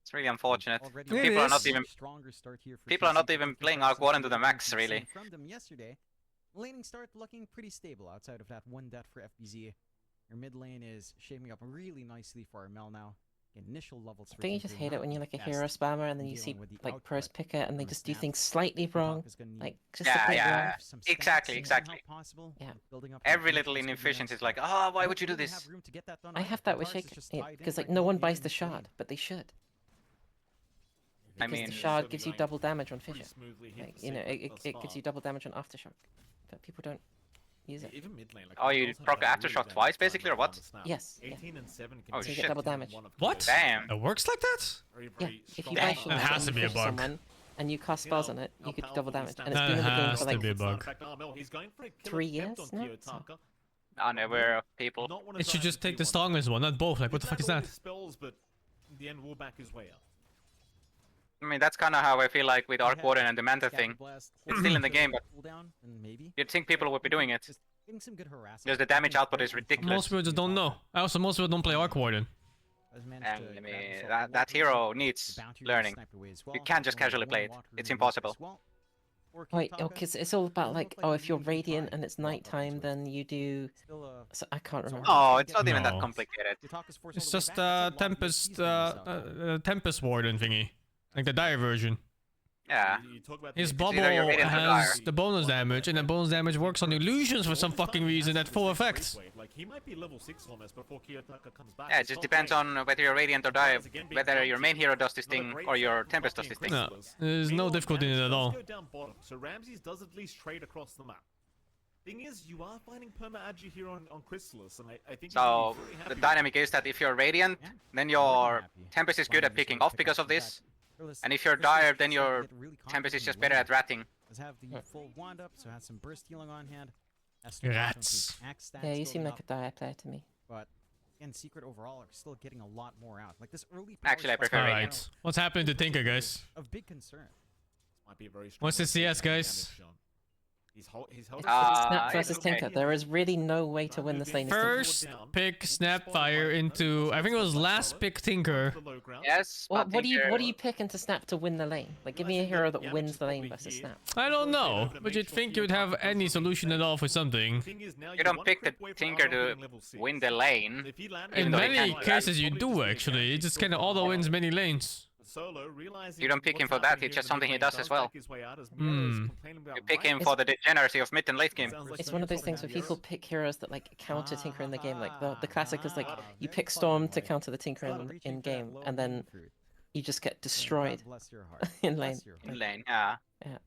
It's really unfortunate. Already Yeah, it People are not is. even stronger start here for people are not TC even compared playing to Arc Warden something to the we max, can really. see From them yesterday, laning start looking pretty stable outside of that one death for FBZ. Your mid lane is shaping up really nicely for Armel now. Initial levels. For Don't you Tinker just hate it not when the you're like a best hero spammer and then in you see dealing with the like pros output pick it and they from just the do things snaps. slightly Top wrong, is gonna need like just Yeah, a bit yeah. wrong. some Exactly, stats exactly. somehow possible, Yeah. building up Every that little defense could be inefficiency is nice. like, oh, why You would you do don't really this? have room to get that done I either. have that with Lars is Shake just tied in because like right no now, one even buys in the this lane. shard, but they should. I Because mean, the Shard shard should gives be you going double damage on pretty fissure. smoothly here Like for you know, Secret it thus gives you far. double damage on aftershock, but people don't use it. Even mid lane, like, Oh, you Armel's had proc a really Aftershock bad twice, time basically, or on what? the snap. Yes, yeah. 18 and 7 can Oh, be So you shit. get double damage. one of What? Clay's Damn. It works like that? very, Yeah, very if you strong buy Damn. shields That has and to be you a fish bug. someone and you cast spells on it, you get double damage, and it's That been in the game has for to like be a bug. 3 years now, so- Unaware of people. It should just take the strongest one, not both. Like, what the fuck is that? Spells, but in the end, will back his way up. I mean, that's kind of how I feel like with Arc Warden and the Manta thing. It's still in the game, but you'd think people would be doing it. Because the damage output is ridiculous. Most people just don't know. Also, most people don't play Arc Warden. And I mean, that hero needs learning. You can't just casually play it. It's impossible. Wait, oh, because it's all about like, oh, if you're Radiant and it's nighttime, then you do. So I can't remember. Oh, it's not even that complicated. It's just Tempest Warden thingy, like the Dire version. Yeah. His either bubble you're Radiant or has Dire. the bonus damage, and the bonus damage works on illusions for some fucking reason at full effect. Like he might be level 6 almost before Kiyotaka comes back. Yeah, it just depends on whether you're Radiant or Dire, whether your main hero does this thing or your Tempest does this thing. No, there's no difficulty in it at all. Go down bottom, so Ramses does at least trade across the map. Thing is, you are finding perma-agi here on Chrysalis, and I think. So the dynamic is that if you're Radiant, then your Tempest is good at picking off because of this. And if you're Dire, then your Tempest is just better at ratting. Does have the full wand up, so has some burst healing on hand. Rats. Yeah, you seem like a Dire player to me. But again, Secret overall are still getting a lot more out. Like this early. Actually, I prefer Alright, Radiant. what's happening to Tinker, guys? Of big concern. Might be a very What's the CS, guys? He's holding. Snap versus Tinker. There is really no way to win this lane. First pick Snapfire into, I think it was last pick Tinker. Yes. What do you Tinker- pick into Snap to win the lane? Like, give me a hero that wins the lane versus Snap. I don't know, but you'd think you'd have any solution at all for something. You don't pick the Tinker to win the lane. In though he many can't do that. cases you do actually, it just kinda auto wins many lanes. You don't pick him for that, it's just something he does as well. Hmm. You pick him for the degeneracy of mid and late game. It's one of those things where people pick heroes that like counter Tinker in the game. Like the classic is like you pick Storm to counter the Tinker in game, and then you just get destroyed in lane. In lane, yeah. Yeah.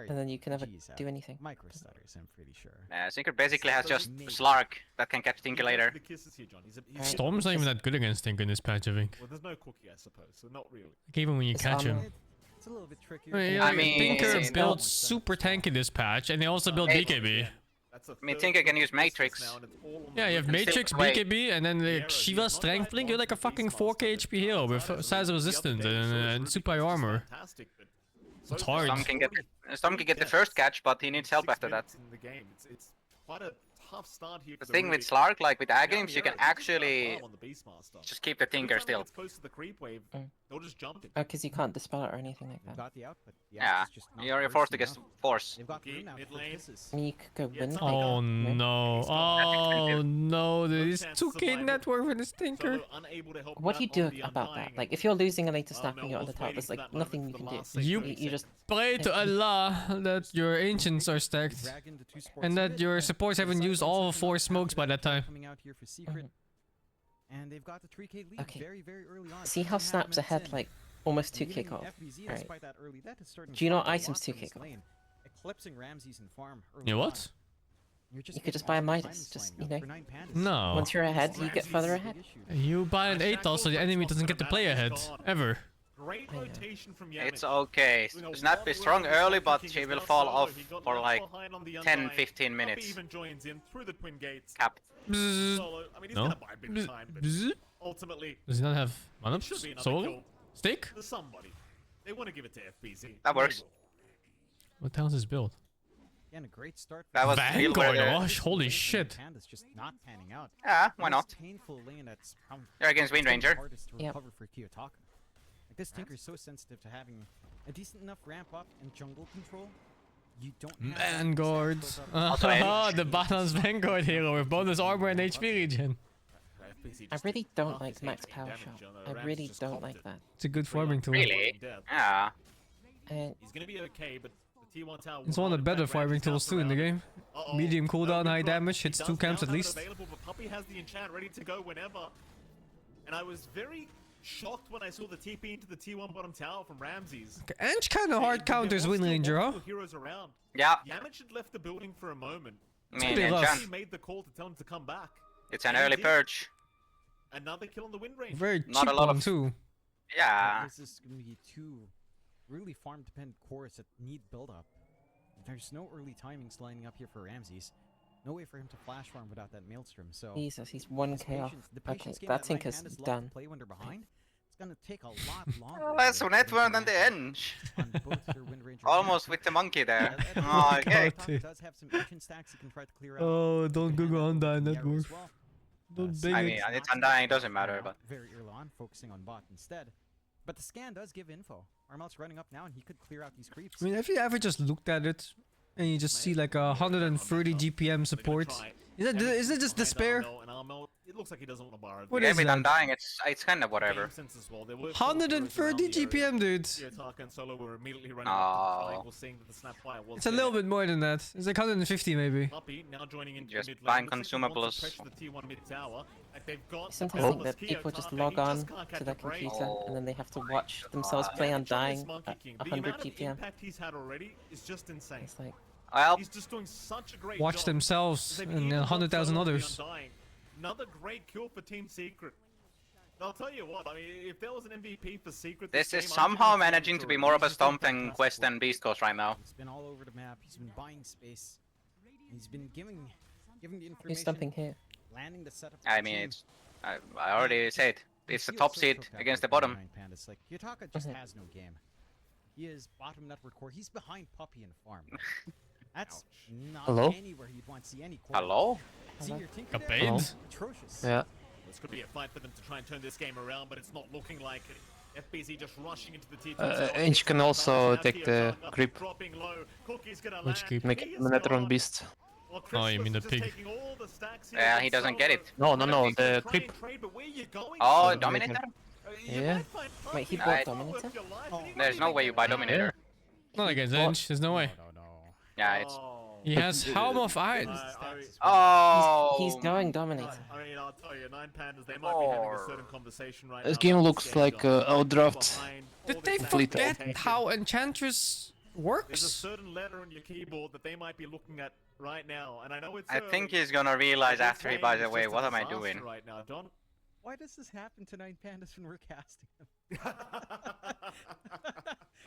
And then you can never do anything. Micro stutters, I'm pretty sure. Tinker basically has just Slark that can catch Tinker later. Storm's not even that good against Tinker in this patch, I think. Well, there's no cookie, I suppose, so not really. Like, even when you catch him. It's a little bit trickier. I mean, Tinker no. built super tanky this patch, and they also built BKB. I mean, Tinker can use Matrix. Yeah, you have Matrix, BKB, and then like Shiva Strength Blink. You're like a fucking 4k HP hero with size resistance and super armor. It's hard. Storm can get the first catch, but he needs help after that. It's quite a tough start here. The thing with Slark, like with Agrims, you can actually just keep the Tinker still. Oh, because you can't dispel it or anything like that. Got the output. Yeah, you're forced against force. They've got the rune now. I mean, you could go win. Oh no! Oh no! This 2k network for this Tinker. What do you do about that? Like, if you're losing a lane to Snap and you're on the top, there's like nothing you can do. You just pray to Allah that your ancients are stacked, and that your supports haven't used all 4 smokes by that time. Coming out here for Secret. And they've got the 3k lead very, very early on. See how Snap's ahead, like almost 2k off. Right. Do you know items 2k off? Eclipsing Ramses and farm. You what? You could just buy a Midas, just, you know. No. Once you're ahead, you get further ahead. You buy an 8 so the enemy doesn't get to play ahead. Ever. Great rotation from It's okay. Snap is strong early, but she will fall off for like 10-15 minutes. Cap. No. Ultimately, Does he not have mana? Soul? Stick? Somebody. They want to give it to FBZ. That works. What the hell's his build? Again, a great start. That was Vanguard, holy shit. Just not panning out. Yeah, why not? Painful lane that's They're against Wind Ranger. Yep. For Kiyotaka. Like this Tinker is so sensitive to having a decent enough ramp up and jungle control. You don't have Vanguard. The bottom's Vanguard hero with bonus armor and HP regen. I really don't like max power shot. I really don't like that. It's a good farming tool. Really? Yeah. And he's gonna be okay, but the T1 tower. It's one of the better farming tools too in the game. Medium cooldown, high damage, hits 2 camps at least. Available, but Puppey has the enchant ready to go whenever. And I was very shocked when I saw the TP into the T1 bottom tower from Ramses. Ange kind of hard counters Wind Ranger, huh? Heroes around. Yeah. Yamich had left the building for a moment. I mean, enchant. Made the call to tell him to come back. It's an early purge. Another kill on the Wind Ranger. Very Not cheap a lot one of too. Yeah. This is going to be 2 really farm-dependent cores that need build-up. There's no early timings lining up here for Ramses. No way for him to flash farm without that Maelstrom, so... Jesus, he's 1k off. The Okay, patience game that that Tinker's right hand is done. play when they're behind. It's gonna take a lot longer. Less to network than the interact Enge. on both your Wind Ranger Almost and with the monkey there. Yeah, Oh, okay. Taka does have some ancient stacks he can try to clear out. Oh, don't He can Google hand that Undyne over to that Yarrow as dwarf. well. Don't Singing bang I it. mean, is it's not undying, so doesn't bad matter, now, but very early on, focusing on bot instead. But the scan does give info. Armel's running up now, and he could clear out these creeps. I mean, have you ever just looked at it and you just see like 130 GPM support? Is it just despair? It looks like he doesn't want to borrow. What yeah, is with that? Undying, it's kind of whatever. 130 GPM, dude. Oh. It's a little bit more than that. It's like 150 maybe. Just buying consumables. Sometimes that people just log on to their computer and then they have to watch themselves play Undying at 100 GPM. It's like, Well, he's just doing such a great Watch job. themselves They've and even got 100,000 Solo others. the Undying. Another great kill for Team Secret. I'll tell you what, I mean, if there was an MVP for Secret, this is game, somehow I'd give it managing to be more of a stomping quest than Beast Coast right now. He's been all over the map. He's been buying space. He's been giving the information. who's stumping here? Landing the setup. I mean, it's I already said it's the top seed against the bottom. Pandas. Like Yutaka just has no game. He is bottom network core. He's behind Puppy and Farm. That's not anywhere you'd want to see any core. Hello? See your Tinker A there? paid? Atrocious. Yeah. This could be a fight for them to try and turn this game around, but it's not looking like it. FBZ just rushing into the T2. Ange can also take the creep. Dropping low. Cookie's gonna Which land. creep? Make He is Minotron gone. Beast. Well, Oh, you Christmas mean the is just pig? taking all the stacks here Yeah, with he doesn't get Solo. it. No, And no, he's the gonna try creep. and trade, but where you going? Oh, So, Dominator? You Yeah. might find Wait, he Puppy bought on Dominator? with your life, and he There's might no even way you get buy it. Dominator. Not against Enge. There's no way. No. Yeah, it's. Oh. He has Helm of Iron. Oh. He's going Dominator. I mean, I'll tell you, 9 Pandas, they might be having a certain conversation right This now game about looks scaling like down. outdraft. Behind all Did this they stuff Fleet. forget taken. how Enchantress There's a works? certain letter on your keyboard that they might be looking at right now, and I know it's I think early, he's gonna but realize this after he game buys is away, just a what am I disaster doing? right now, Don? Why does this happen to 9 Pandas when we're casting him?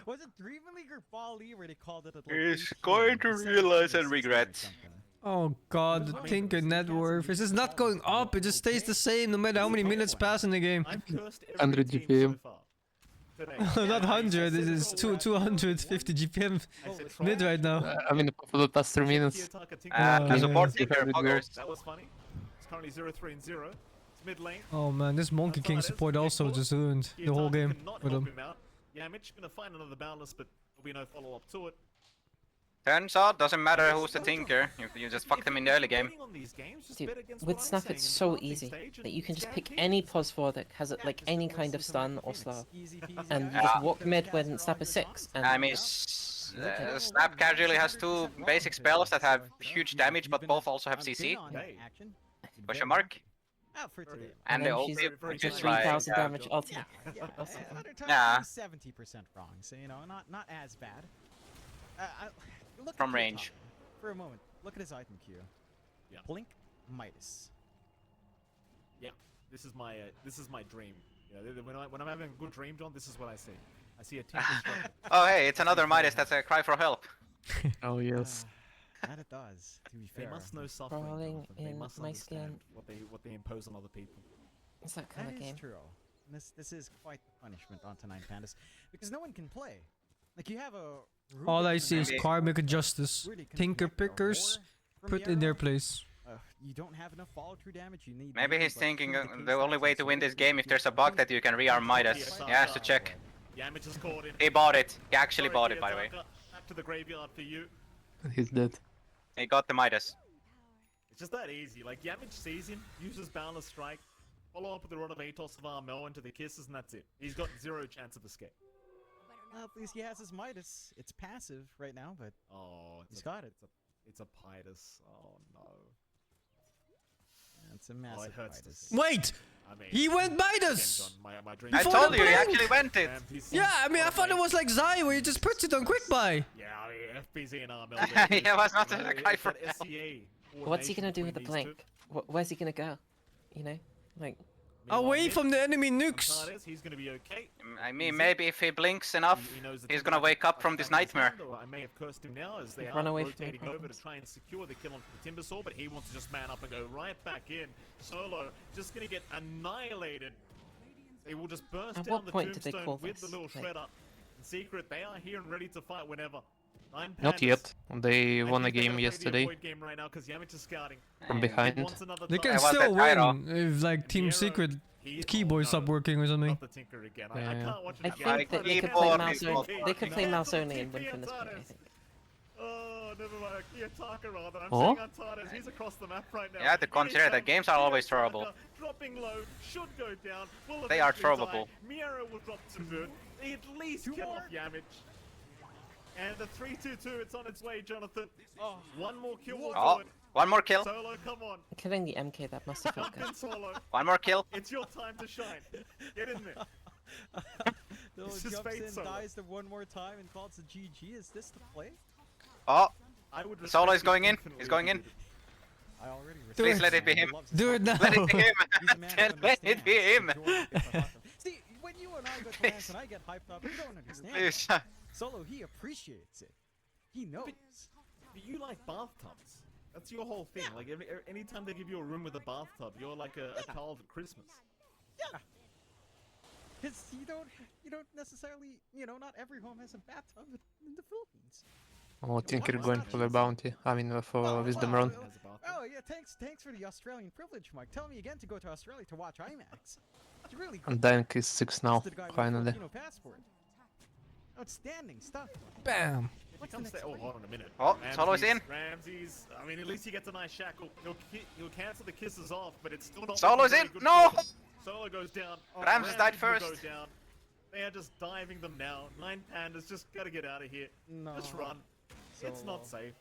Was it Dream League or Ball League where they called it at like He's 8 going p.m.? to He said it realize was and 6 regret. or something. Oh god, the Tinker net worth. This is not going up, it just stays the same no matter how many minutes pass in the game. I've cursed every 100 team GPM. so far today. Not 100, it is 250 GPM mid right now. I mean, for the past 3 minutes. As a board Yeah. Tinker, poggers. That was funny. It's currently 0-3 and 0. It's mid lane. Oh man, this Monkey King support also just ruined the whole game with him. Yeah, Mitch gonna find another boundless, but there'll be no follow up to it. Turns out, doesn't matter who's the Tinker, you just fuck them in the early game. Dude, with Snap it's so easy that you can just pick any pos4 that has like any kind of stun or slow, and you just walk mid when Snap is 6. And I mean, Snap casually has 2 basic spells that have huge damage, but both also have CC. Question mark? For today. And the then ulti, she's which is like... 3,000 damage ulti. Other times Yeah. 70% wrong, so you know, not as bad. Look From at range. Yutaka for a moment. Look at his item queue. Yeah. Blink, Midas. Yeah, this is my dream. You know, when I'm having a good dream, John, this is what I see. I see a team. Oh hey, it's another Midas that's a cry for help. Oh, yes. That it does, to be They fair. must know suffering. Crawling Jonathan. They in must my understand skin. what they impose on other people. It's that kind That of is game. true. And this is quite the punishment onto 9 Pandas. Because no one can play. Like, you have a... All I Ruben see is and Karmic Justice. Really can Tinker connect a pickers roar from put in their Yarrow. place. You don't have enough follow-through damage. You need... Maybe Yarrow, he's but thinking through the the only way to win this game if there's a bug that you can rearm Midas. He has to check. Yeah, Mitch is caught in. He bought it. He actually Sorry, bought it, by the way. Kiyotaka, back to the graveyard for you. He's dead. He got the Midas. It's just that easy. Like, Yamich sees him, uses Boundless Strike, follow up with the Rod of Atos of Armel into the kisses, and that's it. He's got 0 chance of escape. Well, at least he has his Midas. It's passive right now, but Oh, he's got it. It's a Pidus. Oh no. It's a massive hurts to Midas. see. Wait! I mean, He went again, Midas! John, my dream. I Before told the you, he blink! actually went it! Yeah, I mean, I thought it was like Zai where you just puts it on quick buy. Yeah, I mean, FBZ and Armel. Yeah, was not a cry for help. What's he gonna do with the blink? Where's he gonna go? You know, like Away from the enemy nukes. He's gonna be okay. I mean, maybe if he blinks enough, He knows that he's gonna wake up from this nightmare. I may have cursed him now as they Run are away from rotating the over to problems. try and secure the kill onto the Timbersaw, but he wants to just man up and go right back in. Solo just gonna get annihilated. They will just burst At down what the point did they tombstone call with the this? little Like- shredder. In secret, they are here and ready to fight whenever. Nine Not Pandas. yet. They And won a he's gonna game play the yesterday avoid game right now 'cause Yamich is scouting. from He behind. wants another They time. can I want still that Tyro. win if like Team Piero, Secret he- keyboard oh, stopped no. working or something. Not the Tinker again. I Yeah. can't watch it I again. think that they could play keyboard mouse people. only. They could play mouse only and win TP from this point, I Antares. think. Oh, never mind. Kiyotaka rather. I'm Oh? seeing Antares. He's across the map right now. Yeah, to consider that games are always throwable. Kiyotaka dropping low, should go down. Will They are eventually throwable. die. Miera will drop to mid. They at least kill off Yamich. And the 3-2-2, it's on its way, Jonathan. Oh, one more kill will Oh, do it. one more kill. Solo, come on. Killing the MK, that must have felt Jump in, good. Solo. One more kill. It's your time to shine. Get in there. Solo This is jumps fate, in, Solo. dies the one more time, and calls it GG. Is this the play? Oh, I would Solo respect is you going in. infinitely He's if going you in. did it. I already Do Please it. let it be He him. loves his Do it hobby. now. Let it be him. He's a man who Let it understands be him. the joy of the bottom. See, when you and I go to lands and I get hyped up, you don't understand. Please. that. Solo, he appreciates it. He knows. But you like bathtubs. That's your whole thing. Like anytime they give you a room with a bathtub, you're like a child at Christmas. Yeah. Because you don't necessarily, not every home has a bathtub in the Philippines. Oh, Tinker going for the bounty. I mean, for Wisdom Run. Oh yeah, thanks for the Australian privilege, Mike. Tell me again to go to Australia to watch IMAX. It's really cool. And Dank is 6 now, The guy with a finally. Filipino passport. Outstanding stuff. Bam. What's the next? Oh, hold on a minute. Oh, Solo's in. Ramses. I mean, at least he gets a nice shackle. He'll cancel the kisses off, but it's still not. Solo's looking in. very good No. for him. Solo goes down. Ramses died will first. Go down. They are just diving them now. 9 Pandas just gotta get out of here. No. Just run. It's not Solo. safe.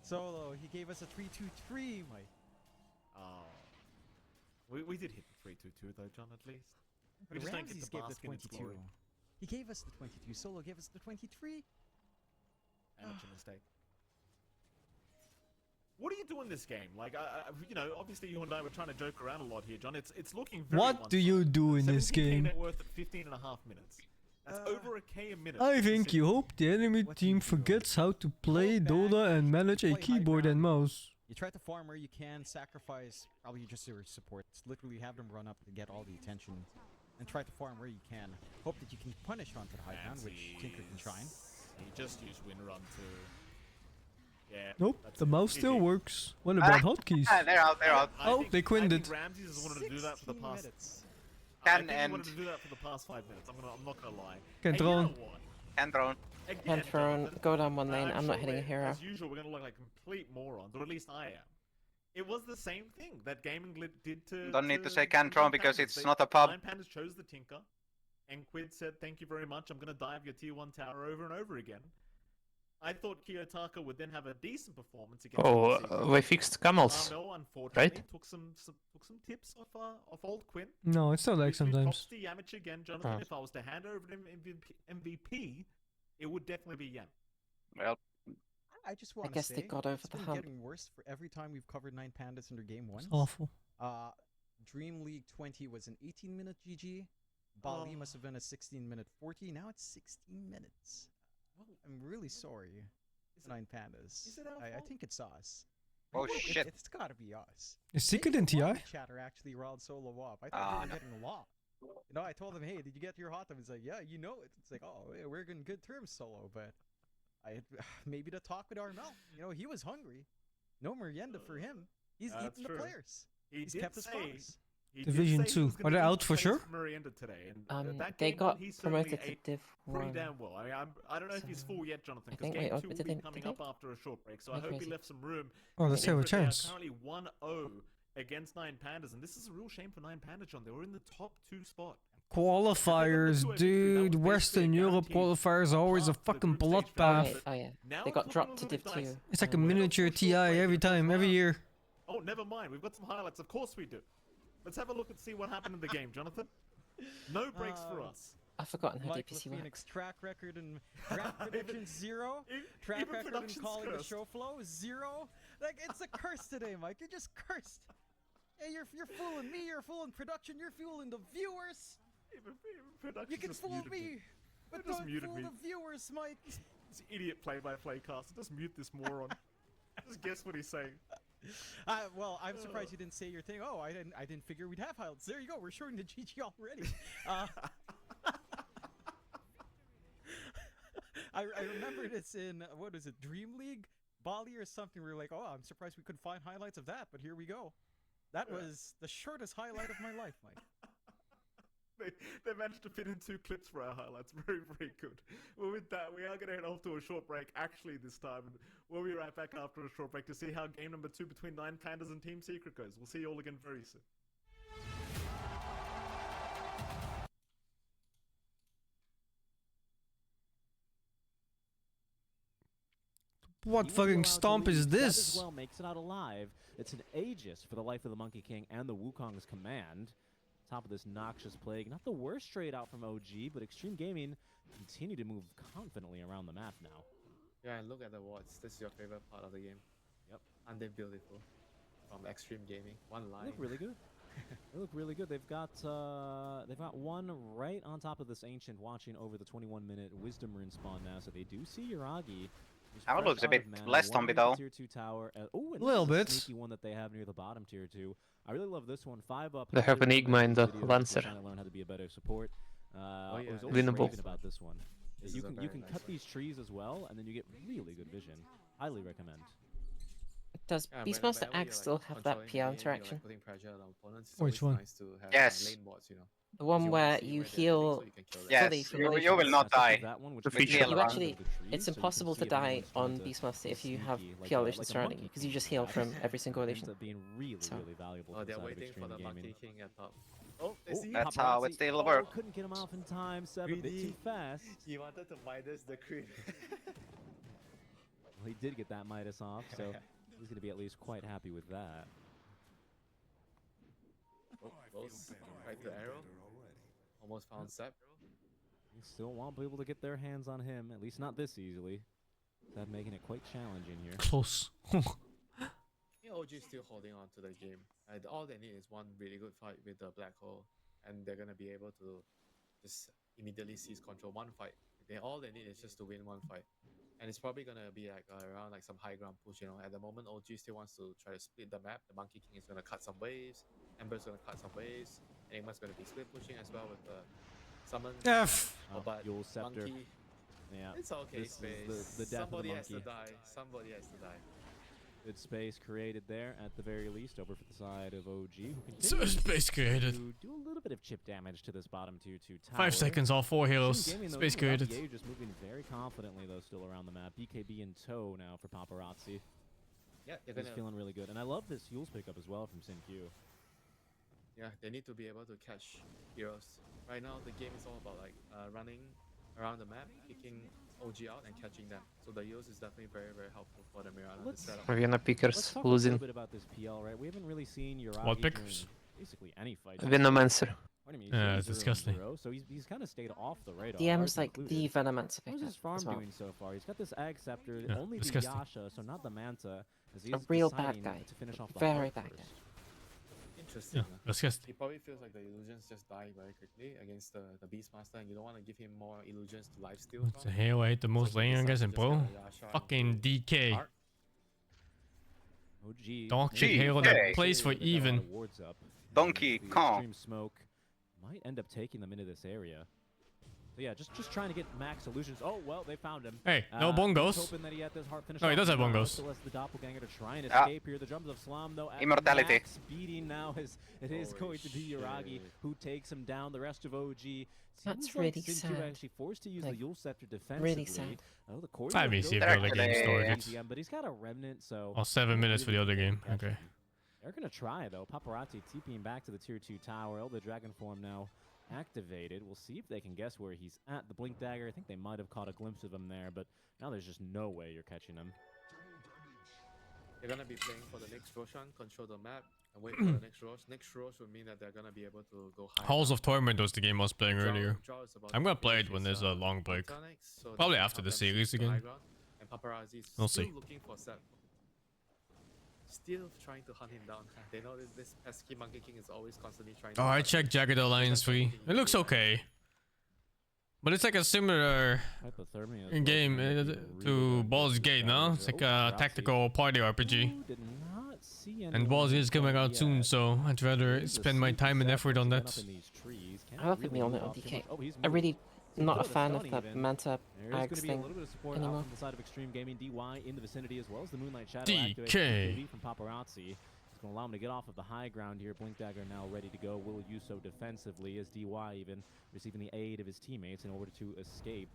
Solo, he gave us a 3-2-3, Mike. Oh. We did hit the 3-2-2 though, John, at least. We just don't get Ramses to gave the bask in its 22. glory. He gave us the 22. Solo gave us the 23. Amateur mistake. What do you do in this game? Like, obviously you and I were trying to joke around a lot here, John. It's looking very What do you do in this 17K game? net worth at 15.5 minutes. That's over a K a minute. I think you hope the enemy team forgets how to play Dota and manage a keyboard and mouse. You try to farm where you can, sacrifice probably just your supports. Literally have them run up to get all the attention. And try to farm where you can. Hope that you can punish onto the high ground, which Tinker can shine. He just used win run to... Yeah. Nope, that's the it. mouse GG. still works. What about hotkeys? They're out. They're out. I Oh, think- they quinned I think it. Ramses has wanted to do that for the 16 past... minutes. I Can think he and- wanted to do that for the past 5 minutes. I'm not gonna lie. Can And throw. You know what? Hand thrown. Again, Hand thrown, Jonathan, go down one lane. I'm not sure hitting a that, hero. As usual, we're gonna look like complete morons, or at least I am. It was the same thing that Gaming Lit did to. Don't need to say Nine Cantron because Pandas. it's They- not a pub. Nine Pandas chose the Tinker, and Quid said, "Thank you very much. I'm gonna dive your tier 1 tower over and over again." I thought Kiyotaka would then have a decent performance against. Oh, Secret. they fixed camels. No, unfortunately, right? took some tips off old Quinn. No, it's still like Props sometimes. to Yamich again, Jonathan. Oh. If I was to hand over to him MVP, it would definitely be Yam. Well, I just want to guess say, they got over it's the been hump. getting worse for every time we've covered 9 Pandas under game 1. It's awful. Dream League 20 was an 18-minute GG. Bali Oh. must have been a 16-minute 40. Now it's 16 minutes. I'm really sorry, 9 Pandas. is it our I fault? think it's us. Oh, It's- shit. It's gotta be us. Is Secret in Maybe a lot TI? of Chatter actually riled Solo up. I thought Ah, they were no. getting a lot. I told him, hey, did you get your hot tub? He's like, yeah, you know it. It's like, oh, yeah, we're in good terms, Solo. But maybe to talk with Armel. He was hungry. No merienda for him. He's That's eating true. the players. He He's did kept his say promise. he did Division say he 2. was Are gonna they eat out for plates sure? for Merienda today, and that They game got he certainly promoted to ate Div pretty 1. damn well. I don't know if he's So, full yet, Jonathan, I because think- game wait, 2 did will be they- coming did up they? after a short break. So I Am I hope he crazy? left some room. Oh, let's have a Secret, they are chance. currently 1-0 against 9 Pandas, and this is a real shame for 9 Pandas, John. They were in the top 2 spot. Qualifiers, dude. Western Europe qualifiers are always a fucking bloodbath. Oh yeah, Now they it's got looking dropped a to little Div bit 2. dicey. It's like a We're in a miniature full short TI break every because time, every now- year. Oh, never mind. We've got some highlights. Of course we do. Let's have a look and see what happened in the game, Jonathan. No breaks for us. I've forgotten how Mike DPC Phoenix works. track record and draft prediction 0. Track even record in production's calling the cursed. show flow 0. Like it's a curse today, Mike. You're just cursed. Hey, you're fooling me. You're fooling production. You're fooling the viewers. Even production You can just fool muted me, but just don't muted fool me. the viewers, Mike. This idiot play-by-play caster. Just mute this moron. Just guess what he's saying. Well, I'm surprised you didn't say your thing. Oh, I didn't figure we'd have highlights. There you go. We're showing the GG already. I remember this in what is it, Dream League, Bali or something. We were like, oh, I'm surprised we couldn't find highlights of that, but here we go. That was the shortest highlight of my life, Mike. They managed to fit in 2 clips for our highlights. Very, very good. Well, with that, we are going to head off to a short break, actually, this time. And we'll be right back after a short break to see how game number 2 between 9 Pandas and Team Secret goes. We'll see you all again very soon. What fucking stomp is That this? as well makes it out alive. It's an Aegis for the life of the Monkey King and the Wukong's command. Top of this noxious plague. Not the worst trade out from OG, but Extreme Gaming continue to move confidently around the map now. Yeah, and look at the wards. This is your favorite part of the game. Yep. Aren't they beautiful? From Extreme Gaming. One line. They look really good. They look really good. They've got one right on top of this Ancient watching over the 21-minute Wisdom Rune spawn now, so they do see Yuragi. That looks a bit less zombie though. Tier 2 tower. Oh, and Little this is bit. a sneaky one that they have near the bottom tier 2. I really love this one. 5 up. They have Enigma in the Lancer. Trying to learn how to be a better support. yeah. I was always Winnable. raving about this one. This You is a can very cut nice one. these trees as well, and then you get really good vision. Highly recommend. Does Yeah, Beastmaster whenever you're, X still have that controlling the PR game, you're, interaction? putting pressure on opponents. It's Which always one? Nice to have Yes. lane wards, you know. The one You where wanna see you where they're heal heading so you can kill them. Yes, fully from you relations. will not die. That one, which The makes feature. it You Heal actually, around the trees, it's so you can impossible see to if die anyone's trying on to Beastmaster if you sneaky, have like PR a relation surrounding you, monkey because you king. just heal from That's- every single ends relation. up being really, So- really valuable. Oh, they're inside of waiting for Extreme the Gaming. Monkey King at top. Oh, they Oh, see That's how it paparazzi. still Oh, works. couldn't get him off in time. 7 a bit Greedy. too fast. He wanted to Midas the creep. Well, he did get that Midas off, so he's going to be at least quite happy with that. Oh, close. Right to arrow. Almost found Sep. You still won't be able to get their hands on him, at least not this easily. That making it quite challenging here. Close. OG is still holding on to the game. And all they need is one really good fight with the Black Hole, and they're gonna be able to just immediately seize control. One fight. All they need is just to win one fight, and it's probably gonna be like around like some high ground push. You know, at the moment OG still wants to try to split the map. The Monkey King is gonna cut some waves. Ember's gonna cut some waves. Enigma's gonna be split pushing as well with the summon. F. Oh, But Yule Scepter. Monkey, Yeah. it's okay. This Space. is the death Somebody of the has to monkey. die. Somebody has to die. Good space created there at the very least over for the side of OG, who So continues space created. to do a little bit of chip damage to this bottom tier 2 tower. 5 seconds, all 4 heroes. Extreme Gaming, though, Space even without created. the A, just moving very confidently though still around the map. BKB in tow now for Paparazzi. Yeah, they're He's gonna. feeling really good. And I love this Yule's pickup as well from SingQ. Yeah, they need to be able to catch heroes. Right now, the game is all about like running around the map, kicking OG out, and catching them. So the heroes is definitely very, very helpful for the Mirana to Let's- set up. Vienna Let's Pickers talk a losing. little bit about this PL, right? We haven't really seen Yuragi What during pickers? basically any fight. Venomancer. What do you mean? Yeah, He's it's 0 and disgusting. 0, so he's kind of stayed off the radar. DM's ours like the included. Venomancer How's pickup his farm as well. doing so far? He's got this Ag Scepter, Yeah, only disgusting. the Yasha, so not the Manta. As A he's real bad deciding guy. To finish off the Very heart bad first. guy. Interesting. Yeah, disgusting. He probably feels like the illusions just die very quickly against the Beastmaster, and you don't want to give him more illusions to lifesteal What the from. hell? I hate the most So he laning guys decides in to just pro. get a Yasha Fucking into DK. Heart. OG. Dog shit Gee, hero hey. that plays for They've got a lot even. of wards up, and Donkey the Kong. Extreme smoke might end up taking them into this area. So yeah, just trying to get max illusions. Oh well, they found him. Hey, no He's bongos. hoping that he had this heart finish No, he off does have now. bongos. Still has the doppelganger to try and Ah. escape here. The drums of Slum though. At Immortality. max beating now is it is Holy going to be Yuragi shit. who takes him down. The rest of OG. That's Seems like really SingQ sad. actually forced to use Like, the Yule Scepter defensively. really sad. Oh, the core I mean, see if They're the other game actually- started. EDM, but he's got a remnant, so. Oh, 7 minutes for the other really game. catch Okay. him. They're gonna try though. Paparazzi TPing back to the tier 2 tower. Oh, the dragon form now activated. We'll see if they can guess where he's at. The blink dagger. I think they might have caught a glimpse of him there, but now there's just no way you're catching him. They're gonna be playing for the next Roshan, control the map, and wait for the next Rosh. Next Rosh would mean that they're gonna be able to go high. Halls of Torment was the game I was playing Draw- earlier. Draw is about I'm to gonna play it finish when his, there's a long break. Photonics, so Probably that will after help the them series seize the high again. ground, and Paparazzi is We'll still see. looking for Sep. Still trying to hunt him down. They know this pesky Monkey King is always constantly trying to Oh, I hunt checked Jagged Alliance 3. It looks okay. But it's like a similar Hypothermia as well, game trying to keep to really Baldur's good Gate, no? damage. It's like Oh, a Paparazzi. tactical party RPG. Ooh, did not see And anyone Walls is coming out yet. soon, so I'd rather There is a spend my sneaky time and Zeb effort on getting that. up in these trees. Can't I love the really meal move on off too DK. much. Oh, he's I'm really moved. not a Seems to fan go of to that stun even. Manta There's going Axe to be a thing little bit of support anymore. out from the side of Extreme Gaming. DY in the vicinity as well as the Moonlight Shadow DK. activates from Paparazzi. It's going to allow him to get off of the high ground here. Blink Dagger now ready to go. Will use so defensively as DY even receiving the aid of his teammates in order to escape.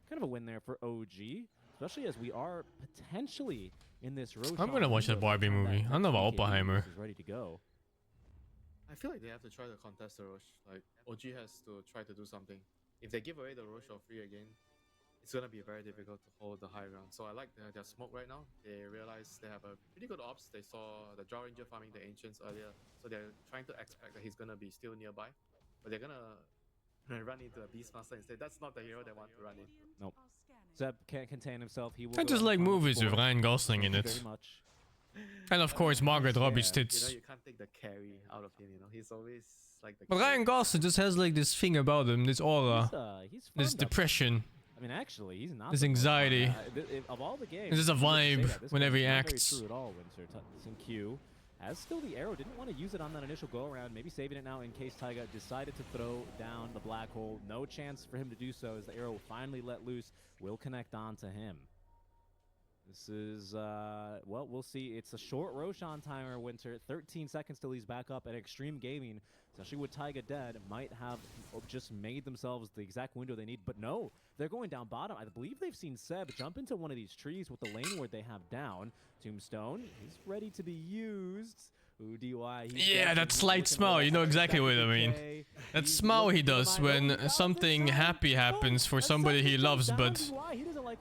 Kind of a win there for OG, especially as we are potentially in this Roshan. I'm gonna watch the Barbie movie. I don't know about Oppenheimer. Is ready to go. I feel like they have to try to contest the Roche. Like, OG has to try to do something. If they give away the Roche for free again, it's gonna be very difficult to hold the high ground. So I like their smoke right now. They realize they have a pretty good ops. They saw the Jaw Ranger farming the Ancients earlier, so they're trying to expect that he's gonna be still nearby. But they're gonna run into a Beastmaster instead. That's not the hero they want to run in. Nope. Zeb can't contain himself. He will I go just on like final movies with score. Ryan Gosling in Thank you it. very much. And of course, Margaret Robbie's You know, tits. you can't take the carry out of him. You know, he's always like the. But Ryan Gosling just has like this thing about him, this aura, He's this fun, depression. I mean, actually, he's not. This the most fun. anxiety. Of all the games, This is a you would say vibe that. This whenever one's he not very acts. true at all, Winter. Some Q. As still the arrow, didn't want to use it on that initial go around. Maybe saving it now in case Taiga decided to throw down the black hole. No chance for him to do so as the arrow finally let loose. Will connect onto him. This is, well, we'll see. It's a short Roshan timer, Winter. 13 seconds till he's back up at Extreme Gaming, especially with Taiga dead, might have just made themselves the exact window they need. But no, they're going down bottom. I believe they've seen Seb jump into one of these trees with the lane ward they have down. Tombstone, he's ready to be used. Ooh, DY. Yeah, that slight smile, you know exactly what I mean. That smile he does when something happy happens for somebody he loves, but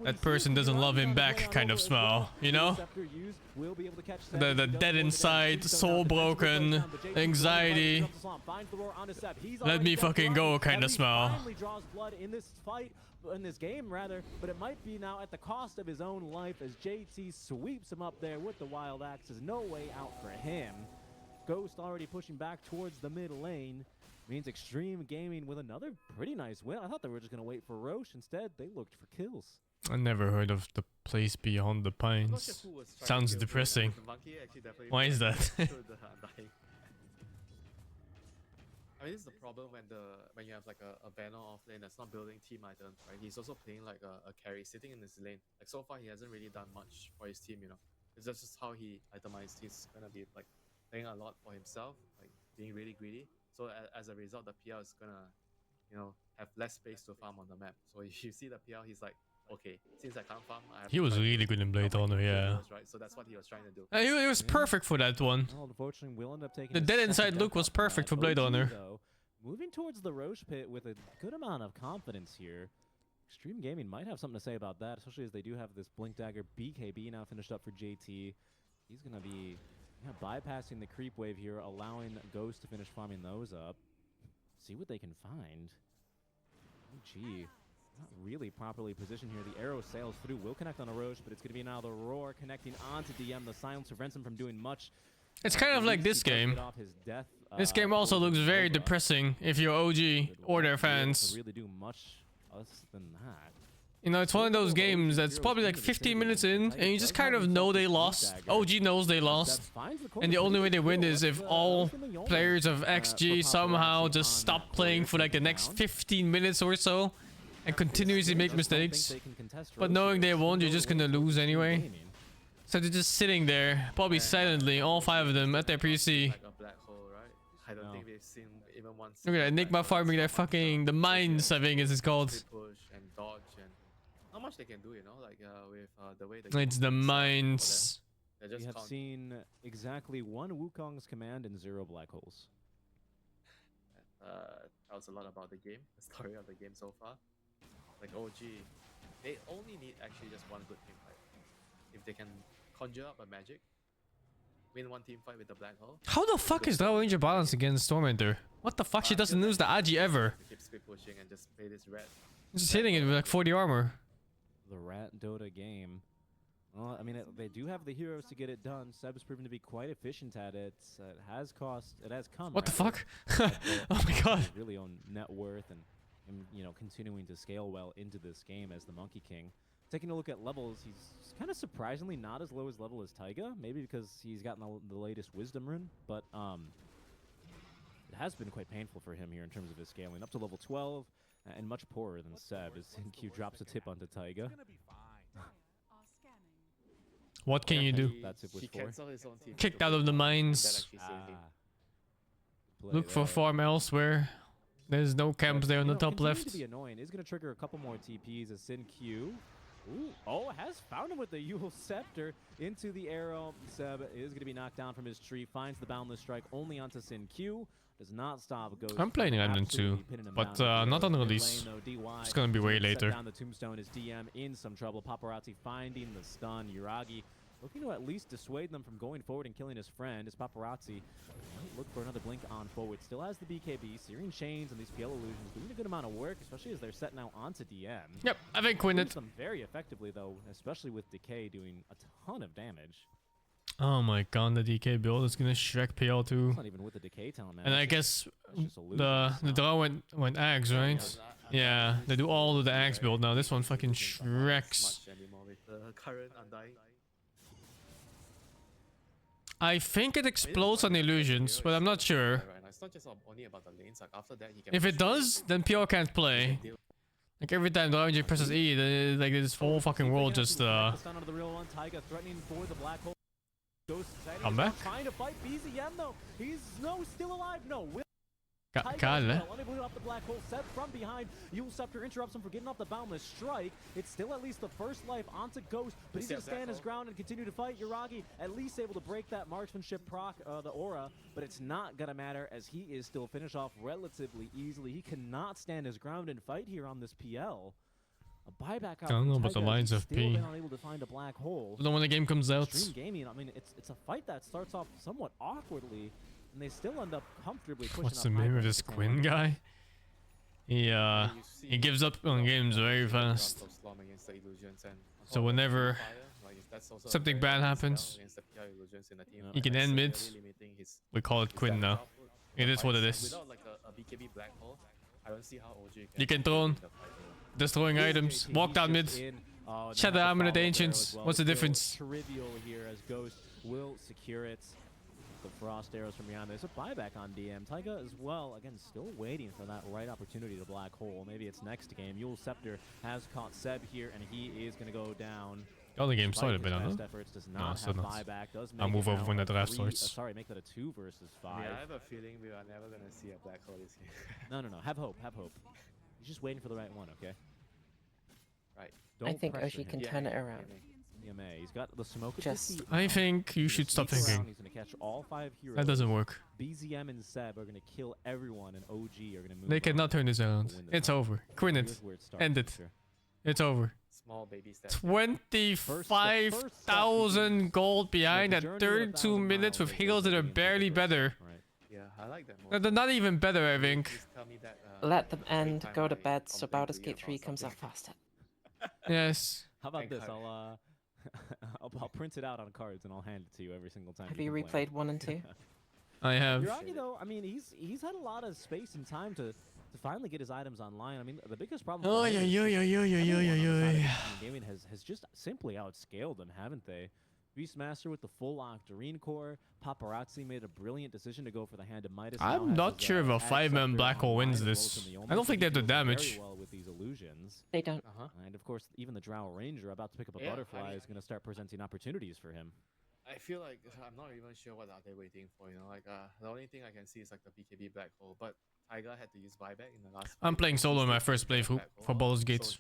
that person doesn't love him back kind of smile, you know? The dead inside, soul broken, anxiety, let me fucking go kind of smile. In this game, rather, but it might be now at the cost of his own life as JT sweeps him up there with the wild axes. No way out for him. Ghost already pushing back towards the mid lane. Means Extreme Gaming with another pretty nice win. I thought they were just going to wait for Roche. Instead, they looked for kills. I never heard of the place beyond the pines. Sounds depressing. Why is that? I mean, this is the problem when you have like a banner off lane that's not building team items, right? He's also playing like a carry, sitting in his lane. Like so far, he hasn't really done much for his team, you know. It's just how he itemized. He's gonna be like playing a lot for himself, like being really greedy. So as a result, the PL is gonna, you know, have less space to farm on the map. So if you see the PL, he's like, okay, since I can't farm, I have He was really good in Blade Runner, yeah. Right? So that's what he was trying to do. He was perfect for that one. Well, unfortunately, we'll end up taking The his dead second inside death look was off of perfect that. for Blade OG, Runner. though, moving towards the Roche pit with a good amount of confidence here. Extreme Gaming might have something to say about that, especially as they do have this Blink Dagger BKB now finished up for JT. He's going to be bypassing the creep wave here, allowing Ghost to finish farming those up. See what they can find. Oh, gee. Not really properly positioned here. The arrow sails through. Will connect on a Roche, but it's going to be now the Roar connecting onto DM. The silence prevents him from doing much. It's kind of like this game. This game also looks very depressing if you're OG or their fans. Really do much other than that. You know, it's one of those games that's probably like 15 minutes in, and you just kind of know they lost. OG knows they lost. And the only way they win is if all players of XG somehow just stop playing for like the next 15 minutes or so and continuously make mistakes. But knowing they won't, you're just gonna lose anyway. So they're just sitting there, probably silently, all 5 of them at their PC. Like a black hole, right? I don't think we've seen even once. Look at that, Enigma farming their fucking, the mines I think is it's called. Push and dodge and how much they can do, you know, like with the way they. It's the mines. We have seen exactly 1 Wukong's command and 0 black holes. Tells a lot about the game, the story of the game so far. Like OG, they only need actually just 1 good team fight. If they can conjure up a magic, win 1 team fight with the black hole. How the fuck is Draw Ranger balanced against Tormentor? What the fuck? She doesn't lose the Agi ever. Keep split pushing and just play this red. Just hitting it with like 40 armor. The Rat Dota game. Well, I mean, they do have the heroes to get it done. Seb's proven to be quite efficient at it. It has come. What the rather, fuck? Oh my god. his really own net worth and you know, continuing to scale well into this game as the Monkey King. taking a look at levels, he's kind of surprisingly not as low as level as Taiga. Maybe because he's gotten the latest Wisdom rune, but it has been quite painful for him here in terms of his scaling. Up to level 12, and much poorer than Seb as SingSing drops a tip onto Taiga. What can you do? That's it was Kicked out of the mines. Look for farm elsewhere. There's no camps there on the top left. To be annoying. Is going to trigger a couple more TPs as SingSing. Ooh, oh, has found him with the Yule Scepter into the arrow. Seb is going to be knocked down from his tree. Finds the Boundless Strike only onto SingSing. Does not stop. Goes I'm playing Island too, but not on release. It's going to be way later. Down the Tombstone is DM in some trouble. Paparazzi finding the stun. Yuragi looking to at least dissuade them from going forward and killing his friend. As Paparazzi might look for another blink on forward. Still has the BKB, Searing Chains, and these PL illusions doing a good amount of work, especially as they're set now onto DM. Yep, I think win it. Them very effectively though, especially with Decay doing a ton of damage. Oh my god, the DK build is gonna Shrek PL too. It's not even with the Decay talent, man. And I guess the draw went Axe, right? Yeah, they do all of the Axe build now. This one fucking Shreks. I think it explodes on illusions, but I'm not sure. If it does, then PL can't play. Like every time the RNG presses E, like this whole fucking world just come back. Trying to fight BZM though. He's still alive. No. Unable to get off the black hole. Set from behind. Yule Scepter interrupts him for getting off the Boundless Strike. It's still at least the first life onto Ghost, but he's gonna stand his ground and continue to fight. Yuragi at least able to break that marksmanship proc, the aura, but it's not gonna matter as he is still finished off relatively easily. He cannot stand his ground and fight here on this PL. A buyback out. I don't know about the lines of P. Unable to find a black hole. Then when the game comes out. Extreme Gaming, I mean, it's a fight that starts off somewhat awkwardly, and they still end up comfortably pushing. What's the name of this Quinn guy? He gives up on games very fast. So whenever something bad happens, he can end mid. We call it Quinn now. It is what it is. You can throw destroying items, walk down mid, Shadow Amulet Ancients. What's the difference? Trivial here as Ghost will secure it. The frost arrows from behind. There's a buyback on DM. Taiga as well, again, still waiting for that right opportunity to black hole. Maybe it's next game. Yule Scepter has caught Seb here, and he is going to go down. Oh, the game started, but I don't know. No, still not. I'll move over when the draft starts. Sorry, make that a 2 versus 5. Yeah, I have a feeling we are never going to see a black hole this game. No. Have hope. Have hope. He's just waiting for the right one, okay? Right. I think Oshi can turn it around. He's got the smoke. I think you should stop thinking. He's gonna catch all 5 heroes. That doesn't work. BZM and Seb are gonna kill everyone, and OG are gonna move. They cannot turn this around. It's over. Quinn it. End it. It's over. Small baby steps. 25,000 gold behind at 32 minutes with heroes that are barely better. Yeah, I like that. They're not even better, I think. Let them end, go to bed, so Baldur's Gate 3 comes out faster. Yes. How about this? I'll print it out on cards and I'll hand it to you every single time. Have you replayed 1 and 2? I have. Yuragi, though, I mean, he's had a lot of space and time to finally get his items online. I mean, the biggest problem. Oh yeah. Gaming has just simply outscaled them, haven't they? Beastmaster with the full Octarine core. Paparazzi made a brilliant decision to go for the Hand of Midas. I'm not sure if a 5-man black hole wins this. I don't think they have the damage. Well with these illusions. They don't. And of course, even the Drow Ranger about to pick up a butterfly is going to start presenting opportunities for him. I feel like I'm not even sure what are they waiting for. You know, like the only thing I can see is like the BKB black hole, but Taiga had to use buyback in the last. I'm playing solo in my first playthrough for Baldur's Gate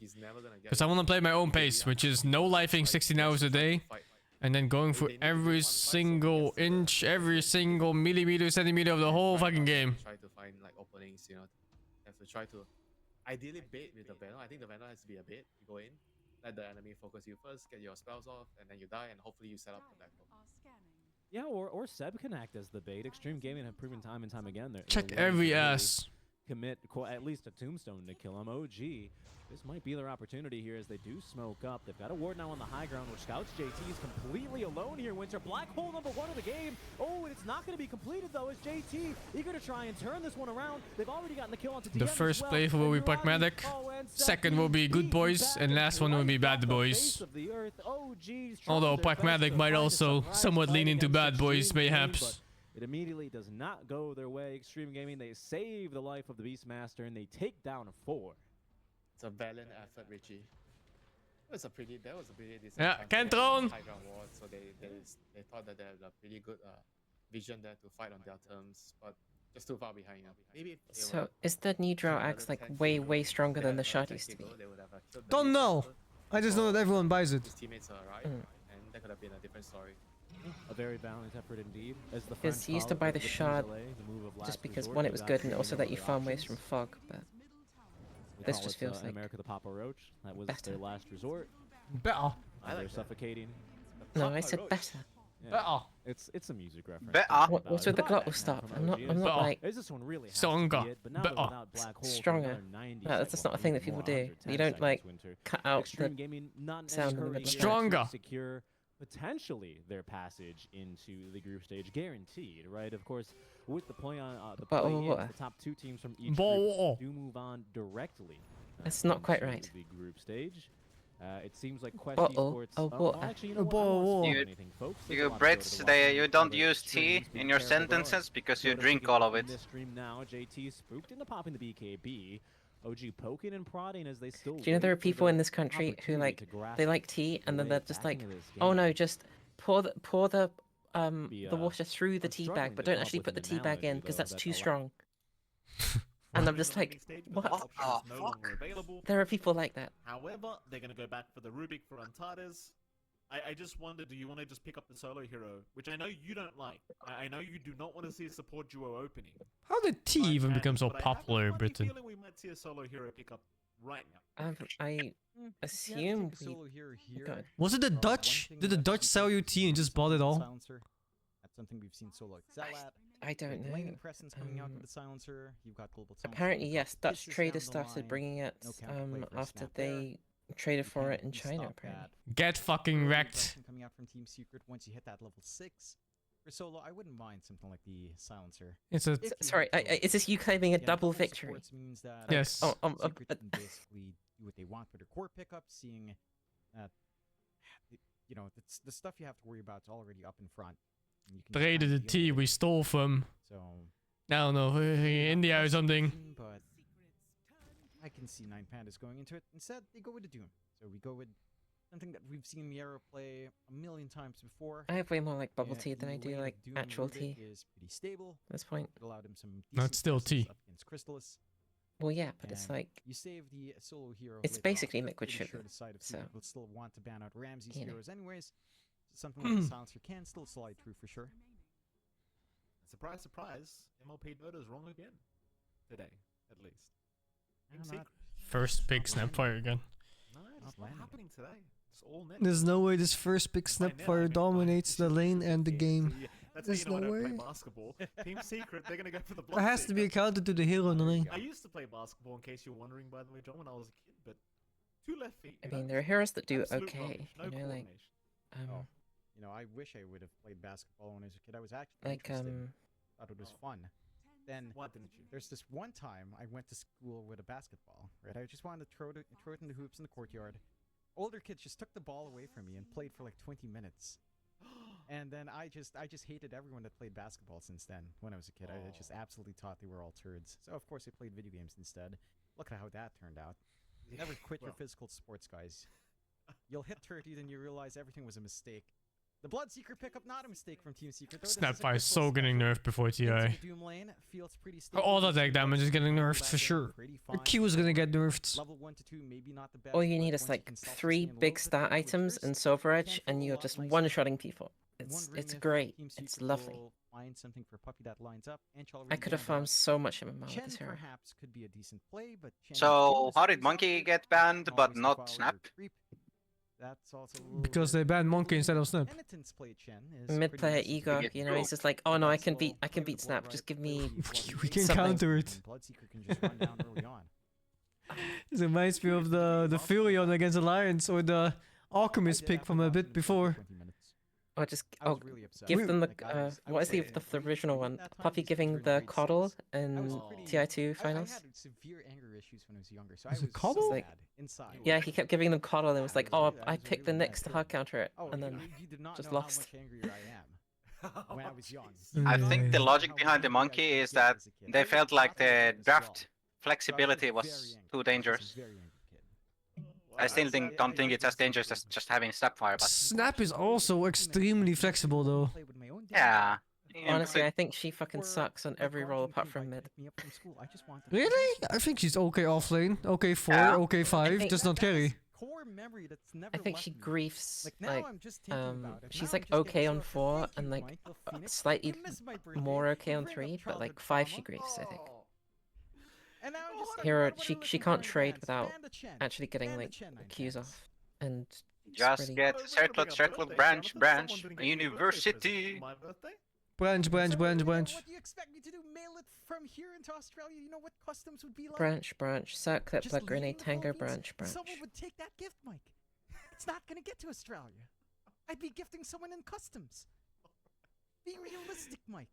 because I want to play my own pace, which is no lifing 16 hours a day. And then going for every single inch, every single millimeter, centimeter of the whole fucking game. Try to find like openings, you know. Have to try to ideally bait with the Venom. I think the Venom has to be a bait. You go in, let the enemy focus you first, get your spells off, and then you die, and hopefully you set up the back hole. Yeah, or Seb can act as the bait. Extreme Gaming have proven time and time again. Check every ass. commit at least a tombstone to kill him. OG, this might be their opportunity here as they do smoke up. They've got a ward now on the high ground, which scouts JT is completely alone here. Winter, black hole number 1 of the game. Oh, and it's not going to be completed though, as JT eager to try and turn this one around. They've already gotten the kill onto The first play will be Pragmatic, second will be Good Boys, and last one will be Bad Boys. Although Pragmatic might also somewhat lean into Bad Boys, mayhaps. It immediately does not go their way. Extreme Gaming, they save the life of the Beastmaster and they take down 4. It's a valiant effort, Richie. That was a pretty decent. Yeah, can't drone. High ground ward, so they thought that they had a pretty good vision there to fight on their terms, but just too far behind. Maybe. So is the new Drow axe like way stronger than the shot used to be? Don't know. I just know that everyone buys it. His teammates arrived, and that could have been a different story. A very valiant effort indeed. As the Because he used to buy the shard just because one, it was good, and also that you farm waste from fog. But this just feels like America the Papa Roach. That was better. their last resort. Better. They're suffocating. No, I said better. Yeah. It's a music reference. Better. What's with the glottal stop? I'm not like Is this one really stronger. Stronger. No, that's just not a thing that people do. You don't like cut out the sound in the middle. Stronger. Secure potentially their passage into the group stage, guaranteed, right? Of course, with the play on the top 2 teams from each group do move on directly. That's not quite right. The group stage. It seems like Quest Esports. Actually, you know You Brits, you don't use tea in your sentences because you drink all of it. This stream now, JT spooked into popping the BKB. OG poking and prodding as they still. Do you know there are people in this country who they like tea and then they're just like, oh no, just pour the water through the tea bag, but don't actually put the tea bag in because that's too strong. And I'm just like, what? There are people like that. However, they're going to go back for the Rubik for Antares. I just wonder, do you want to just pick up the solo hero, which I know you don't like. I know you do not want to see a support duo opening. How did tea even become so popular in Britain? I have a feeling we might see a solo hero pick up right now. I assume Was it the Dutch? Did the Dutch sell you tea and just bought it all? That's something we've seen solo excel at. I don't know. Lane Presence coming out with the silencer. You've got global. Apparently, yes. Dutch traders started bringing it after they traded for it in China. Apparently. Get fucking wrecked. Coming out from Team Secret once you hit that level 6. For solo, I wouldn't mind something like the silencer. It's a sorry. Is this you claiming a double victory? Means that yes. Secret can basically do what they want with their core pickup, seeing that the stuff you have to worry about is already up in front. Traded the tea we stole from. So I don't know, India or something. But I can see 9 Pandas going into it. Instead, they go with the Doom. So we go with something that we've seen Miero play a million times before. I have way more like bubble tea than I do like actual tea. Is pretty stable. At this point. It allowed him some. No, it's still tea. Against Crystallis. Well, yeah, but it's like you save the solo hero. It's basically liquid sugar. So we'll still want to ban out Ramsey's heroes anyways. So something like the silencer can still slide through for sure. Surprise, surprise! MLP Dota's wrong again today, at least. First big Snapfire again. No, it's not happening today. It's all net. There's no way this first big Snapfire dominates the lane and the game. There's no way. Play basketball. Team Secret, they're gonna go for the block. There has to be a counter to the hero in the lane. I used to play basketball, in case you're wondering, by the way, John, when I was a kid, but 2 left feet. I mean, there are heroes that do okay. No you know, like, I wish I would have played basketball when I was a kid. I was actually like thought it was fun. Then why didn't you? There's this one time I went to school with a basketball, right? I just wanted to throw it in the hoops in the courtyard. Older kids just took the ball away from me and played for like 20 minutes. And then I just hated everyone that played basketball since then. When I was a kid, I just absolutely thought they were all turds. So of course I played video games instead. Look at how that turned out. Never quit your physical sports, guys. You'll hit 30, then you realize everything was a mistake. The Bloodseeker pickup, not a mistake from Team Secret. Snapfire is so getting nerfed before TI. All that deck damage is getting nerfed for sure. The Q is gonna get nerfed. Level 1 to 2, maybe not the best. All you need is like 3 big stat items and Silver Edge, and you're just one-shotting people. It's great. It's lovely. Find something for Puppy that lines up. I could have farmed so much MMR with this hero. Perhaps could be a decent play, but so how did Monkey get banned but not Snap? that's also a little Because bit they banned Monkey instead of Snap. Penitence play Chen is Mid pretty player nice. ego, you know, he's just like, oh no, I can beat Snap. Just give me. We can something. counter it. Bloodseeker can just run down early on. It reminds me of the Furion against Alliance or the Alchemist pick from a bit before. Or just I was really upset. give them the Like, I was what is the original one? Puppy giving the coddle in TI2 finals. I had severe anger issues when I was younger, so I was coddle? so Like, sad inside. Yeah, he kept giving them coddle and was like, oh, I picked the next to hard counter it, Oh, and then you did not just know lost. how much angrier I am when I was young. I think the logic behind the monkey is that they felt like the draft flexibility was too dangerous. I still don't think it's as dangerous as just having Snapfire, but Snap is also extremely flexible though. yeah. Honestly, I think she fucking sucks on every role apart from mid. Really? I think she's okay off lane, okay 4, Yeah. okay 5, does not carry. Core memory that's never I think left she me. griefs Like, now I'm just thinking about it. she's Now like I'm just okay getting on so upset. 4 Thank and you, like Michael Phoenix. slightly You missed my birthday. more okay on You bring 3, up but like childhood 5 she trauma. griefs, I think. And now I'm just like, Hero, what are she we she looking can't for in trade advance? without Ban the Chen. actually getting Ban the like Chen, I Qs guess. off, and Just pretty- get circlet, branch, university. My birthday? Branch. What do you expect me to do? Mail it from here into Australia? You know what customs would be like? branch, circlet, Just blood leaving grenade, the tango, Philippines, branch. Someone would take that gift, Mike. It's not gonna get to Australia. I'd be gifting someone in customs. Be realistic, Mike.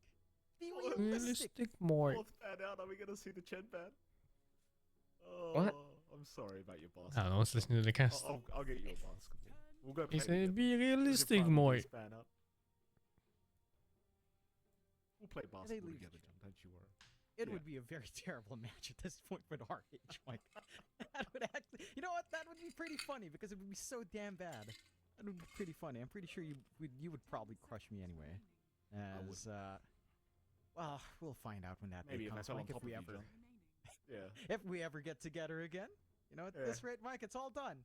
Be realistic. Realistic more. Fourth ban out. Are we gonna see the Chen ban? Oh, What? I'm sorry about your I basketball. don't know, let's listen to the cast. I'll get you a basketball. We'll go play He said, together. be Who's your realistic partner more. this ban out? We'll play basketball lose. together, John. Don't you worry. It Yeah. would be a very terrible match at this point with our age, Mike. That would actually, you know what? That would be pretty funny because it would be so damn bad. That would be pretty funny. I'm pretty sure you would probably crush me anyway. As well, we'll find out when that Maybe day if I comes, fell on Mike. If top we of you, ever, John. if we ever get together again, you know, at this rate, Mike, it's all done,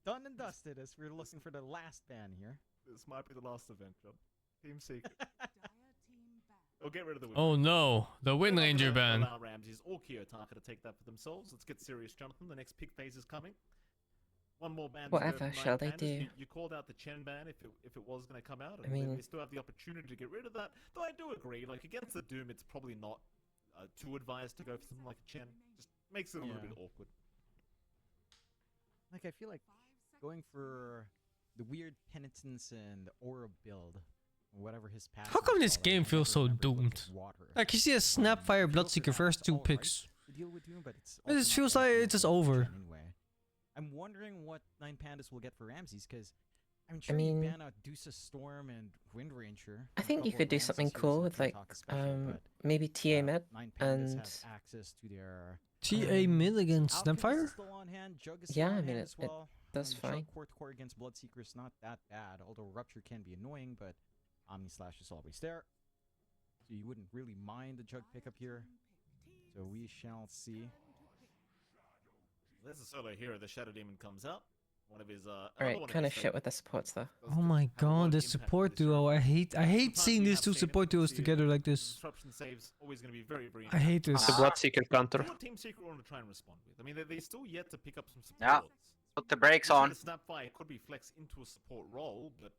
done and dusted. As we're looking for the last ban here. This might be the last event, John. Team Secret. We'll get rid of the win. Oh no, the Wind Ranger ban. Allow Ramses or Kiyotaka to take that for themselves. Let's get serious, Jonathan. The next pick phase is coming. One more ban. to go Whatever from shall they Pandas. do? You called out the Chen ban if it was going to come out. And I mean- they still have the opportunity to get rid of that. Though I do agree, like against the Doom, it's probably not too advised to go for something like a Chen. Just makes it a little bit awkward. Like I feel like going for the weird penitence and aura build, or whatever his path. How come this game feels so doomed? Like you see a Snapfire Bloodseeker first 2 picks. Deal with Doom, but it's It just feels like it's just over. Anyway. I'm wondering what 9 Pandas will get for Ramses, because I'm sure mean- you ban out Deuce's Storm and Wind Ranger. I and a think you couple could of do Ramses something using cool with like Kiyotaka especially, but, maybe TA mid 9 Pandas and have access to their TA mid against Alchemist is Snapfire? still on hand, Jug is Yeah, still I on mean, hand it- as well. that's Jug fine. core against Bloodseeker is not that bad, although Rupture can be annoying, but Omni Slash is always there. So you wouldn't really mind the Jug pickup here. So we shall see. There's a solo hero. The Shadow Demon comes out. One of his Alright, kind of shit with the supports though. Oh my god, this support duo. I hate seeing these two support duos together like this. Disruption saves always going to be very, very. I hate this. The Bloodseeker counter. What Team Secret want to try and respond with? I mean, they're still yet to pick up some support. Yeah. Put the brakes on. The Snapfire could be flexed into a support role, but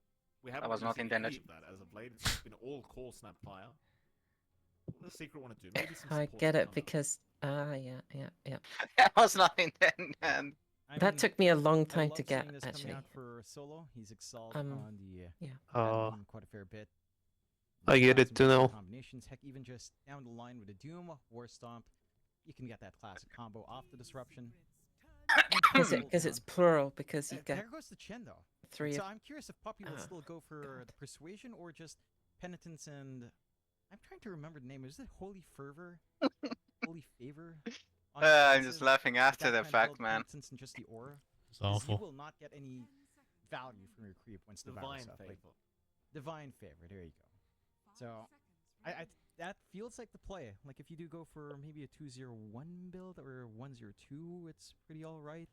we haven't. That was really not seen intended. any of that as of late. It's just been all core Snapfire. What does Secret want to do? Maybe some I support get to it come out. because yeah. That was not intended. I That mean, took me a long I time love to get seeing this coming actually. out for solo. He's excelled Um, on the yeah. Dragon quite a fair bit. I get it Some to different know. combinations. Heck, even just down the line with a Doom, War Stomp, you can get that classic combo off the disruption. Because it's plural because you've got There goes the Chen though. 3 So of I'm curious if Puppy will still go for the Persuasion or just Penitence and I'm trying to remember the name. Is it Holy Fervor? Holy Favor? On I'm just defensive, laughing with after that the kind of fact, build, man. Penitence and just the aura. It's 'Cause awful. You will not get any value from your creep once the Divine Favor. favor. Like, Divine Favor. There you go. So I that feels like the play. Like if you do go for maybe a 2-0-1 build or 1-0-2, it's pretty all right.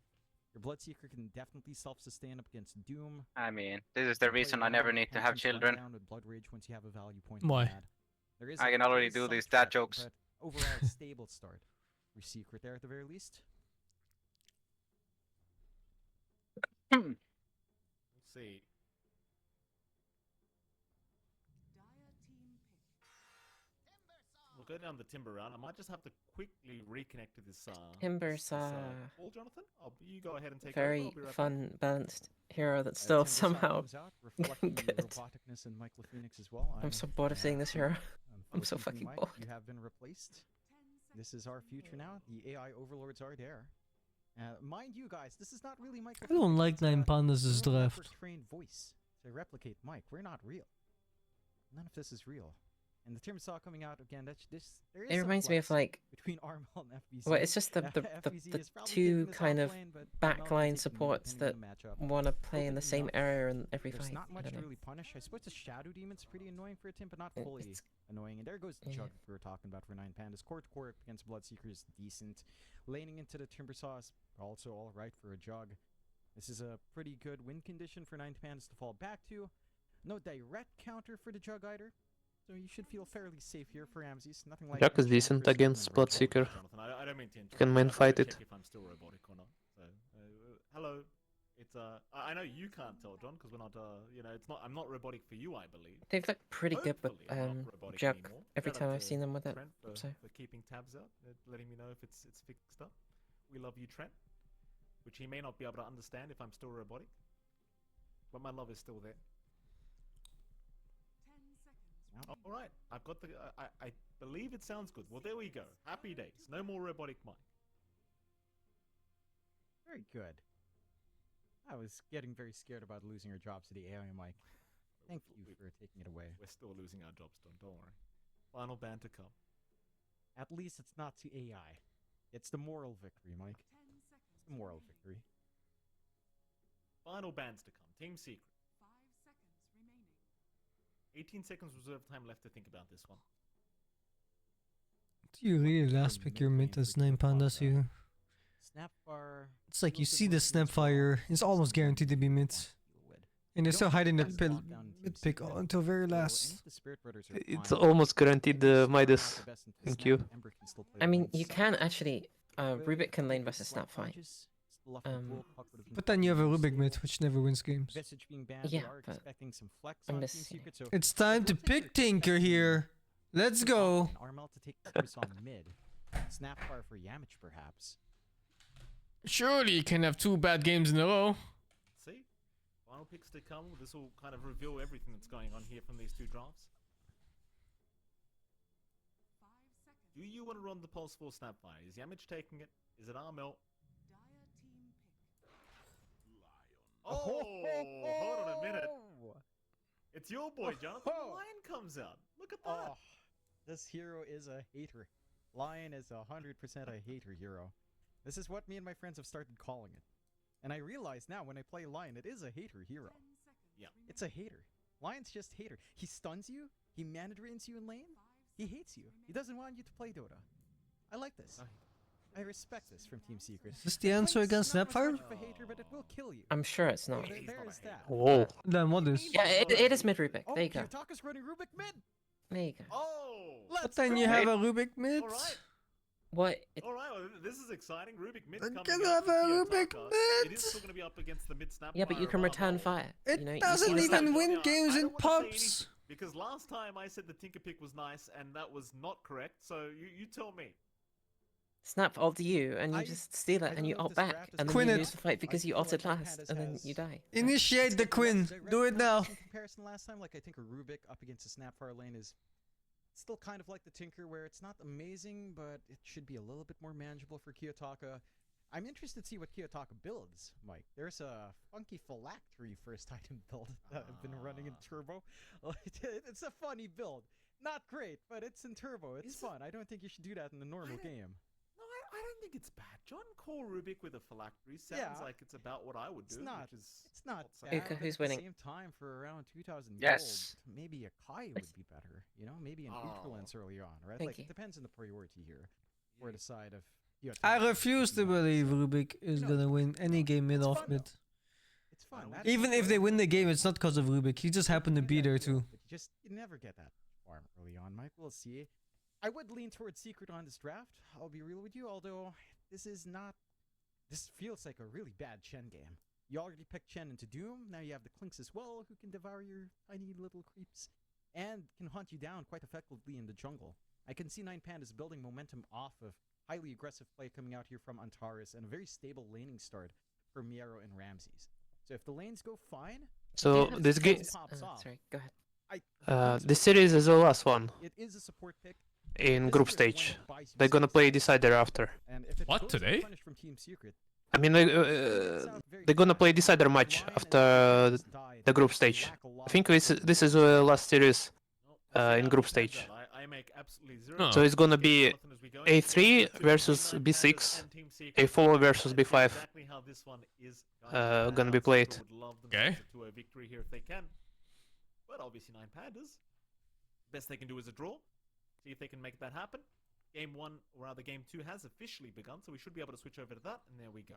Your Bloodseeker can definitely self-sustain up against Doom. I mean, this is the reason I never need to have children. Down with Blood Rage once you have a value point. Why? There is I can there already is do some these dad traction, jokes. But overall, stable start. Your Secret there at the very least. see. We'll go down the timber round. I might just have to quickly reconnect to this. Timber this, Saw. Paul, Jonathan, you go ahead and take Very over. I'll be right fun, back. balanced hero that's still Timber Saw somehow comes out, reflecting the good. roboticness in Michael Phoenix as well. I'm so bored of seeing this hero. I'm so unfortunately, fucking Mike, bored. You have been replaced. This is our future now. The AI overlords are there. Mind you guys, this is not really Michael. I don't like Phoenix, Nine Pandas' it's a neural draft. network trained voice to replicate Mike. We're not real. None of this is real. And the Timber Saw coming out again. There is It some reminds me of flex like. between Armel and FBZ. Well, it's just the FBZ is probably two taking this kind of offlane, but Armel can backline take supports depending that on the matchup. want to play in the Open same enough. area in every There's fight. not I much don't to know. really punish. I suppose the Shadow Demon's pretty annoying for a team, but not It- fully it's- annoying. And there goes yeah. Jug we were talking about for 9 Pandas. Core to core against Bloodseeker is decent. Laning into the Timber Saw is also alright for a Jug. This is a pretty good win condition for 9 Pandas to fall back to. No direct counter for the Jug either. So you should feel fairly safe here for Ramses. Nothing like Jack is Enchantress decent and against then Bloodseeker. Jonathan, I don't mean to interrupt. Can I main just fight wanna it. check if I'm still robotic or not. So, hello. It's I know you can't tell, John, because we're not. It's not. I'm not robotic for you, I believe. They've looked pretty good with Hopefully I'm not robotic Jug anymore. every Shout time out I've to seen them with that. Trent for, So for keeping tabs out, letting me know if it's fixed up. We love you, Trent. Which he may not be able to understand if I'm still robotic, but my love is still there. All right, I've got the. I believe it sounds good. Well, there we go. Happy days. No more robotic Mike. Very good. I was getting very scared about losing our jobs to the AI mic. Thank you for taking it away. We're still losing our jobs, don't worry. Final ban to come. At least it's not to AI. It's the moral victory, Mike. It's the moral victory. Final bans to come. Team Secret. 18 seconds reserve time left to think about this one. Do you really last pick your mid as 9 Pandas here? Snapfire. It's like you see the Snapfire, it's almost guaranteed to be mid. And they're still hiding that mid pick until very last. It's almost guaranteed the Midas. Thank you. I mean, you can actually. Rubik can lane versus Snapfire. But then you have a Rubik mid, which never wins games. Yeah, but I'm just saying. It's time to pick Tinker here. Let's go. Armel to take focus on mid. Snapfire for Yamich, perhaps. Surely you can have 2 bad games in a row. See? Final picks to come. This will kind of reveal everything that's going on here from these two drafts. Do you want to run the pulse for Snapfire? Is Yamich taking it? Is it Armel? Oh, hold on a minute. It's your boy, Jonathan. Lion comes out. Look at that. Oh, this hero is a hater. Lion is 100% a hater hero. This is what me and my friends have started calling it. And I realize now when I play Lion, it is a hater hero. Yeah. It's a hater. Lion's just hater. He stuns you. He mana drains you in lane. He hates you. He doesn't want you to play Dota. I like this. I respect this from Team Secret. Is this the answer against Snapfire? Hater, but it will kill you. I'm sure it's not. There is that. Whoa. Then what is? Yeah, it is mid Rubik. Oh, There you go. Kiyotaka's running Rubik mid. There you go. Oh! But then you have a Rubik mid. Alright. What? Alright, well, this is exciting. Rubik mid I'm coming gonna up have a with Rubik Kiyotaka. mid. It is still going to be up against the mid Snapfire. Yeah, but you can of return Armel. fire. It you know, doesn't you see the even stat- win games I in don't wanna say pubs. anything, because last time I said the Tinker pick was nice and that was not correct, so you tell me. Snap ult you, and you just steal it, and you ult back, and then Quinn you it. lose the fight because you ulted last, and then you die. Initiate the Quinn. Do it now. In comparison last time, like I think a Rubik up against a Snapfire lane is still kind of like the Tinker, where it's not amazing, but it should be a little bit more manageable for Kiyotaka. I'm interested to see what Kiyotaka builds, Mike. There's a funky phylactery first item build that I've been running in Turbo. It's a funny build. Not great, but it's in Turbo. It's fun. I don't think you should do that in the normal game. No, I don't think it's bad. John Core Rubik with a phylactery sounds like it's about what I would do. It's not. Which is It's not not bad. Uka, but who's at the winning? same time, for around 2,000 Yes. gold, maybe a Kai would be better. You know, maybe an Ultralance early on, right? Thank like you. it depends on the priority here, or the side of. I refuse to believe Rubik is gonna win any game mid off mid. It's fun. Even if they win the game, it's not because of Rubik. He just happened to be there too. But you never get that farm early on, Mike. We'll see. I would lean towards Secret on this draft. I'll be real with you, although this is not. This feels like a really bad Chen game. You already picked Chen into Doom. Now you have the Clinks as well, who can devour your tiny little creeps and can hunt you down quite effectively in the jungle. I can see 9Pandas building momentum off of highly aggressive play coming out here from Antares and a very stable laning start for Miero and Ramses. So if the lanes go fine, So this game, sorry, go ahead. this series is the last one it is a support pick. in group stage. They're gonna play Decider after. And if it What, goes to today? punish from Team Secret, I mean, they're gonna play Decider match after the group stage. I think this is the last series in group stage. I make absolutely zero. Oh. So it's gonna be A3 versus B6, A4 versus B5. Exactly how this one is Gonna be played. Would love them Okay. to a victory here if they can. But obviously 9Pandas. Best they can do is a draw. See if they can make that happen. Game 1, or rather Game 2 has officially begun, so we should be able to switch over to that, and there we go.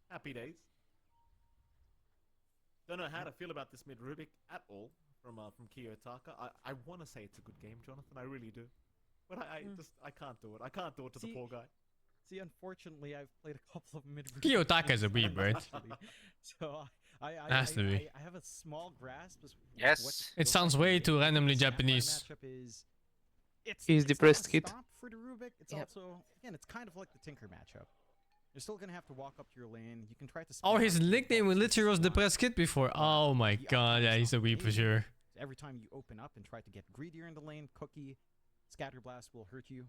Happy days. Don't know how to feel about this mid Rubik at all from Kiyotaka. I want to say it's a good game, Jonathan. I really do. But I can't do it. I can't do it to the poor guy. See, unfortunately, I've played a couple of mid. Kiyotaka's a weeb, right? So Has to be. I have a small grasp. As Yes. what It the sounds way too randomly Japanese. matchup is. He's it's depressed not a kid. stop for the Rubik. It's also, again, it's kind of like the Tinker matchup. You're still gonna have to walk up to your lane. You can try to. Oh, spam his out nickname was literally was Depressed Kid before. Oh my The god, yeah, uppercut he's a is weeb for amazing. sure. Every time you open up and try to get greedier in the lane, Cookie, Scatterblast will hurt you.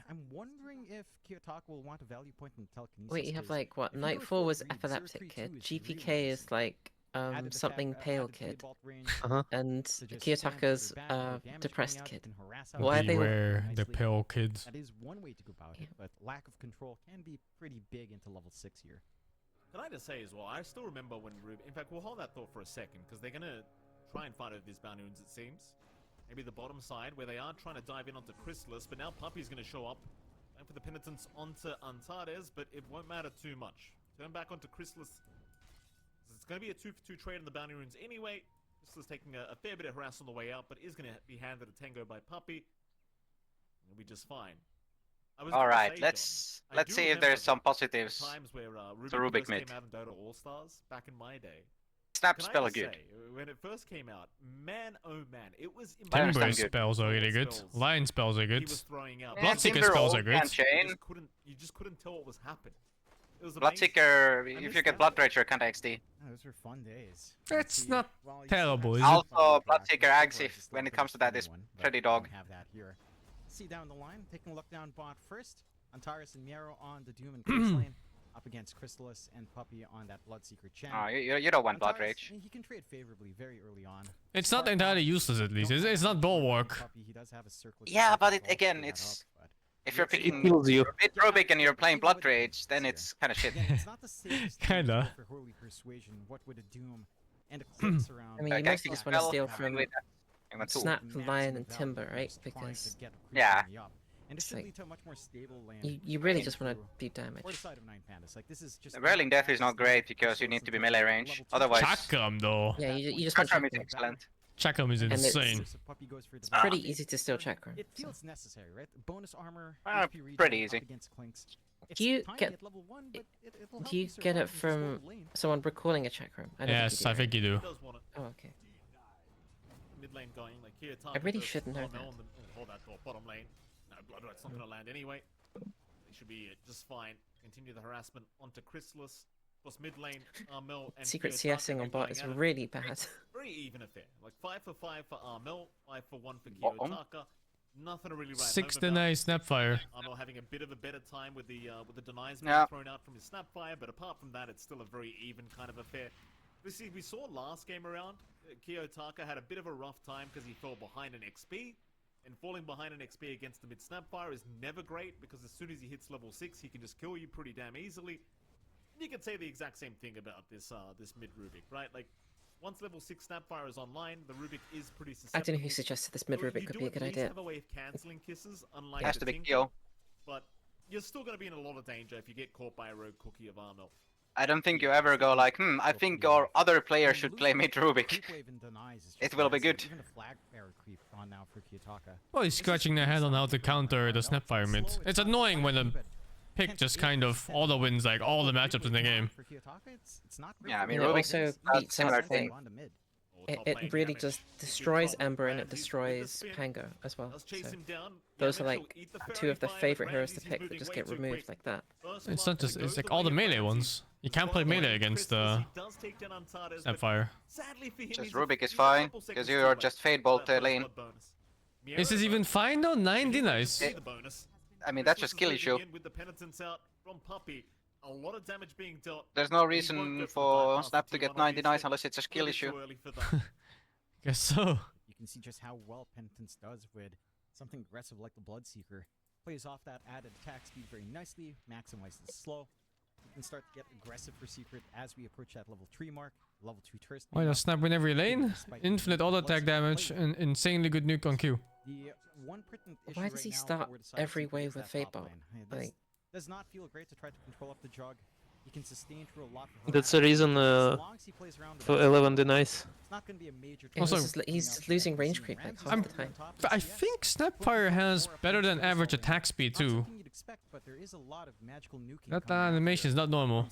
I'm wondering if Kiyotaka will want a value point in telekinesis. Wait, you have 'cause like what? if you go Nightfall for was greed, Epileptic 0-3-2 Kid. is GPK really is like Added the something fact- pale added kid, bolt range and to just Kiyotaka's stand at your back, damage depressed coming out, you kid. can harass out Why are the they? Beware the nicely. pale kids. That is one way to go about it, but lack of control can be pretty big into level 6 here. Can I just say as well, I still remember when Rubik... In fact, we'll hold that thought for a second, because they're going to try and fight over these Boundoons, it seems. Maybe the bottom side, where they are trying to dive in onto Chrysalis, but now Puppy's going to show up. Going for the penitence onto Antares, but it won't matter too much. Turn back onto Chrysalis. It's going to be a 2-for-2 trade in the Bounty Runes anyway. Chrysalis taking a fair bit of harass on the way out, but is going to be handed a Tango by Puppy. It'll be just fine. All right, let's see if there's some positives times where to Rubik first mid. came out in Dota All-Stars back in my day. Snap Can I spell are just good. say, when it first came out, man oh man, it was Timber impressive. spells are really good. Lion spells are He good. was throwing out. Bloodseeker Timber spells ult are good. and chain. You just couldn't tell what was happening. It was amazing. Bloodseeker, I if missed you get out. Blood Rage, you're kinda XD. Oh, those were fun days. It's See, not well, you terrible, still is have it? Also, some Bloodseeker back, Axe, so if it's when still it comes to that, pretty is one, but pretty we dog. don't have that here. See down the line, taking a look down bot first. Antares and Miero on the Doom and Curse lane, up against Chrysalis and Puppy on that Bloodseeker Chen. Oh, you don't want Blood Antares, Rage. he can trade favorably very early on. It's not Start entirely off, useless at least. don't It's have not that bulwark. Puppy, he does have a circle Yeah, to but it follow again, that it's up, but if you're It picking kills you. mid Rubik and you're playing Blood Rage, then it's kind of shit. again, it's not the safest thing to Kinda. go for Holy Persuasion. What would a Doom and a Clicks around? I mean, you Like, mostly just want to spell, steal having from with that. I want two. Snap, Maximum Lion, and value, Timber, right? just trying to Because get creep Yeah. on the up. And it It's should like- lead to a much more stable lane. you really going just want to through do damage. or the side of 9Pandas. Like this is just Whirling Death is not fast, great because you need to be melee range. Otherwise, Chakram though. Yeah, you just want Chakram is Chakram. excellent. Chakram is And it's- insane. So Puppy goes for It's the pretty value. easy to steal Chakram. It so. feels necessary, right? Bonus armor, Ah, HP regen pretty up easy. against Clinks. It's Do you tiny get- at level 1, but it'll help Do you get survive it and slow from the lane. someone recalling a Chakram? I don't Yes, think I you do, think you do. He does want it. right? Oh, okay. Mid lane going, like here, I really goes should know Torment that. on the- hold that thought, bottom lane. No, Blood Right's not gonna land anyway. They should be just fine. Continue the harassment onto Chrysalis. Of course, mid lane, Armel and Secret Kiyotaka CSing on keep bot going is at it. really bad. Very even affair. Like 5 for 5 for Armel, 5 for 1 for Bottom. Kiyotaka. Nothing to really write home Six about. deny Snapfire. Armel having a bit of a better time with the denies being Yeah. thrown out from his Snapfire, but apart from that, it's still a very even kind of affair. We saw last game around, Kiyotaka had a bit of a rough time because he fell behind an XP, and falling behind an XP against the mid Snapfire is never great because as soon as he hits level 6, he can just kill you pretty damn easily. You could say the exact same thing about this mid Rubik, right? Like, once level 6 Snapfire is online, the Rubik is pretty I susceptible. don't know who suggested this mid So Rubik you could do be a at good least idea. have a way of cancelling kisses, unlike Has the to be Tinker, Kyo. but you're still going to be in a lot of danger if you get caught by a rogue cookie of Armel. I don't think you ever go like, I think our other player should play mid Rubik. Creep wave and denies is just It will be massive. good. Even the flag bearer creep on now for Kiyotaka. Well, he's scratching their head on how to counter the Snapfire mid. It's annoying when pick just kind of all the wins, like all the matchups in the game. Yeah, I mean, And it Rubik also beats similar up thing. it really just destroys Ember and it destroys Pango as well. So those are like two of the favorite heroes to pick that just get removed like that. It's not just, it's like all the melee ones. You can't play melee against Snapfire. Just Rubik is fine, because you are just Fade Bolt lane. Is this even fine though? 90 nice. I mean, that's just skill issue. There's no reason for Snap to get 99 unless it's a skill issue. Guess so. You can see just how well Penitence does with something aggressive like the Bloodseeker. Plays off that added attack speed very nicely, maximizes slow. You can start to get aggressive for Secret as we approach that level 3 mark. Level 2 Trist. Why does Snap win every lane? Infinite auto attack damage and insanely good nuke on Q. Why does he start every wave with Fade Bolt? Like, does not feel great to try to control up the jug. He can sustain through a lot. That's the reason for 11 denies. also, he's losing range creep like half the time. I think Snapfire has better than average attack speed too. That animation is not normal.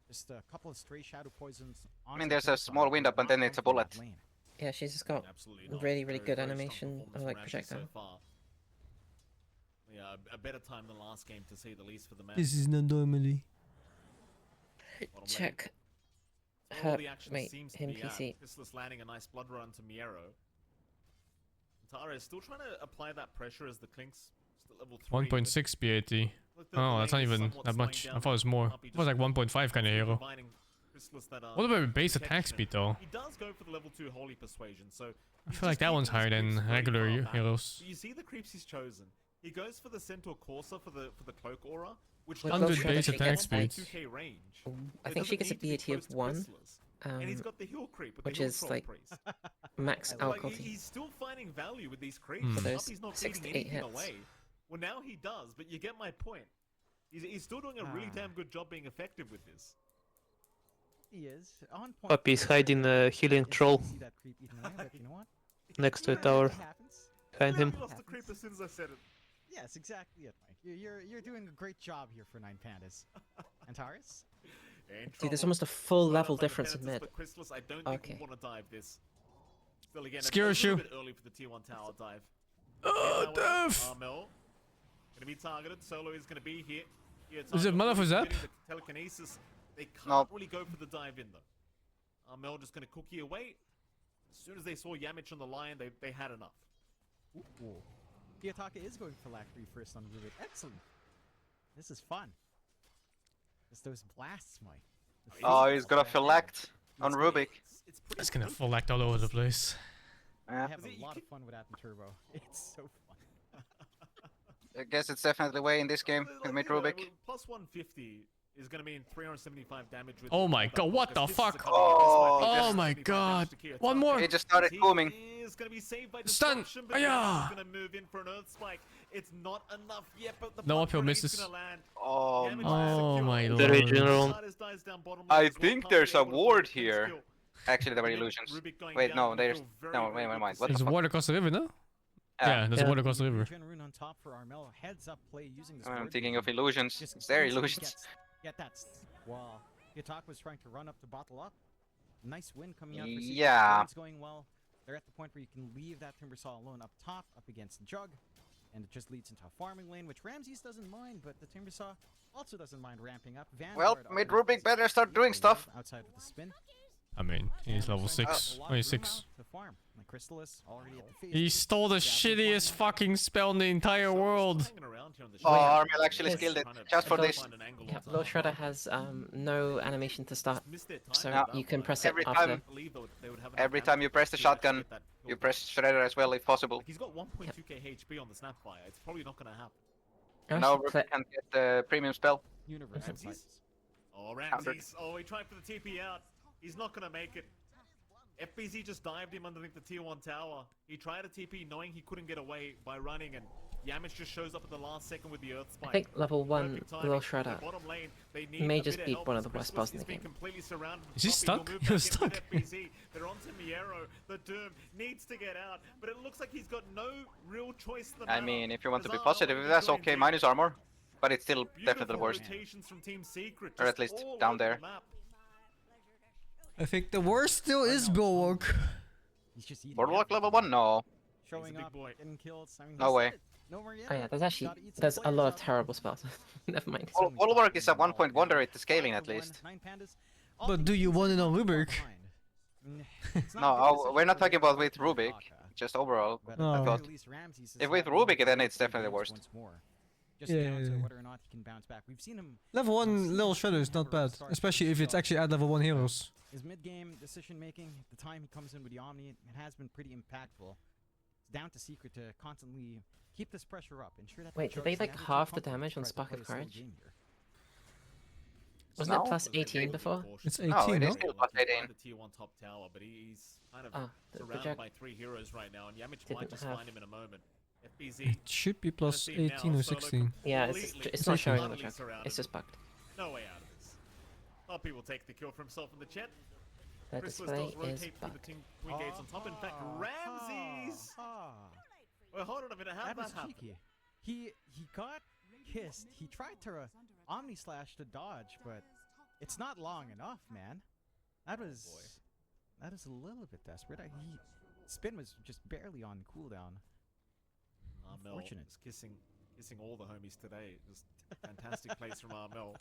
Just a couple of stray shadow poisons. I mean, there's a small wind up and then it's a bullet. Yeah, she's just got really good animation of like projectile. Yeah, a better time than last game to say the least for the match. This is not normally. Check All her, the action wait, seems to him be PC. Chrysalis landing a nice blood run to Miero. Tara is still trying to apply that pressure as the Clinks still level 3. 1.6 BAT. Oh, that's not even that much. I thought it was more. It was like 1.5 kind of hero. What about base attack speed though? He does go for the level 2 Holy Persuasion, so I feel like that one's higher than regular heroes. you see the creeps he's chosen. He goes for the Centaur Corsa for the Cloak Aura, which 100 base attack speed. 2k range. I think she gets a BAT of 1, and he's got the Hill Creep with which the Hill is Troll like Priest. max Like, alcohol. he's still finding value with these creeps. For those Puppy's not 6 feeding to 8 anything hits. away. Well, now he does, but you get my point. He's still doing a really damn good job being effective with this. He is on point. Puppy's hiding a healing troll next to a tower behind him. I lost the creep as soon as I said it. Yes, exactly it, Mike. You're doing a great job here for 9 Pandas. Antares? Dude, there's almost a full level difference in mid. Chrysalis, I don't think we Okay. want to dive this. Still again, Scare a issue. little bit early for the tier 1 tower dive. Oh, death! Armel gonna be targeted. Solo is gonna be here. Is it mana for Zap? Telekinesis. They can't Nope. really go for the dive in though. Armel just gonna cookie away. As soon as they saw Yamich on the line, they had enough. Ooh. Kiyotaka is going for Lac 3 first on Rubik. Excellent. This is fun. Just those blasts, Mike. Oh, he's gonna select on Rubik. It's gonna full act all over the place. I Yeah. have a lot of fun with that in Turbo. It's so fun. I guess it's definitely way in this game with mid Rubik. Plus 150 is going to mean 375 damage. With Oh my god, what the fuck? Oh, Oh my god. One more. He just started booming. Is going to be saved by Stun. destruction, but Ayah. he's going to move in for an Earth Spike. It's not enough yet, but the No blood uphill grenade's misses. gonna land. Oh, Yamich is Oh secure. my The lord. regional. Silas dies down bottom lane I as well. think Can't there's be a able to ward find the here. skill. Actually, there were And then illusions. Rubik going Wait, down, no, we there's feel very, no. very Wait, good never mind. to What see. the There's fuck? water across the river, no? Yeah. Yeah, there's water across the river. Gen rune on top for Armel. Heads up play using this I'm ward thinking vision. of illusions. Just It's their instantly illusions. Get that. Wow. Kiyotaka was trying to run up to bottle up. Nice win coming out for Secret. Yeah. It's going well. They're at the point where you can leave that Timbersaw alone up top, up against the Jug. And it just leads into a farming lane, which Ramses doesn't mind, but the Timbersaw also doesn't mind ramping up. Well, Vanguard mid up Rubik better start doing stuff. outside of the spin. I mean, he's level 6. A lot Only of room 6. now to farm. Like Chrysalis already at the phase. He stole the shittiest fucking spell in the entire world. Hanging around here on the Oh, shore. Armel actually Yes. skilled it just for this. Find an angle Yeah, on Lord top. Shredder has no animation to start, Missed their time so with that you can one. press it Every after. time- Believe they would have enough Every damage time you press the to actually shotgun, get that kill you back. press Shredder as well if possible. Like, he's got 1.2k HP on the Snapfire. It's probably not going to happen. I Now should Rubik play- can get the premium spell. Universe Ramses? fights. Oh, Ramses. Oh, he tried for the TP out. He's not going to make it. FBZ just dived him underneath the tier 1 tower. He tried a TP knowing he couldn't get away by running, and Yamich just shows up at the last second with the Earth Spike. I think level 1 Perfect timing. Lord The Shredder bottom lane, they need may a just bit of be help one as of the worst Chrysalis spells in the being game. completely surrounded with Is he Puppy. stuck? He'll move He was back in with stuck. FBZ. They're onto Miero. The Doom needs to get out, but it looks like he's got no real choice in the I matter. mean, if you want to be Bizarro positive, is that's going okay. big. Minus armor. but it's still definitely the worst. Rotations from Team Secret, Or at just least all down over there. the map. I think the worst still is Bulwark. He's just eating Boardwalk level 1? No. showing big up, boy. getting kills. I mean, No way. No more yet. Oh yeah, there's actually Gotta eat some there's a players lot of up. terrible spells. Never mind. Boardwalk is a 1 point wonder rate to scaling at 5 to 1, least. 9 pandas. But do you want it on Rubik? No, we're not talking about with Rubik, just overall. But Oh. at the thought. very least, Ramses If is with having Rubik, then to it's definitely the bounce worst. once more. Just Yeah, down to yeah, yeah. whether or not he can bounce back. We've seen him. Level 1 little shredder is not bad, especially if it's actually at level 1 heroes. His mid-game decision making, the time he comes in with the Omni, it has been pretty impactful. It's down to Secret to constantly keep this pressure up. Ensure that Wait, did they like half the damage on Spark of Courage? Wasn't No. it plus 18 before? It's No, 18, it no? is still plus 18. The tier 1 top tower, but he's kind of Ah, the surrounded project by 3 heroes right now, and Yamich didn't might just have- find him in a moment. FBZ, It should be plus see now, 18 or Solo 16. Yeah, it's completely, it's not Okay. showing on the utterly track. surrounded. It's just bugged. No way out of this. Poppy will take the kill for himself in the chat. The Chrysalis display does rotate is through the bugged. twin gates on top. In fact, Ramses. Well, hold on a minute. How That did was that happen? cheeky. He got kissed. He tried to Omni Slash to dodge, but it's not long enough, man. That was a little bit desperate. Spin was just barely on cooldown. Armel Unfortunate. is kissing all the homies today. Just fantastic plays from Armel.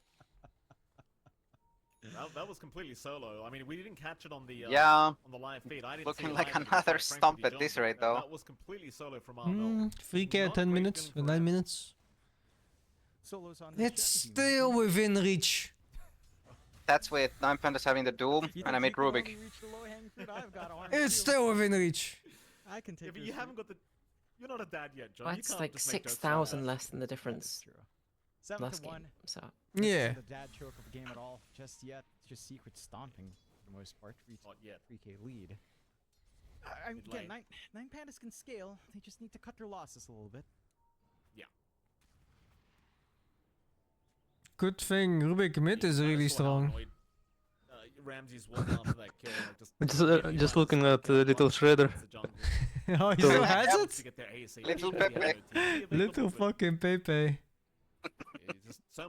That was completely solo. I mean, we didn't catch it on the Yeah. on the live feed. I didn't Looking see it like live, but another quite frankly, stomp with at this John, rate, though. That was completely solo from Armel. 3k Not at 10 great minutes, feeling or for 9 Ram. minutes. Solos on the It's chest, you still mean? within reach. That's with 9 pandas having the Doom, You and I think made you can Rubik. only reach the low-hanging fruit? I've got arms It's too. still within reach. I can Yeah, take but you yours, haven't got the. You're not a dad yet, John. Well, You it's can't like just make jokes like 6,000 that. less than the That is difference true. 7 last to game. 1. So This Yeah. isn't the dad choke of the game at all, just yet. It's just Secret stomping for the most part. Not yet. 3k lead. I mean, Mid again, lane. nine pandas can scale. They just need to cut their losses a little bit. Good thing Rubik mid is really strong. Ramses was after that kill. Like, Just looking at the little shredder. Oh, he So- still has To it? get their ASAP. Little They have Pepe. no TP available, Little but fucking Pepe. it's just so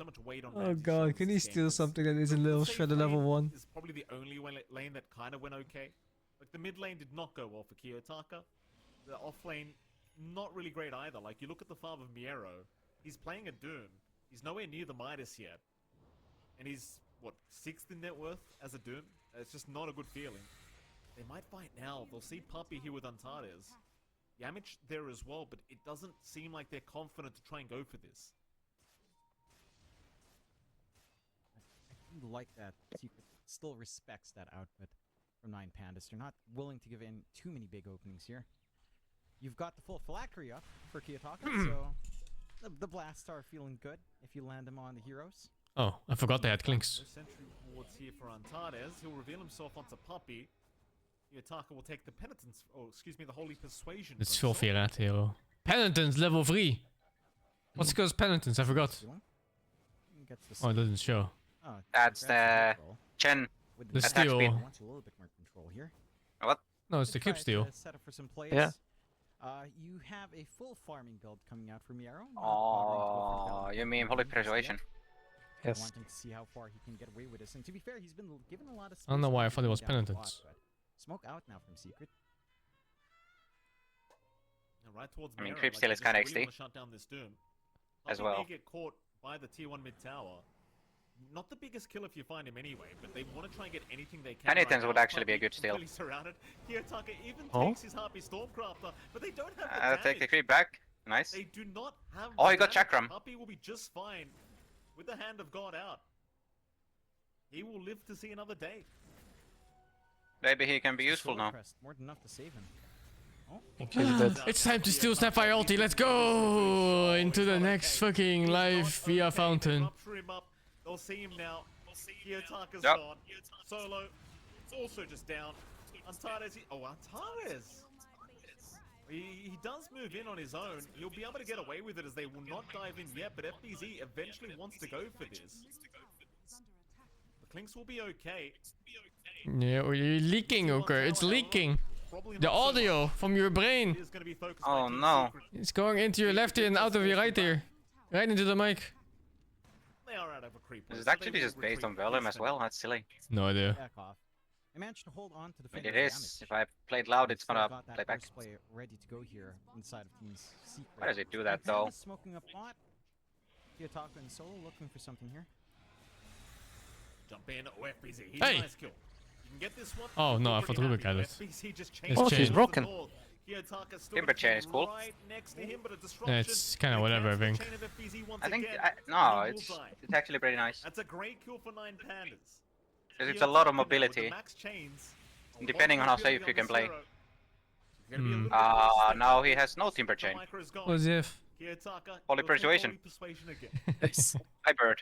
much weight on Oh Ramses' god, shoulders can he this game, steal 'cause something that the isn't little safe shredder level lane 1? is probably the only lane that kind of went okay. Like the mid lane did not go well for Kiyotaka. The off lane, not really great either. Like you look at the farm of Miero, he's playing a Doom. He's nowhere near the Midas yet, and he's what 6th in net worth as a Doom. It's just not a good feeling. They might fight now. They'll see Puppy here with Antares. Yamich there as well, but it doesn't seem like they're confident to try and go for this. I do like that Secret still respects that output from 9 pandas. They're not willing to give in too many big openings here. You've got the full phylactery up for Kiyotaka, so the blasts are feeling good if you land them on the heroes. Oh, I forgot they had clinks. No sentry wards here for Antares. He'll reveal himself onto Puppy. Kiyotaka will take the penitence, the holy persuasion. It's from filthy Sol. rat hero. Penitence level 3. What's it called penitence? I forgot. Gets the Oh, it doesn't show. Oh, That's congrats the on control. Chen With The attack steal. speed, wants a little bit more control here. What? No, it's the Try cube steal. to set up for some plays. Yeah. You have a full farming build coming out from Miero. Oh, you mean holy persuasion? Yes. Wanting to see how far he can get away with this. And to be fair, he's been given a lot of space. I don't know why I to thought it was down the block, penitence. but Smoke out now from Secret. And right towards I mean, Miero, creep like, steal they is just kinda really XD. wanna shut down this Doom. As Puppy well. may get caught by the tier 1 mid tower. Not the biggest kill if you find him anyway, but they want to try and get anything they can. Penitence right would now. actually be a Puppy good steal. completely surrounded. Kiyotaka even Oh? takes his Harpy Stormcrafter, but they don't have the I'll take the damage. creep back. Nice. They do not have. Oh, the he got damage. Chakram. Puppy will be just fine with the hand of God out. He will live to see another day. Maybe he can be useful now. More than enough to save him. It's time to steal Snapfire ulti. Let's go into the next fucking live via fountain. Rupture him up. They'll see him now. Kiyotaka's Yep. gone. Solo. It's also just down. Antares. Antares. He does move in on his own. He'll be able to get away with it as they will not dive in yet, but FBZ eventually wants to go for this. The Clinks will be okay. Yeah, you're leaking, okay? It's leaking. The audio from your brain. Is going to be focused Oh by Team no. Secret. It's going into your left ear and out of your right ear. Right into the mic. They are out of a creep. This is actually just based on volume as well. That's silly. No idea. Back off. I managed to hold on to the It finger is. If I played loud, it's gonna play back. Play ready to go here inside of Team's secret. Why does it do that though? Smoking a bot. Kiyotaka and Solo looking for something here. Jump in. Oh, FBZ. He's Hey! nice kill. You can get this one. Oh no, I You're thought pretty Rubik had happy. it. FBZ just It's changed Oh, she's chain. broken. Kiyotaka's still Timber chain is cool. right next to him, but a Yeah, disruption. it's kind of whatever, I think. Chain of FBZ once I think again, no, and he it's will die. actually pretty nice. That's a great kill for 9 pandas. Because it's a lot of Kiyotaka now with the mobility, max chains. depending on how safe you can play. Hmm. Now he has no timber chain. What's if? Holy persuasion. Hi, bird.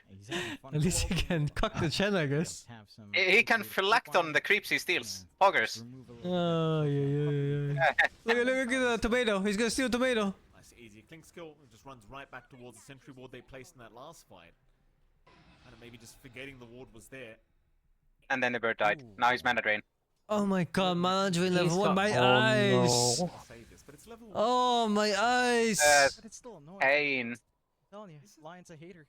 At least he can cock the chain, I guess. He can select on the creeps he steals. Poggers. Oh, yeah. Look at the tomato. He's gonna steal tomato. Nice easy clink skill. Just runs right back towards the sentry ward they placed in that last fight. And maybe just forgetting the ward was there. And then the bird died. Now he's mana drain. Oh my god, mana drain level 1. My Oh, eyes. no. Oh, my eyes. But it's still annoying. Pain. I'm telling you, Lion's a hater.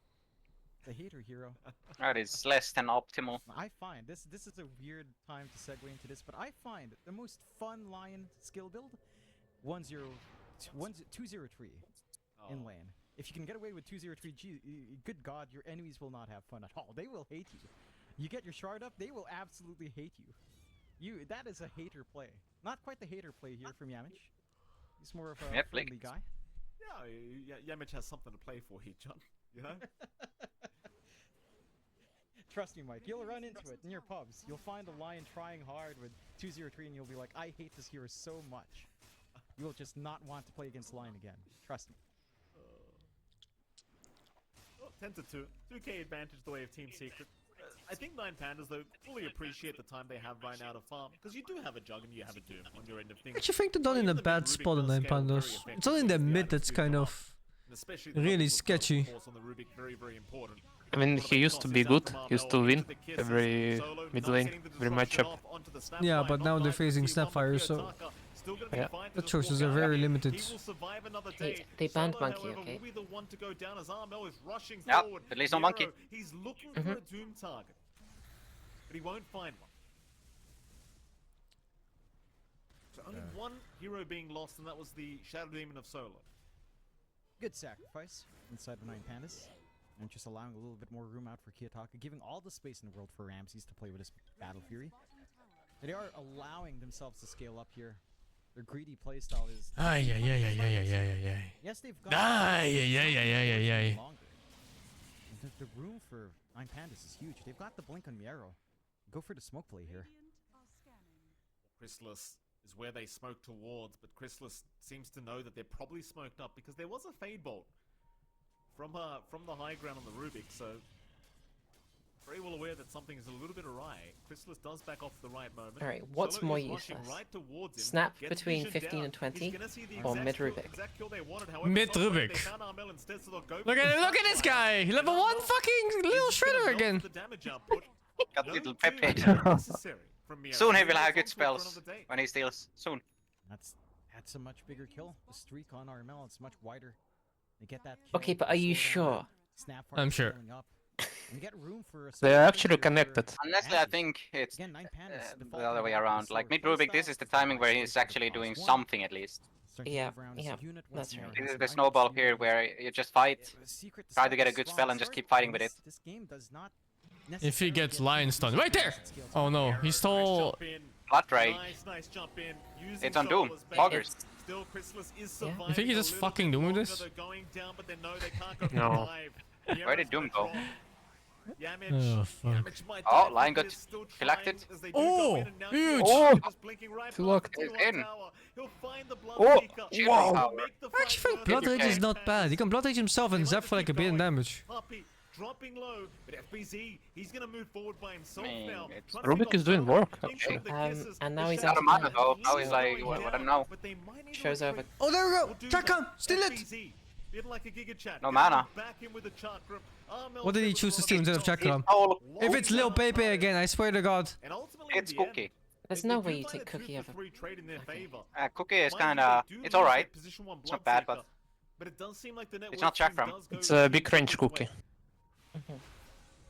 The hater hero. That is less than optimal. I find this is a weird time to segue into this, but I find the most fun Lion skill build 203 in lane. If you can get away with 203, good god, your enemies will not have fun at all. They will hate you. You get your shard up, they will absolutely hate you. That is a hater play. Not quite the hater play here from Yamich. He's more of a friendly guy. Yeah, Yamich has something to play for here, John. You know? Trust me, Mike, you'll run into it in your pubs. You'll find a Lion trying hard with 203 and you'll be like, I hate this hero so much. You will just not want to play against Lion again. Trust me. 10-2. 2k advantage the way of Team Secret. I think 9 pandas, though, fully appreciate the time they have right now to farm. Because you do have a Jug and you have a Doom on your end of things. I actually think they're not in a bad spot on 9 pandas. It's only in the mid that's kind of really sketchy. I mean, he used to be good. He used to win every mid lane, every matchup. Yeah, but now they're facing Snapfire, so Yeah. the choices are very limited. They banned Monkey, okay? Yep, at least no Monkey. He's looking for a Doom target, but he won't find one. So only one hero being lost, and that was the Shadow Demon of Solo. Good sacrifice inside of 9 pandas. And just allowing a little bit more room out for Kiyotaka, giving all the space in the world for Ramses to play with his Battle Fury. They are allowing themselves to scale up here. Their greedy playstyle is... Yes, they've got... The room for 9 pandas is huge. They've got the blink on Miero. Go for the smoke play here. Chrysalis is where they smoke towards, but Chrysalis seems to know that they're probably smoked up because there was a Fade Bolt from the high ground on the Rubik, so very well aware that something is a little bit awry. Chrysalis does back off the right moment. Alright, what's Solo more is rushing useless? right towards him, Snap gets between vision 15 down. and 20 He's gonna see the or exact mid kill- Rubik? exact kill they wanted. However, Mid it's not right. They Rubik. found Armel instead, so they'll go Look at this guy. Level 1 fucking little shredder again. the damage output. Got No little Doom Pepe. necessary from Miero. Soon he will Miero's have good on to it for spells another day. when he steals. Soon. That's a much bigger kill. The streak on Armel, it's much wider. They get that kill, Okay, but are you sure? Snapfire I'm sure. scaling up. And you get room for a They are actually connected. Honestly, I think it's Again, 9 pandas, the default other way level around. is Like lower mid Rubik, this playstyle. is the timing where he's actually doing something at least. Starting to Yeah, move around as a yeah, unit that's once right. Miero This has is the an snowball iron here shield. where you just fight, Secret try to stop get a is good strong spell and just start, keep fighting and with it. This game does not If he necessarily gets get Lion to Stun. use Right there! skills. Oh no, he stole... Blood Ray. Nice jump in. Using It's on Doom. Solo's bait. Poggers. Still, Chrysalis is Yeah. surviving You think he's a just little fucking bit doing longer. this? They're going down, but they know they can't go for No. 5. Where did Doom go? Yamich, Oh, fuck. Yamich might Oh, die, Lion but got he is still collected. trying as they do Oh, go in and now huge. Yamich Oh, just blinking right he looked. past the He's T1 in. tower. He'll find the Blood Oh, Seeker. wow. He'll make the I actually fight think Blood worth Rage is it. not bad. He can Blood Rage himself and zap for like a bit of damage. Puppy dropping low, but FBZ, he's gonna move forward by himself Man, now. it's- Trying to Rubik pick is off doing Solo, work, think actually. of the kisses, And the now he's shadow out of demon. mana. though. Now He's he's like, going what, I down, don't know. but they might need to Show's over. retreat. Oh, there we We'll go! do Chakram! that. Steal it! FBZ, bit like a Giga Chat. No Gonna mana. Back in with the chakram. Armel What did he with choose to the steal instead of Rubik. Chakram? Oh, If it's Lil Pepe again, I swear to God. And ultimately, it's in the end, Cookie. There's they no do way you find take a Cookie 2 over. for 3 trade in their favor. Cookie is Mind you, kinda... they do It's lose alright. their position 1 It's not Bloodseeker, bad, but... But it does seem like the network It's not track stream from. does go It's a big Team cringe Secret's cookie. way.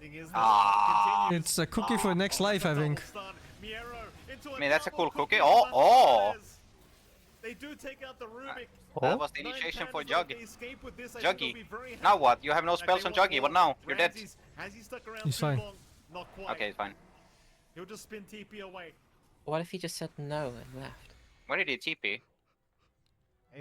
Thing is, Ah. continues. It's a cookie for next life, I think. I mean, that's a cool cookie. Oh! They do take out the Rubik. That was the initiation for Juggy. Escape with this. Juggy. Now what? You have no spells on Juggy. What now? You're dead. Has he stuck around He's too fine. long? Not quite. Okay, it's fine. He'll just spin TP away. What if he just said no and left? Where did he TP?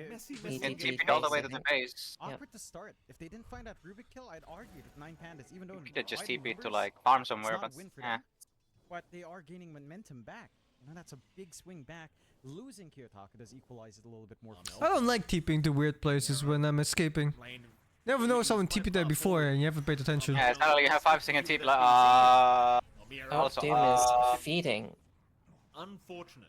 Messy, He He did TP'd base, all the way I to the think. base. Awkward to start. If they didn't find that Rubik kill, I'd argue with 9 pandas, even though You could just wide TP to numbers, like farm it's somewhere, not but a win for yeah. them. But they are gaining momentum back. You know, that's a big swing back. Losing Kiyotaka does equalize it a little bit more. I don't like TPing to weird places when I'm escaping. Never know someone TP'd there before and you haven't paid attention. Yeah, it's not like you have 5-second TP. Oh, Also, Doom is feeding. Unfortunate.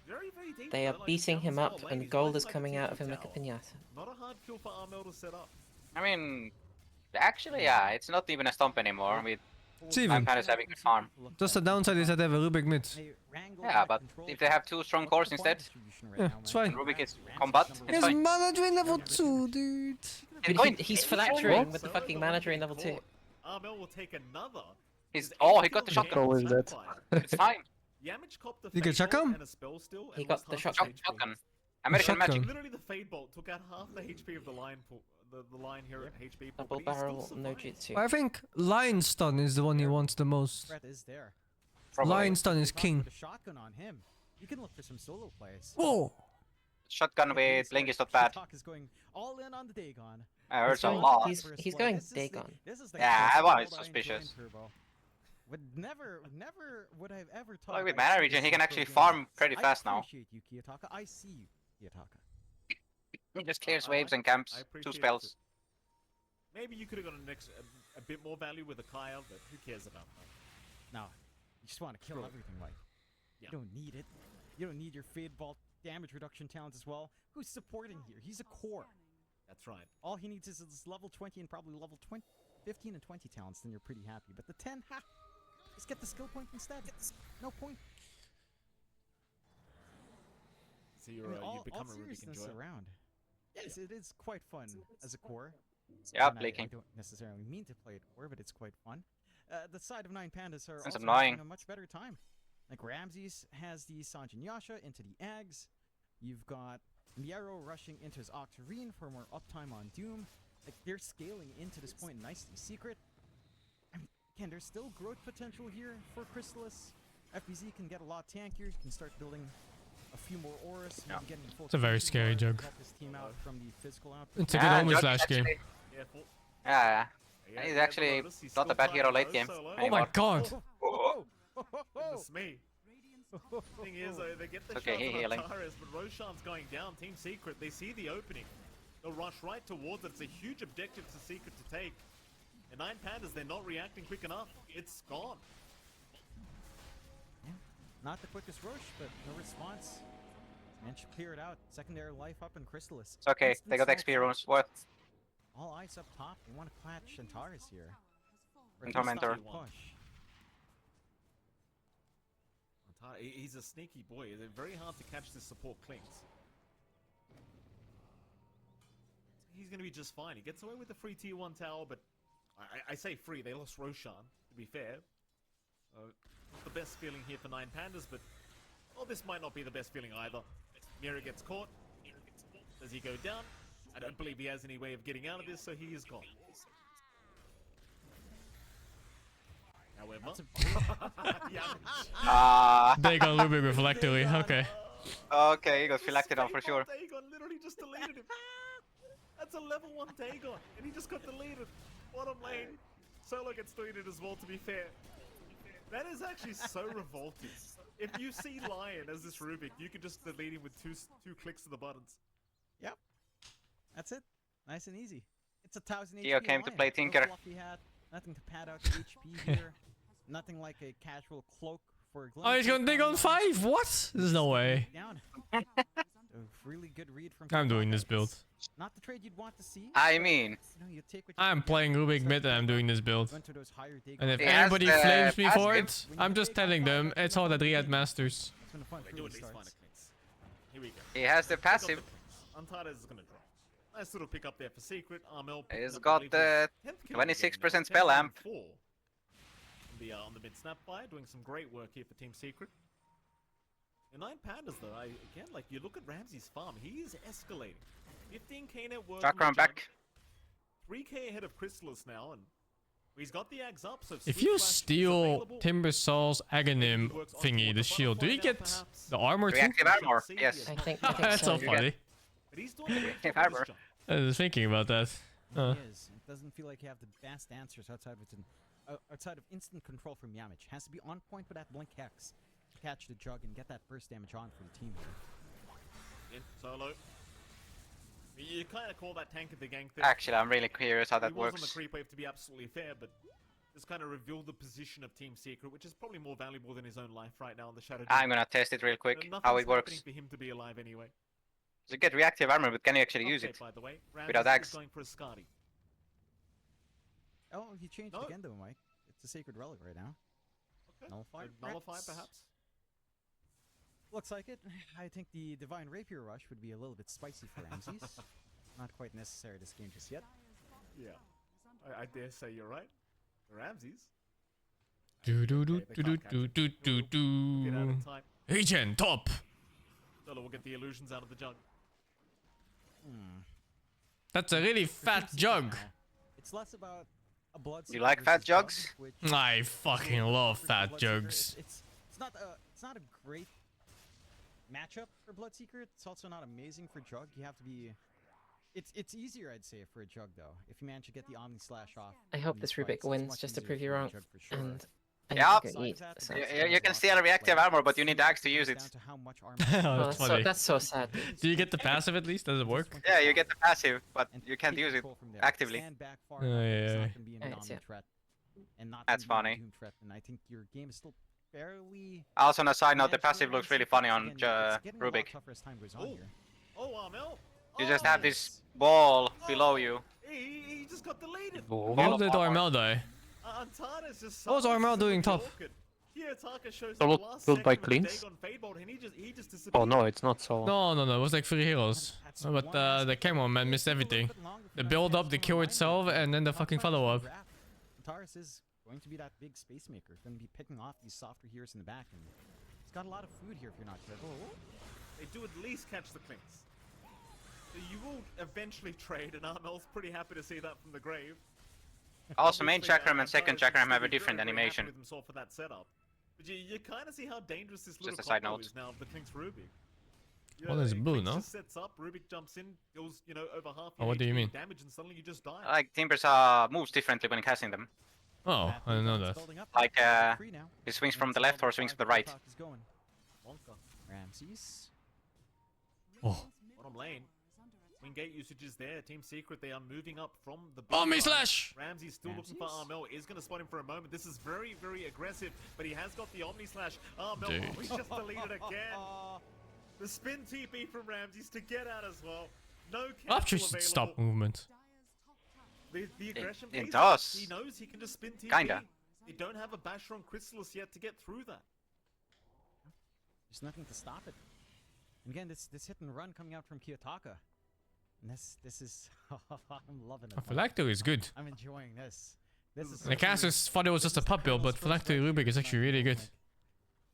Very, very deep. They are though, like, beating him down up, the center and lane, gold he's is like coming out of him TP like a tower. pinata. Not a hard kill for Armel to set up. I mean, actually, yeah, it's not even a stomp anymore. With It's even. 9 pandas having good farm. Just the downside is that they have a Rubik mid. Yeah, but if they have 2 strong cores instead, Yeah, it's fine. and Rubik is combat, it's He's fine. mana drain level 2, dude. But he's phylactering with the fucking mana drain level 2. Armel will take another. Oh, he got the shotgun. Control is dead. It's fine. Yamich copped the You get fade bolt shotgun? and a spell still, He and got lost the half shotgun. his HP. Shotgun. American Shotgun. magic. Literally, the fade bolt took out half the HP of the line pool, the line here at HP pool. Double but he still barrel, no survived. jutsu. I think Lion Stun is the one he wants the most. Threat is there. Lion Stun is king. With a shotgun on him. You can look for some solo plays. Whoa! Shotgun with Blink is not bad. Kiyotaka is going all in on the Dagon. I heard a going- lot. he's going Dagon. Yeah, well, it's suspicious. Would never would I have ever thought. Like with I'd mana see regen, this he can in actually pro farm games. pretty fast I now. appreciate you, Kiyotaka. I see you, Kiyotaka. He just clears I waves like and it. camps. I 2 appreciate it spells. too. Maybe you could have gotten a bit more value with a Kaya, but who cares about that? No, you just want to kill True. everything, right? Yeah. You don't need it. You don't need your Fade Vault damage reduction talents as well. Who's supporting here? He's a core. That's right. All he needs is this level 20 and probably level 15 and 20 talents, then you're pretty happy. But the 10, ha! Just get the skill point instead. No point. So I you're, mean, you all become a Rubik seriousness enjoyer. around. Yes, it is quite fun as a core. Yeah, And I blinking. don't necessarily mean to play it core, but it's quite fun. The side of 9 pandas are That's also annoying. having a much better time. Like Ramses has the Sanjin Yasha into the Eggs. You've got Miero rushing into his Octarine for more uptime on Doom. Like they're scaling into this point nicely. Secret. I mean, again, there's still growth potential here for Chrysalis. FBZ can get a lot tankier. Can start building a few more auras. Yeah. maybe getting full It's a very condition scary bars to jug. help his team out from the physical output. It's a good Omens Judge last game. actually- Careful. Yeah, Yeah, he's yeah, actually Lotus, he's not a still bad hero fighting late low game. solo. Oh my anymore. god! Goodness me. Thing is, they get the Okay, shot he on healing. Antares, but Roshan's going down. Team Secret, they see the opening. They'll rush right towards it. It's a huge objective to Secret to take. And 9 pandas, they're not reacting quick enough. It's gone. Yeah, not the quickest rush, but no response. Managed to clear it out. Secondary life up in Chrysalis. It's okay, Instant they got self XP runes worth. All eyes up top. They want to clutch Antares here. Or And at least Tormentor. stop the push. He's a sneaky boy. It's very hard to catch this support clinks. He's going to be just fine. He gets away with the free tier 1 tower, but I say free. They lost Roshan, to be fair. Not the best feeling here for 9 pandas, but well, this might not be the best feeling either. Mira gets caught. Does he go down? I don't believe he has any way of getting out of this, so he is gone. However, Dagon Rubik with Phylactery, okay. Okay, he got phylactered on for sure. Dagon literally just deleted him. That's a level 1 Dagon, and he just got deleted. Bottom lane, Solo gets deleted as well, to be fair. That is actually so revolting. If you see Lion as this Rubik, you can just delete him with two clicks of the buttons. Yep. That's it. Nice and easy. It's 1,000 HP. Theo came to Lion. play No Tinker. fluffy hat, nothing to pad out the HP here. Nothing like a casual cloak for a glimpse. Oh, he's gonna dig on 5? What? There's no way. Down. A really good read from I'm doing Kiyotaka. this build. Not the trade you'd want to see. I mean, You know, you take what you I'm can playing get, Rubik start mid and I'm to doing this build. go into those higher dig And if He has anybody the flames me for passive. it, I'm just telling them it's all that Riyadh Masters. That's when the fun They do truly at least find a starts. clinks. Here we go. he has the Pick up passive. the clinks. Antares is going to drop. Nice little pick up there for Secret. Armel. He's got the 26% spell amp. On the mid snap fire, doing some great work here for Team Secret. The 9 Pandas, though, again, like, you look at Ramsey's farm, he's escalating. 15k net worth. Chakram back. 3k ahead of Chrysalis now, and he's got the Ags up, so If you steal Timbersaul's Aghanim thingy, the shield, do you get the armor too? Reactive armor, yes. I think That's so funny. But he's doing Reactive armor. I was thinking about that. It doesn't feel like you have the best answers outside of instant control from Yamich. Has to be on point with that Blink Hex to catch the jug and get that burst damage on for the team here. In solo. You kind of call that tank at the gank thing. Actually, I'm really curious how that he was works. on the creep wave, to be absolutely fair, but just kind of revealed the position of Team Secret, which is probably more valuable than his own life right now on the Shadow. I'm gonna test it real quick, how it works. For him to be alive anyway. So you get reactive armor, but can you actually use it? By the way, without Ramsey is Ags? going for a Scotty. Oh, he changed again though, Mike. It's a sacred relic right now. Okay. Nullify. Nullify, perhaps. Looks like it. I think the Divine Rapier Rush would be a little bit spicy for Ramses. Not quite necessary this game just yet. Yeah, I dare say you're right. Ramses. Do do do do do do do do Get out do. in time. Agent top. Solo will get the illusions out of the jug. That's a really fat jug. It's less about a blood. You like fat jugs? I fucking love fat jugs. It's not a great matchup for Bloodseeker. It's also not amazing for Jug. You have to be. It's easier, I'd say, for a Jug though, if you manage to get the Omni Slash off. I hope this Rubik wins, just to prove you wrong. And I Yeah, think I eat, so. you can steal a reactive armor, but you need Ags to use it. Oh, that's funny. That's so sad. Do you get the passive at least? Does it work? Yeah, you get the passive, but you can't use it actively. Yeah. That's funny. And I think your game is still fairly. Also, on a side note, the passive looks really funny on Rubik. Oh, Armel. You just have this ball below you. He just got deleted. How did Armel die? Antana's just What was Armel doing top? Built by cleans? Oh no, it's not so. No, it was like 3 heroes. But the cameraman missed everything. The build up, the kill itself, and then the fucking follow up. Antares is going to be that big space maker. Going to be picking off these softer heroes in the back, and he's got a lot of food here if you're not careful. They do at least catch the clinks. So you will eventually trade, and Armel's pretty happy to see that from the grave. Also, main chakram and second chakram have a different animation. With himself for that setup. But you kind of see how dangerous this little Just a side combo note. is now of the Clinks Rubik. Well, there's blue, Clinks no? just sets up, Rubik jumps in, deals, over half Oh, what do you HP mean? damage, and suddenly you just die. Like Timbers moves differently when casting them. Oh, I didn't know that. Like he swings from the left or swings to the right. Ramses. Oh. Bottom lane. Swing gate usage is there. Team Secret, they are moving up from the Omni backside. Slash! Ramsey's still looking for Armel. Is going to spot him for a moment. This is very, very aggressive, but he has got the Omni Slash. Armel, Dude. he's just deleted again. The spin TP from Ramsey's to get out as well. No Rapture cancel should available. stop movement. The aggression It pays does. off. He knows he can just spin TP. Kinda. They don't have a basher on Chrysalis yet to get through that. There's nothing to stop it. And again, this hit and run coming out from Kiyotaka. And this is I'm loving it. Phylactery is good. I'm enjoying this. This is The casters thought it was just a pop build, but Phylactery Rubik is actually really good.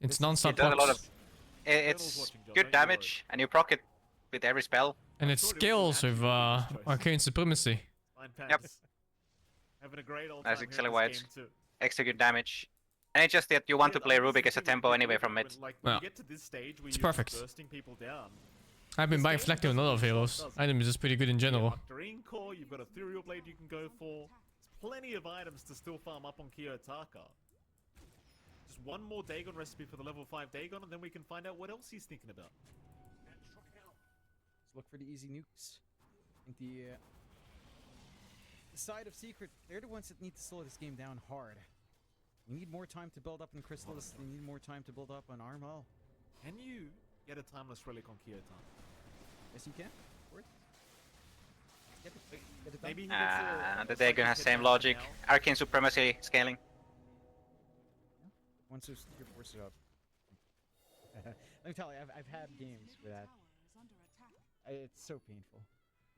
It's non-stop It does a lot pops. of. It's good damage, and you proc it with every spell. And it scales with Arcane Supremacy. Yep. Having a great old That's time actually here why in this it's game too. extra good damage. And it's just that you want to play Rubik as a tempo anyway from mid. Like, when Yeah. you get to this stage where It's you're perfect. bursting people down. I've been buying Phylactery on a lot of heroes. Item is just pretty good in general. Green core, you've got Ethereal Blade you can go for. There's plenty of items to still farm up on Kiyotaka. Just one more Dagon recipe for the level 5 Dagon, and then we can find out what else he's thinking about. Let's look for the easy nukes. I think the side of Secret, they're the ones that need to slow this game down hard. You need more time to build up on Chrysalis. You need more time to build up on Armel. Can you get a Timeless Relic on Kiyotaka? Yes, you can. Work. Get it done. Maybe he gets The Dagon has same logic. Arcane Supremacy scaling. Once your forces up. Let me tell you, I've had games where that. It's so painful.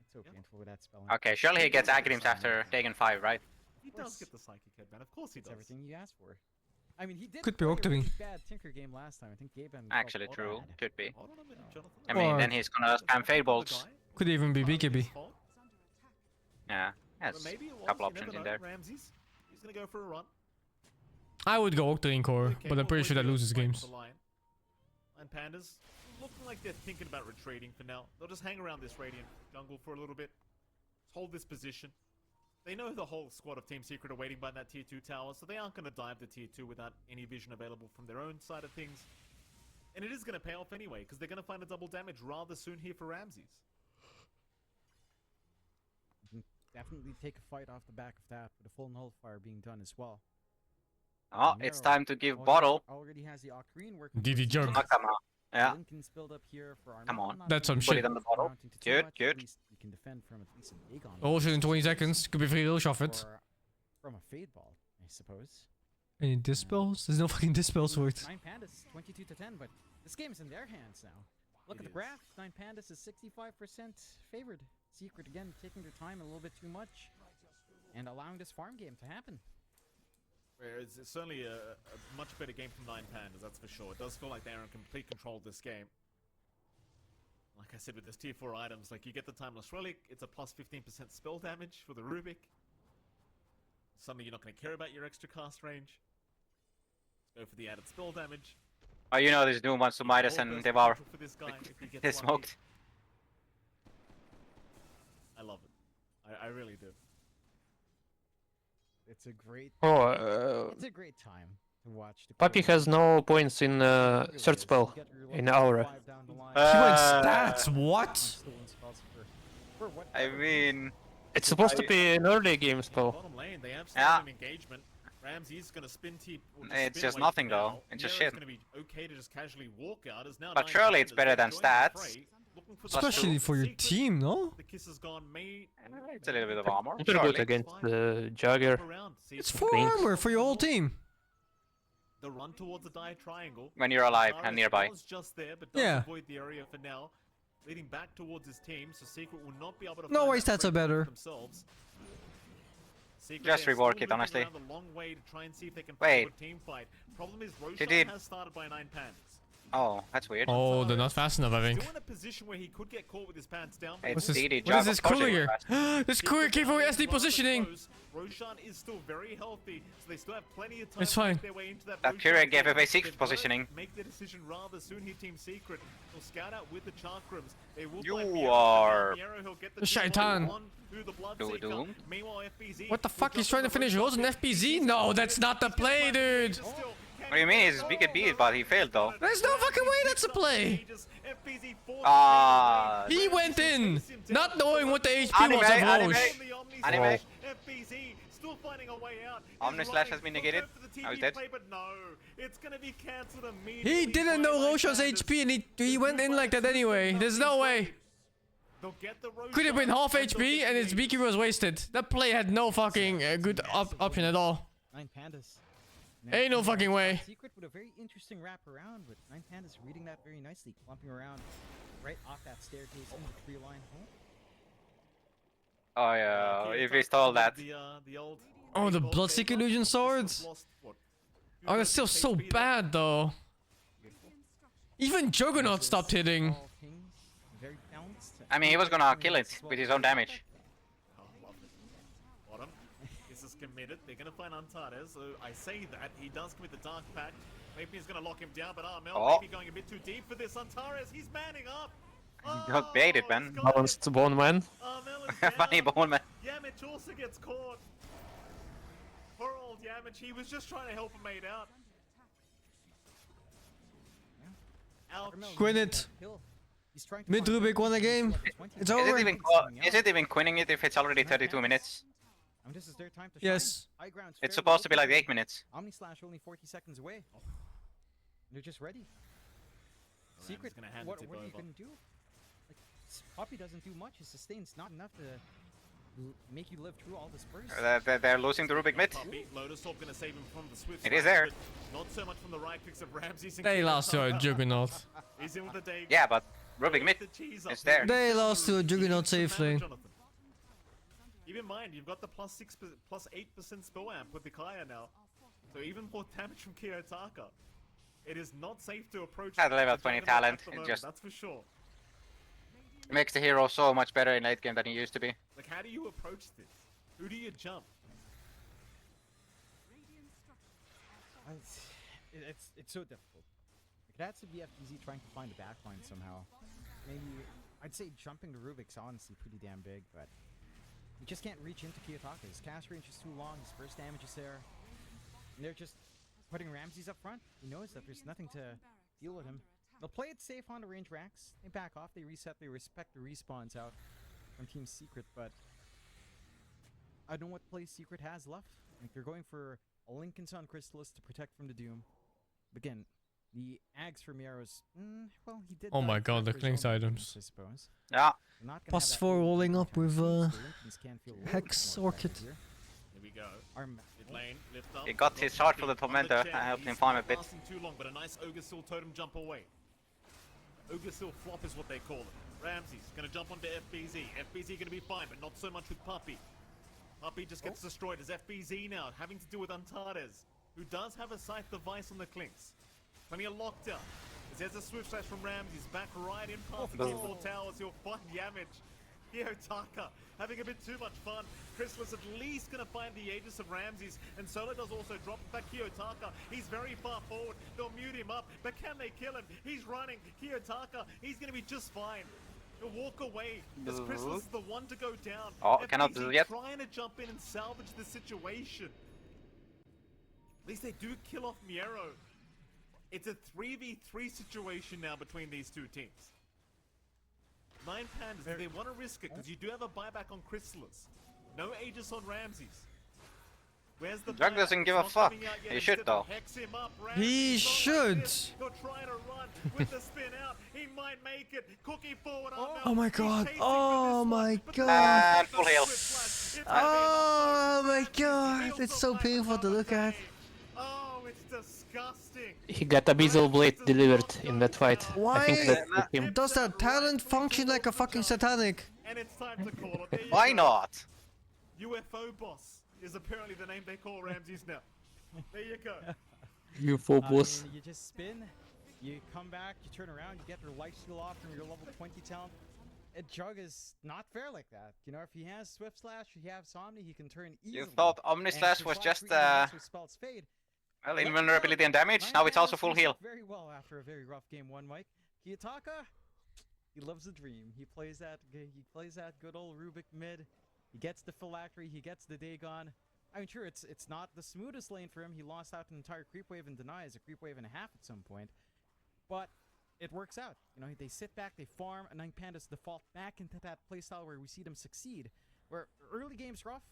It's So painful with that spell. Okay, surely he gets Agrims after taking 5, right? He does get the Psychic Head, man. Of course he does. It's everything you asked for. I mean, he did Could be play a really Octarine. bad Tinker game last time. I think Gabe and Actually, true. Could be. Hold on a minute, Jonathan. I mean, Or- then he's gonna spam Fade Bolts. Could even be BKB. Yeah, But has maybe it a was, couple you never options in know. there. Ramses, he's gonna go for a run. I would go Octarine core, Okay, but I'm pretty sure that loses games. Lion Pandas looking like they're thinking about retreating for now. They'll just hang around this Radiant jungle for a little bit. Just hold this position. They know the whole squad of Team Secret are waiting by that tier 2 tower, so they aren't going to dive to tier 2 without any vision available from their own side of things. And it is going to pay off anyway, because they're going to find a double damage rather soon here for Ramses. You can definitely take a fight off the back of that with a full nullifier being done as well. Oh, it's time to give Bottle. Already has the Octarine working. DD jug. Oh, come on. Yeah. Lincoln's build up here for Come on. That's some Put shit. it on the bottle. Good, good. You can defend from at least an Aegon. Oh shit, in 20 seconds. Could be free little shot it. Or from a Fade Ball, I suppose. Any dispels? There's no fucking dispels for it. 9 Pandas, 22 to 10, but this game's in their hands now. Look at the graph. 9 Pandas is 65% favored. Secret again taking their time a little bit too much and allowing this farm game to happen. Whereas it's certainly a much better game from 9 Pandas, that's for sure. It does feel like they're in complete control of this game. Like I said with this tier 4 items, like you get the Timeless Relic, it's a plus 15% spell damage for the Rubik. Suddenly you're not going to care about your extra cast range. Let's go for the added spell damage. Oh, you know this Doom wants to Midas and Devour. For this guy if he gets He's lucky. smoked. I love it. I really do. It's a great. It's a great time to watch. Papi has no points in third spell in Aura. He went stats, what? I mean... It's supposed to be an early game spell. Bottom lane, they have Yeah. an engagement. Ramsey's gonna spin T. It's just nothing though. It's just shit. Gonna be okay to just casually walk out. As now But 9 surely it's Pandas better than join the stats. fray, looking for the Especially kill. for your team, no? The kiss is gone. It's a little bit of armor. Super good against the Jagger. It's 4 armor for your whole team. The run towards the dire triangle. When you're alive and Tavares nearby. was just there, but does Yeah. avoid the area for now. Leading back towards his team, so Secret will not be able to No find way that stats are free better. themselves. Secret, Just they're rework still it, looking honestly. around the long way to try and see if they can Wait. find a team fight. Problem is, Did Roshan he- has started by 9 Pandas. Oh, that's weird. Oh, they're not fast enough, I think. Still in a position where he could get caught with his pants down. It's What's this? DD What jug, is this of course cooler it here? was. This cooler came from SD positioning. Roshan is still very healthy, so they still have plenty of time It's to fine. make their way into that. That Roshan Keurig gave fight. away 6 They've gotta positioning. Make their decision rather soon here, Team Secret. They'll scout out with the Chakrams. They will You find Miero. are- Miero, he'll get the The two Shaitan. on to the Do Bloodseeker. Doom. Meanwhile, FBZ What the will fuck? He's jump trying to on the finish Rose and Roshan. FPZ? No, that's not the play, dude. What do you mean? He's BKB, but he failed though. There's no fucking way that's a play. Ah. He went in, not knowing what the HP Anime, was of anime. Roche. Anime. FBZ still finding a way out. Omnislash has been negated. Now he's dead. But no, it's gonna be cancelled immediately. He didn't know by Roshan's Pandas. HP and he went in like that anyway. There's no way. They'll get the Could have been Roshan, half and they'll HP get and the his BQ was wasted. That play had no fucking good option at all. 9 Pandas. Ain't no fucking way. Secret with a very interesting wrap around, with 9 Pandas reading that very nicely, clumping around right off that staircase in the tree line. Oh yeah, if he stole that. Oh, the Bloodseeker Illusion swords. Oh, that's still so bad though. Even Juggernaut stopped hitting. Very balanced. I mean, he was gonna kill it with his own damage. Bottom. This is committed. They're gonna find Antares. So I say that he does commit the Dark Pact. Maybe he's gonna lock him down, but Armel Oh. maybe going a bit too deep for this. Antares, he's manning up. He got baited, man. Balanced Bone Man. Armel is down. Funny bone man. Yamich also gets caught. Poor old Yamich. He was just trying to help a mate out. Ouch. Quit it. He's trying to Mid Rubik won the game. It's over. Is it even quinning it if it's already 32 minutes? I mean, this is their time to Yes. shine. High ground's It's fairly supposed to be open. like 8 minutes. Omnislash only 40 seconds away. They're just ready. Ram's Secret, gonna hand what the tip are you over. gonna do? Like, Poppy doesn't do much. His sustain's not enough to make you live through all this burst. They're losing the Rubik mid. Puppy, Lotus Orb gonna save him from the Swift It is Strike, there. but not so much from the right clicks of Ramses and They Kieran lost to a Tucker. Juggernaut. He's in with the day. Yeah, but Rubik mid. The cheese up. It's there. They lost to a Juggernaut safe lane. Jonathan. Keep in mind, you've got the +8% spell amp with the Kaya now. So even more damage from Kiyotaka. It is not safe to approach. At level 20 talent, at the it moment, just that's for sure. makes the hero so much better in late game than he used to be. Like, how do you approach this? Who do you jump? It's so difficult. Like, that's to be FTZ trying to find a backline somehow. Maybe I'd say jumping to Rubik's honestly pretty damn big, but you just can't reach into Kiyotaka. His cast range is too long. His burst damage is there, and they're just putting Ramses up front. He knows that there's nothing to deal with him. They'll play it safe on the range racks. They back off. They reset. They respect the respawns out from Team Secret, but I don't know what play Secret has left. Like, they're going for a Lincoln Sun Crystallis to protect from the Doom. Again, the Ags for Miero's, well, he did. Oh my god, the Kling's items. I suppose. Yeah. Plus 4 rolling up with Hex Orchid. Here we go. Mid lane, lift up. He got his shot for the Tormentor. I helped him farm a bit. Too long, but a nice Ogresil totem jump away. Ogresil flop is what they call it. Ramsey's gonna jump onto FBZ. FBZ gonna be fine, but not so much with Puppey. Puppey just gets destroyed as FBZ now, having to deal with Antares, who does have a scythe device on the Clinks. Plenty of lockdown. There's a swift slash from Ramsey's back right in past the T4 towers. He'll find Yamage. Kiyotaka having a bit too much fun. Crystallis at least gonna find the Aegis of Ramses, and Solo does also drop back Kiyotaka. He's very far forward. They'll mute him up, but can they kill him? He's running. Kiyotaka, he's gonna be just fine. He'll walk away as Crystallis is the one to go down. Oh, cannot do it yet. Trying to jump in and salvage the situation. At least they do kill off Miero. It's a 3v3 situation now between these two teams. 9 Pandas, they want to risk it because you do have a buyback on Crystallis. No Aegis on Ramses. Where's the Drug doesn't give a fuck. He should though. He should. He'll try to run with the spin out. He might make it. Cookie forward. Oh my god. Oh my god. And full heal. Oh my god. It's so painful to look at. Oh, it's disgusting. He got a Bezel Blade delivered in that fight. I think that Why took him. does that talent function like a fucking satanic? And it's time to call it. Why not? UFO boss is apparently the name they call Ramses now. There you go. UFO boss. You just spin, you come back, you turn around, you get your lifesteal off from your level 20 talent. Jug is not fair like that. You know, if he has Swift Slash, he has Omni, he can turn easily. You thought Omni Slash was just well, invulnerability and damage. Now it's also full heal. Very well after a very rough game 1, Mike. Kiyotaka, he loves the dream. He plays that good old Rubik mid. He gets the phylactery, he gets the Dagon. I mean, sure, it's not the smoothest lane for him. He lost out an entire creep wave and denies a creep wave and a half at some point. But it works out. You know, they sit back, they farm, and 9 Pandas default back into that playstyle where we see them succeed. Where early game's rough,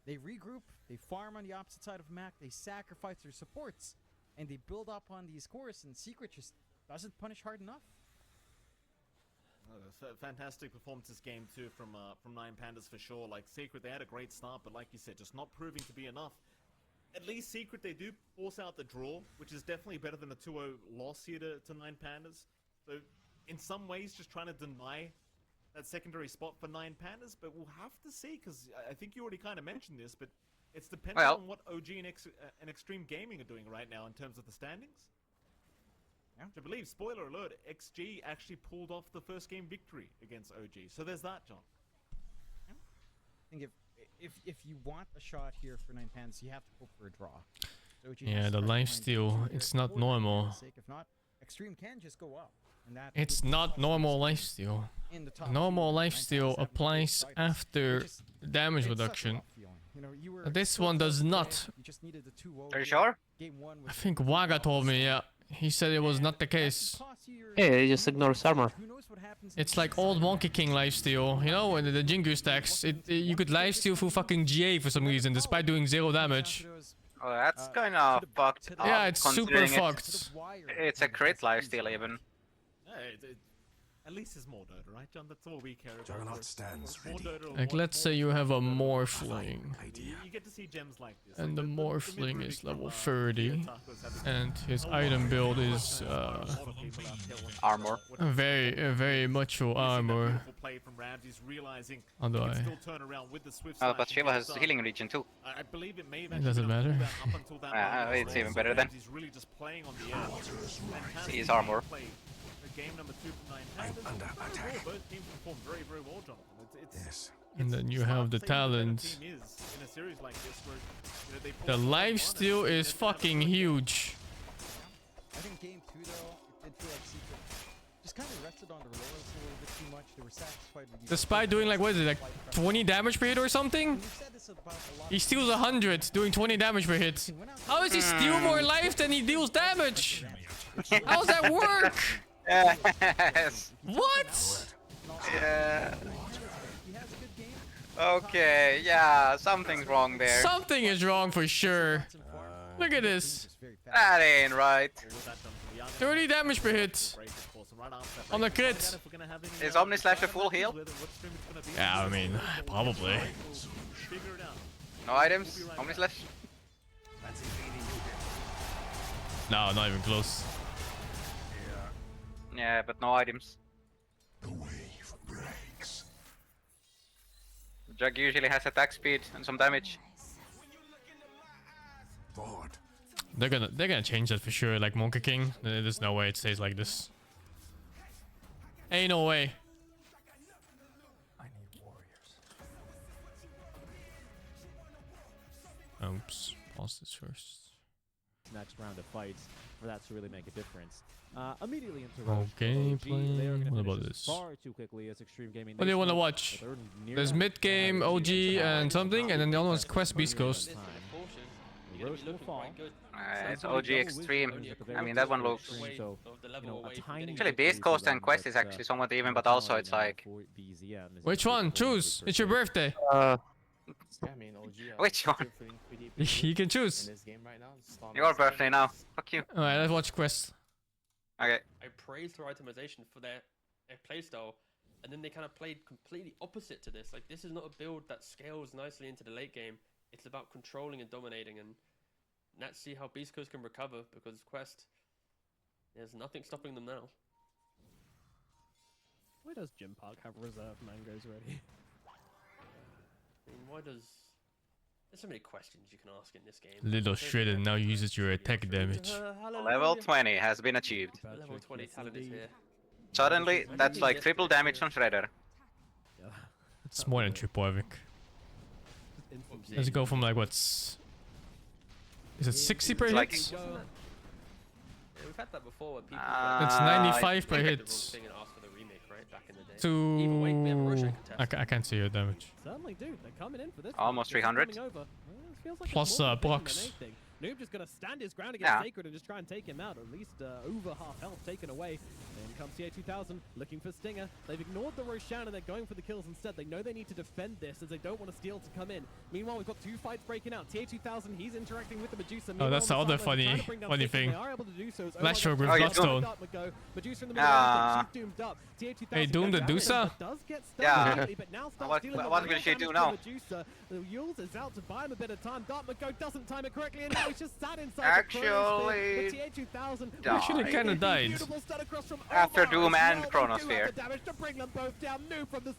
they regroup, they farm on the opposite side of the map, they sacrifice their supports, and they build up on these cores, and Secret just doesn't punish hard enough. Fantastic performance this game too from 9 Pandas for sure. Like Secret, they had a great start, but like you said, just not proving to be enough. At least Secret, they do force out the draw, which is definitely better than a 2-0 loss here to 9 Pandas. So in some ways, just trying to deny that secondary spot for 9 Pandas, but we'll have to see, because I think you already kind of mentioned this, but it's dependent on what OG and Extreme Gaming are doing right now in terms of the standings. Yeah. I believe, spoiler alert, XG actually pulled off the first game victory against OG. So there's that, John. Yeah. I think if you want a shot here for 9 Pandas, you have to hope for a draw. So Yeah, the lifesteal, it's not normal. If not, Extreme can just go up. And that It's not normal lifesteal. Normal lifesteal applies after damage reduction. This one does not. Are you sure? I think Waga told me, yeah. He said it was not the case. Yeah, he just ignores armor. It's like old Monkey King lifesteal, you know, when the Jingu stacks, you could lifesteal through fucking GA for some reason, despite doing 0 damage. Oh, that's kind of fucked up. Yeah, it's super considering fucked. It's a crit lifesteal even. At least it's more Dota, right, John? That's all we care about. Juggernaut stands More ready. Dota, Like, let's say you have a Morphling. You get to see gems like this. And the like Morphling mid-Rubik is level from, 30. Tacos have been And his a lot item of build people is a lot of people out there want to Armor. a very macho armor. beautiful play from Ramsey's realizing How do he can I? still turn around with the swift Oh, but slash Shiva and has get healing region too. I believe it may have It actually doesn't been a matter. cooldown up until that moment as It's well, even so better then. Ramsey's really just playing on the edge. Fantastic He is armor. play. Game number 2 from 9 Panthers. under attack. Both teams perform very, very well, Jonathan. It's And then you smart have the to say who the better talent. team is in a series like this where, you know, they pull The someone one lifesteal and is then fucking huge. I think game 2 though, it did feel like Secret just kind of rested on the laurels a little bit too much. They were satisfied with Despite doing like, what is it, like 20 damage per hit or something? He steals 100, doing 20 damage per hit. How does he steal more life than he deals damage? How does that work? Yes. What? Yeah. Okay, yeah, something's wrong there. Something is wrong for sure. Look at this. That ain't right. 30 damage per hit. On the crit. Is Omnislash a full heal? Yeah, I mean, probably. No items? Omnislash? No, not even close. Yeah, but no items. Jug usually has attack speed and some damage. They're gonna change that for sure, like Monkey King. There's no way it stays like this. Ain't no way. Oops, pause this first. Next round of fights for that to really make a difference. Immediately into Roche. Okay, OG, they are gonna what finish about this this? far too quickly as Extreme Gaming. What do you want to watch? There's mid game, OG, and something, and then the other one's Quest Beast Coast. Roche will fall. It's OG Extreme. I mean, that one looks... So, Actually, Beast Coast and Quest is actually somewhat even, but also it's like... Which one? Choose. It's your birthday. Which one? You can choose. Your birthday now. Fuck you. Alright, let's watch Quest. Okay. I praised their itemization for their playstyle, and then they kind of played completely opposite to this. Like, this is not a build that scales nicely into the late game. It's about controlling and dominating, and let's see how Beast Coast can recover, because Quest, there's nothing stopping them now. Why does Gym Park have reserve mangoes ready? I mean, why does... There's so many questions you can ask in this game. Little Shredder now uses your attack damage. Level 20 has been achieved. Level 20 talent is here. Suddenly, that's like triple damage on Shredder. It's more than triple, I think. Let's go from like what's... Is it 60 per hit? Yeah, we've had that before where people... It's 95 per hit. To... I can't see your damage. Certainly, dude. They're coming in for this. Almost 300. Plus Brox. Noob just gonna stand his ground against Sacred and just try and take him out. At least over half health taken away. Then comes TA2000 looking for Stinger. They've ignored the Roshan and they're going for the kills instead. They know they need to defend this as they don't want to steal to come in. Meanwhile, we've got two fights breaking out. TA2000, he's interacting with the Medusa. Oh, that's the other funny thing. They are able to do so. Flash stroke with Bloodstone. Medusa in the middle, she's doomed up. Hey, Doom the Medusa? Yeah. What will she do now? Medusa, the Yules is out to buy him a bit of time. Dartmouth doesn't time it correctly, and now he's just sat inside Actually, the TA2000. Actually, kind of died. After Doom and Chronosphere.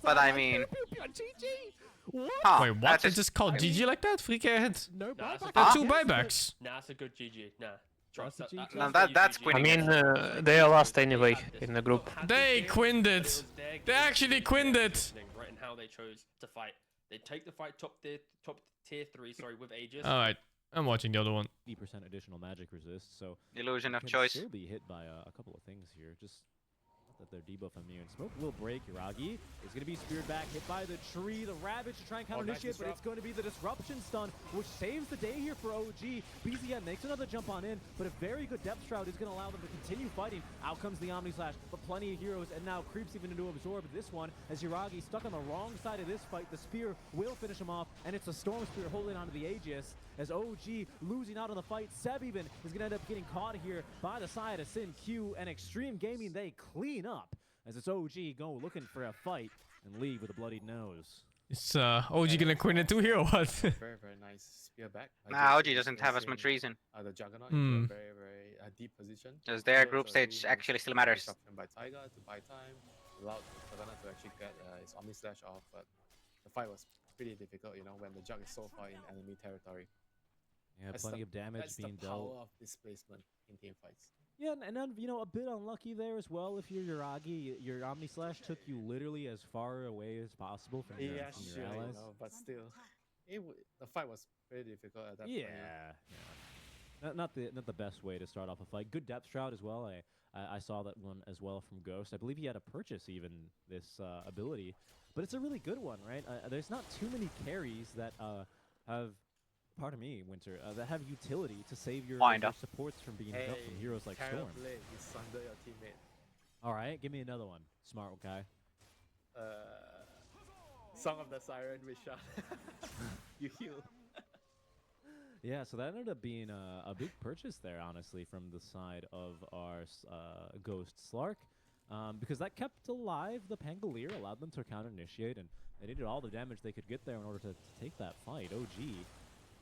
But I mean... Wait, what? It's just called GG like that? Free care hit? No buyback. There are 2 buybacks. Nah, it's a good GG. Nah. Trust that. No, that's I quitting. mean, they are lost anyway in the group. They quinned it. They actually quinned it. Right in how they chose to fight. They take the fight top tier 3, sorry, with Aegis. Alright, I'm watching the other one. 80% additional magic resist, so illusion of can choice. Still be hit by a couple of things here. Just that they're debuff immune. Smoke will break. Iragi is going to be speared back, hit by the tree. The Ravage to try and counter initiate, but it's going to be the disruption stun, which saves the day here for OG. BZM makes another jump on in, but a very good depth shroud is going to allow them to continue fighting. Out comes the Omni Slash, but plenty of heroes, and now creeps even into absorb this one as Iragi stuck on the wrong side of this fight. The spear will finish him off, and it's a Storm Spear holding onto the Aegis as OG losing out on the fight. Seb even is going to end up getting caught here by the side of Sin Q and Extreme Gaming. They clean up as it's OG go looking for a fight and leave with a bloodied nose. Is OG gonna quit it too here or what? Very, very nice spear back. Nah, OG doesn't have as much reason. The Juggernaut into a very, very deep position. Because their group stage actually still matters. Disruption by Tiger to buy time, allowed the Juggernaut to actually get his Omni Slash off, but the fight was pretty difficult, you know, when the Jug is so far in enemy territory. Yeah, plenty of damage being dealt. That's the power dealt. of displacement in team fights. Yeah, and then, you know, a bit unlucky there as well. If you're Yuragi, your Omni Slash took you literally as far away as possible from your, Yeah, from sure, your allies. you know, but still, the fight was pretty difficult at that point. Yeah. Not the best way to start off a fight. Good depth shroud as well. I saw that one as well from Ghost. I believe he had to purchase even this ability, but it's a really good one, right? There's not too many carries that have. Pardon me, Winter, that have utility to save your supports from being built from heroes like Storm. He's under your teammate. All right, give me another one, smart guy. Song of the Siren with shot. You heal. Yeah, so that ended up being a big purchase there, honestly, from the side of our Ghost Slark. Because that kept alive the Pangolier, allowed them to counter-initiate, and they needed all the damage they could get there in order to take that fight. OG,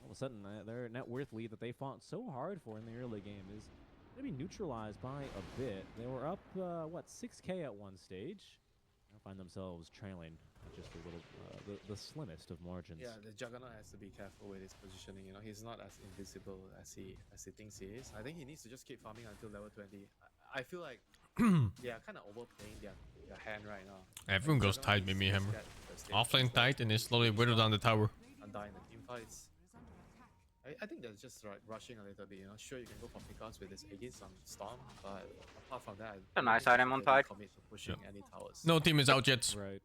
all of a sudden, their net worth lead that they fought so hard for in the early game is going to be neutralized by a bit. They were up, 6K at one stage. They'll find themselves trailing at just a little, the slimmest of margins. Yeah, the Juggernaut has to be careful with his positioning. You know, he's not as invisible as he thinks he is. I think he needs to just keep farming until level 20. I feel like yeah, kind of overplaying their hand right now. Everyone goes tight with me, Hammer. Offlane tight and is slowly whittled down the tower. And die in the team fights. I think that's just like rushing a little bit, you know. Sure, you can go for pickups with this Aegis on Storm, but apart from that, a nice item on tight. Any towers. No team is out yet. Right.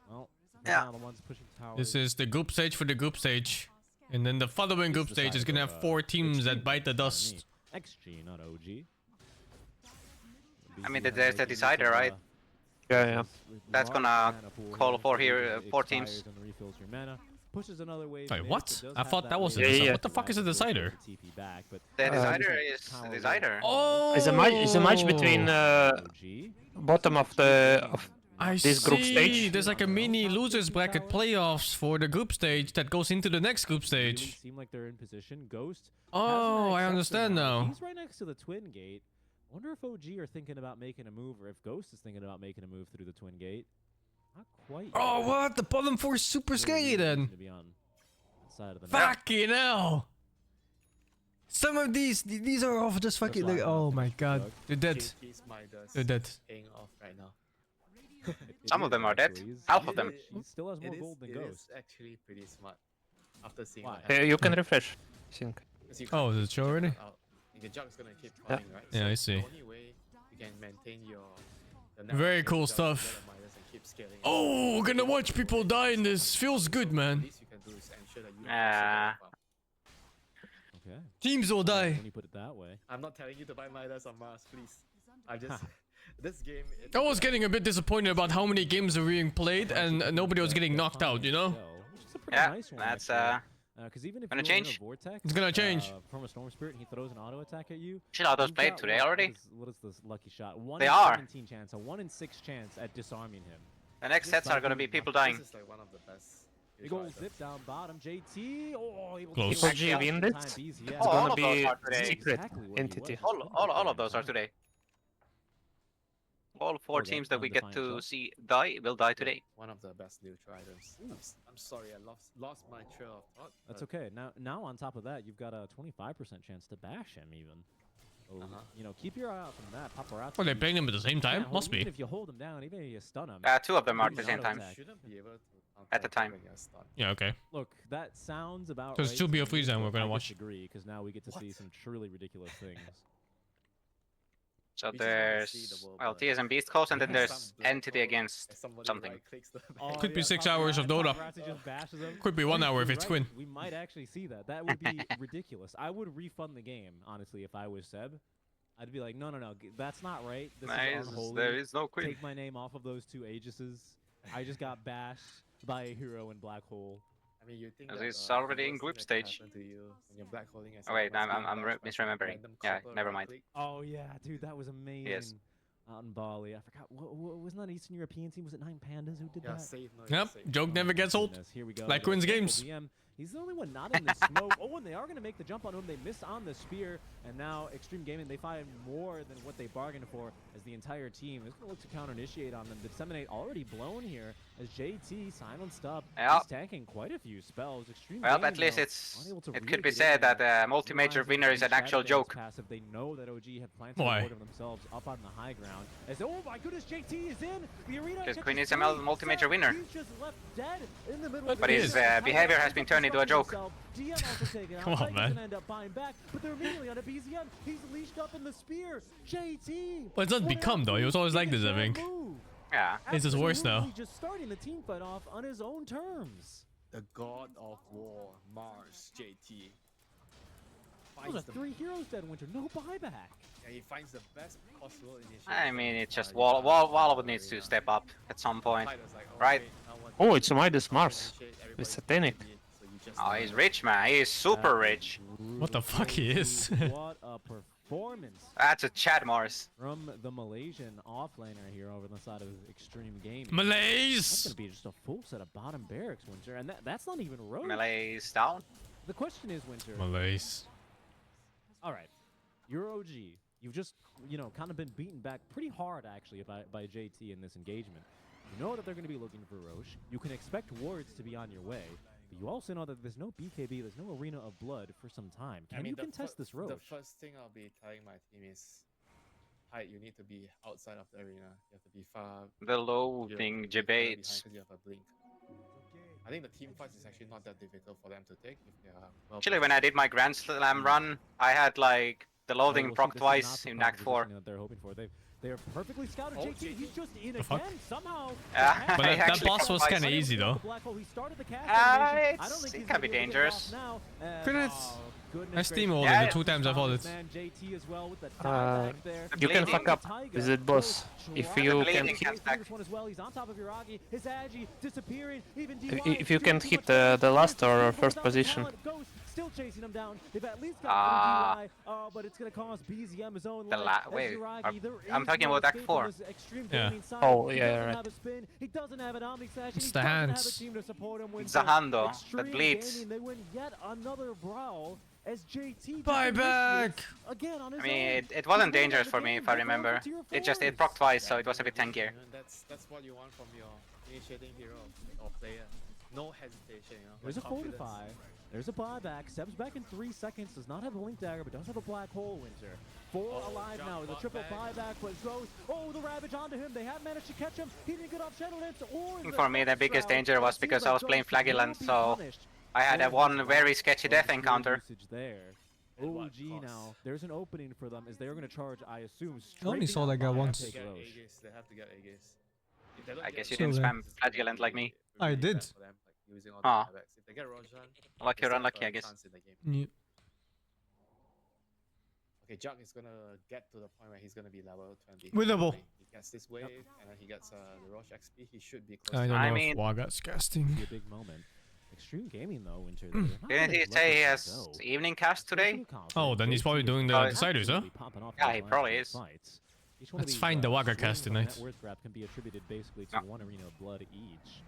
Well, yeah. The ones pushing towers. This is the group stage for the group stage. And then the following group stage is gonna have 4 teams that bite the dust. XG, not OG. I mean, there's the decider, right? Yeah. That's gonna call for here 4 teams. Pushes another wave. Wait, what? I thought that was a decider. What the fuck is a decider? The decider is the decider. Oh! It's a match between bottom of this group stage. There's like a mini losers bracket playoffs for the group stage that goes into the next group stage. Seem like they're in position. Ghost. Oh, I understand now. He's right next to the twin gate. Wonder if OG are thinking about making a move, or if Ghost is thinking about making a move through the twin gate. Not quite. Oh, what? The bottom 4 is super scary then. To be on that side of the fucking hell. Some of these are all just fucking like, oh my god. They're dead. They're dead. Some of them are dead. Half of them. He still has more gold than It Ghost. is actually pretty smart. After seeing You can refresh, I think. Oh, does it show already? The Jug's gonna keep farming, right? Yeah, I see. The only way you can maintain your Very cool stuff. Oh, we're gonna watch people die in this. Feels good, man. Okay. Teams will die. When you put it that way. I'm not telling you to buy Midas on Mars, please. I just this game. I was getting a bit disappointed about how many games are being played and nobody was getting knocked out, you know? Yeah, that's Because even if gonna you're change. in a vortex, It's gonna change. From a storm spirit, and he throws an auto attack at you. Should all those you've played got today what- already? What is this lucky shot? 1 They in are. 17 chance, a 1 in 6 chance at disarming him. The next sets are gonna be people dying. This is like one of the best. Big ol' zip down bottom, JT. Oh, able Close. to OG win this? It's It's all gonna of those be are today. secret Exactly what he entity. was. All of those are today. All 4 Okay, teams that we get undefined to shot. see die will die today. One of the best neutral items. I'm sorry, I lost my trail of thought. That's okay. Now on top of that, you've got a 25% chance to bash him even. So, you know, keep your eye out from that. Paparazzi. Well, they're playing them at the same time? can't hold- Must be. Even if you hold him down, even if you stun him. 2 of them are at the Auto same time. attack. Shouldn't be able to At the time. Yeah, okay. Look, that sounds about So it's right 2 to BO3s me, then but we're gonna I watch. disagree, because now we get to see some truly ridiculous things. So We just wanna see there's the world well burn. TS and Beast Calls, and then Some there's black Entity hole, against and somebody something. right-clicks the Oh, Could be yeah, 6 hours of Dota. Paparazzi just bashes him. Could be 1 Hey, hour if you're it's right. Quinn. We might actually see that. That would be ridiculous. I would refund the game, honestly, if I was Seb. I'd be like, no, that's not right. This is unholy. There is no Queen. Take my name off of those 2 Aegises. I just got bashed by a hero in Black Hole. I mean, you think As that, it's already in worst group thing that can stage. happen to you when you're black holding as Oh wait, someone I'm being bashed by some misremembering. random Yeah, copper never right mind. click. Oh yeah, dude, that was amazing. out in Bali. I forgot. Wasn't that an Eastern European team? Was it 9 Pandas who did Yeah, that? safe. No, Yep, safe. joke never gets old. Goodness, here we go. Like wins games. BM, he's the only one not in the smoke. Oh, and they are going to make the jump on him. They miss on the spear, and now Extreme Gaming, they find more than what they bargained for as the entire team is going to look to counter-initiate on them. The Disseminate already blown here as JT silenced up. He's tanking quite a few spells. Extreme Well, Gaming, at least though, it could be said that the multi-major winner is an actual joke. Passive. They know that OG have planned to Why? reward themselves up on the high ground. As, oh my goodness, JT is in the arena. Because catches Queen is a three. multi-major winner. He's just left dead in the middle of But the his arena. behavior has been turned into a joke. DM also taken out. Come on, Tiger's man. gonna end up buying back, but they're immediately on a BZM. He's leashed up in the spear. JT. Well, it's not become though. He was always like this, I think. Yeah. It's just worse now. He's just starting the team fight off on his own terms. The god of war, Mars, JT. Those are 3 heroes dead, Winter. No buyback. Yeah, he finds the best possible initiative. I mean, it's just Wall needs to step up at some point, right? Oh, it's Midas Mars. It's satanic. Oh, he's rich, man. He is super rich. What the fuck he is? What a performance. That's a Chad Mars. From the Malaysian offlaner here over on the side of Extreme Gaming. Malays! That's going to be just a full set of bottom barracks, Winter, and that's not even Rogue. Malays down. The question is, Winter. Malays. All right, you're OG. You've just, kind of been beaten back pretty hard, actually, by JT in this engagement. You know that they're going to be looking for Roche. You can expect wards to be on your way. But you also know that there's no BKB, there's no Arena of Blood for some time. Can you contest this Roche? The first thing I'll be telling my team is, height, you need to be outside of the arena. You have to be far. The loading debates. Because you have a blink. I think the team fights is actually not that difficult for them to take if they are well. Actually, when I did my Grand Slam run, I had like the loading proc twice in Act 4. That they're hoping for. They are perfectly scouted. Oh, JT, he's just in The fuck? again somehow. Yeah, But that boss was kind of Unable easy to though. the black hole. He started the cast animation. I don't think It he's can gonna be able to get it off dangerous. now. Grenades. Goodness I gracious. steamrolled Yeah, it the 2 times I fought it. Man, JT as well with the tieback there. You can bleeding. fuck up. Is it boss? If you can bleeding hit, comes back. This one as well. He's on top of Iragi. His Agi disappearing. Even if you can hit the last or first position. Ghost still chasing him down. They've at least got DY, but it's gonna cost BZM his own life. Wait, Iragi, there I'm is talking no about Act escape 4. on this Extreme Yeah. Gaming side. Oh, He yeah, doesn't right. have a spin. He doesn't have an Omni Slash. It's He the doesn't have a hands. team to support him. It's the hand though, Extreme that bleeds. Gaming, they win yet another brawl as JT Buyback! again on his I mean, own. it wasn't He's dangerous winning for the me game. if I They're going remember. for tier It just fours. it proc twice, so it was a bit tankier. That's what you want from your initiating hero or player. No hesitation, There's a with confidence. fortify. There's a buyback. Seb's back in 3 seconds. Does not have a Link Dagger, but does have a Black Hole, Winter. 4 alive jump now. The bot triple back. buyback was Rose. Oh, the Ravage onto him. They have managed to catch him. He didn't get off Shadow Lance or For me, the biggest danger was because I was playing Flagellant, so I had a one very sketchy death encounter. There. OG now. There's an opening for them as they are going to charge, I assume, I only saw that guy once. They have to get Aegis. They have to get Aegis. If they don't I get guess you So didn't then- spam Flagellant like me. I really did. bad for them, like, using all the Ah. buybacks. If they get Roshan, Lucky they or still unlucky, have I a guess. chance in the game. Yeah. Okay, Jug is gonna get to the point where he's gonna be level 20. Winnable. He gets this wave, and then he gets the Roche XP. He should be close. I don't to know I if mean- Waga's casting. Be a big moment. Extreme Gaming, though, Winter. they're not Didn't gonna he let say he this has go. evening cast today? Oh, then he's probably doing the Oh, deciders, huh? Absolutely popping off Yeah, those he last probably two is. fights. Each one of Let's these, find the Wagga swings cast on the tonight. net worth grab can be attributed basically to Yeah. one arena of blood each.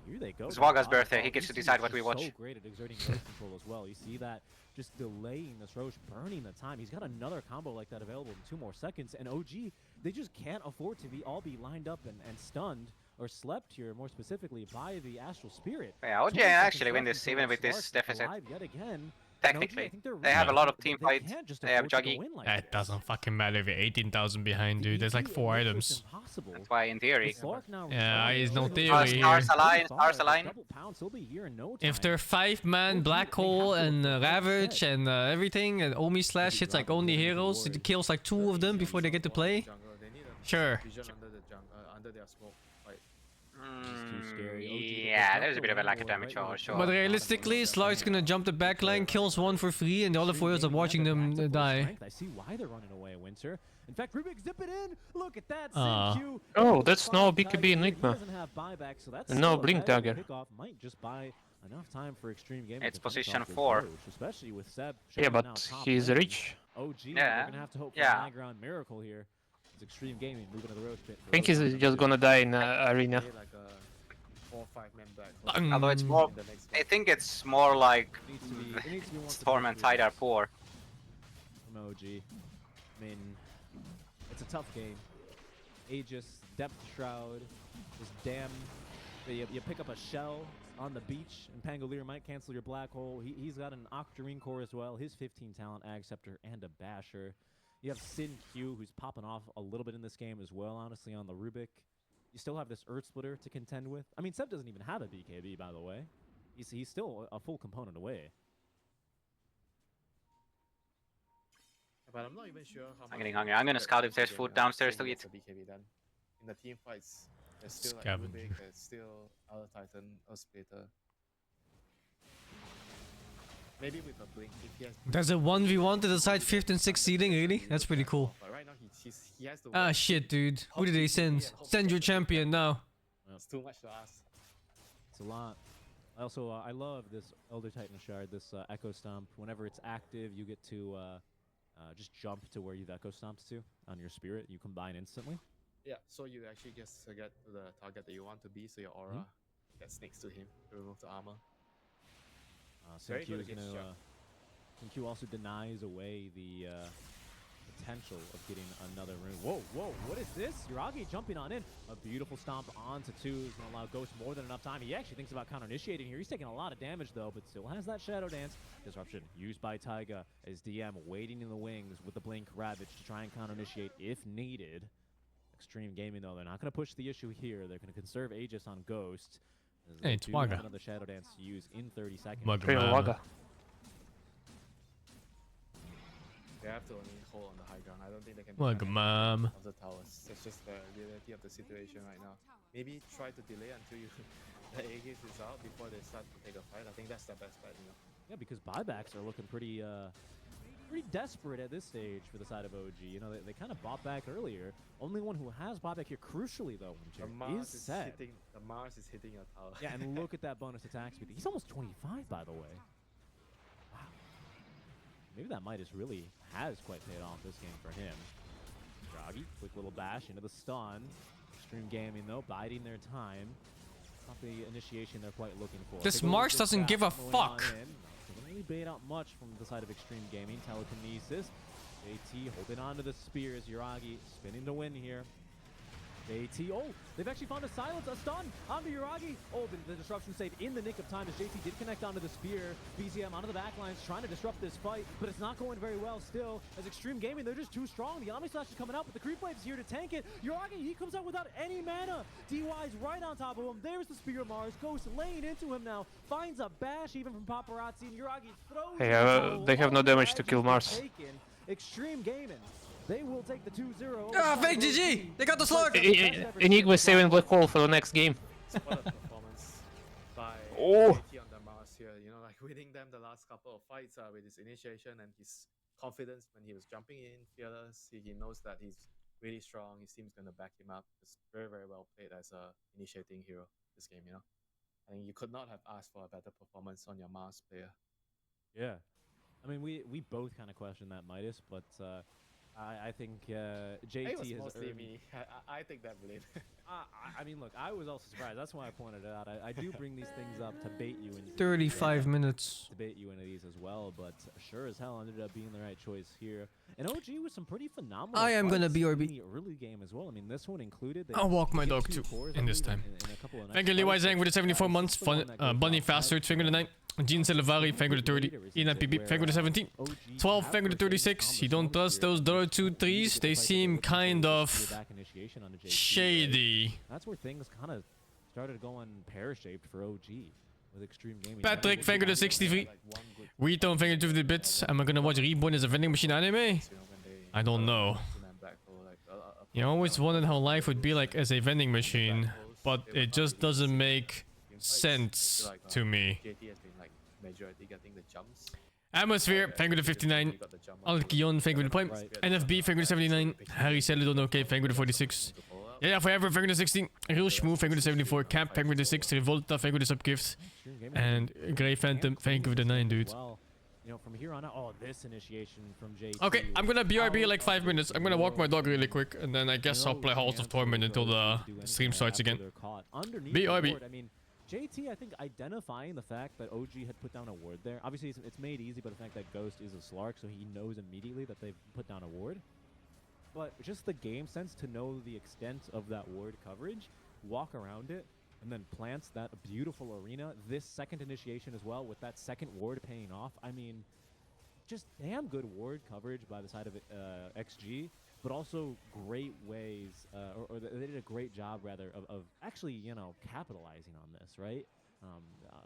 Here they go. It's the Waga's bottom birthday, ball. he gets to EC decide is what we just watch. So great at exerting road control as well. You see that just delaying this Roche, burning the time. He's got another combo like that available in 2 more seconds. And OG, they just can't afford to all be lined up and stunned or slept here, more specifically, by the Astral Spirit. Yeah, OG 20 seconds actually win left this until even with this Slark's deficit. alive yet again. Technically. I think they're They have a lot of they team fight. can't just They have afford to go Juggy. in like It this. doesn't fucking matter if you're 18,000 behind, dude. There's like 4 It makes items. this impossible. That's why, in theory, Yeah, he's no theory Stars here. align, stars align. Double pounds, he'll be here in no If time. they're 5-man Black Hole and Ravage and everything, and Omi Slash hits like only heroes, it kills like 2 of them before they get to play. They need a Sure. vision under the under their smoke. Like, Yeah, there's a bit of a lack of damage, sure. But realistically, Slark's gonna jump the backline, kills 1 for free, and the other 4 are watching them die. I see why they're running away, Winter. In fact, Rubik, zip it in. Look at that. Ah. Q. Oh, that's no BKB Enigma. He doesn't have buyback, so that's And no still Blink a valuable Dagger. Kickoff might just buy enough time for Extreme Gaming. It's to finish position off this 4. Roche, especially with Seb. Yeah, showing now but top he's lane. rich. OG, Yeah, they're gonna have to hope for yeah. a high ground miracle here. It's Extreme Gaming moving to the road pit. I think he's just gonna die in arena. Play like a 4 or 5 man black. Although it's more, in the next I think it's more like It needs to be one Torment Tide are poor. from OG. I mean, it's a tough game. Aegis, Depth Shroud, just damn. You pick up a shell on the beach, and Pangolier might cancel your black hole. He's got an Octarine core as well, his 15 talent, Ag Scepter, and a Basher. You have Sin Q, who's popping off a little bit in this game as well, honestly, on the Rubik. You still have this Earth Splitter to contend with. I mean, Seb doesn't even have a BKB, by the way. He's still a full component away. But I'm not even sure how I'm getting hungry. I'm gonna scout if there's food downstairs to eat. BKB then. In the team fights, there's still like Scavenger. Rubik, there's still Other Titan, Splitter. Maybe with a blink if he has. There's a 1v1 to decide 5th and 6th seeding, really? That's pretty cool. But right now he has to. Ah, shit, dude. Who did they send? Send your champion now. It's too much to ask. It's a lot. Also, I love this Elder Titan Shard, this Echo Stomp. Whenever it's active, you get to just jump to where you've Echo Stomped to on your spirit. You combine instantly. Yeah, so you actually just get to the target that you want to be, so your aura gets next to him to remove the armor. Very Q good is against gonna. Chuck. Q also denies away the potential of getting another rune. Whoa, whoa, what is this? Yuragi jumping on in. A beautiful stomp onto 2 is gonna allow Ghost more than enough time. He actually thinks about counter initiating here. He's taking a lot of damage though, but still has that Shadow Dance. Disruption used by Taiga as DM waiting in the wings with the Blink Ravage to try and counter initiate if needed. Extreme Gaming though, they're not gonna push the issue here. They're gonna conserve Aegis on Ghost. Hey, it's do have Waga. another Shadow Dance to use in 30 seconds. Waga. They have to only hold on the high ground. I don't think they can Waga defend mom. of the towers. It's just the reality of the situation right now. Maybe try to delay until you the Aegis is out before they start to take a fight. I think that's the best bet, you know. Yeah, because buybacks are looking pretty desperate at this stage for the side of OG. You know, they kind of bought back earlier. Only one who has bought back here, crucially though, is Seb. The Mars is hitting your tower. Yeah, and look at that bonus attack speed. He's almost 25, by the way. Wow. Maybe that Midas really has quite paid off this game for him. Draghi, quick little bash into the stun. Extreme Gaming though, biding their time. Not the initiation they're quite looking for. This They go Mars with doesn't bash give a going on fuck. in. Doesn't really bait out much from the side of Extreme Gaming. Telekinesis. JT holding on to the spears. Yuragi spinning to win here. JT, oh, they've actually found a silence, a stun onto Yuragi. Oh, the disruption save in the nick of time as JT did connect onto the spear. BZM onto the backlines trying to disrupt this fight, but it's not going very well still. As Extreme Gaming, they're just too strong. The Omni Slash is coming out, but the Creep Wave is here to tank it. Yuragi, he comes out without any mana. DY's right on top of him. There's the Spear of Mars. Ghost laying into him now. Finds a bash even from Paparazzi, and Yuragi throws Hey, they have no damage to kill Mars. taken. Extreme Gaming. They will take the 2-0. Ah, fake GG! They got the slug! Enigma is saving Black Hole for the next game. What a performance by Oh. JT on the Mars here. You know, like winning them the last couple of fights with his initiation and his confidence when he was jumping in, fearless. He knows that he's really strong. His team's gonna back him up. It's very, very well played as a initiating hero this game. You know, I think you could not have asked for a better performance on your Mars player. Yeah. I mean, we both kind of questioned that Midas, but I think JT It was has mostly earned... me. I take that blame. I mean, look, I was also surprised. That's why I pointed it out. I do bring these things up to bait you into 35 minutes. to bait you into these as well, but sure as hell ended up being the right choice here. And OG was some pretty phenomenal. I am gonna fights BRB. in the early game as well. I mean, this one included. They I'll walk my get dog 2 too cores, in I this believe, time. in a couple of Thank nice you, Levi fights. Zhang, for the 74 months. This is the one that goes Bunny off Faster, as thank you to 9. Gene Silivari, thank you to 30. Ian PB, thank you to 17. 12, thank you to 36. You don't trust those Dota 2 3s? They seem kind of shady. That's where things kind of started going pear-shaped for OG with Extreme Gaming. Patrick, thank you to 63. Rito, thank you to 50 bits. Am I gonna watch Reborn as a vending machine anime? I don't know. You always wondered how life would be like as a vending machine, but it just doesn't make sense to me. JT has been like majority getting the jumps. Atmosphere, thank you to 59. Alkion, thank you to Prime. NFB, thank you to 79. Harry Celadon, okay, thank you to 46. Yeah, Forever, thank you to 16. Real Schmoo, thank you to 74. Camp, thank you to 6. Revolta, thank you to subgifts. And Grey Phantom, thank you to 9, dude. Well, you know, from here on out, oh, this initiation from JT. Okay, I'm gonna BRB like 5 minutes. I'm gonna walk my dog really quick, and then I guess I'll play Halls of Torment until the stream starts again. BRB. I mean, JT, I think, identifying the fact that OG had put down a ward there. Obviously, it's made easy by the fact that Ghost is a Slark, so he knows immediately that they've put down a ward. But just the game sense to know the extent of that ward coverage, walk around it, and then plants that beautiful arena. This second initiation as well, with that second ward paying off. I mean, just damn good ward coverage by the side of XG, but also great ways, or they did a great job, rather, of actually, you know, capitalizing on this, right?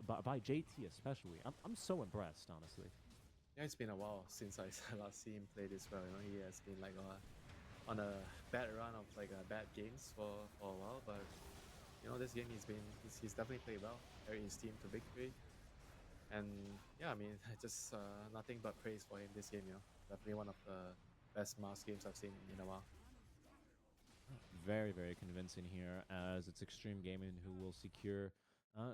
By JT especially. I'm so impressed, honestly. Yeah, it's been a while since I last seen him play this well. You know, he has been like on a bad run of like bad games for a while, but you know, this game he's definitely played well, carried his team to victory, and yeah, I mean, just nothing but praise for him this game. You know, definitely one of the best Mars games I've seen in a while. Very, very convincing here, as it's Extreme Gaming who will secure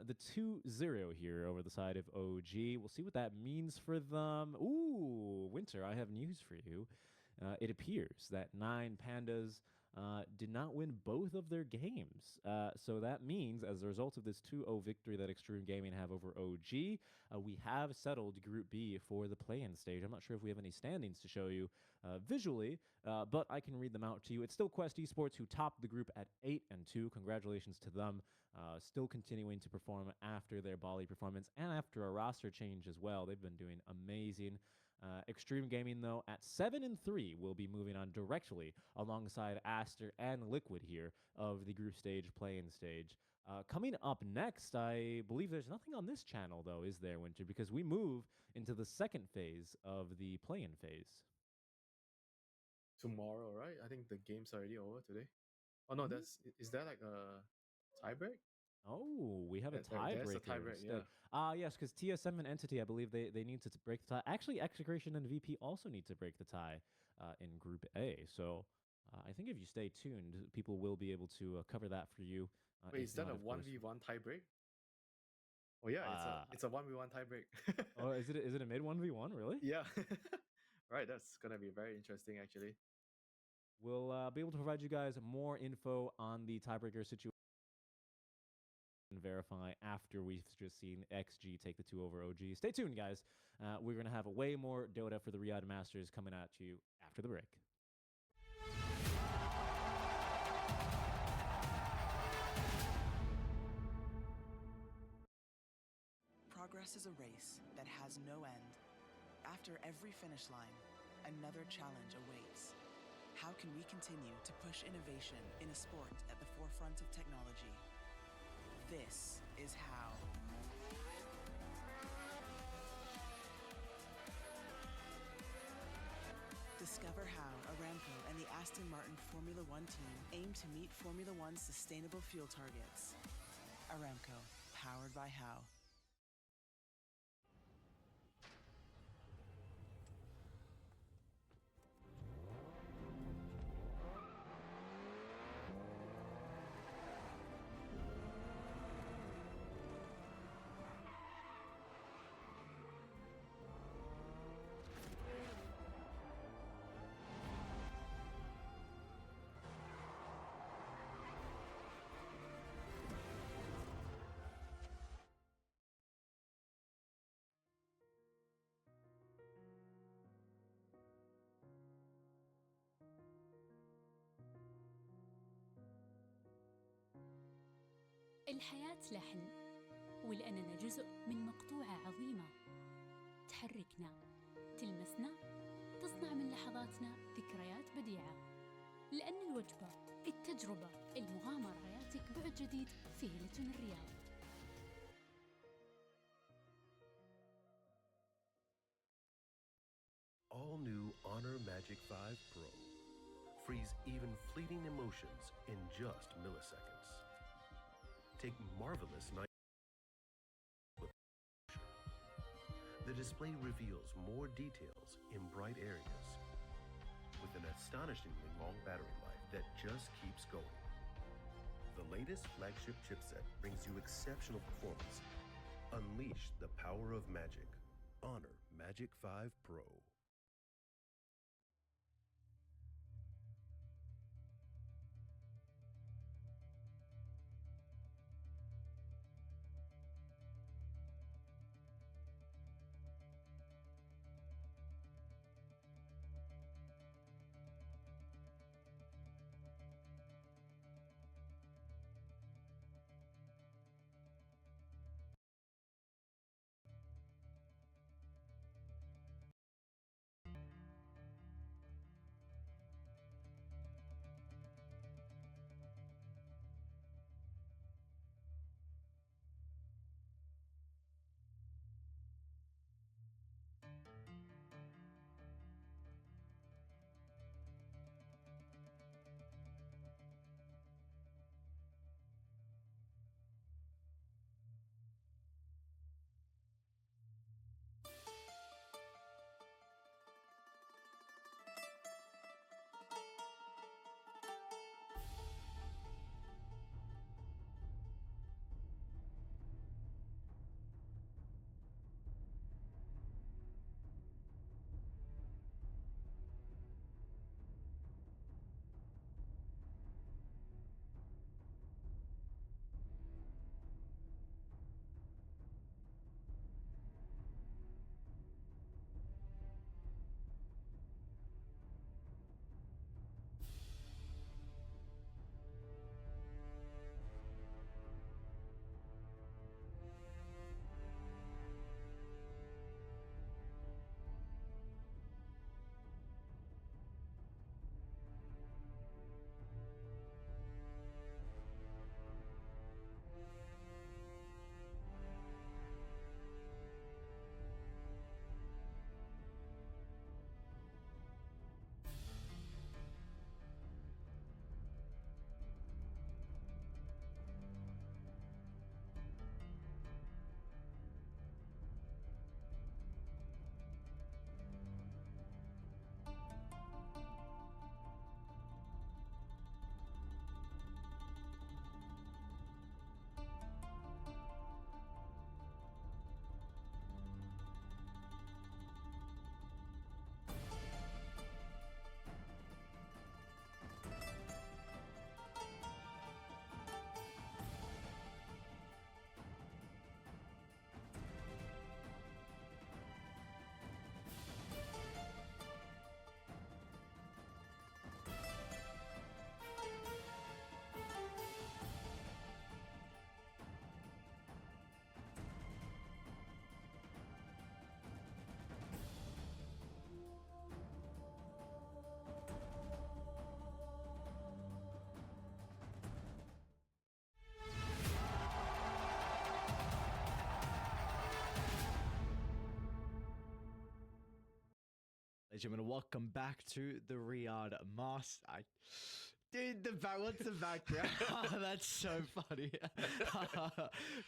the 2-0 here over the side of OG. We'll see what that means for them. Ooh, Winter, I have news for you. It appears that 9 Pandas did not win both of their games. So that means, as a result of this 2-0 victory that Extreme Gaming have over OG, we have settled Group B for the play-in stage. I'm not sure if we have any standings to show you visually, but I can read them out to you. It's still Quest Esports who topped the group at 8-2. Congratulations to them. Still continuing to perform after their Bali performance and after a roster change as well. They've been doing amazing. Extreme Gaming, though, at 7-3, will be moving on directly alongside Aster and Liquid here of the group stage, play-in stage. Coming up next, I believe there's nothing on this channel, though, is there, Winter? Because we move into the second phase of the play-in phase. Tomorrow, right? I think the game's already over today. Oh no, is that like a tiebreak? Oh, we have a There's a tiebreaker tiebreak, instead. Yes, because TSM and Entity, I believe they need to break the tie. Actually, Execration and VP also need to break the tie in Group A. So I think if you stay tuned, people will be able to cover that for you. Wait, is that a 1v1 tiebreak? Oh yeah, it's a 1v1 tiebreak. Oh, is it a mid 1v1, really? Yeah. Right, that's gonna be very interesting actually. We'll be able to provide you guys more info on the tiebreaker situation and verify after we've just seen XG take the 2 over OG. Stay tuned, guys. We're going to have way more Dota for the Riyadh Masters coming at you after the break. Progress is a race that has no end. After every finish line, another challenge awaits. How can we continue to push innovation in a sport at the forefront of technology? This is how. Discover how Aramco and the Aston Martin Formula One team aim to meet Formula One's sustainable fuel targets. Aramco, powered by How. الحياة لحن، ولأننا جزء من مقطوعة عظيمة تحركنا، تلمسنا، تصنع من لحظاتنا ذكريات بديعة. لأن الوجبة، التجربة، المغامرة، حياتك بعد جديد في هيلتون الرياض. All new Honor Magic 5 Pro. Freeze even fleeting emotions in just milliseconds. Take marvelous night. The display reveals more details in bright areas with an astonishingly long battery life that just keeps going. The latest flagship chipset brings you exceptional performance. Unleash the power of magic. Honor Magic 5 Pro. Ladies and gentlemen, welcome back to the Riyadh Master. Dude, what's the background? That's so funny.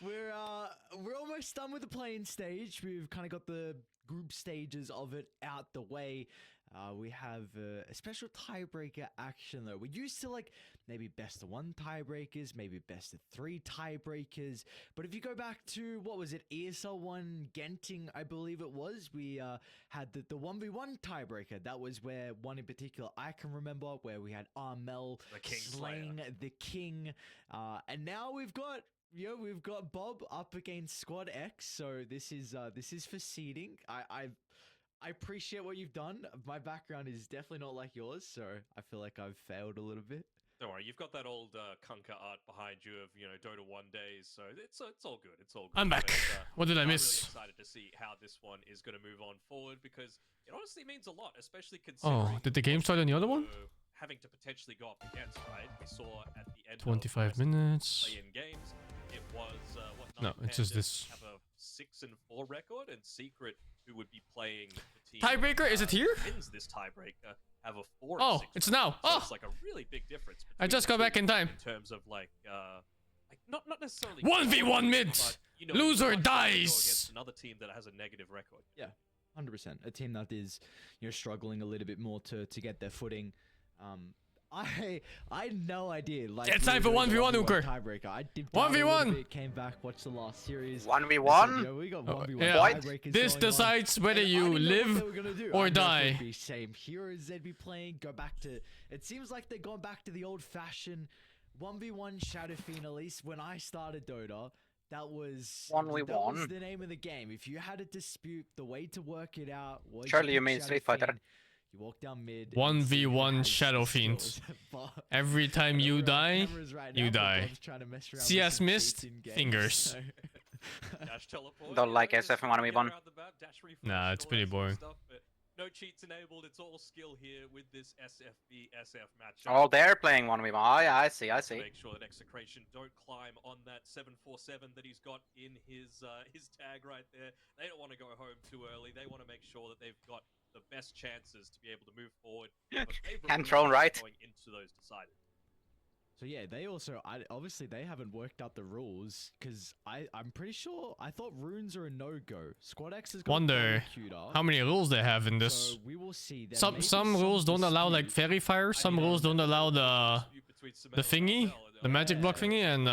We're almost done with the playing stage. We've kind of got the group stages of it out the way. We have a special tiebreaker action though. We're used to like maybe best of 1 tiebreakers, maybe best of 3 tiebreakers. But if you go back to, what was it, ESL 1 Genting, I believe it was, we had the 1v1 tiebreaker. That was where one in particular I can remember, where we had Armel slaying the king. And now we've got Bob up against Squad X. So this is for seeding. I appreciate what you've done. My background is definitely not like yours, so I feel like I've failed a little bit. Don't worry, you've got that old Kunka art behind you of, Dota 1 days, so it's all good. It's all good. I'm back. What did I miss? I'm really excited to see how this one is going to move on forward, because it honestly means a lot, especially considering... Oh, did the game start on the other one? Having to potentially go up against, right? We saw at the end 25 minutes. Play-in games, it was, No, it's just this. Have a 6-4 record, and Secret, who would be playing the team... Tiebreaker? Is it here? Wins this tiebreaker, have a 4-6. Oh, it's now. So Oh! it's like a really big difference. I just got back in time. In terms of like not necessarily 1v1 mid. But, Loser you can't go dies. against another team that has a negative record. Yeah, 100%. A team that is, struggling a little bit more to get their footing. I had no idea. Like, It's time for 1v1, Uker. Tiebreaker. I dipped 1v1. Came back, watched the last series. 1v1? You know, we got 1v1 Yeah. tiebreakers This going on. decides whether And I you didn't know what live they were gonna do. or I know die. it would be same heroes they'd be playing. Go back to. It seems like they're going back to the old-fashioned 1v1 Shadow Fiend. At least when I started Dota, that was 1v1. That was the name of the game. If you had a dispute, the way to work it out was. Surely you pick mean Shadow Street Fighter. Fiend, you walk down mid. and see who 1v1 has Shadow the Fiends. skills. But Every time you we're on die, cameras right you now, but die. Bob's trying to mess around with CS some missed, cheats in games, fingers. so- Dash teleport. Don't you like know, SF just in get 1v1. around the map, dash refresh, Nah, it's all pretty that sort of boring. stuff, but no cheats enabled. It's all skill here with this SFB SF matchup. Oh, they're playing 1v1. Oh, yeah, I see. To make sure that Execration don't climb on that 747 that he's got in his tag right there. They don't want to go home too early. They want to make sure that they've got the best chances to be able to move forward. Hand thrown right. Going into those decided. So yeah, they also obviously they haven't worked out the rules because I'm pretty sure I thought runes are a no-go. Squad X has got Wonder how many rules they have in this. So we will see. There may Some be rules don't allow like dispute. fairy fire. Some rules don't allow the thingy, the magic block thingy, and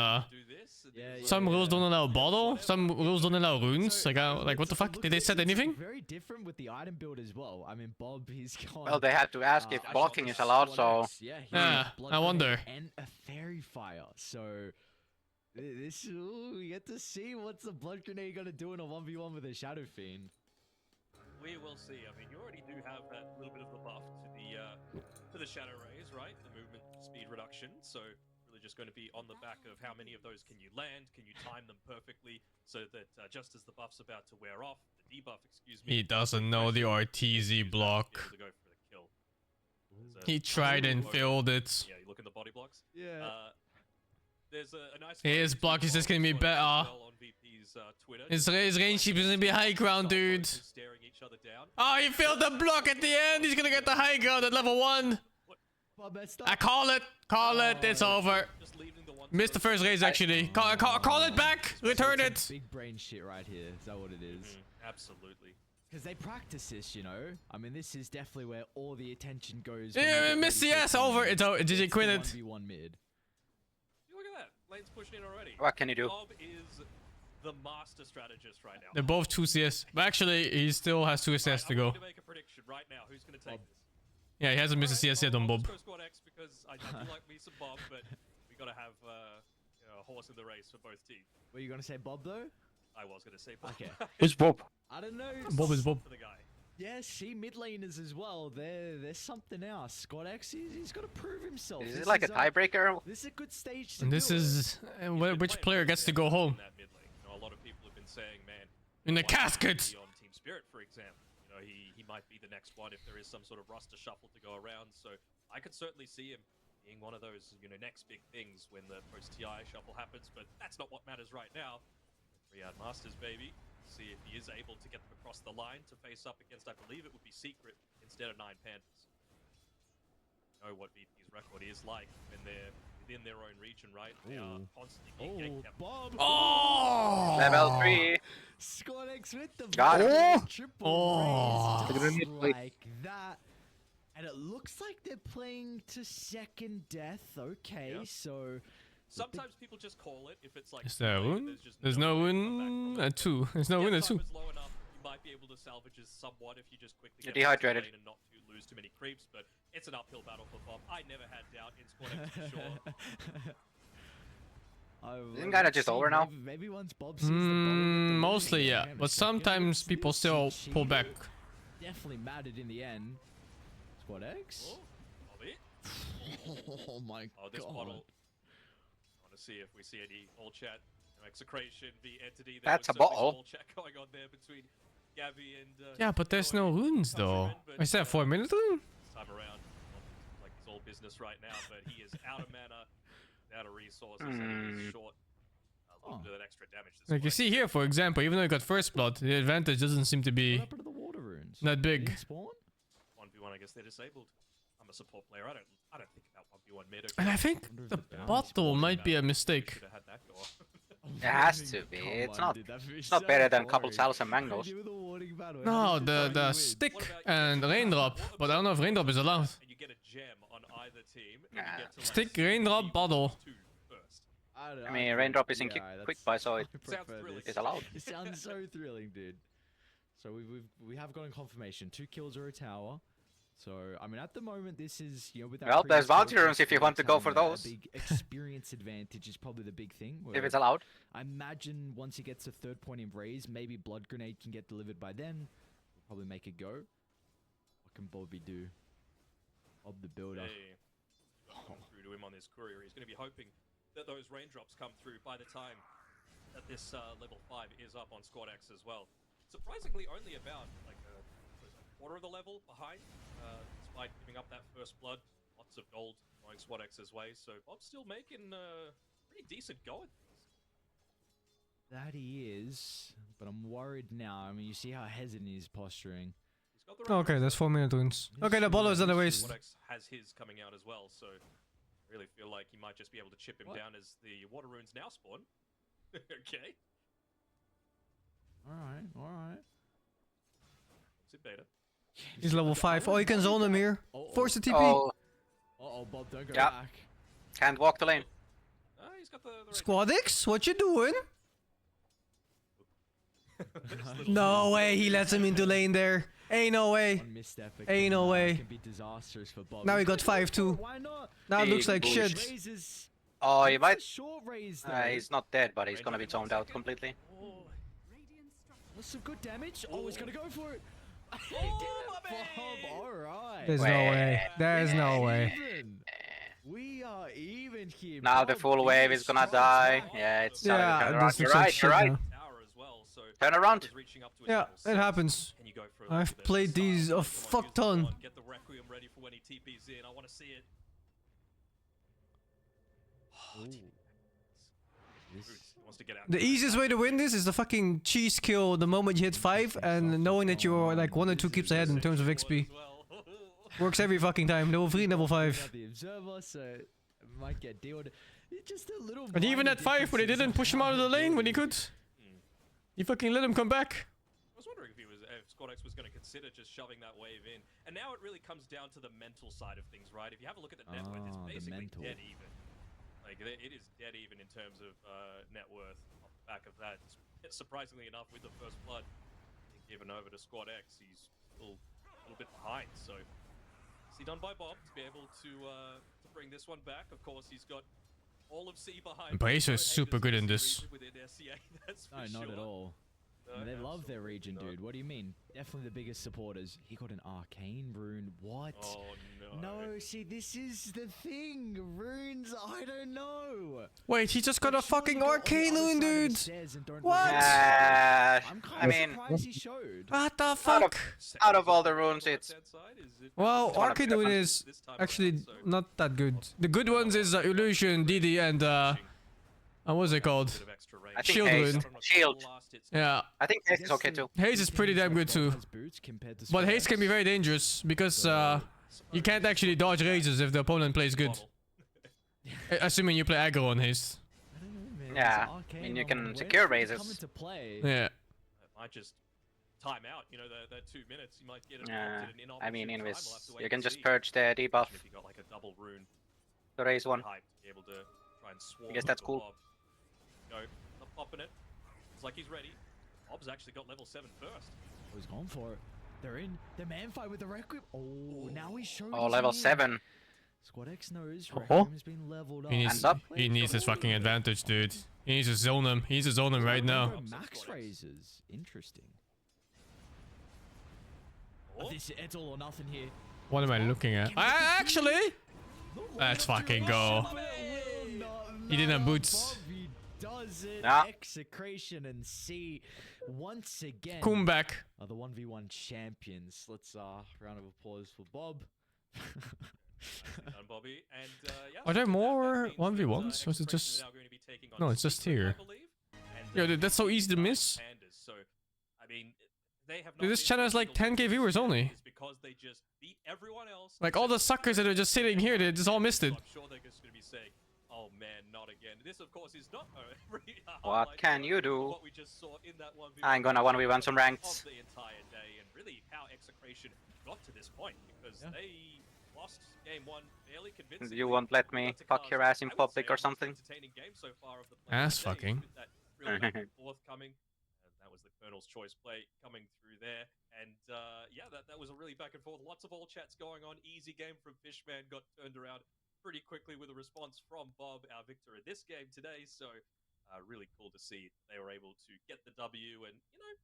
some rules don't allow bottle. Some rules don't allow runes. Like what the fuck? Did they set anything? Very different with the item build as well. I mean, Bob, he's gone. Well, they had to ask if blocking is allowed, so. Yeah, I wonder. And a fairy fire. So this we get to see what's the blood grenade gonna do in a 1v1 with a Shadow Fiend. We will see. I mean, you already do have that little bit of the buff to the shadow rays, right? The movement speed reduction. So really just going to be on the back of how many of those can you land, can you time them perfectly, so that just as the buff's about to wear off, the debuff, excuse me. He doesn't know the RTZ block. To go for the kill. He tried and failed it. Yeah, you look in the body blocks. Yeah. There's a nice. His block is just gonna be better. on VP's Twitter. His range is gonna be high ground, dude. Staring each other down. Oh, he failed the block at the end. He's gonna get the high ground at level 1. I call it. Call it. It's over. Missed the first raise actually. Call it back. Return it. Big brain shit right here. Is that what it is? Absolutely. Because they practice this, you know. I mean, this is definitely where all the attention goes. Yeah, missed the ass over. It's over. Did you quit it? 1v1 mid. Look at that. Lane's pushing in already. What can you do? Bob is the master strategist right now. They're both 2 CS. But actually, he still has 2 CS to go. I'm going to make a prediction right now. Who's going to take this? Yeah, he hasn't missed a CS yet on Bob. I'll go Squad X because I do like me some Bob, but we got to have a horse in the race for both teams. Were you going to say Bob, though? I was going to say Bob. Okay. Who's Bob? I don't know. Bob is Bob. For the guy. Yeah, see, mid laners as well. There's something else. Squad X, he's got to prove himself. Is it like a tiebreaker? This is a good stage to And this do it. is which player gets to go home In that mid lane. You know, a lot of people have been saying, man, in the why not casket. be on Team Spirit, for example. You know, he might be the next one if there is some sort of roster shuffle to go around. So I could certainly see him being one of those, next big things when the post-TI shuffle happens. But that's not what matters right now. Riyadh Masters, baby. See if he is able to get them across the line to face up against, I believe it would be Secret instead of 9 Pandas. You know what VP's record is like when they're within their own region, right? They are constantly getting kept. Bob! Oh! Level 3. Squad X with the Got it. triple raise, just Wait. like that. And it looks like they're playing to second death. Okay, Yep. so... Sometimes people just call it if it's like. Is there a late, rune? just There's no way to come back rune from it. at 2. There's no If rune at time 2. is low enough, you might be able to salvage it somewhat if you just quickly You're get back to the dehydrated. lane and not to lose too many creeps. But it's an uphill battle for Bob. I never had doubt in Squad X for sure. Isn't kinda just over now? Maybe once Bob sees the bottom, Mostly, yeah. But sometimes people still pull back. definitely mattered in the end. Squad X. Oh, Bobby. Oh my Oh, this god. bottle. I want to see if we see any all chat. Execration v Entity. That's a was certainly some bottle. all chat going on there between Gabby and. Yeah, but there's no runes though. Is that 4-minute rune? This time around, like it's all business right now, but he is out of mana, out of resources, and he is short a little bit of that extra damage. This Like you see here, for example, even though you got first blood, the advantage doesn't seem to be What happened to the water runes? that big. Did it spawn? 1v1, I guess they're disabled. I'm a support player. I don't think about 1v1 mid. Okay? And I think the bottle might be a mistake. Should have had that go off. It has to be. It's not better than couple salads and mangoes. No, the stick and raindrop, but I don't know if raindrop is allowed. And you get a gem on either team. You get to, like, Stick see raindrop who bottle. wants to first. I mean, raindrop is in quick buy, so it thrilling. is allowed. It sounds so thrilling, dude. So we have gotten confirmation. 2 kills or a tower. So I mean, at the moment, this is with that Well, there's previous bounty score, runes if you want to go for having those. A big experience advantage is probably the big thing. If it's allowed. I imagine once he gets a 3rd point in raise, maybe blood grenade can get delivered by then. We'll probably make it go. What can Bobby do? Bob the builder. Hey, come through to him on this courier. He's going to be hoping that those raindrops come through by the time that this level 5 is up on Squad X as well. Surprisingly, only about like a quarter of the level behind, despite giving up that first blood. Lots of gold going Squad X's way, so Bob's still making pretty decent go at things. That he is, but I'm worried now. I mean, you see how hesitant he's posturing. He's got the Okay, that's 4-minute runes. Okay, the bottle is on the waist. Squad X has his coming out as well, so I really feel like he might just be able to chip him down as the water runes now spawn. Okay. Alright. Sit beta. He's level 5. Oh, you can zone him here. Force the TP. Uh-oh, Bob, don't go Yeah. back. Can't walk the lane. He's got the Squad X, what you doing? No way, he lets him into lane there. Ain't no way. Ain't no way. Can be disastrous for Bob. Now he got 5-2. Why not? Now it looks Big like boost. shit. Oh, he might. Short raise though. He's not dead, but he's gonna be zoned out completely. That's some good damage. Oh, he's gonna go for it. He did it, Bob. Alright. There's no way. There's no way. We are even here. Now the full wave is gonna die. Yeah, it's time to turn around. this You're looks like right, shit you're right. now. Turn around. Yeah, it happens. I've played these a fuck ton. Get the Requiem ready for when he TP's in. I want to see it. Wants to get out. The easiest way to win this is the fucking cheese kill the moment you hit 5 and knowing that you're like 1 or 2 keeps ahead in terms of XP. Works every fucking time. Level 3, level 5. The observer, so might get dealt. Just a little. And even at 5 when they didn't push him out of the lane when he could. He fucking let him come back. I was wondering if Squad X was going to consider just shoving that wave in. And now it really comes down to the mental side of things, right? If you have a look at the net worth, it's basically dead even. Like, it is dead even in terms of net worth off the back of that. Surprisingly enough, with the first blood given over to Squad X, he's still a little bit behind. So, is he done by Bob to be able to bring this one back? Of course, he's got all of C behind. Bracer's super good in this. No, not at all. I mean, they love their region, dude. What do you mean? Definitely the biggest supporters. He got an arcane rune. What? Oh, no. No, see, this is the thing. Runes, I don't know. Wait, he just got a fucking arcane rune, dude. What? I mean, Surprised he showed. What the fuck? Out of all the runes, it's. Well, arcane rune is actually not that good. The good ones is Illusion, DD, and what's it called? I think Shield haste. rune. Shield. Yeah. I think haste is okay too. Haze is pretty damn good too. But haze can be very dangerous because you can't actually dodge raises if the opponent plays good. Assuming you play aggro on haste. Yeah, I mean you can secure raises. Yeah. It might just time out, you know, that 2 minutes. You might get it. I mean, anyways, you can just purge the debuff. If you got like a double rune, to raise one. be able to try and swarm. I guess that's cool. Bob. Go, not popping it. It's like he's ready. Bob's actually got level 7 first. Oh, he's gone for it. They're in. The man fight with the Requiem. Oh, now he's showing. Oh, level 7. Squad X knows Oh. Requiem's been leveled up. He needs his fucking advantage, dude. He needs to zone him. He needs to zone him right now. Max raises. Interesting. Oh, it's all or nothing here. What am I looking at? Actually, let's fucking go. He didn't have boots. Bobby does it. Nah. Execration and C once again. Come back. Are the 1v1 champions. Let's round of applause for Bob. Done, Bobby. And, yeah, Are there more 1v1s? Or is it just... No, it's just here. Yo, dude, that's so easy to miss. So, I mean, they have Dude, this channel has like 10k viewers only. because they just beat everyone else. Like all the suckers that are just sitting here, they just all missed it. I'm sure they're just going to be saying, "Oh man, not again." This, of course, is not What can you do? what we just saw in that 1v1 I'm gonna 1v1 some ranked. of the entire day, and really how Execration got to this point because they lost game one fairly convincingly. You won't let me fuck your ass in public or something? Entertaining game so far of the Ass today, fucking. with that real back and forth coming. And that was the Colonel's choice play coming through there. And yeah, that was a really back and forth. Lots of all chats going on. Easy game from Fishman, got turned around pretty quickly with a response from Bob, our victor in this game today. So really cool to see they were able to get the W. And, you know,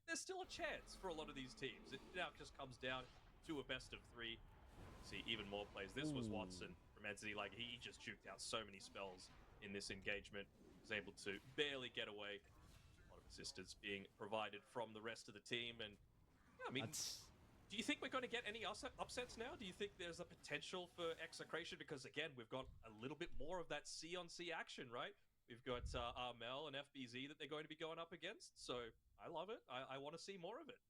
there's still a chance for a lot of these teams. It now just comes down to a best of 3. See even more plays. This was Watson from Entity. Like, he just juked out so many spells in this engagement. Was able to barely get away. A lot of assistance being provided from the rest of the team. And yeah, I mean, do you think we're going to get any upsets now? Do you think there's a potential for execration? Because again, we've got a little bit more of that C on C action, right? We've got Armel and FBZ that they're going to be going up against. So I love it. I want to see more of it.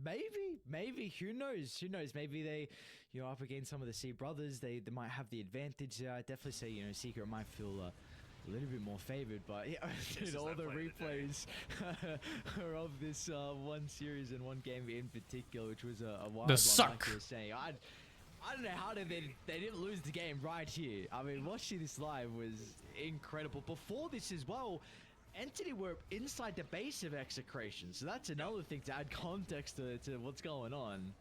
Maybe. Who knows? Maybe you're up against some of the C brothers. They might have the advantage. I definitely say, Secret might feel a little bit more favored, but yeah, dude, all the replays are of this one series and one game in particular, which was a wild one. Suck. Like you were saying. I don't know how they didn't lose the game right here. I mean, watching this live was incredible. Before this as well, Entity were inside the base of Execration, so that's another thing to add context to what's going on.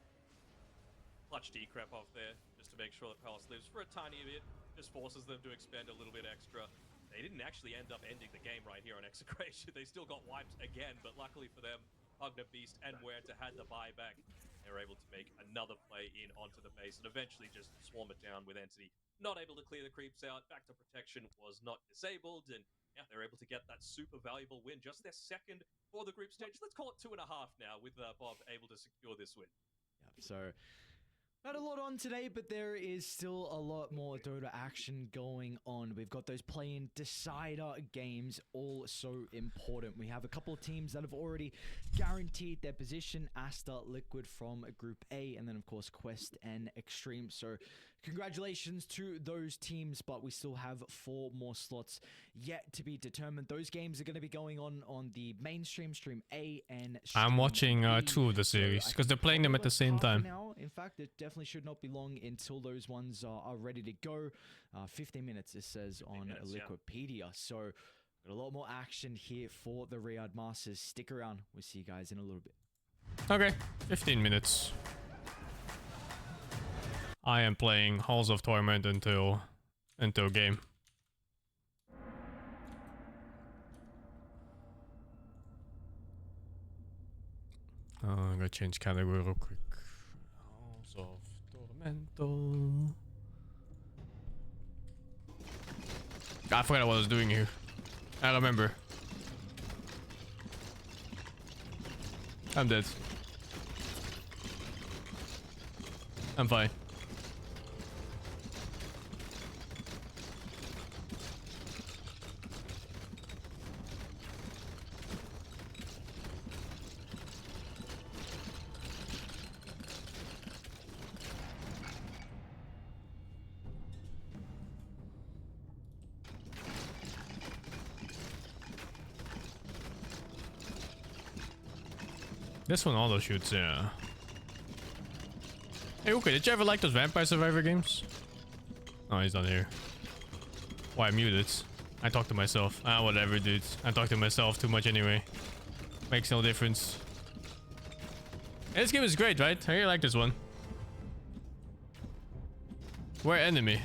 Clutch decrep off there, just to make sure that Palace lives for a tiny bit, just forces them to expend a little bit extra. They didn't actually end up ending the game right here on Execration. They still got wiped again, but luckily for them, Pugna Beast and Huerta had the buyback. They were able to make another play in onto the base and eventually just swarm it down with Entity. Not able to clear the creeps out, back to protection was not disabled, and yeah, they're able to get that super valuable win, just their second for the group stage. Let's call it 2.5 now, with Bob able to secure this win. Yep, so not a lot on today, but there is still a lot more Dota action going on. We've got those play-in decider games, all so important. We have a couple of teams that have already guaranteed their position. Asta, Liquid from Group A, and then of course Quest and Extreme. So congratulations to those teams, but we still have 4 more slots yet to be determined. Those games are going to be going on the mainstream, Stream A, and Stream I'm watching B. 2 of the series because they're playing them at the same time. Now, in fact, it definitely should not be long until those ones are ready to go. 15 minutes, it says on Liquipedia. So got a lot more action here for the Riyadh Masters. Stick around. We'll see you guys in a little bit. Okay, 15 minutes. I am playing Halls of Torment until game. I'm gonna change category real quick. Halls of Tormento. I forgot what I was doing here. I remember. I'm dead. I'm fine. This one auto shoots, yeah. Hey, okay, did you ever like those Vampire Survivor games? Oh, he's not here. Why, I muted. I talk to myself. Ah, whatever, dude. I talk to myself too much anyway. Makes no difference. Hey, this game is great, right? I really like this one. We're enemy.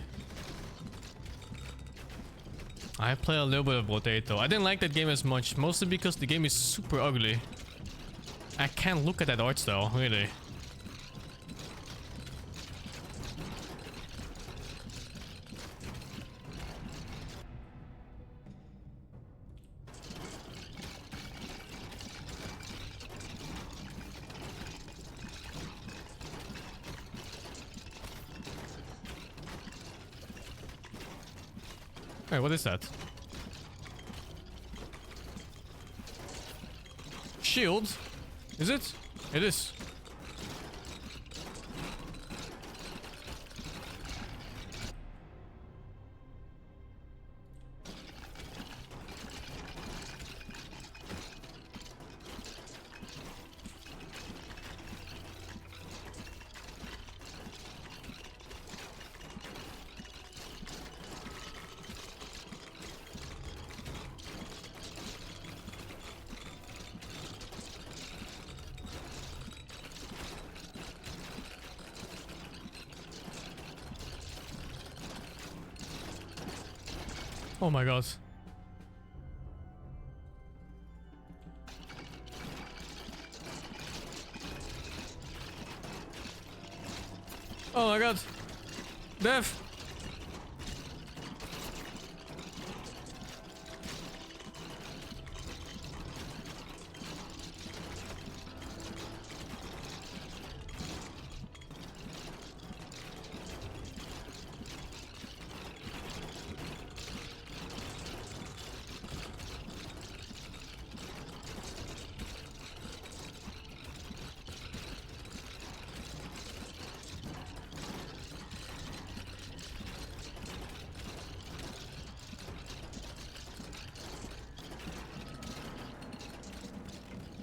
I play a little bit of Potato. I didn't like that game as much, mostly because the game is super ugly. I can't look at that art style, really. Wait, what is that? Shield? Is it? It is. Oh my god. Oh my god. Death.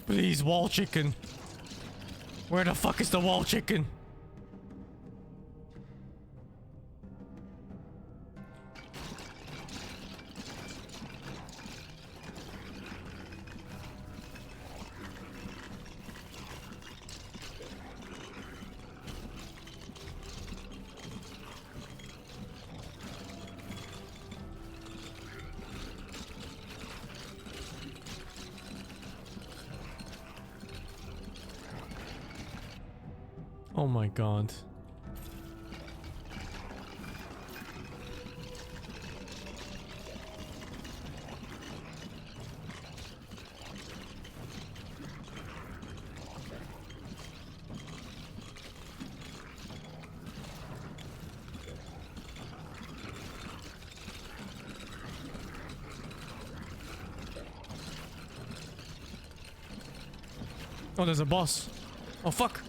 Please, wall chicken. Where the fuck is the wall chicken? Oh my god. Oh, there's a boss. Oh fuck.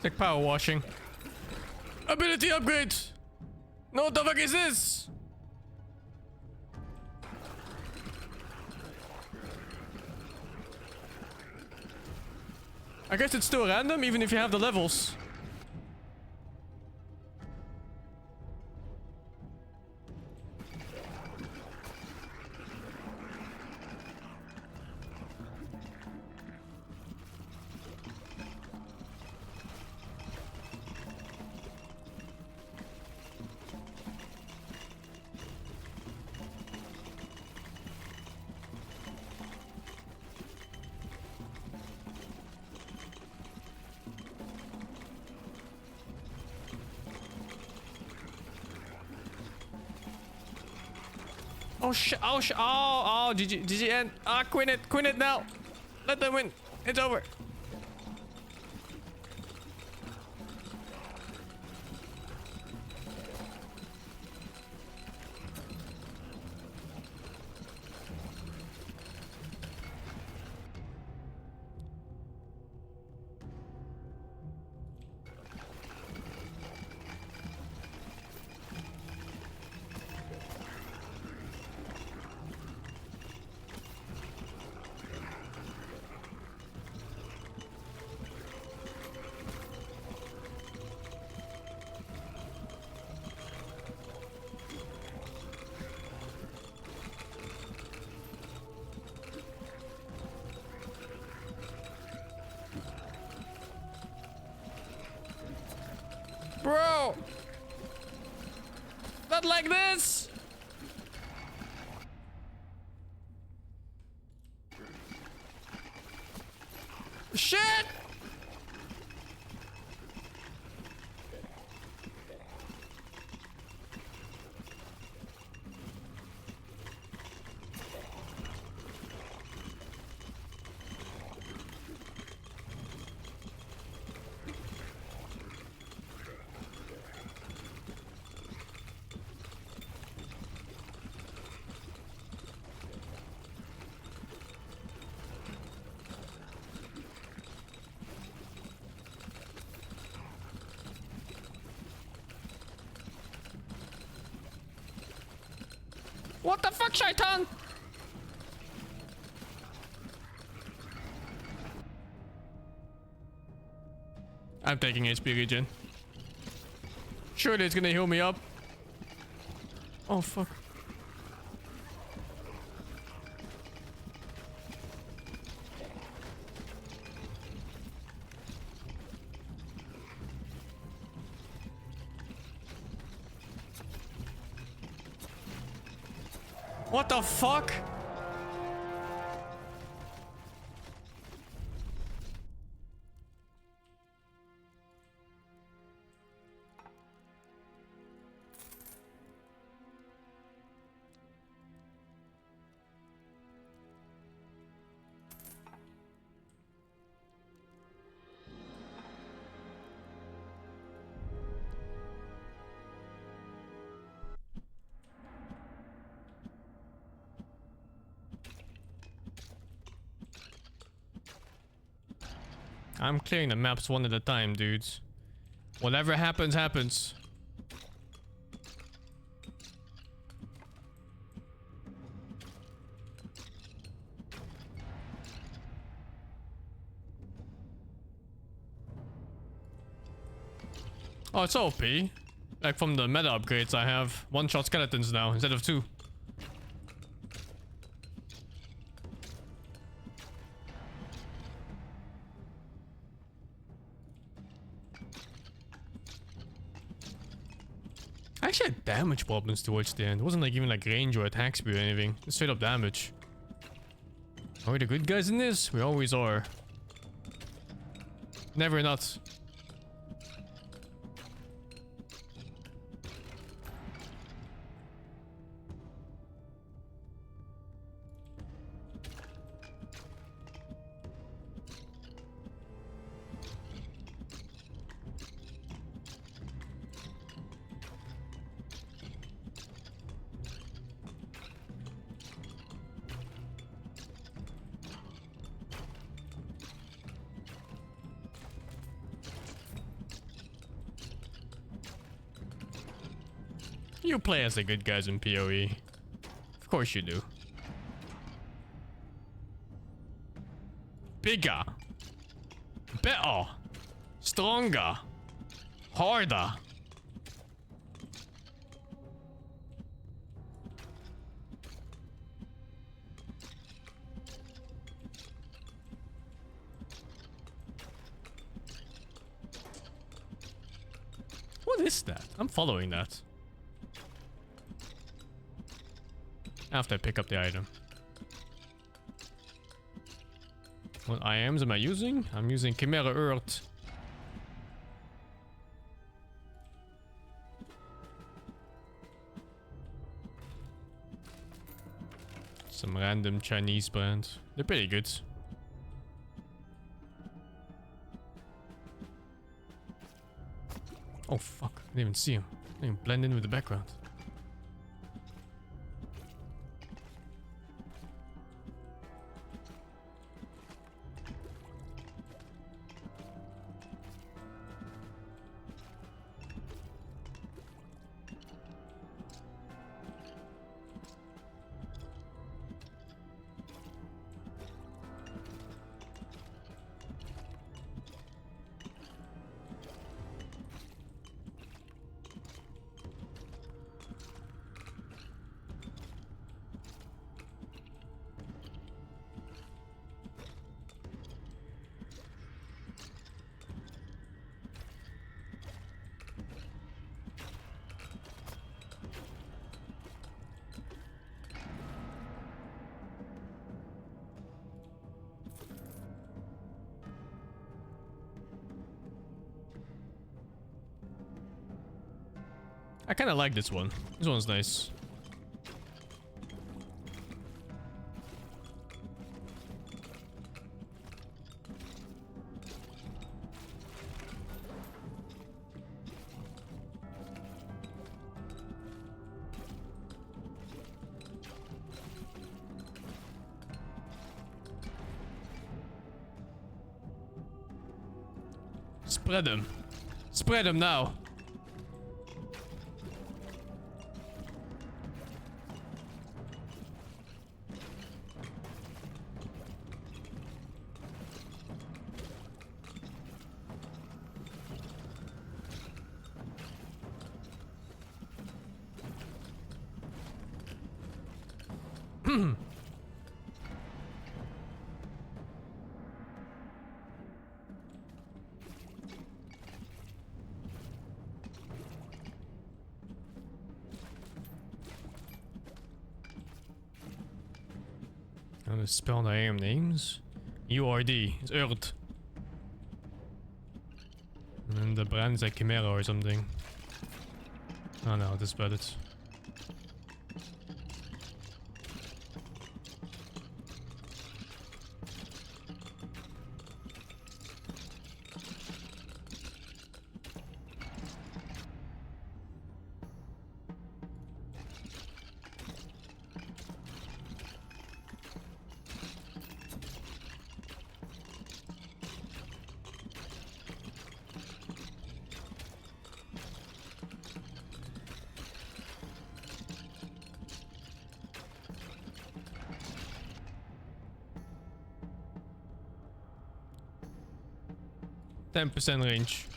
Like power washing. Ability upgrade! No, what the fuck is this? I guess it's still random even if you have the levels. Oh shit, oh shit, oh, GG end. Ah, quit it now. Let them win. It's over. Bro! Not like this! Shit! What the fuck, Shaitan? I'm taking HP regen. Surely it's gonna heal me up. Oh fuck. What the fuck? I'm clearing the maps one at a time, dudes. Whatever happens, happens. Oh, it's OP. Like from the meta upgrades I have. One-shot skeletons now instead of 2. I actually had damage problems towards the end. It wasn't like even like range or attack speed or anything. Just straight up damage. Are we the good guys in this? We always are. Never not. You play as the good guys in PoE. Of course you do. Bigger. Better. Stronger. Harder. What is that? I'm following that. After I pick up the item. What IMs am I using? I'm using Chimera Earth. Some random Chinese brand. They're pretty good. Oh fuck, I didn't even see him. I didn't even blend in with the background. I kind of like this one. This one's nice. Spread them. Spread them now. I'm gonna spell the AM names. URD. It's Urt. And then the brand is like Chimera or something. Oh no, this spelled it. %% range.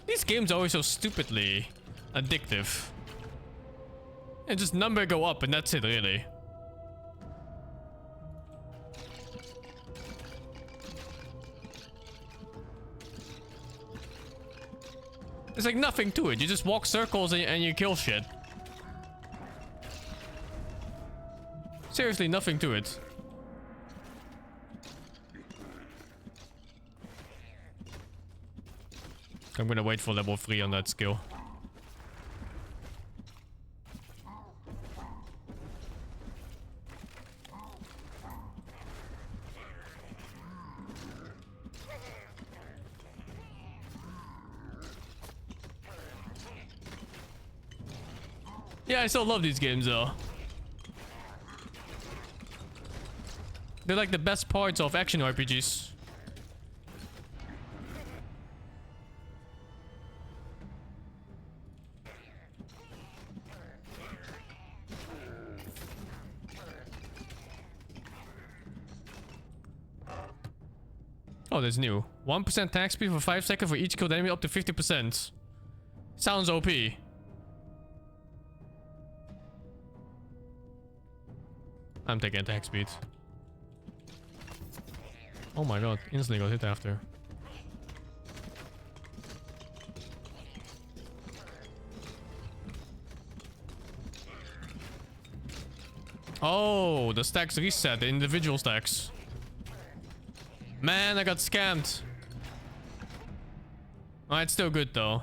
These games are always so stupidly addictive. And just number go up and that's it, really. There's like nothing to it. You just walk circles and you kill shit. Seriously, nothing to it. I'm gonna wait for level 3 on that skill. Yeah, I still love these games though. They're like the best parts of action RPGs. Oh, that's new. 1% attack speed for 5 seconds for each killed enemy up to 50%. Sounds OP. I'm taking attack speed. Oh my god, instantly got hit after. Oh, the stacks reset, the individual stacks. Man, I got scammed. Oh, it's still good though.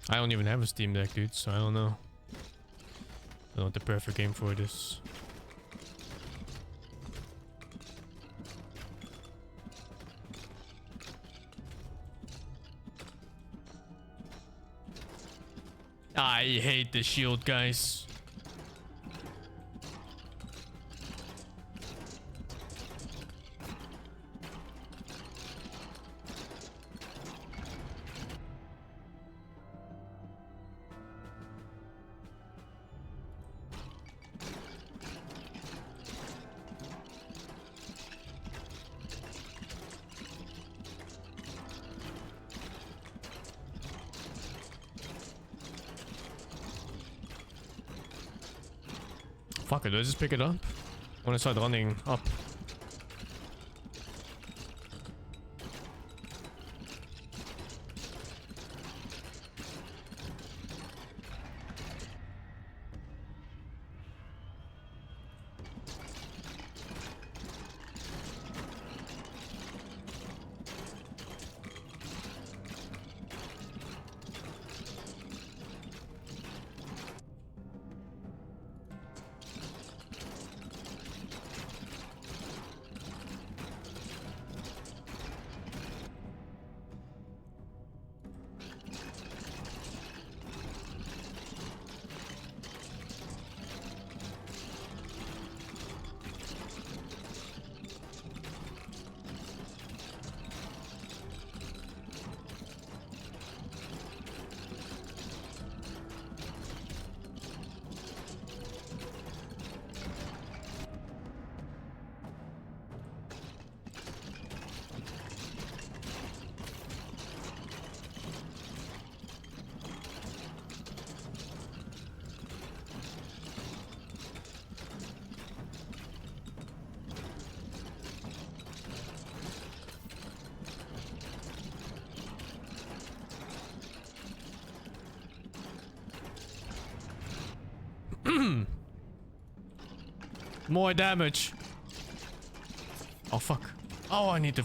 I don't even have a Steam Deck, dude, so I don't know. I don't know what the perfect game for it is. I hate the shield, guys. Fuck it, do I just pick it up? I wanna start running up. More damage. Oh fuck. Oh, I need to